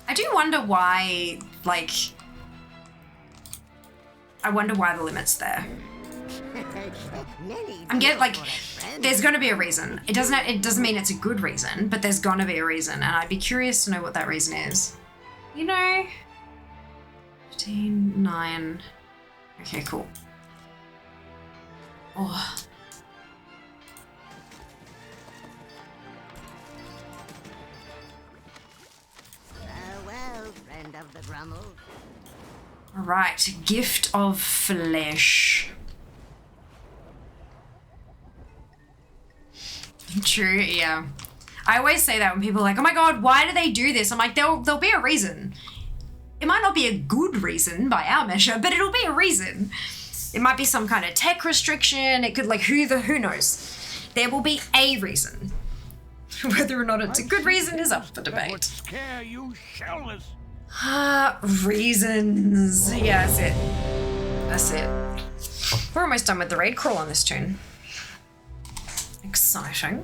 I do wonder why, like... I wonder why the limit's there. I'm getting, like, there's gonna be a reason. It doesn't mean it's a good reason, but there's gonna be a reason, and I'd be curious to know what that reason is. You know? 15, 9. Okay, cool. Oh. Farewell, friend of the Grummel. Alright, gift of flesh. True, yeah. I always say that when people are like, oh my god, why do they do this? I'm like, there'll be a reason. It might not be a good reason by our measure, but it'll be a reason. It might be some kind of tech restriction. It could, like, who knows? There will be a reason. Whether or not it's a good reason is up for debate. Scare you shellers. Reasons. Yeah, that's it. That's it. We're almost done with the raid crawl on this tune. Exciting.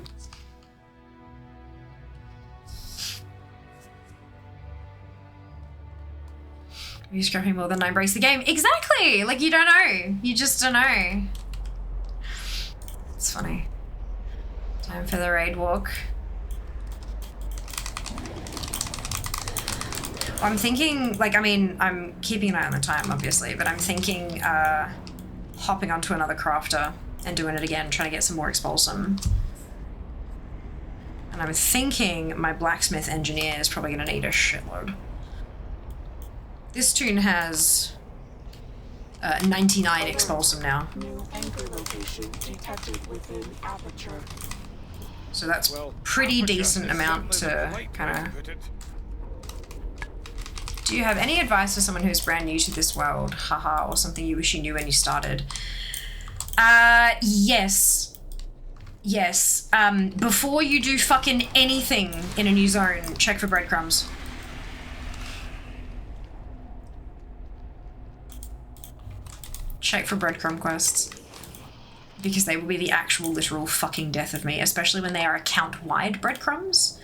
You're scrapping more than I embrace the game. Exactly! Like, you don't know. You just don't know. It's funny. Time for the raid walk. I'm thinking, like, I mean, I'm keeping an eye on the time, obviously, but I'm thinking hopping onto another crafter and doing it again, trying to get some more expulsum. And I'm thinking my blacksmith engineer is probably going to need a shitload. This tune has 99 expulsum now. New anchor location detected within aperture. So that's pretty decent amount to kind of... Do you have any advice for someone who's brand new to this world? Haha, or something you wish you knew when you started? Yes. Yes. Before you do fucking anything in a new zone, check for breadcrumbs. Check for breadcrumb quests. Because they will be the actual literal fucking death of me, especially when they are account-wide breadcrumbs.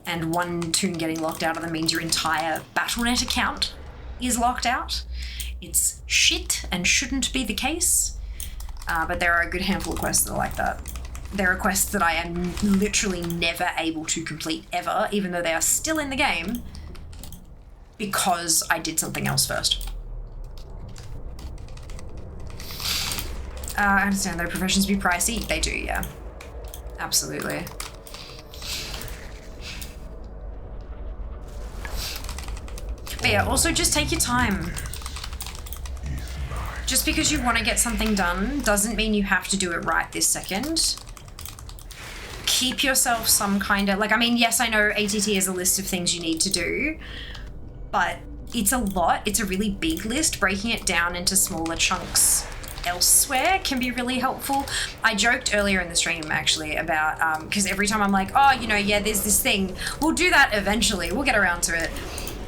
And one toon getting locked out of them means your entire Battle.net account is locked out. It's shit and shouldn't be the case. But there are a good handful of quests that are like that. There are quests that I am literally never able to complete ever, even though they are still in the game, because I did something else first. I understand their professions be pricey. They do, yeah. Absolutely. But yeah, also just take your time. Just because you want to get something done doesn't mean you have to do it right this second. Keep yourself some kind of, like, I mean, yes, I know ATT is a list of things you need to do, but it's a lot. It's a really big list. Breaking it down into smaller chunks elsewhere can be really helpful. I joked earlier in the stream actually about, because every time I'm like, oh, you know, yeah, there's this thing. We'll do that eventually. We'll get around to it.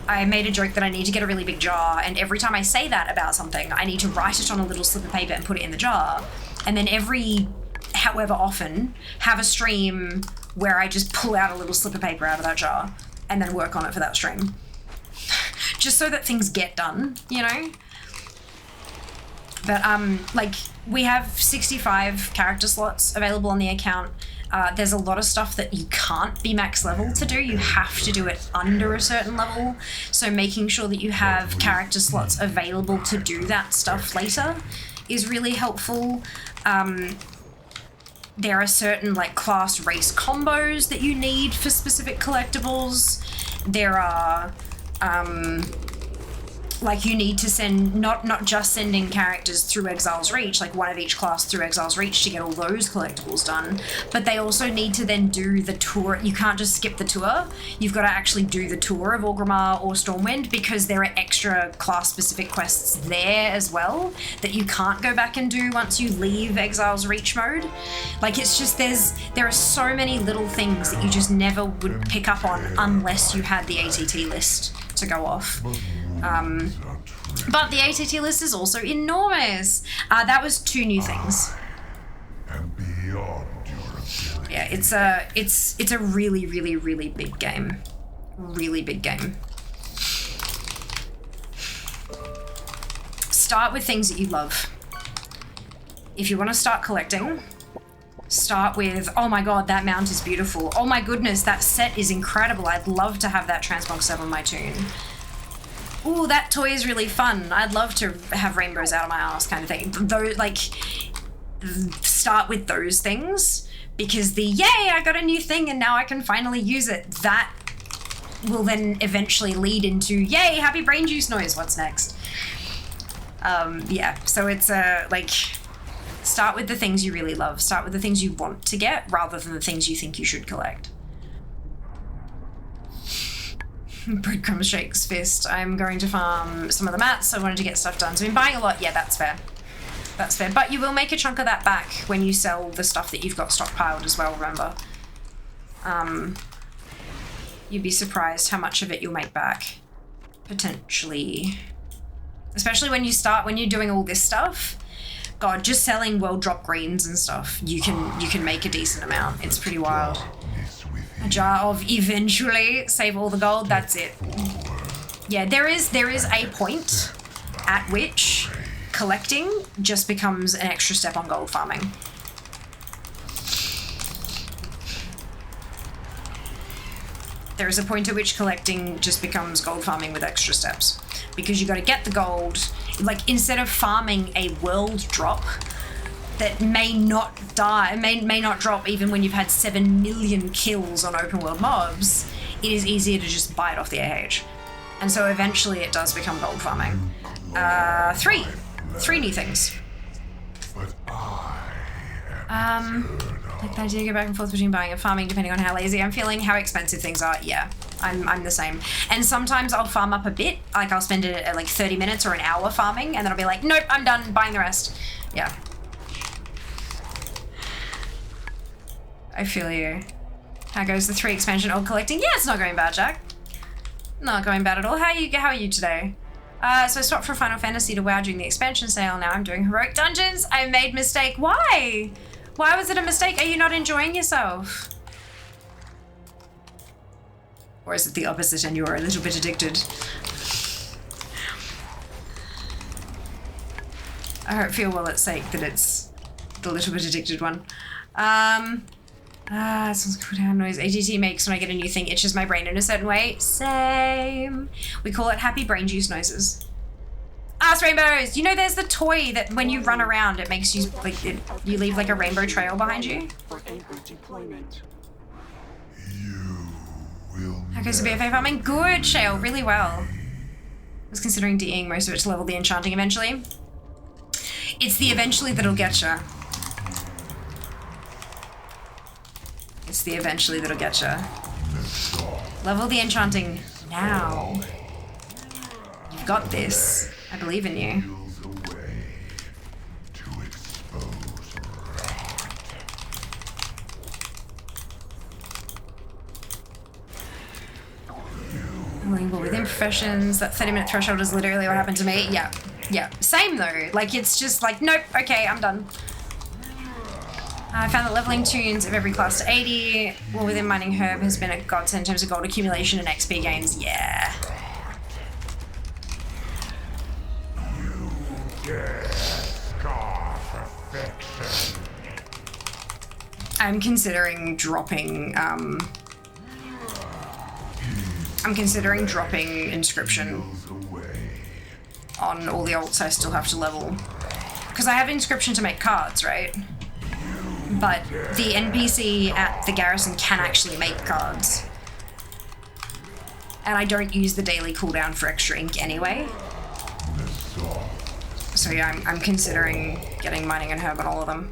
I made a joke that I need to get a really big jar, and every time I say that about something, I need to write it on a little slip of paper and put it in the jar. And then every, however often, have a stream where I just pull out a little slip of paper out of that jar and then work on it for that stream. Just so that things get done, you know? But, like, we have 65 character slots available on the account. There's a lot of stuff that you can't be max level to do. You have to do it under a certain level. So making sure that you have character slots available to do that stuff later is really helpful. There are certain, like, class race combos that you need for specific collectibles. There are, like, you need to send, not just sending characters through Exile's Reach, like one of each class through Exile's Reach to get all those collectibles done, but they also need to then do the tour. You can't just skip the tour. You've got to actually do the tour of Orgrimmar or Stormwind, because there are extra class-specific quests there as well that you can't go back and do once you leave Exile's Reach mode. Like, it's just, there are so many little things that you just never would pick up on unless you had the ATT list to go off. But the ATT list is also enormous. That was 2 new things. Yeah, it's a really, really, really big game. Really big game. Start with things that you love. If you want to start collecting, start with, oh my god, that mount is beautiful. Oh my goodness, that set is incredible. I'd love to have that transmog set on my toon. Ooh, that toy is really fun. I'd love to have rainbows out of my ass, kind of thing. Though, like, start with those things, because the yay, I got a new thing and now I can finally use it, that will then eventually lead into yay, happy brain juice noise, what's next? Yeah, so it's like, Start with the things you really love. Start with the things you want to get rather than the things you think you should collect. Breadcrumb shakes fist. I'm going to farm some of the mats. I wanted to get stuff done. So I've been buying a lot. Yeah, that's fair. That's fair. But you will make a chunk of that back when you sell the stuff that you've got stockpiled as well, remember. You'd be surprised how much of it you'll make back. Potentially. Especially when you're doing all this stuff. God, just selling world drop greens and stuff, you can make a decent amount. It's pretty wild. A jar of eventually save all the gold, that's it. Yeah, there is a point at which collecting just becomes an extra step on gold farming. There is a point at which collecting just becomes gold farming with extra steps. Because you got to get the gold, like instead of farming a world drop that may not die, may not drop even when you've had 7 million kills on open world mobs, it is easier to just buy it off the AH. And so eventually it does become gold farming. Three new things. Like the idea to go back and forth between buying and farming depending on how lazy I'm feeling, how expensive things are. Yeah, I'm the same. And sometimes I'll farm up a bit, like I'll spend it at like 30 minutes or an hour farming, and then I'll be like, nope, I'm done buying the rest. Yeah. I feel you. How goes the 3 expansion old collecting? Yeah, it's not going bad, Jack. Not going bad at all. How are you today? So I swapped from Final Fantasy to WoW during the expansion sale. Now I'm doing heroic dungeons. I made mistake. Why? Why was it a mistake? Are you not enjoying yourself? Or is it the opposite and you're a little bit addicted? I hope for your wallet's sake that it's the little bit addicted one. Sounds good. How noise ATT makes when I get a new thing itches my brain in a certain way. Same. We call it happy brain juice noises. Ass rainbows! You know there's the toy that when you run around it makes you, like, you leave like a rainbow trail behind you? How goes the BFA farming? Good, Shale, really well. I was considering DEing most of it to level the enchanting eventually. It's the eventually that'll get ya. It's the eventually that'll get ya. Level the enchanting now. You've got this. I believe in you. Within professions, that 30-minute threshold is literally what happened to me. Yeah. Yeah. Same though. Like it's just like, nope, okay, I'm done. I found that leveling tunes of every class to 80 while within mining herb has been a godsend in terms of gold accumulation and XP gains. Yeah. I'm considering dropping inscription on all the alts I still have to level. Because I have inscription to make cards, right? But the NPC at the garrison can actually make cards. And I don't use the daily cooldown for extra ink anyway. So yeah, I'm considering getting mining and herb on all of them.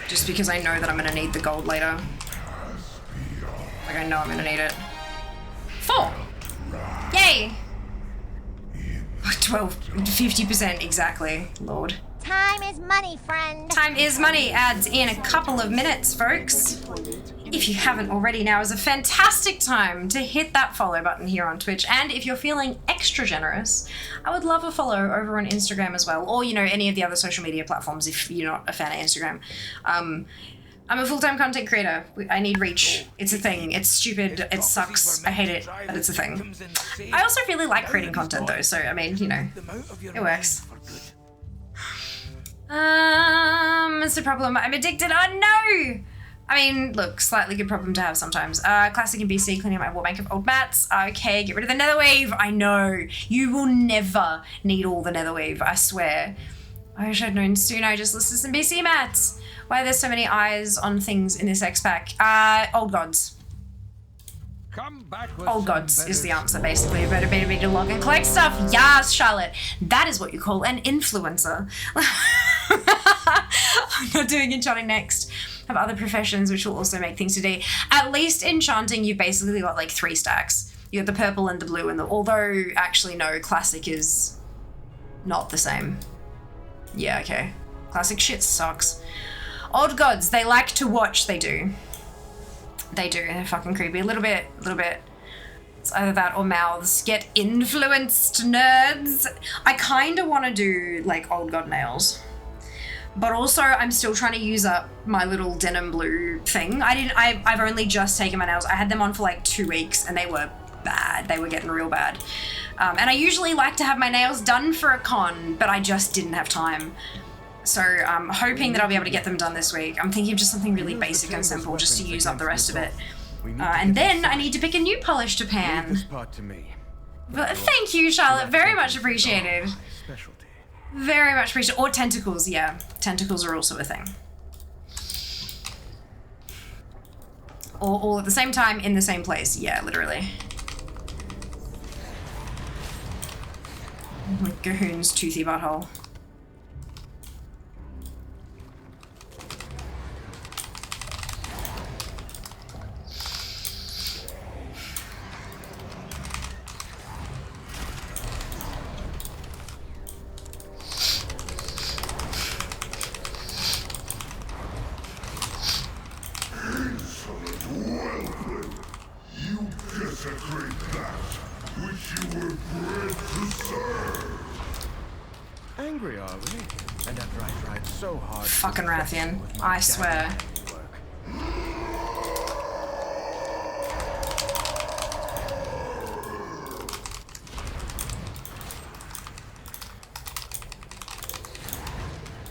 Just because I know that I'm gonna need the gold later. Like I know I'm gonna need it. 4! Yay! 50% exactly, Lord. Time is money, friend. Time is money adds in a couple of minutes, folks. If you haven't already, now is a fantastic time to hit that follow button here on Twitch. And if you're feeling extra generous, I would love a follow over on Instagram as well. Or, you know, any of the other social media platforms if you're not a fan of Instagram. I'm a full-time content creator. I need reach. It's a thing. It's stupid. It sucks. I hate it, but it's a thing. I also really like creating content though, so I mean, you know, it works. It's a problem. I'm addicted. Oh no! I mean, look, slightly good problem to have sometimes. Classic in BC, cleaning up my wallbank of old mats. Okay, get rid of the netherweave. I know. You will never need all the netherweave, I swear. I wish I'd known sooner. I just listed some BC mats. Why are there so many eyes on things in this X-Pack? Old gods. Come back with Old some gods is the better answer, basically. Better to log and collect stuff. Yes, Charlotte. That is what you call an influencer. I'm not doing enchanting next. I have other professions which will also make things today. At least enchanting, you've basically got like 3 stacks. You got the purple and the blue and the... Although, actually, no, classic is not the same. Yeah, okay. Classic shit sucks. Old gods, they like to watch, they do. They do, they're fucking creepy. A little bit. It's either that or mouths. Get influenced, nerds. I kind of want to do, like, old god nails. But also, I'm still trying to use up my little denim blue thing. I've only just taken my nails. I had them on for, like, 2 weeks, and they were bad. They were getting real bad. And I usually like to have my nails done for a con, but I just didn't have time. So I'm hoping that I'll be able to get them done this week. I'm thinking of just something really basic and simple just to use up the rest of it. And then I need to pick a new polish to pan. But thank you, Charlotte. Very much appreciated. Very much appreciated. Or tentacles, yeah. Tentacles are also a thing. Or all at the same time in the same place. Yeah, literally. Like Gahoon's toothy butthole. Angry, are we? And after I tried so hard. Fucking Rathian, I swear.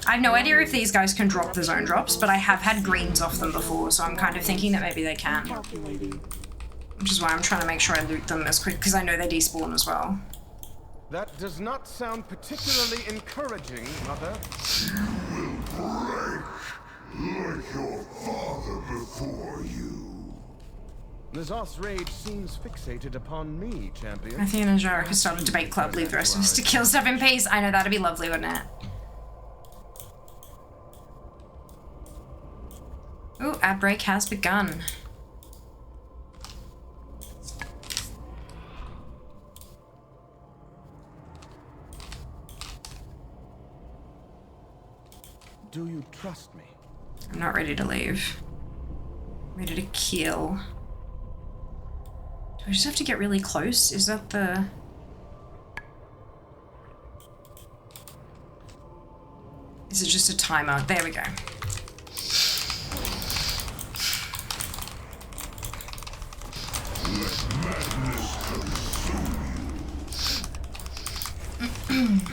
I have no idea if these guys can drop the zone drops, but I have had greens off them before, so I'm kind of thinking that maybe they can. Which is why I'm trying to make sure I loot them as quick, because I know they despawn as well. That does not sound particularly encouraging, Mother. You will break like your father before you. N'Zoth's rage seems fixated upon me, champion. Athena and Jarek has started a debate club. Leave the rest of us to kill stuff in peace. I know, that'd be lovely, wouldn't it? Ooh, outbreak has begun. Do you trust me? I'm not ready to leave. I'm ready to kill. Do I just have to get really close? Is that the... Is it just a timer? There we go. Let madness consume you.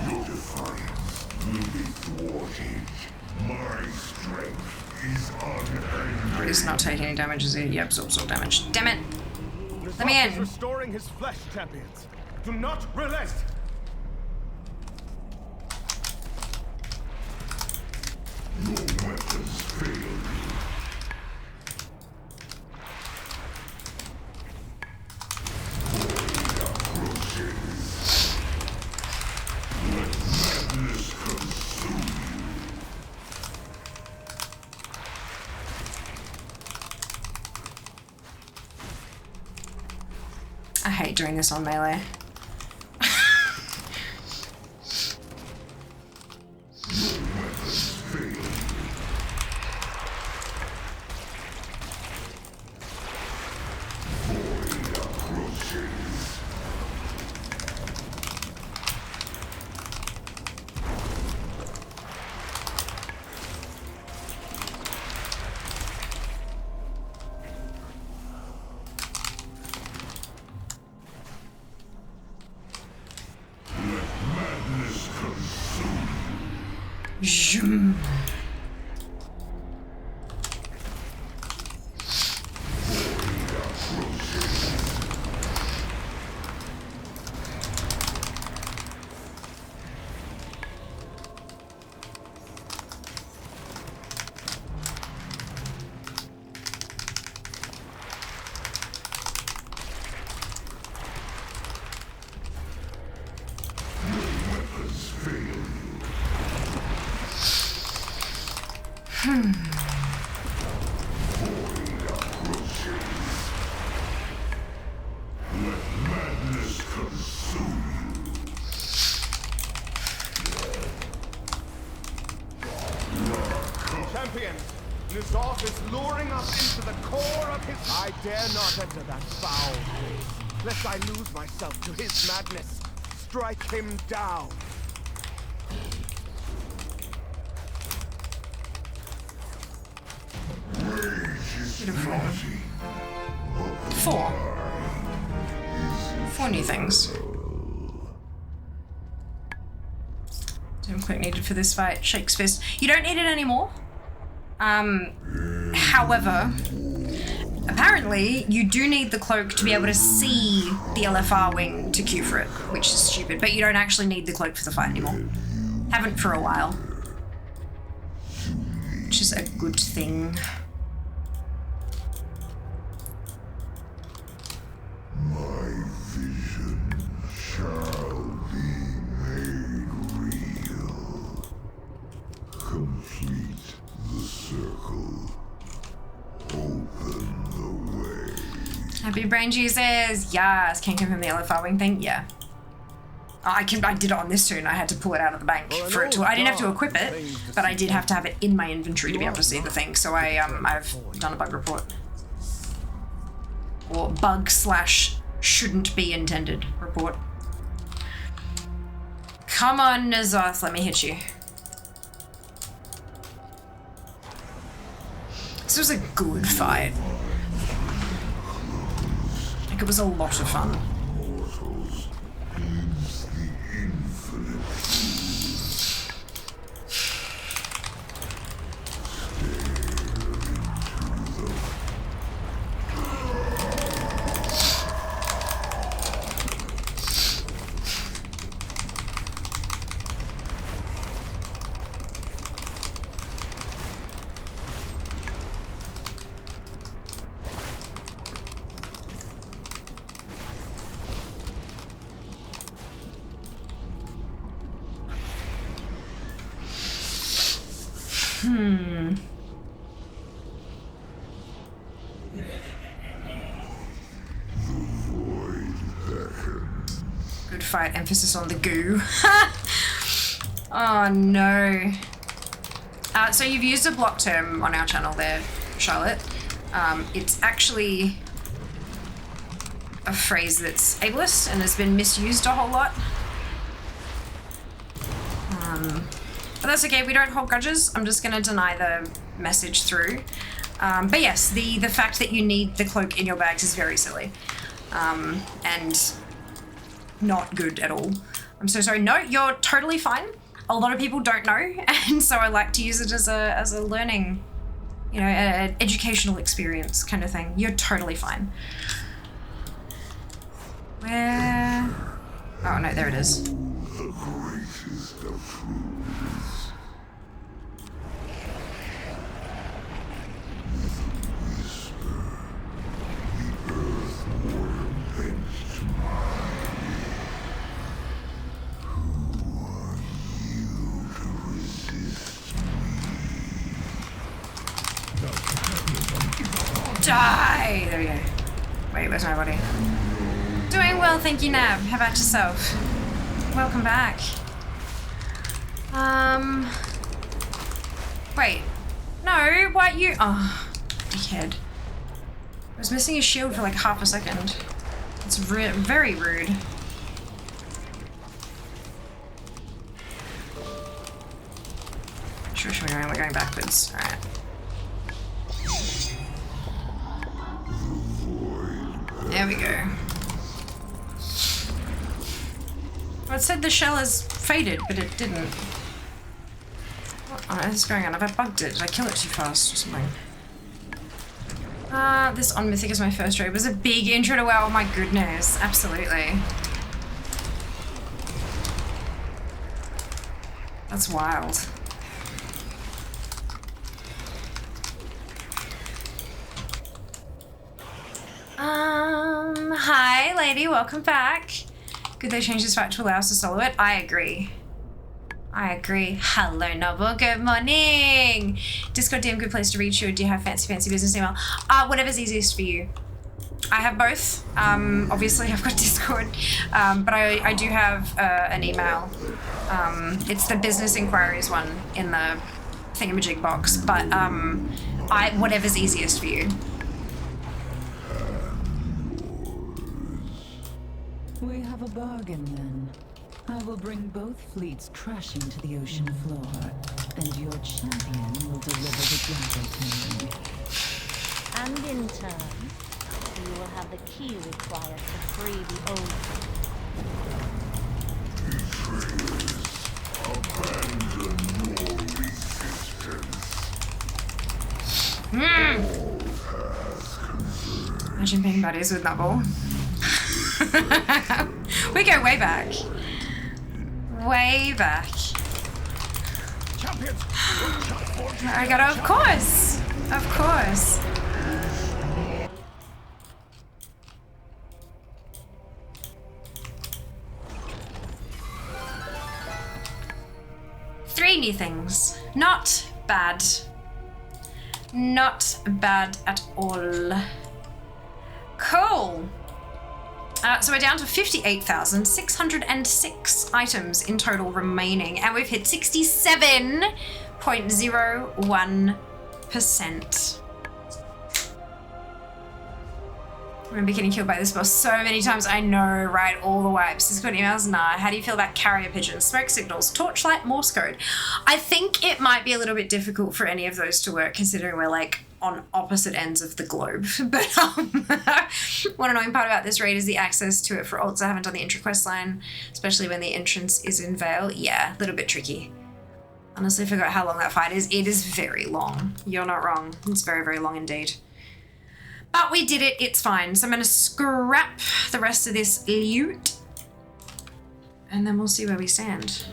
Your defiance will be thwarted. My strength is unending. He's not taking any damage, is he? He absorbs all damage. Damn it! Let me in! Restoring his flesh, champions. Do not relent! Your weapons fail you. I hate doing this on melee. Zoom. Champions, Nizov is luring us into the core of his... I dare not enter that foul place, lest I lose myself to his madness. Strike him down. Beautiful. Four new things. Damn quick needed for this fight. Shakes fist. You don't need it anymore. However, apparently you do need the cloak to be able to see the LFR wing to queue for it, which is stupid, but you don't actually need the cloak for the fight anymore. Haven't for a while. Which is a good thing. My vision shall be made real. Complete the circle. Open the way. Happy brain juices. Yes. Can confirm the LFR wing thing. Yeah. Oh, I did it on this tune. I had to pull it out of the bank for it to. I didn't have to equip it, but I did have to have it in my inventory to be able to see the thing. So I've done a bug report. Or bug / shouldn't be intended report. Come on, Nazoth, let me hit you. This was a good fight. Like, it was a lot of fun. Good fight, emphasis on the goo. Oh no. So you've used a block term on our channel there, Charlotte. It's actually a phrase that's ableist and has been misused a whole lot. But that's okay, we don't hold grudges. I'm just gonna deny the message through. But yes, the fact that you need the cloak in your bags is very silly. And not good at all. I'm so sorry. No, you're totally fine. A lot of people don't know, and so I like to use it as a learning, you know, an educational experience kind of thing. You're totally fine. Where? Oh no, there it is. The greatest of truths. Whisper. The earth worm bends mine. Who are you to resist me? Die! There we go. Wait, where's my body? Doing well, thank you, Nab. How about yourself? Welcome back. Wait. No, why you... Oh, dickhead. I was missing his shield for like half a second. It's very rude. Sure, we're going backwards. Alright. There we go. Well, it said the shell has faded, but it didn't. What is going on? Have I bugged it? Did I kill it too fast or something? This on Mythic is my first raid. It was a big intro to WoW. Oh my goodness. Absolutely. That's wild. Hi, lady. Welcome back. Good they changed this fight to allow us to solo it. I agree. I agree. Hello, Noble. Good morning. Discord DM, good place to reach you. Or do you have fancy business email? Whatever's easiest for you. I have both. Obviously, I've got Discord, but I do have an email. It's the business inquiries one in the thingamajig box, but whatever's easiest for you. We have a bargain then. I will bring both fleets crashing to the ocean floor, and your champion will deliver the dagger to me. And in turn, you will have the key required to free the old Imagine being buddies with Noble. We go way back. Way back. I gotta, of course. Of course. Three new things. Not bad. Not bad at all. Cool. So we're down to 58,606 items in total remaining, and we've hit 67.01%. I remember getting killed by this boss so many times. I know, right? All the wipes. Discord emails? Nah. How do you feel about carrier pigeons, smoke signals, torchlight, Morse code? I think it might be a little bit difficult for any of those to work, considering we're like on opposite ends of the globe. But one annoying part about this raid is the access to it for ults. I haven't done the intro quest line, especially when the entrance is in Vale. Yeah, a little bit tricky. Honestly, forgot how long that fight is. It is very long. You're not wrong. It's very, very long indeed. But we did it, it's fine. So I'm gonna scrap the rest of this loot and then we'll see where we stand.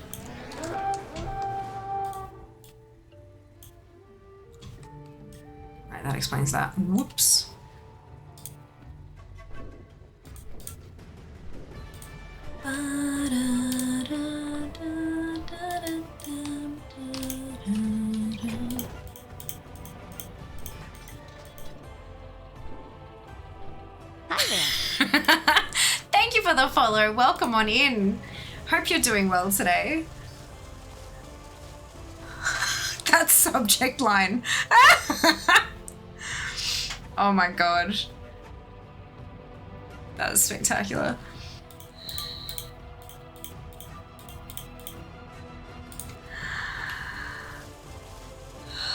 Right, that explains that. Whoops. Thank you for the follow. Welcome on in. Hope you're doing well today. That subject line. Oh my god. That was spectacular.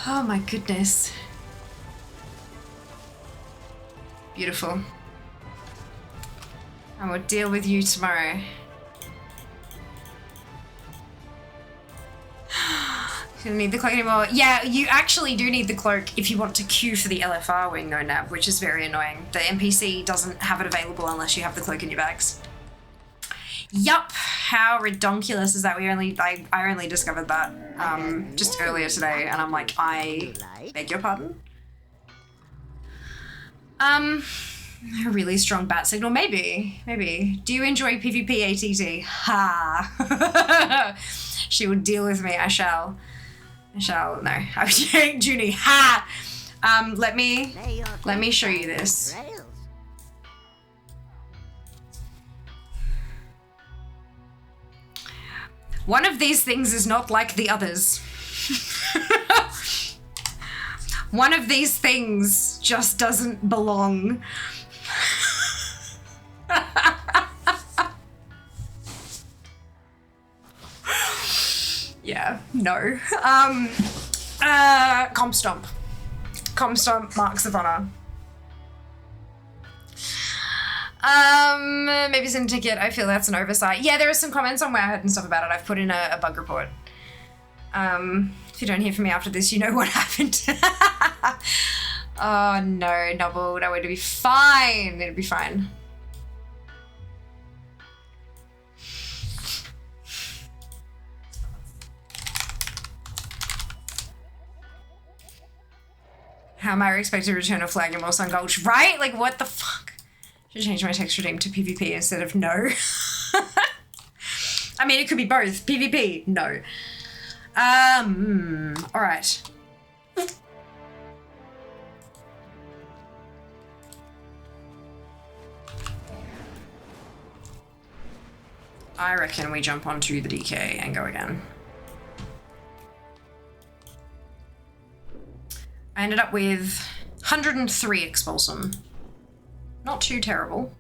Oh my goodness. Beautiful. I will deal with you tomorrow. You don't need the cloak anymore. Yeah, you actually do need the cloak if you want to queue for the LFR wing, no nab, which is very annoying. The NPC doesn't have it available unless you have the cloak in your bags. Yup, how redonkulous is that? I only discovered that just earlier today, and I'm like, I beg your pardon? A really strong bat signal, maybe. Do you enjoy PvP ATT? Ha! She will deal with me. I shall. No, Junie. Ha! Let me show you this. One of these things is not like the others. One of these things just doesn't belong. Yeah, no. Comp Stomp. Comp Stomp, Marks of Honor. Maybe send a ticket. I feel that's an oversight. Yeah, there are some comments on Wowhead and stuff about it. I've put in a bug report. If you don't hear from me after this, you know what happened. Oh no, Noble. No, it'll be fine. It'll be fine. How am I expected to return a flag in Sun Gulch? Right? Like, what the fuck? Should change my text redeem to PvP instead of no. I mean, it could be both. PvP, no. All right. I reckon we jump onto the DK and go again. I ended up with 103 Expulsum. Not too terrible.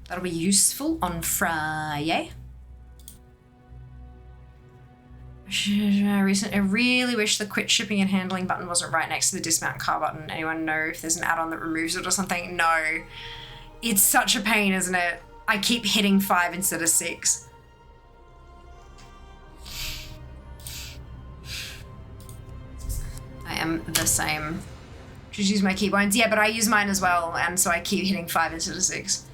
That'll be useful on Friday. I really wish the quit shipping and handling button wasn't right next to the dismount car button. Anyone know if there's an add-on that removes it or something? No. It's such a pain, isn't it? I keep hitting 5 instead of 6. I am the same. Just use my keyboards. Yeah, but I use mine as well, and so I keep hitting 5 instead of 6.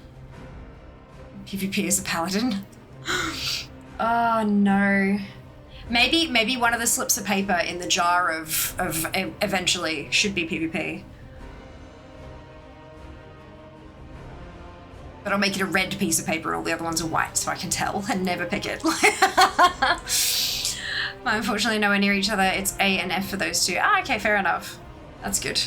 PvP is a paladin. Oh no. Maybe one of the slips of paper in the jar of eventually should be PvP. But I'll make it a red piece of paper and all the other ones are white so I can tell and never pick it. But unfortunately nowhere near each other. It's A and F for those two. Ah, okay, fair enough. That's good.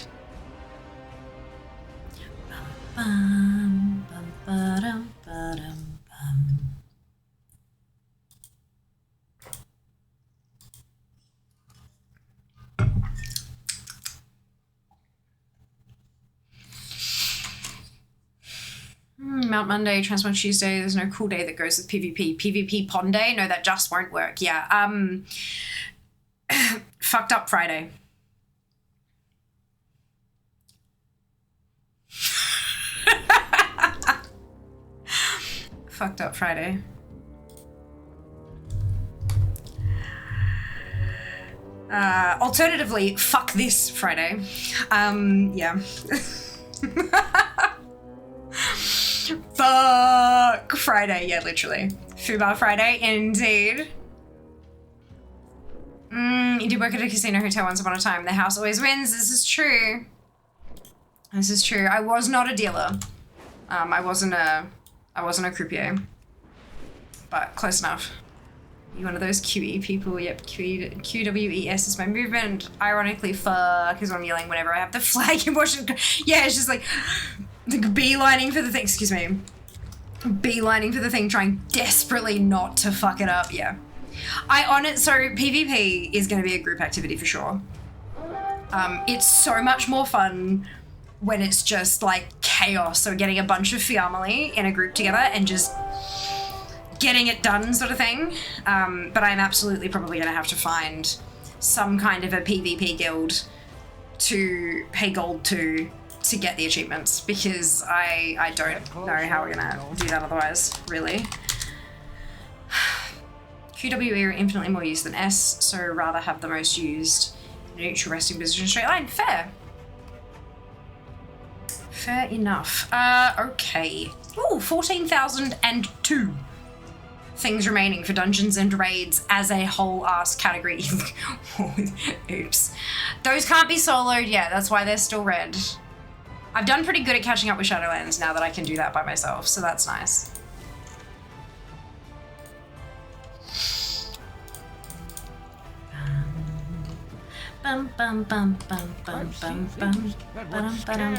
Mount Monday, Transport Tuesday, there's no cool day that goes with PvP. PvP Pond Day? No, that just won't work. Yeah, fucked up Friday. Fucked up Friday. Alternatively, fuck this Friday. Yeah. Fuck Friday, yeah, literally. Fubar Friday, indeed. You did work at a casino hotel once upon a time. The house always wins. This is true. This is true. I was not a dealer. I wasn't a croupier. But close enough. You one of those QE people? Yep, QWES is my movement. Ironically, fuck is what I'm yelling whenever I have the flag in Washington. Yeah, it's just like beelining for the thing. Excuse me. Beelining for the thing, trying desperately not to fuck it up. Yeah. So PvP is going to be a group activity for sure. It's so much more fun when it's just like chaos. So getting a bunch of family in a group together and just getting it done sort of thing. But I'm absolutely probably going to have to find some kind of a PvP guild to pay gold to get the achievements, because I don't know how we're going to do that otherwise, really. QWE are infinitely more used than S, so rather have the most used neutral resting position straight line. Fair. Fair enough. Okay. Ooh, 14,002 things remaining for dungeons and raids as a whole ass category. Oops. Those can't be soloed yet, that's why they're still red. I've done pretty good at catching up with Shadowlands now that I can do that by myself, so that's nice. Bum bum bum bum bum bum bum bum bum bum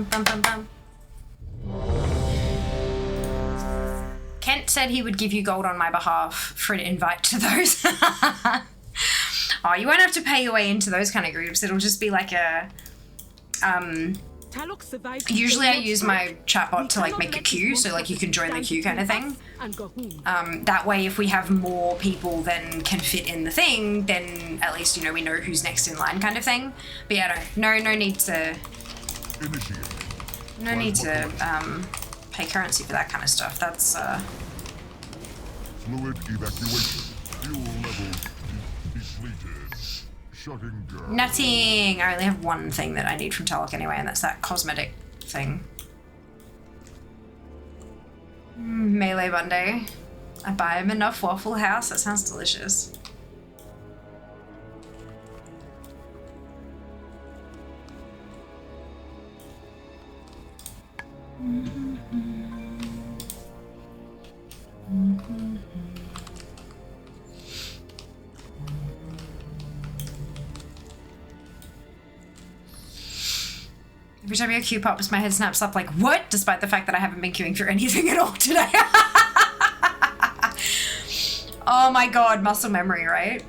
bum bum bum. Kent said he would give you gold on my behalf for an invite to those. Oh, you won't have to pay your way into those kind of groups. It'll just be like a usually I use my chatbot to like make a queue, so like you can join the queue kind of thing. That way if we have more people than can fit in the thing, then at least, you know, we know who's next in line kind of thing. But yeah, no need to pay currency for that kind of stuff. That's Fluid evacuation. Fuel levels depleted. Shutting down. Nothing. I only have one thing that I need from Talok anyway, and that's that cosmetic thing. Melee Monday. I buy him enough Waffle House. That sounds delicious. Every time your queue pops, my head snaps up like, what? Despite the fact that I haven't been queuing for anything at all today. Oh my god, muscle memory, right?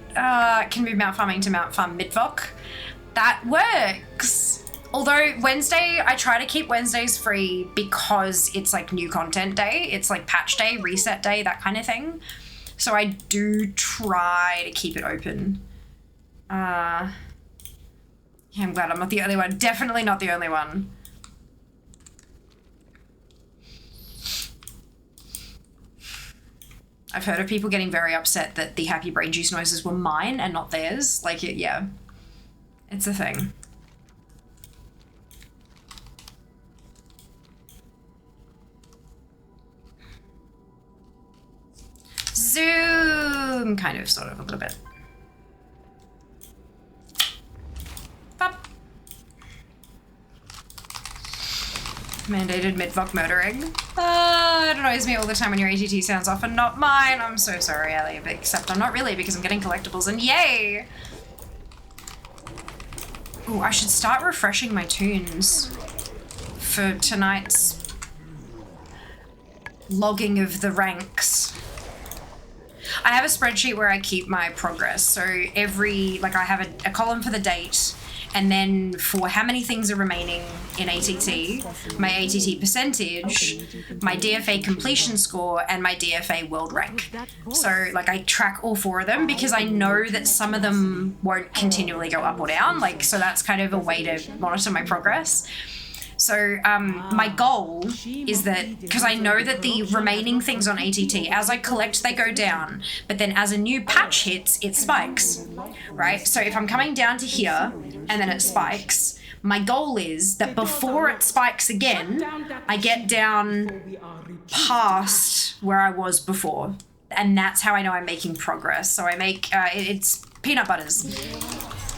Can move Mount Farming to Mount Farm Midvok. That works. Although Wednesday, I try to keep Wednesdays free because it's like new content day. It's like patch day, reset day, that kind of thing. So I do try to keep it open. Yeah, I'm glad I'm not the only one. Definitely not the only one. I've heard of people getting very upset that the happy brain juice noises were mine and not theirs. Like, yeah, it's a thing. Zoom, kind of, sort of, a little bit. Pop. Mandated mid-voc murdering. It annoys me all the time when your ATT sounds off and not mine. I'm so sorry, Ellie, except I'm not really because I'm getting collectibles and yay! Ooh, I should start refreshing my tunes for tonight's logging of the ranks. I have a spreadsheet where I keep my progress. So I have a column for the date, and then for how many things are remaining in ATT, my ATT percentage, my DFA completion score, and my DFA world rank. So like I track all four of them because I know that some of them won't continually go up or down. Like, so that's kind of a way to monitor my progress. So my goal is that, because I know that the remaining things on ATT, as I collect, they go down, but then as a new patch hits, it spikes, right? So if I'm coming down to here and then it spikes, my goal is that before it spikes again, I get down past where I was before. And that's how I know I'm making progress. So I make, it's peanut butters.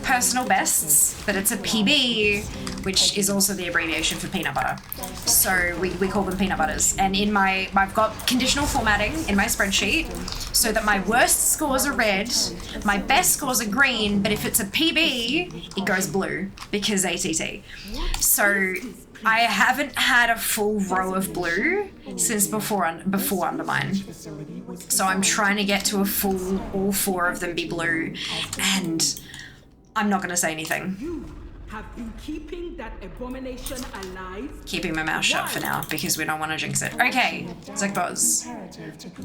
Personal bests, but it's a PB, which is also the abbreviation for peanut butter. So we call them peanut butters. And in I've got conditional formatting in my spreadsheet so that my worst scores are red, my best scores are green, but if it's a PB, it goes blue because ATT. So I haven't had a full row of blue since before Undermine. So I'm trying to get to a full, all four of them be blue, and I'm not going to say anything. You have been keeping that abomination alive. Keeping my mouth shut for now because we don't want to jinx it. Okay, Zekboz.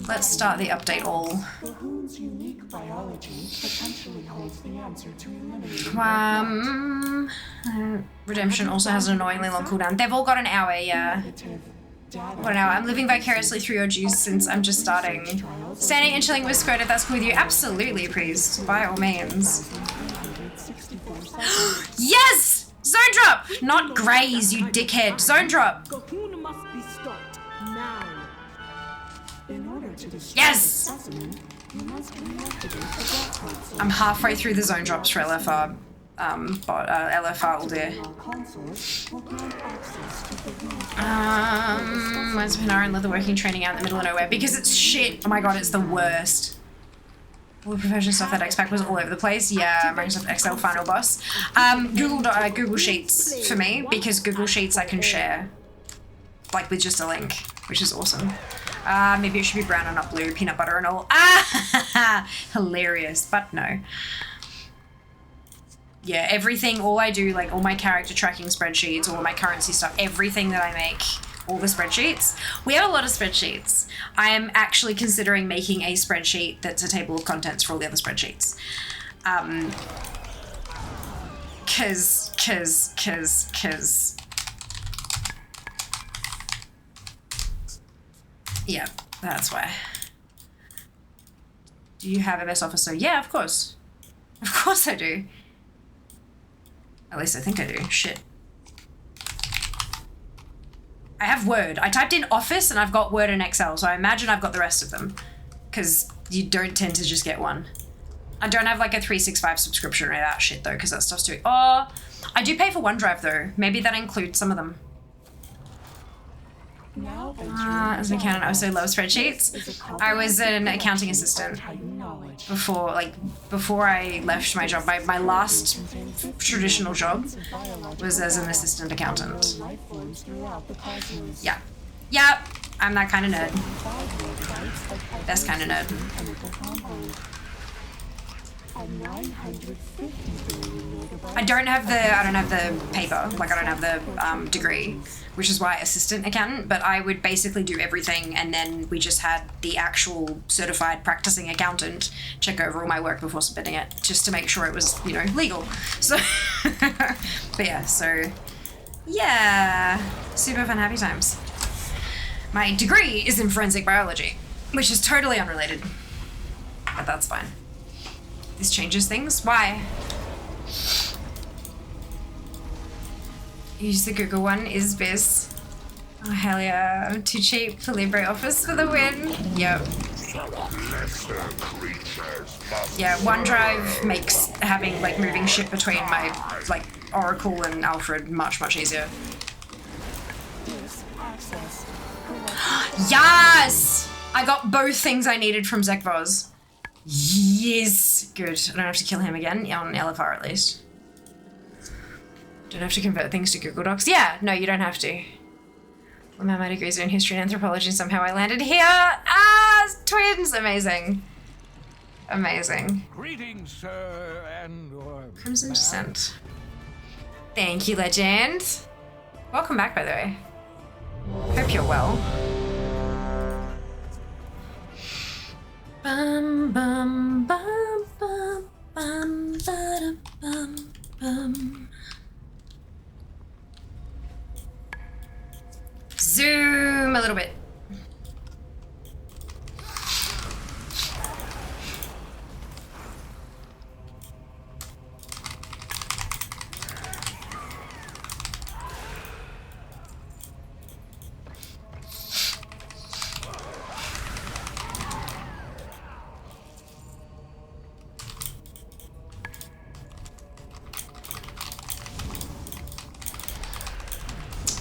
Let's start the update all. The Hoon's unique biology potentially holds the answer to Redemption also has an annoyingly long cooldown. They've all got an hour, yeah. What an hour. I'm living vicariously through your juice since I'm just starting. Standing and chilling with Squirt, if that's cool with you. Absolutely, priest. By all means. Yes! Zone drop! Not graze, you dickhead. Zone drop. Yes! I'm halfway through the zone drops for LFR. LFR all day. Where's Panara and Leather working training out in the middle of nowhere? Because it's shit. Oh my god, it's the worst. All the professional stuff that X-Pack was all over the place. Yeah, Microsoft Excel final boss. Google Sheets for me, because Google Sheets I can share, like with just a link, which is awesome. Maybe it should be brown and not blue, peanut butter and all. Hilarious, but no. Yeah, everything, all I do, like all my character tracking spreadsheets, all my currency stuff, everything that I make, all the spreadsheets. We have a lot of spreadsheets. I am actually considering making a spreadsheet that's a table of contents for all the other spreadsheets. Cause. Yeah, that's why. Do you have a best officer? Yeah, of course. Of course I do. At least I think I do. Shit. I have Word. I typed in Office and I've got Word and Excel, so I imagine I've got the rest of them. Because you don't tend to just get one. I don't have like a 365 subscription or that shit though, because that stuff's too... Oh, I do pay for OneDrive though. Maybe that includes some of them. As an accountant, I also love spreadsheets. I was an accounting assistant before I left my job. My last traditional job was as an assistant accountant. Yeah, I'm that kind of nerd. Best kind of nerd. I don't have the paper, like I don't have the degree, which is why assistant accountant, but I would basically do everything, and then we just had the actual certified practicing accountant check over all my work before submitting it, just to make sure it was, you know, legal. So, but yeah, super fun, happy times. My degree is in forensic biology, which is totally unrelated, but that's fine. This changes things. Why? Use the Google one is best. Oh hell yeah, I'm too cheap for LibreOffice for the win. Yep. Yeah, OneDrive makes having like moving shit between my like Oracle and Alfred much easier. Yes! I got both things I needed from Zekvoz. Yes! Good. I don't have to kill him again, on LFR at least. Don't have to convert things to Google Docs. Yeah, no, you don't have to. Well, my degrees are in history and anthropology, and somehow I landed here. Ah, twins! Amazing. Amazing. Greetings, sir, and Crimson Descent. Thank you, legend. Welcome back, by the way. Hope you're well. Bum bum bum bum bum bum bum bum. Zoom a little bit.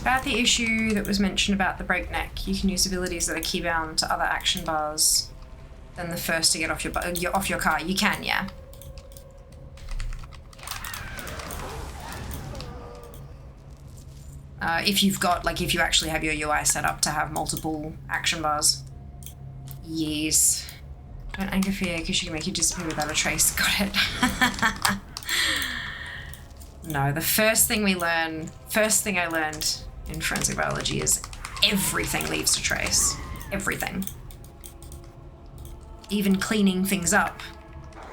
About the issue that was mentioned about the breakneck, you can use abilities that are keybound to other action bars than the first to get off your car. You can, yeah. If you've got, like, if you actually have your UI set up to have multiple action bars. Yes. Don't anger fear, because you can make you disappear without a trace. Got it. No, the first thing I learned in forensic biology is everything leaves a trace. Everything. Even cleaning things up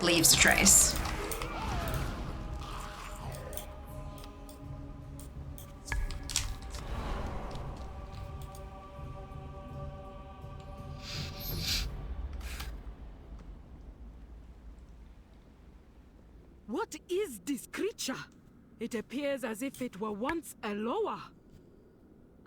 leaves a trace. What is this creature? It appears as if it were once a Loa.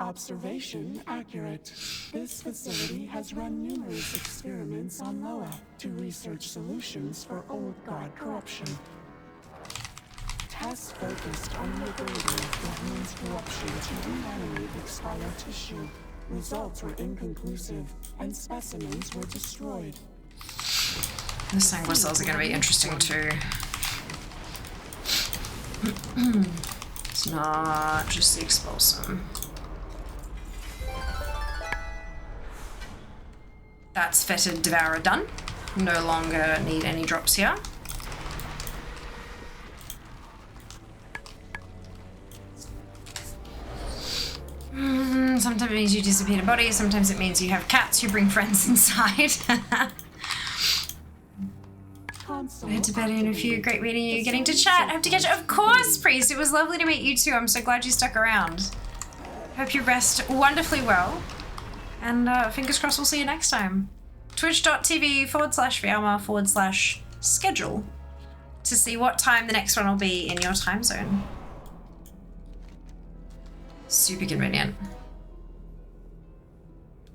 Observation accurate. This facility has run numerous experiments on Loa to research solutions for old god corruption. Tests focused on the ability of the human's corruption to reanimate expired tissue. Results were inconclusive, and specimens were destroyed. The sanguine cells are going to be interesting too. It's not just the expulsum. That's fetid devourer done. No longer need any drops here. Sometimes it means you disappear in a body, sometimes it means you have cats who bring friends inside. I had to bed in a few. Great meeting you. Getting to chat. Hope to catch you. Of course, Priest. It was lovely to meet you too. I'm so glad you stuck around. Hope you rest wonderfully well. And fingers crossed we'll see you next time. Twitch.tv/Vialma/schedule to see what time the next one will be in your time zone. Super convenient.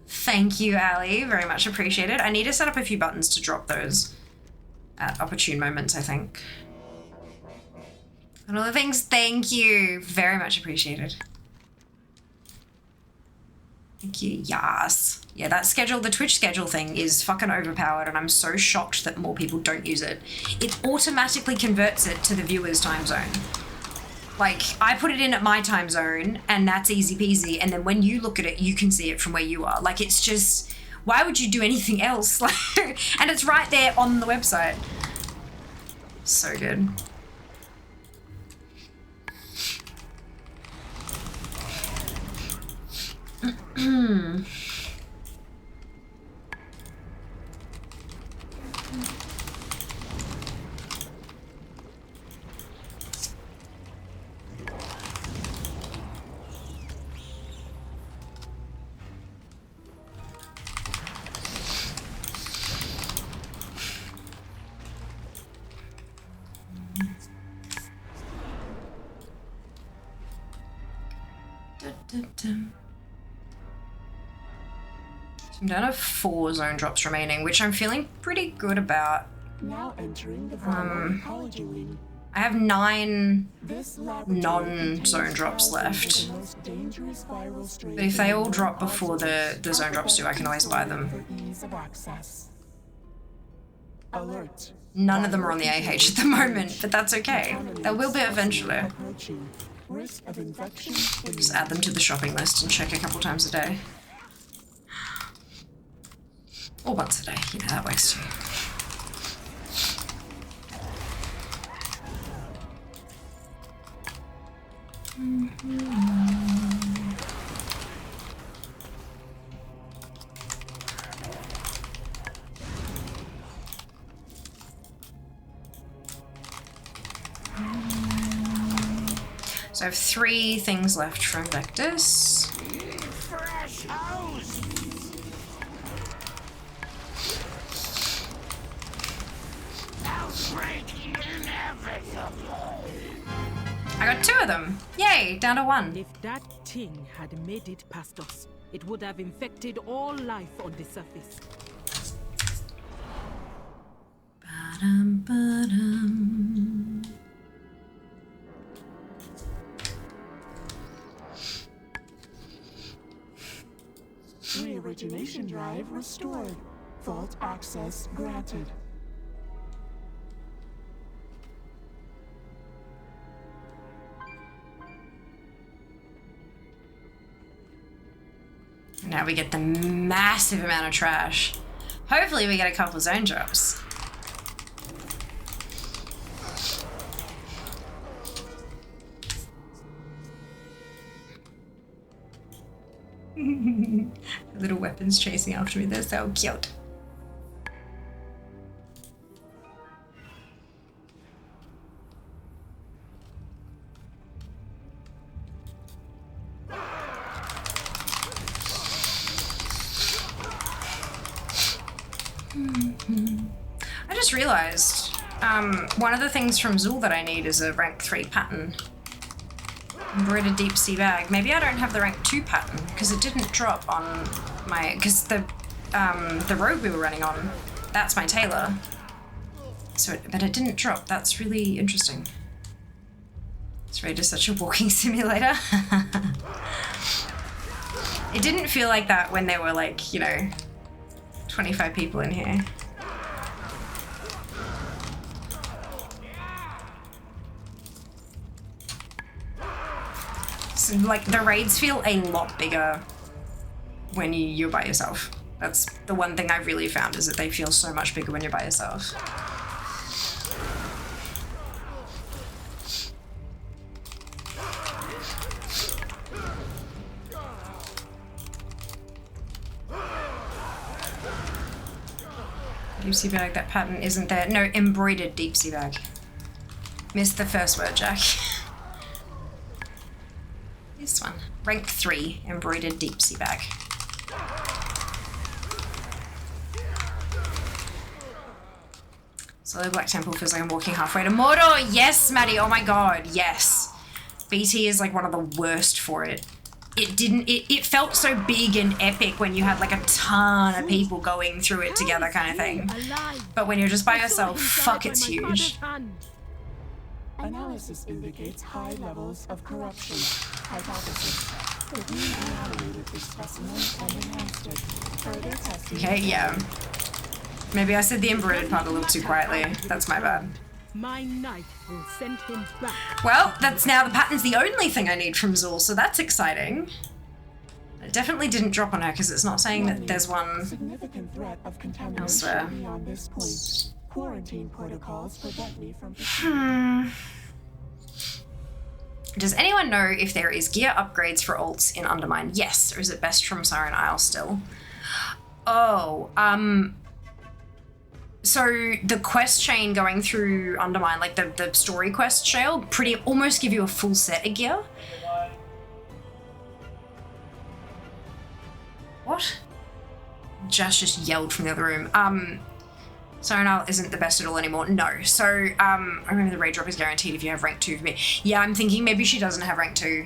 Thank you, Ali. Very much appreciated. I need to set up a few buttons to drop those at opportune moments, I think. And all the things, thank you. Very much appreciated. Thank you. Yes. Yeah, that schedule, the Twitch schedule thing is fucking overpowered, and I'm so shocked that more people don't use it. It automatically converts it to the viewer's time zone. Like, I put it in at my time zone, and that's easy peasy, and then when you look at it, you can see it from where you are. Like, it's just, why would you do anything else? Like, and it's right there on the website. So good. I'm down to 4 zone drops remaining, which I'm feeling pretty good about. Now entering the ecology wing. I have 9 non-zone drops left. But if they all drop before the zone drops do, I can always buy them. Alert. None of them are on the AH at the moment, but that's okay. They will be eventually. Just add them to the shopping list and check a couple times a day. Or once a day, you know, that works too. So I have 3 things left from Vectus. Fresh house. I got 2 of them. Yay, down to 1. If that thing had made it past us, it would have infected all life on the surface. Ba-dum, ba-dum. Re-origination drive restored. Vault access granted. Now we get the massive amount of trash. Hopefully we get a couple zone drops. Little weapons chasing after me, they're so cute. I just realized one of the things from Zul that I need is a rank 3 pattern. Embroidered deep sea bag. Maybe I don't have the rank 2 pattern because it didn't drop on my, because the rogue we were running on, that's my tailor. So, but it didn't drop. That's really interesting. This raid is such a walking simulator. It didn't feel like that when there were like, you know, 25 people in here. So, like, the raids feel a lot bigger when you're by yourself. That's the one thing I've really found, is that they feel so much bigger when you're by yourself. Deep sea bag, that pattern isn't there. No, embroidered deep sea bag. Missed the first word, Jack. This one. Rank 3, embroidered deep sea bag. Solo Black Temple feels like I'm walking halfway to Mordor. Yes, Maddie. Oh my god, yes. BT is like one of the worst for it. It felt so big and epic when you had like a ton of people going through it together kind of thing. But when you're just by yourself, fuck, it's huge. Analysis indicates high levels of corruption. Hypothesis. Okay, yeah. Maybe I said the embroidered part a little too quietly. That's my bad. My knife will send him back. Well, that's now the pattern's the only thing I need from Zul, so that's exciting. It definitely didn't drop on her because it's not saying that there's one elsewhere. Quarantine protocols prevent me from. Does anyone know if there is gear upgrades for alts in Undermine? Yes, or is it best from Siren Isle still? Oh, so the quest chain going through Undermine, like the story quest trail, almost give you a full set of gear. What? Josh just yelled from the other room. Siren Isle isn't the best at all anymore. No. So, I remember the raid drop is guaranteed if you have rank 2 for me. Yeah, I'm thinking maybe she doesn't have rank 2.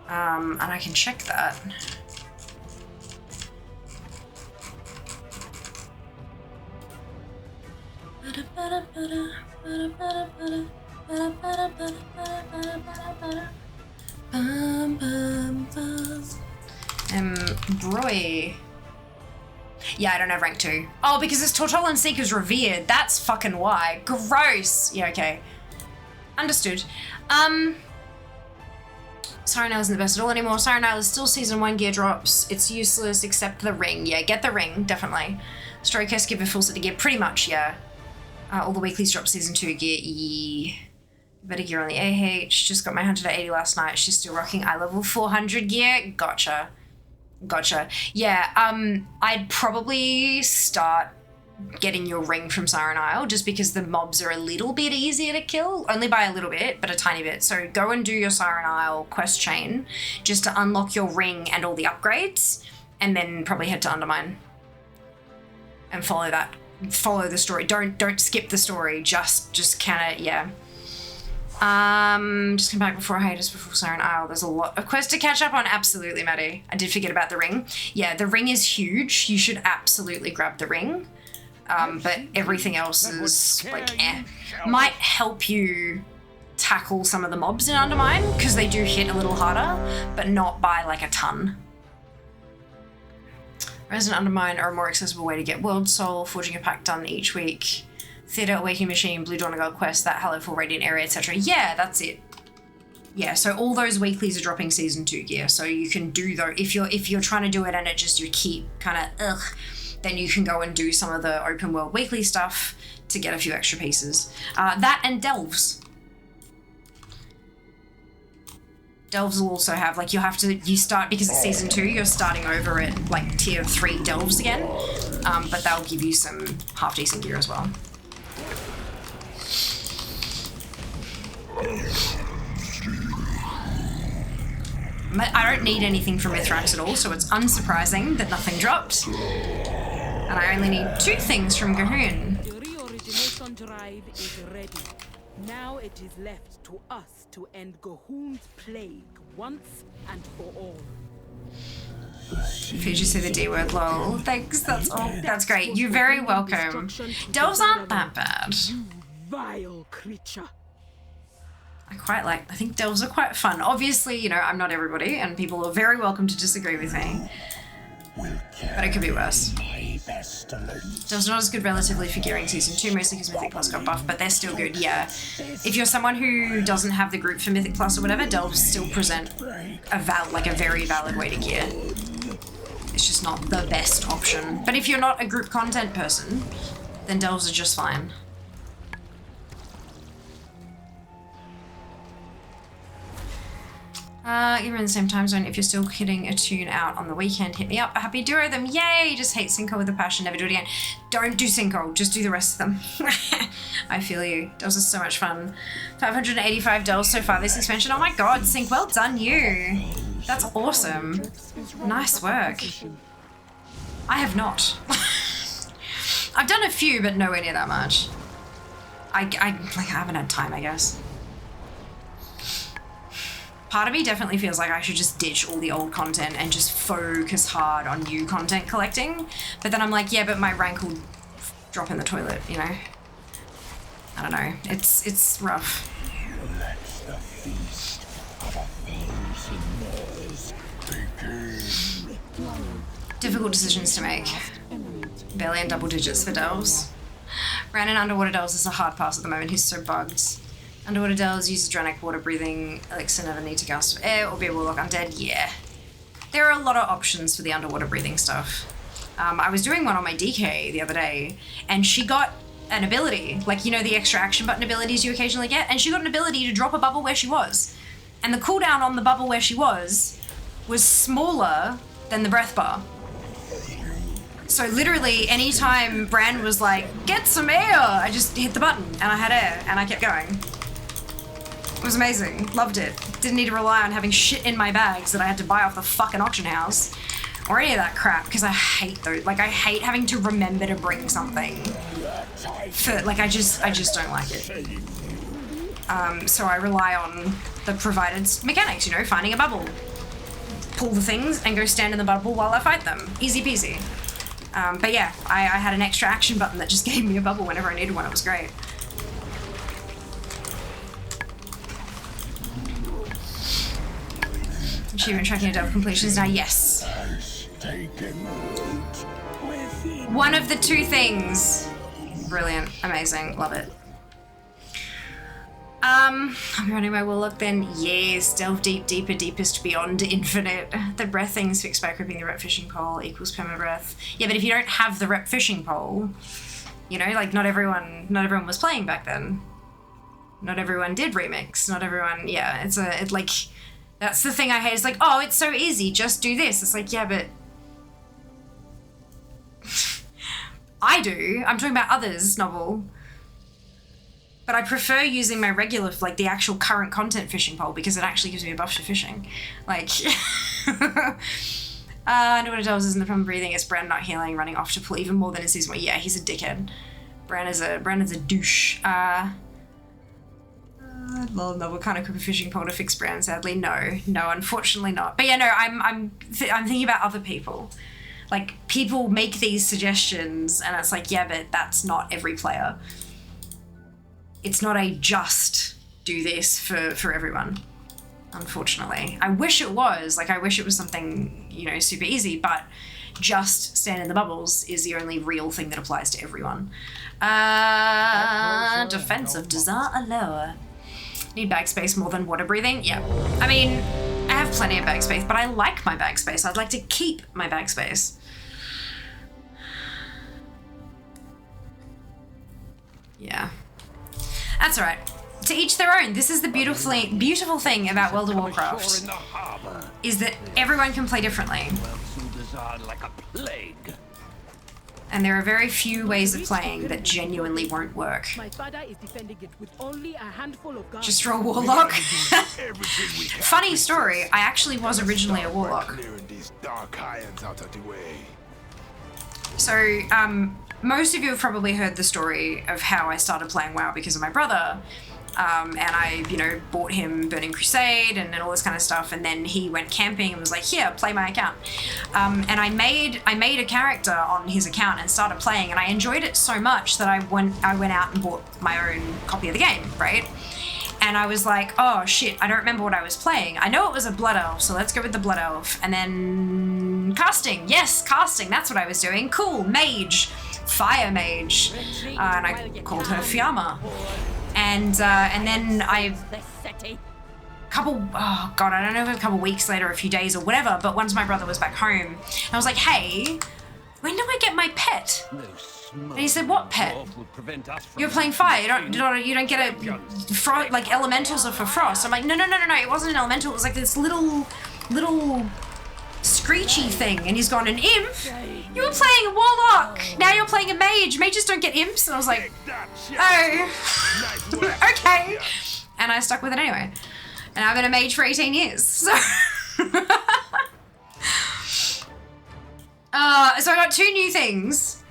And I can check that. Broy. Yeah, I don't have rank 2. Oh, because it's Tortola and Seeker's revered. That's fucking why. Gross. Yeah, okay. Understood. Siren Isle isn't the best at all anymore. Siren Isle is still season 1 gear drops. It's useless except the ring. Yeah, get the ring, definitely. Story quest give a full set of gear. Pretty much, yeah. All the weeklies drop season 2 gear. Yeah. Better gear on the AH. Just got my 180 last night. She's still rocking eye level 400 gear. Gotcha. Yeah, I'd probably start getting your ring from Siren Isle just because the mobs are a little bit easier to kill. Only by a little bit, but a tiny bit. So go and do your Siren Isle quest chain just to unlock your ring and all the upgrades, and then probably head to Undermine and follow that. Follow the story. Don't skip the story. Just kinda, yeah. Just come back before hiatus before Siren Isle. There's a lot of quests to catch up on. Absolutely, Maddie. I did forget about the ring. Yeah, the ring is huge. You should absolutely grab the ring. But everything else is like might help you tackle some of the mobs in Undermine because they do hit a little harder, but not by like a ton. Resident Undermine are a more accessible way to get World Soul, forging a pack done each week. Theatre, Awakening Machine, Blue Dawn Gold Quest, that Hello Full Radiant area, etc. Yeah, that's it. Yeah, so all those weeklies are dropping season 2 gear, so you can do those. If you're trying to do it and it just you keep kind of then you can go and do some of the open world weekly stuff to get a few extra pieces. That and Delves. Delves will also have, like, you start, because it's season 2, you're starting over at like tier 3 Delves again, but they'll give you some half decent gear as well. I don't need anything from Mithrax at all, so it's unsurprising that nothing dropped. And I only need 2 things from Gahoon. The reorigination drive is ready. Now it is left to us to end Gahoon's plague once and for all. If you just say the D word, lol. Thanks, that's great. You're very welcome. Delves aren't that bad. You vile creature. I think Delves are quite fun. Obviously, you know, I'm not everybody, and people are very welcome to disagree with me. But it could be worse. Delves are not as good relatively for gearing season 2, mostly because Mythic Plus got buffed, but they're still good, yeah. If you're someone who doesn't have the group for Mythic Plus or whatever, Delves still present a very valid way to gear. It's just not the best option. But if you're not a group content person, then Delves are just fine. You're in the same time zone. If you're still hitting a tune out on the weekend, hit me up. Happy duo them. Yay! Just hate Sinkhole with a passion. Never do it again. Don't do Sinkhole. Just do the rest of them. I feel you. Delves are so much fun. 585 Delves so far this expansion. Oh my god, Sink. Well done, you. That's awesome. Nice work. I have not. I've done a few, but nowhere near that much. I haven't had time, I guess. Part of me definitely feels like I should just ditch all the old content and just focus hard on new content collecting. But then I'm like, yeah, but my rank will drop in the toilet, you know? I don't know. It's rough. Difficult decisions to make. Barely in double digits for Delves. Brandon Underwater Delves is a hard pass at the moment. He's so bugged. Underwater Delves uses Dranic water breathing. Elixir never need to gasp for air or be a warlock undead. Yeah. There are a lot of options for the underwater breathing stuff. I was doing one on my DK the other day, and she got an ability, like, you know, the extra action button abilities you occasionally get, and she got an ability to drop a bubble where she was. And the cooldown on the bubble where she was smaller than the breath bar. So literally, anytime Bran was like, get some air, I just hit the button, and I had air, and I kept going. It was amazing. Loved it. Didn't need to rely on having shit in my bags that I had to buy off the fucking auction house. Or any of that crap, because I hate those. Like, I hate having to remember to bring something. Like, I just don't like it. So I rely on the provided mechanics, you know, finding a bubble. Pull the things and go stand in the bubble while I fight them. Easy peasy. But yeah, I had an extra action button that just gave me a bubble whenever I needed one. It was great. Achievement tracking a Delve completions now, yes. One of the two things. Brilliant, amazing, love it. I'm running my Warlock then. Yes, Delve deep, deeper, deepest, beyond infinite. The breath thing's fixed by equipping the rep fishing pole equals perma breath. Yeah, but if you don't have the rep fishing pole, you know, like not everyone was playing back then. Not everyone did remix. Not everyone, yeah, it's like, that's the thing I hate. It's like, oh, it's so easy, just do this. It's like, yeah, but I do. I'm talking about others, novel. But I prefer using my regular, like the actual current content fishing pole because it actually gives me a buff to fishing. Like, Underwater Delves isn't the problem breathing. It's Bran not healing, running off to pull even more than in season 1. Yeah, he's a dickhead. Bran is a douche. Novel can't equip a fishing pole to fix Bran, sadly. No, unfortunately not. But yeah, no, I'm thinking about other people. Like, people make these suggestions and it's like, yeah, but that's not every player. It's not a just do this for everyone, unfortunately. I wish it was. Like, I wish it was something, you know, super easy, but just stand in the bubbles is the only real thing that applies to everyone. Defensive Desire lower. Need bag space more than water breathing? Yeah. I mean, I have plenty of bag space, but I like my bag space. I'd like to keep my bag space. Yeah. That's alright. To each their own. This is the beautiful thing about World of Warcraft, is that everyone can play differently. And there are very few ways of playing that genuinely won't work. Just draw a Warlock. Funny story, I actually was originally a Warlock. So, most of you have probably heard the story of how I started playing WoW because of my brother. And I, you know, bought him Burning Crusade and all this kind of stuff, and then he went camping and was like, here, play my account. And I made a character on his account and started playing, and I enjoyed it so much that I went out and bought my own copy of the game, right? And I was like, oh shit, I don't remember what I was playing. I know it was a Blood Elf, so let's go with the Blood Elf. And then casting, yes, casting, that's what I was doing. Cool, mage, fire mage. And I called her Fiamma. And then I, I don't know if it was a couple weeks later, a few days or whatever, but once my brother was back home, I was like, hey, when do I get my pet? And he said, what pet? You're playing fire, you don't get a, like elementals are for frost. I'm like, no, it wasn't an elemental, it was like this little screechy thing. And he's gone, an imp? You were playing a warlock, now you're playing a mage. Mages don't get imps. And I was like, oh, okay. And I stuck with it anyway. And I've been a mage for 18 years. So, so I got 2 new things.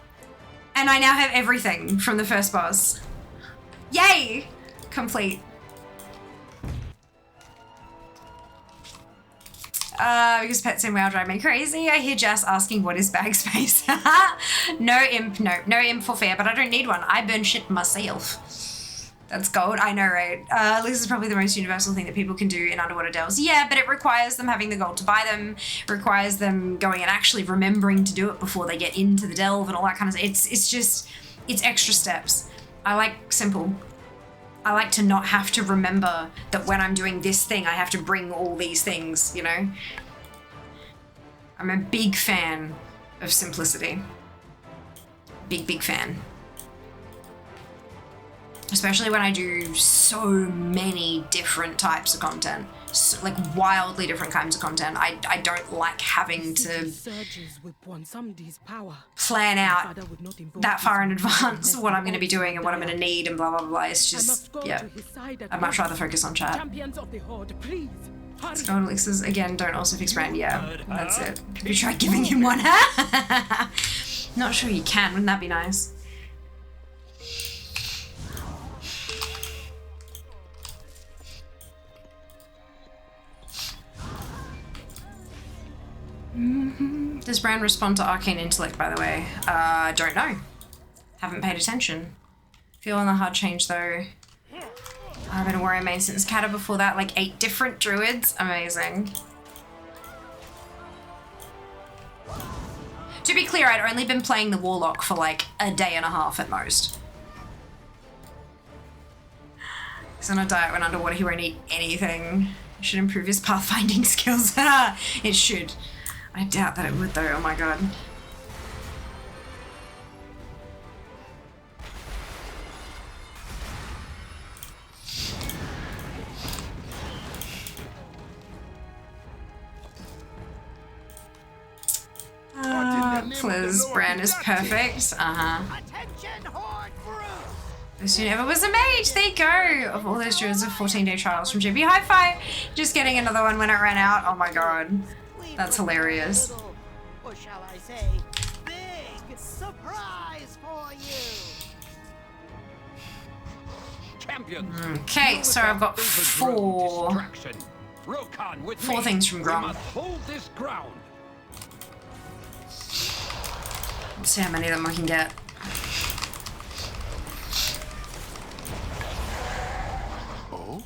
And I now have everything from the first boss. Yay! Complete. Because pets in WoW drive me crazy. I hear Jess asking what is bag space. No imp for fair, but I don't need one. I burn shit myself. That's gold. I know, right? This is probably the most universal thing that people can do in underwater delves. Yeah, but it requires them having the gold to buy them. It requires them going and actually remembering to do it before they get into the delve and all that kind of stuff. It's extra steps. I like simple. I like to not have to remember that when I'm doing this thing, I have to bring all these things, you know? I'm a big fan of simplicity. Big fan. Especially when I do so many different types of content, so, like wildly different kinds of content. I don't like having to plan out that far in advance what I'm going to be doing and what I'm going to need and blah blah blah. It's just, yeah, I'd much rather focus on chat. Gold elixirs again don't also fix brand. Yeah, that's it. Have you tried giving him one? Not sure you can. Wouldn't that be nice? Does Bran respond to arcane intellect, by the way? Don't know. Haven't paid attention. Feeling the hard change though. I've been a warrior main since Cata. Before that, like 8 different druids. Amazing. To be clear, I'd only been playing the warlock for like a day and a half at most. He's on a diet when underwater, he won't eat anything. He should improve his pathfinding skills. It should. I doubt that it would though, oh my god. Please, Bran is perfect. First who ever was a mage, there you go. Of all those druids of 14-day trials from GB. High five! Just getting another one when it ran out. Oh my god. That's hilarious. Or shall I say, big surprise for you. Okay, so I've got 4 things from Grom. Let's see how many of them I can get. Oh.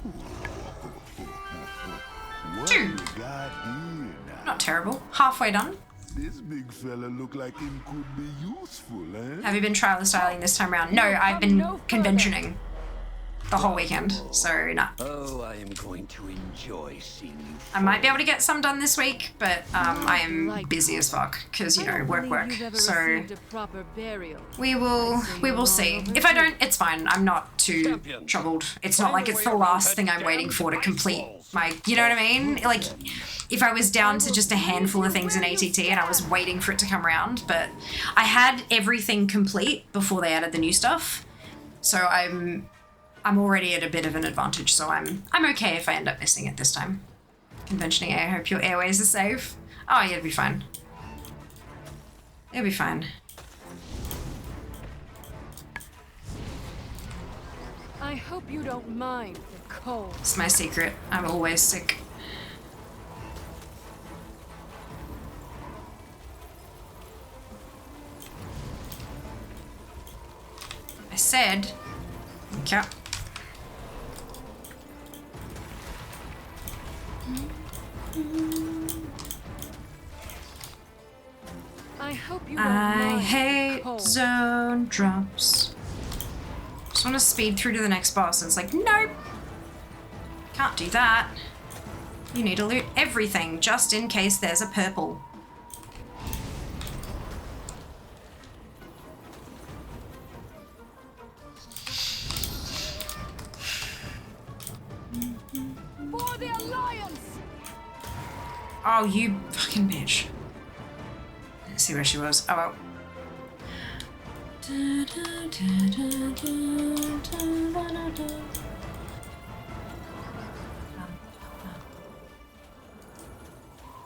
2. Not terrible. Halfway done. This big fella look like him could be useful, eh? Have you been trial styling this time around? No, I've been conventioning the whole weekend, so nah. Oh, I am going to enjoy seeing you. I might be able to get some done this week, but I am busy as fuck because, you know, work. So we will see. If I don't, it's fine. I'm not too troubled. It's not like it's the last thing I'm waiting for to complete my, you know what I mean? Like, if I was down to just a handful of things in ATT and I was waiting for it to come around, but I had everything complete before they added the new stuff, so I'm already at a bit of an advantage. So I'm okay if I end up missing it this time. Conventioning, I hope your airways are safe. Oh yeah, it'll be fine. It'll be fine. I hope you don't mind the cold. It's my secret. I'm always sick. I said, okay. I hate zone drops. Just want to speed through to the next boss, and it's like, nope. Can't do that. You need to loot everything just in case there's a purple. For the Alliance! Oh, you fucking bitch. Let's see where she was. Oh, well.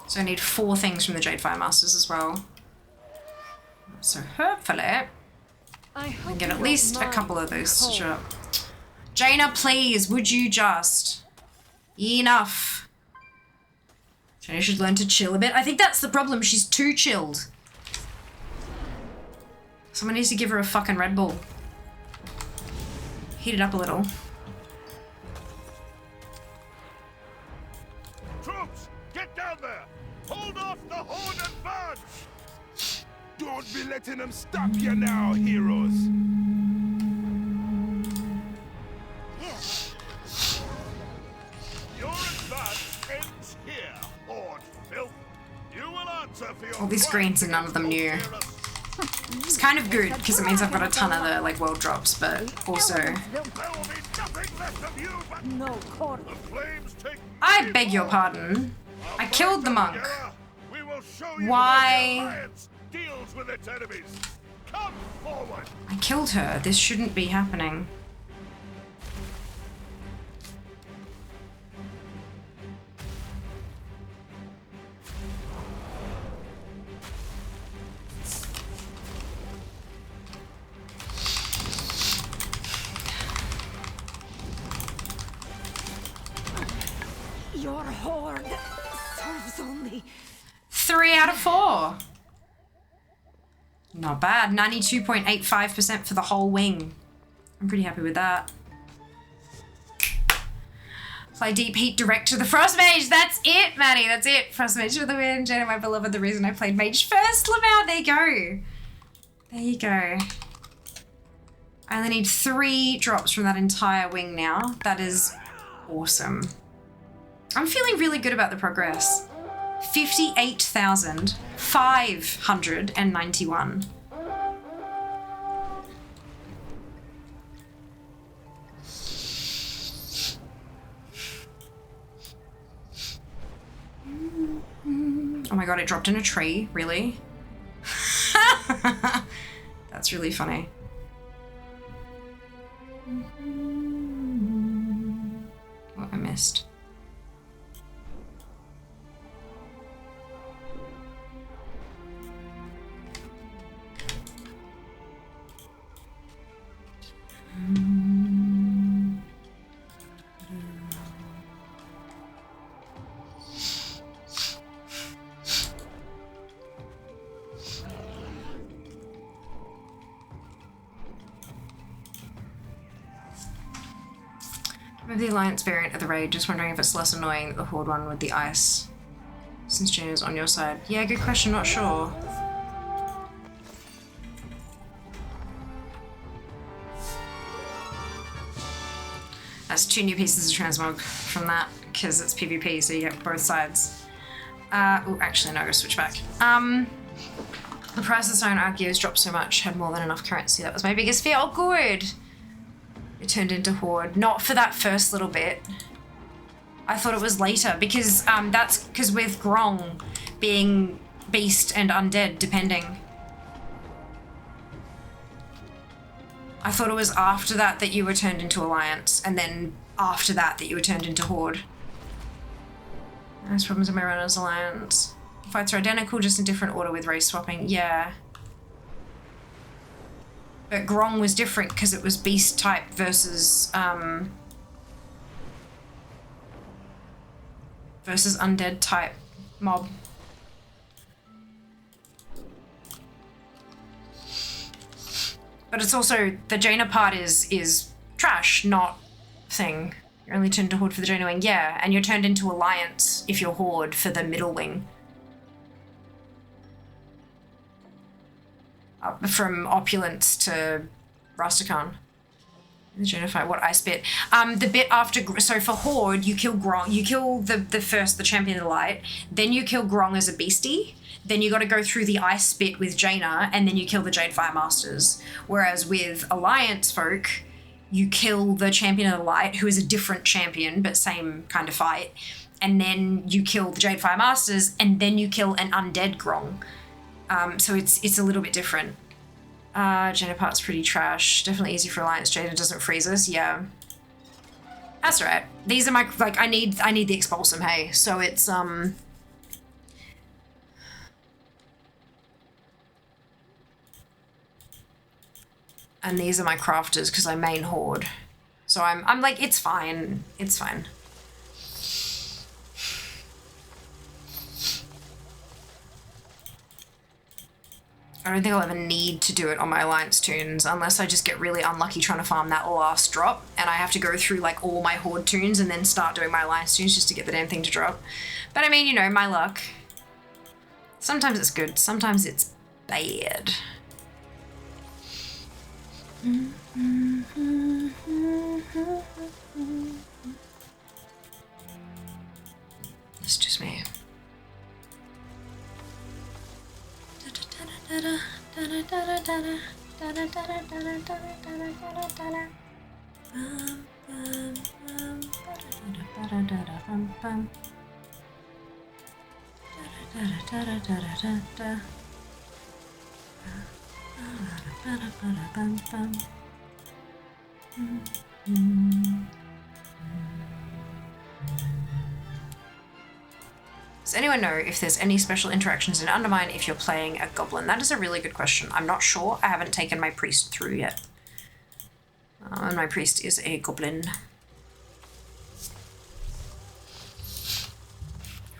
So I need 4 things from the Jade Fire Masters as well. So hopefully I can get at least a couple of those to show up. Jaina, please, would you just? Enough. Jaina should learn to chill a bit. I think that's the problem. She's too chilled. Someone needs to give her a fucking Red Bull. Heat it up a little. Troops, get down there! Hold off the Horde advance! Don't be letting them stop you now, heroes! Your advance ends here, Horde filth. You will answer for your All these greens and none of them new. It's kind of good because it means I've got a ton of the like world drops, but also I beg your pardon. I killed the monk. Why? I killed her. This shouldn't be happening. Your horde serves only 3 out of 4. Not bad. 92.85% for the whole wing. I'm pretty happy with that. Play Deep Heat direct to the Frost Mage. That's it, Maddie. That's it. Frost Mage for the win. Jada, my beloved, the reason I played Mage first. Lamau, there you go. There you go. I only need 3 drops from that entire wing now. That is awesome. I'm feeling really good about the progress. 58,591. Oh my god, it dropped in a tree, really? That's really funny. What I missed. Maybe the Alliance variant of the raid, just wondering if it's less annoying that the Horde one with the ice, since Jaina's on your side. Yeah, good question, not sure. That's 2 new pieces of transmog from that, because it's PvP, so you get both sides. Oh, actually, no, I'm gonna switch back. The price of Stone Arceus dropped so much, had more than enough currency. That was my biggest fear. Oh, good! It turned into Horde. Not for that first little bit. I thought it was later, because that's because with Grong being Beast and Undead, depending. I thought it was after that that you were turned into Alliance, and then after that that you were turned into Horde. There's problems in my run as Alliance. Fights are identical, just in different order with race swapping. Yeah. But Grong was different because it was Beast type versus Undead type mob. But it's also, the Jaina part is trash, not thing. You're only turned to Horde for the Jaina wing, yeah, and you're turned into Alliance if you're Horde for the middle wing. From Opulence to Rastakhan. The Jaina fight, what ice bit? The bit after, so for Horde, you kill Grong, you kill the champion of the light, then you kill Grong as a beastie, then you got to go through the ice bit with Jaina, and then you kill the Jade Fire Masters. Whereas with Alliance folk, you kill the champion of the light, who is a different champion, but same kind of fight, and then you kill the Jade Fire Masters, and then you kill an undead Grong. So it's a little bit different. Jaina part's pretty trash. Definitely easy for Alliance. Jaina doesn't freeze us. Yeah. That's right. These are my, like, I need the Expulsum, hey. So it's, and these are my crafters because I main Horde. So I'm like, it's fine. It's fine. I don't think I'll ever need to do it on my Alliance tunes unless I just get really unlucky trying to farm that last drop and I have to go through like all my Horde tunes and then start doing my Alliance tunes just to get the damn thing to drop. But I mean, you know, my luck. Sometimes it's good, sometimes it's bad. It's just me. Does anyone know if there's any special interactions in Undermine if you're playing a goblin? That is a really good question. I'm not sure. I haven't taken my priest through yet. And my priest is a goblin.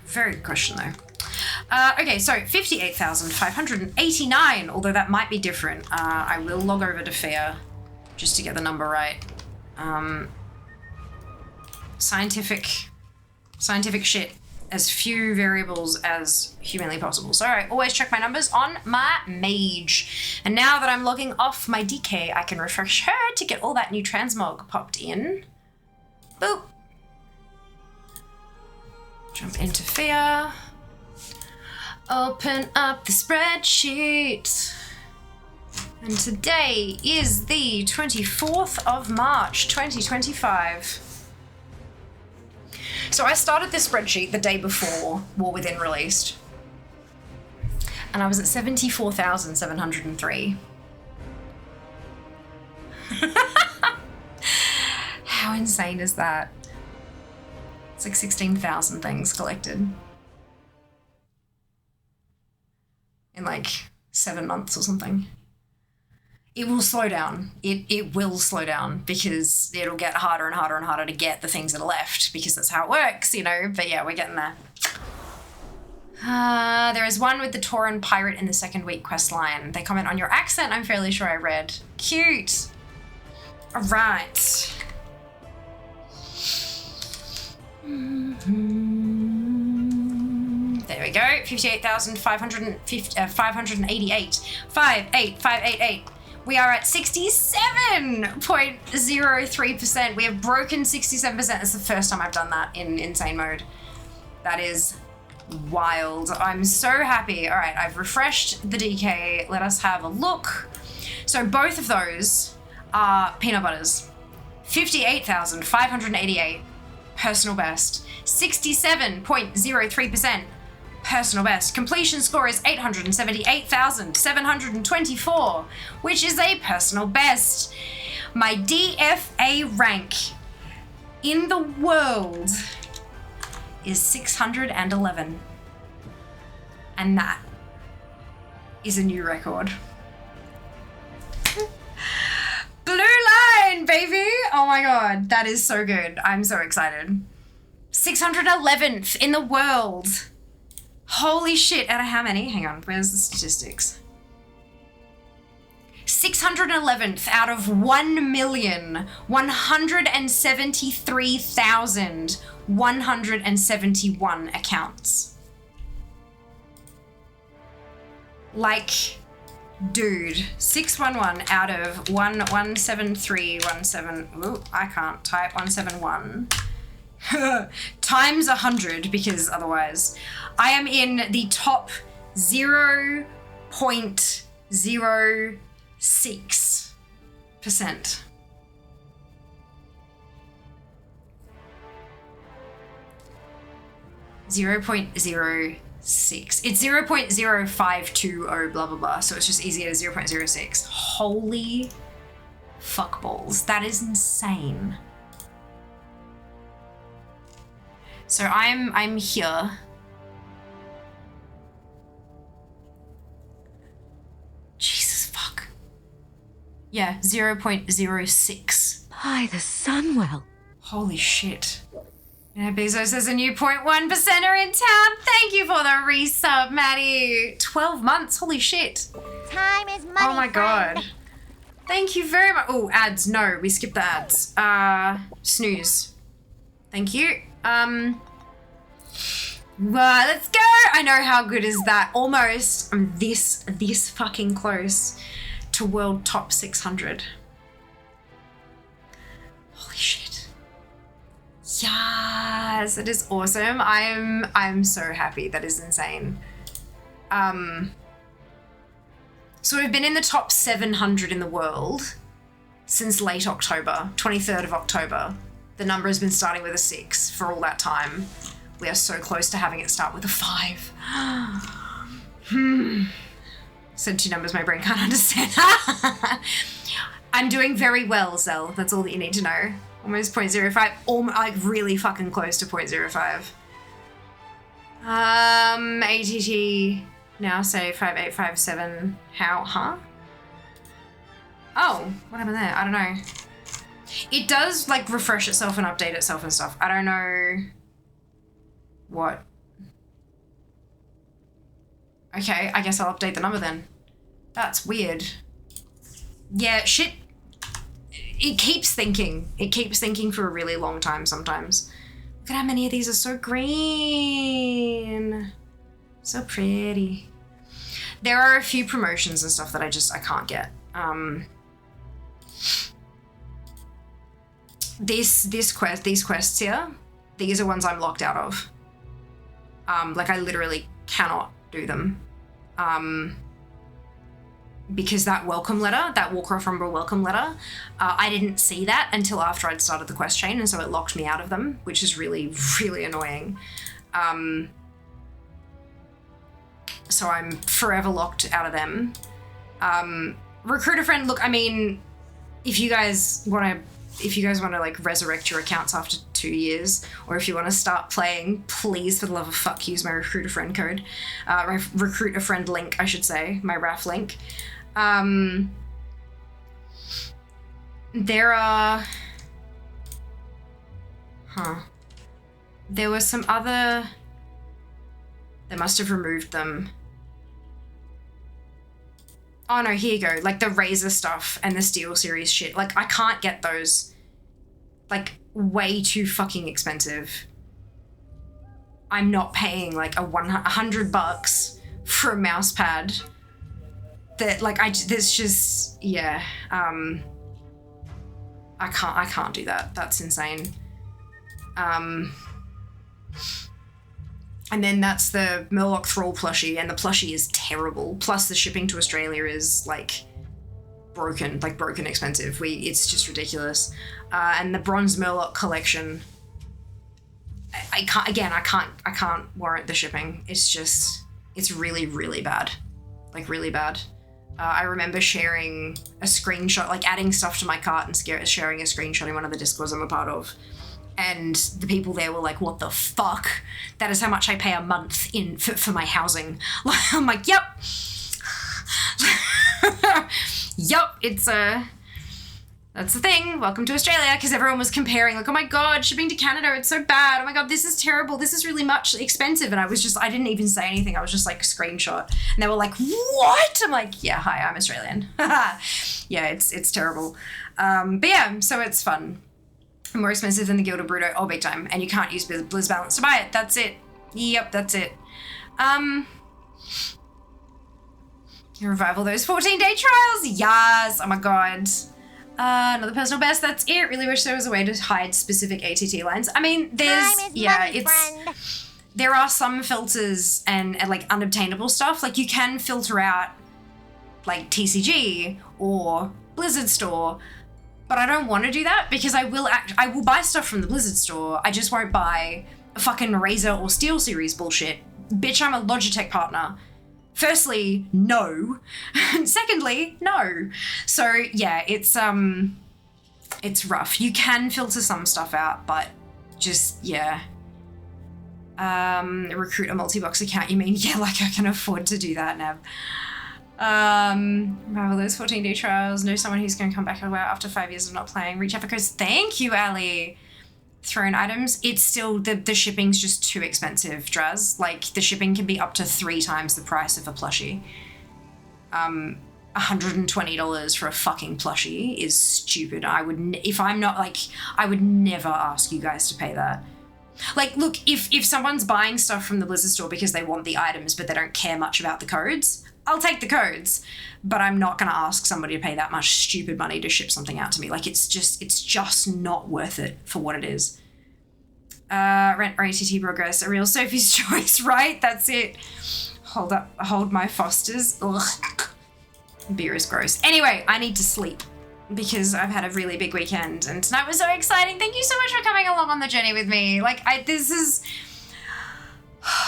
Very good question though. Okay, so 58,589, although that might be different. I will log over to Fear just to get the number right. Scientific shit. As few variables as humanly possible. So I always check my numbers on my mage. And now that I'm logging off my DK, I can refresh her to get all that new transmog popped in. Boop. Jump into Fear. Open up the spreadsheet. And today is the 24th of March, 2025. So I started this spreadsheet the day before War Within released. And I was at 74,703. How insane is that? It's like 16,000 things collected. In like 7 months or something. It will slow down. It will slow down because it'll get harder and harder and harder to get the things that are left because that's how it works, you know. But yeah, we're getting there. There is one with the Tauran pirate in the second week quest line. They comment on your accent, I'm fairly sure I read. Cute. All right. There we go. 58,588. 58588. We are at 67.03%. We have broken 67%. It's the first time I've done that in insane mode. That is wild. I'm so happy. All right, I've refreshed the DK. Let us have a look. So both of those are peanut butters. 58,588 personal best. 67.03%. Personal best. Completion score is 878,724, which is a personal best. My DFA rank in the world is 611. And that is a new record. Blue line, baby! Oh my god, that is so good. I'm so excited. 611th in the world. Holy shit, out of how many? Hang on, where's the statistics? 611th out of 1,173,171 accounts. Like, dude, 611 out of 17317. Ooh, I can't type 171. Times 100, because otherwise I am in the top 0.06%. It's 0.0520 blah blah blah, so it's just easier to 0.06. Holy fuck balls, that is insane. So I'm here. Jesus fuck. Yeah, 0.06. By the Sunwell. Holy shit. Yeah, Bezos says a new 0.1%er in town. Thank you for the resub, Maddie. 12 months, holy shit. Time is money. Oh my god. Thank you very much. Oh, ads, no, we skipped the ads. Snooze. Thank you. Well, let's go. I know how good is that. Almost. I'm this fucking close to world top 600. Holy shit. Yes, it is awesome. I'm so happy. That is insane. So we've been in the top 700 in the world since late October, 23rd of October. The number has been starting with a 6 for all that time. We are so close to having it start with a 5. Said 2 numbers my brain can't understand. I'm doing very well, Zell. That's all that you need to know. Almost 0.05. Like really fucking close to 0.05. ATT now say 5857. How? Huh? Oh, what happened there? I don't know. It does like refresh itself and update itself and stuff. I don't know what. Okay, I guess I'll update the number then. That's weird. Yeah, shit. It keeps thinking. It keeps thinking for a really long time sometimes. Look at how many of these are so green. So pretty. There are a few promotions and stuff that I can't get. These quests here, these are ones I'm locked out of. Like I literally cannot do them. Because that welcome letter, that Warcraft Rumble welcome letter, I didn't see that until after I'd started the quest chain, and so it locked me out of them, which is really, really annoying. So I'm forever locked out of them. Recruit a friend, look, I mean, if you guys want to like resurrect your accounts after 2 years, or if you want to start playing, please, for the love of fuck, use my recruit a friend code. My recruit a friend link, I should say, my RAF link. There are... There was some other... They must have removed them. Oh no, here you go. Like the Razor stuff and the Steel Series shit. Like I can't get those. Like way too fucking expensive. I'm not paying like $100 for a mouse pad. That like there's just yeah. I can't do that. That's insane. And then that's the Murloc Thrall plushie, and the plushie is terrible. Plus the shipping to Australia is like broken expensive. It's just ridiculous. And the Bronze Murloc collection, I can't warrant the shipping. It's really, really bad. Like really bad. I remember sharing a screenshot, like adding stuff to my cart and sharing a screenshot in one of the Discords I'm a part of. And the people there were like, what the fuck? That is how much I pay a month for my housing. I'm like, yep. Yep, that's the thing. Welcome to Australia, because everyone was comparing, like, oh my god, shipping to Canada, it's so bad. Oh my god, this is terrible. This is really much expensive. And I didn't even say anything. I was just like, screenshot. And they were like, what? I'm like, yeah, hi, I'm Australian. Yeah, it's terrible. But yeah, so it's fun. More expensive than the Gilded Bruto, oh, big time. And you can't use Blizz Balance to buy it. That's it. Yep, that's it. Revival those 14-day trials. Yes. Oh my god. Another personal best. That's it. Really wish there was a way to hide specific ATT lines. I mean, there are some filters and like unobtainable stuff. Like you can filter out like TCG or Blizzard Store. But I don't want to do that because I will buy stuff from the Blizzard Store. I just won't buy a fucking Razor or Steel Series bullshit. Bitch, I'm a Logitech partner. Firstly, no. Secondly, no. So yeah, it's rough. You can filter some stuff out, but just yeah. Recruit a multi-box account, you mean? Yeah, like I can afford to do that now. Rival those 14-day trials. Know someone who's going to come back after 5 years of not playing. Reach out for codes. Thank you, Ali. throne items, it's still, the shipping's just too expensive, Draz. Like, the shipping can be up to 3 times the price of a plushie. $120 for a fucking plushie is stupid. I would, if I'm not, like, I would never ask you guys to pay that. Like, look, if someone's buying stuff from the Blizzard store because they want the items but they don't care much about the codes, I'll take the codes, but I'm not going to ask somebody to pay that much stupid money to ship something out to me. Like, it's just not worth it for what it is. Rent or ATT progress, a real Sophie's choice, right? That's it. Hold my Fosters. Ugh. Beer is gross. Anyway, I need to sleep because I've had a really big weekend and tonight was so exciting. Thank you so much for coming along on the journey with me. Like, this is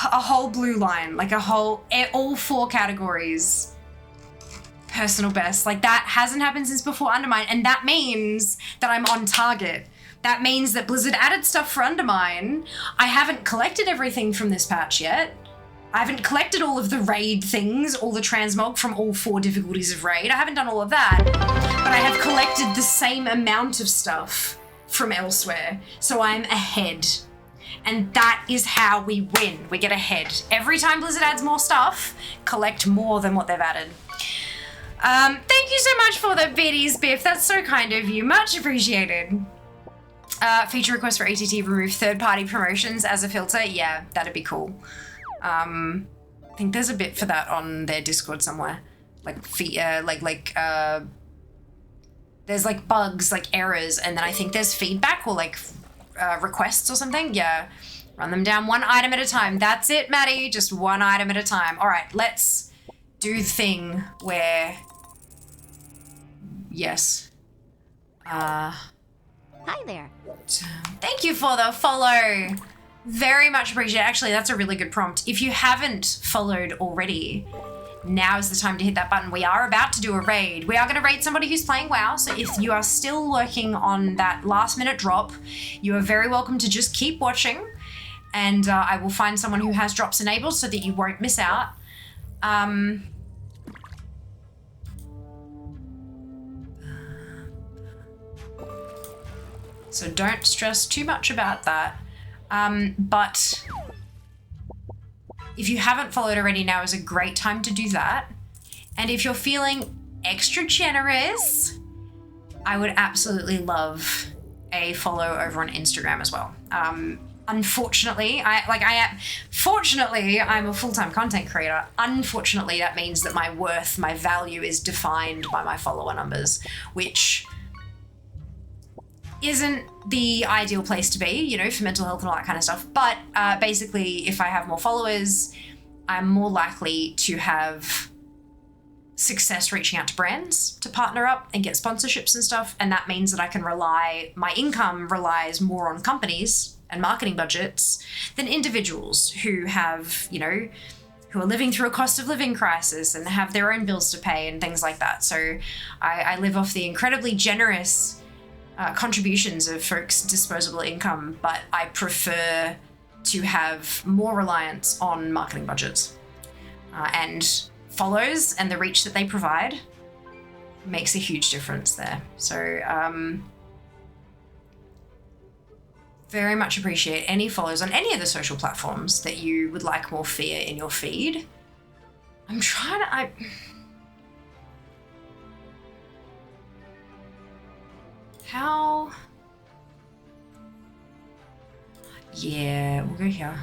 a whole blue line, like all 4 categories. Personal best. Like, that hasn't happened since before Undermine, and that means that I'm on target. That means that Blizzard added stuff for Undermine. I haven't collected everything from this patch yet. I haven't collected all of the raid things, all the transmog from all 4 difficulties of raid. I haven't done all of that, but I have collected the same amount of stuff from elsewhere. So I'm ahead. And that is how we win. We get ahead. Every time Blizzard adds more stuff, collect more than what they've added. Thank you so much for the biddies, Biff. That's so kind of you. Much appreciated. Feature request for ATT, remove third-party promotions as a filter. Yeah, that'd be cool. I think there's a bit for that on their Discord somewhere. Like, there's like bugs, like errors, and then I think there's feedback or like requests or something. Yeah, run them down 1 item at a time. That's it, Maddie. Just 1 item at a time. All right, let's do the thing where, yes. Hi there. Thank you for the follow. Very much appreciate it. Actually, that's a really good prompt. If you haven't followed already, now is the time to hit that button. We are about to do a raid. We are going to raid somebody who's playing WoW, so if you are still working on that last minute drop, you are very welcome to just keep watching, and I will find someone who has drops enabled so that you won't miss out. So don't stress too much about that. But if you haven't followed already, now is a great time to do that. And if you're feeling extra generous, I would absolutely love a follow over on Instagram as well. Unfortunately, fortunately, I'm a full-time content creator. Unfortunately, that means that my worth, my value is defined by my follower numbers, which isn't the ideal place to be, you know, for mental health and all that kind of stuff. But basically, if I have more followers, I'm more likely to have success reaching out to brands to partner up and get sponsorships and stuff. And that means that I can my income relies more on companies and marketing budgets than individuals who have, you know, who are living through a cost of living crisis and have their own bills to pay and things like that. So I live off the incredibly generous contributions of folks' disposable income, but I prefer to have more reliance on marketing budgets. And follows and the reach that they provide makes a huge difference there. So very much appreciate any follows on any of the social platforms that you would like more fear in your feed. I'm trying to... How? Yeah, we'll go here.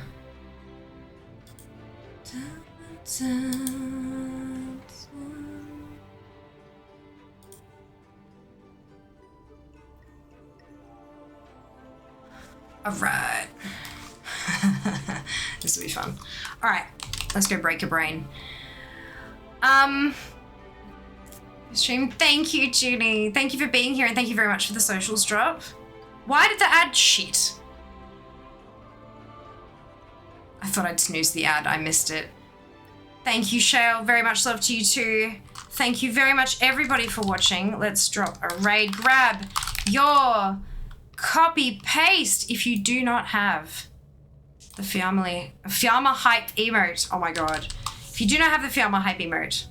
All right. This will be fun. All right, let's go break a brain. Stream, thank you, Junie. Thank you for being here and thank you very much for the socials drop. Why did the ad shit? I thought I'd snooze the ad, I missed it. Thank you, Shale. Very much love to you too. Thank you very much, everybody, for watching. Let's drop a raid. Grab your copy paste if you do not have the Fiamma hype emote. Oh my god. If you do not have the Fiamma hype emote,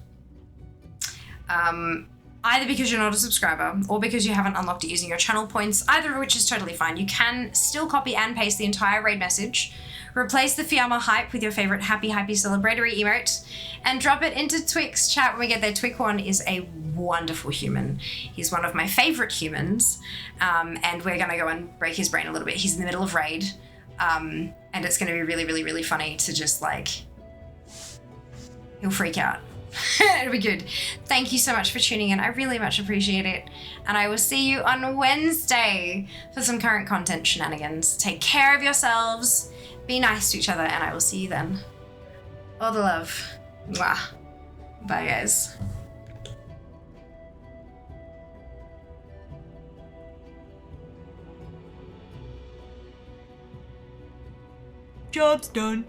either because you're not a subscriber or because you haven't unlocked it using your channel points, either of which is totally fine. You can still copy and paste the entire raid message, replace the Fiamma hype with your favorite happy celebratory emote, and drop it into Twick's chat when we get there. Twick1 is a wonderful human. He's one of my favorite humans, and we're gonna go and break his brain a little bit. He's in the middle of raid, and it's gonna be really funny to just like, he'll freak out. It'll be good. Thank you so much for tuning in. I really much appreciate it. And I will see you on Wednesday for some current content shenanigans. Take care of yourselves. Be nice to each other, and I will see you then. All the love. Mwah. Bye, guys. Job's done.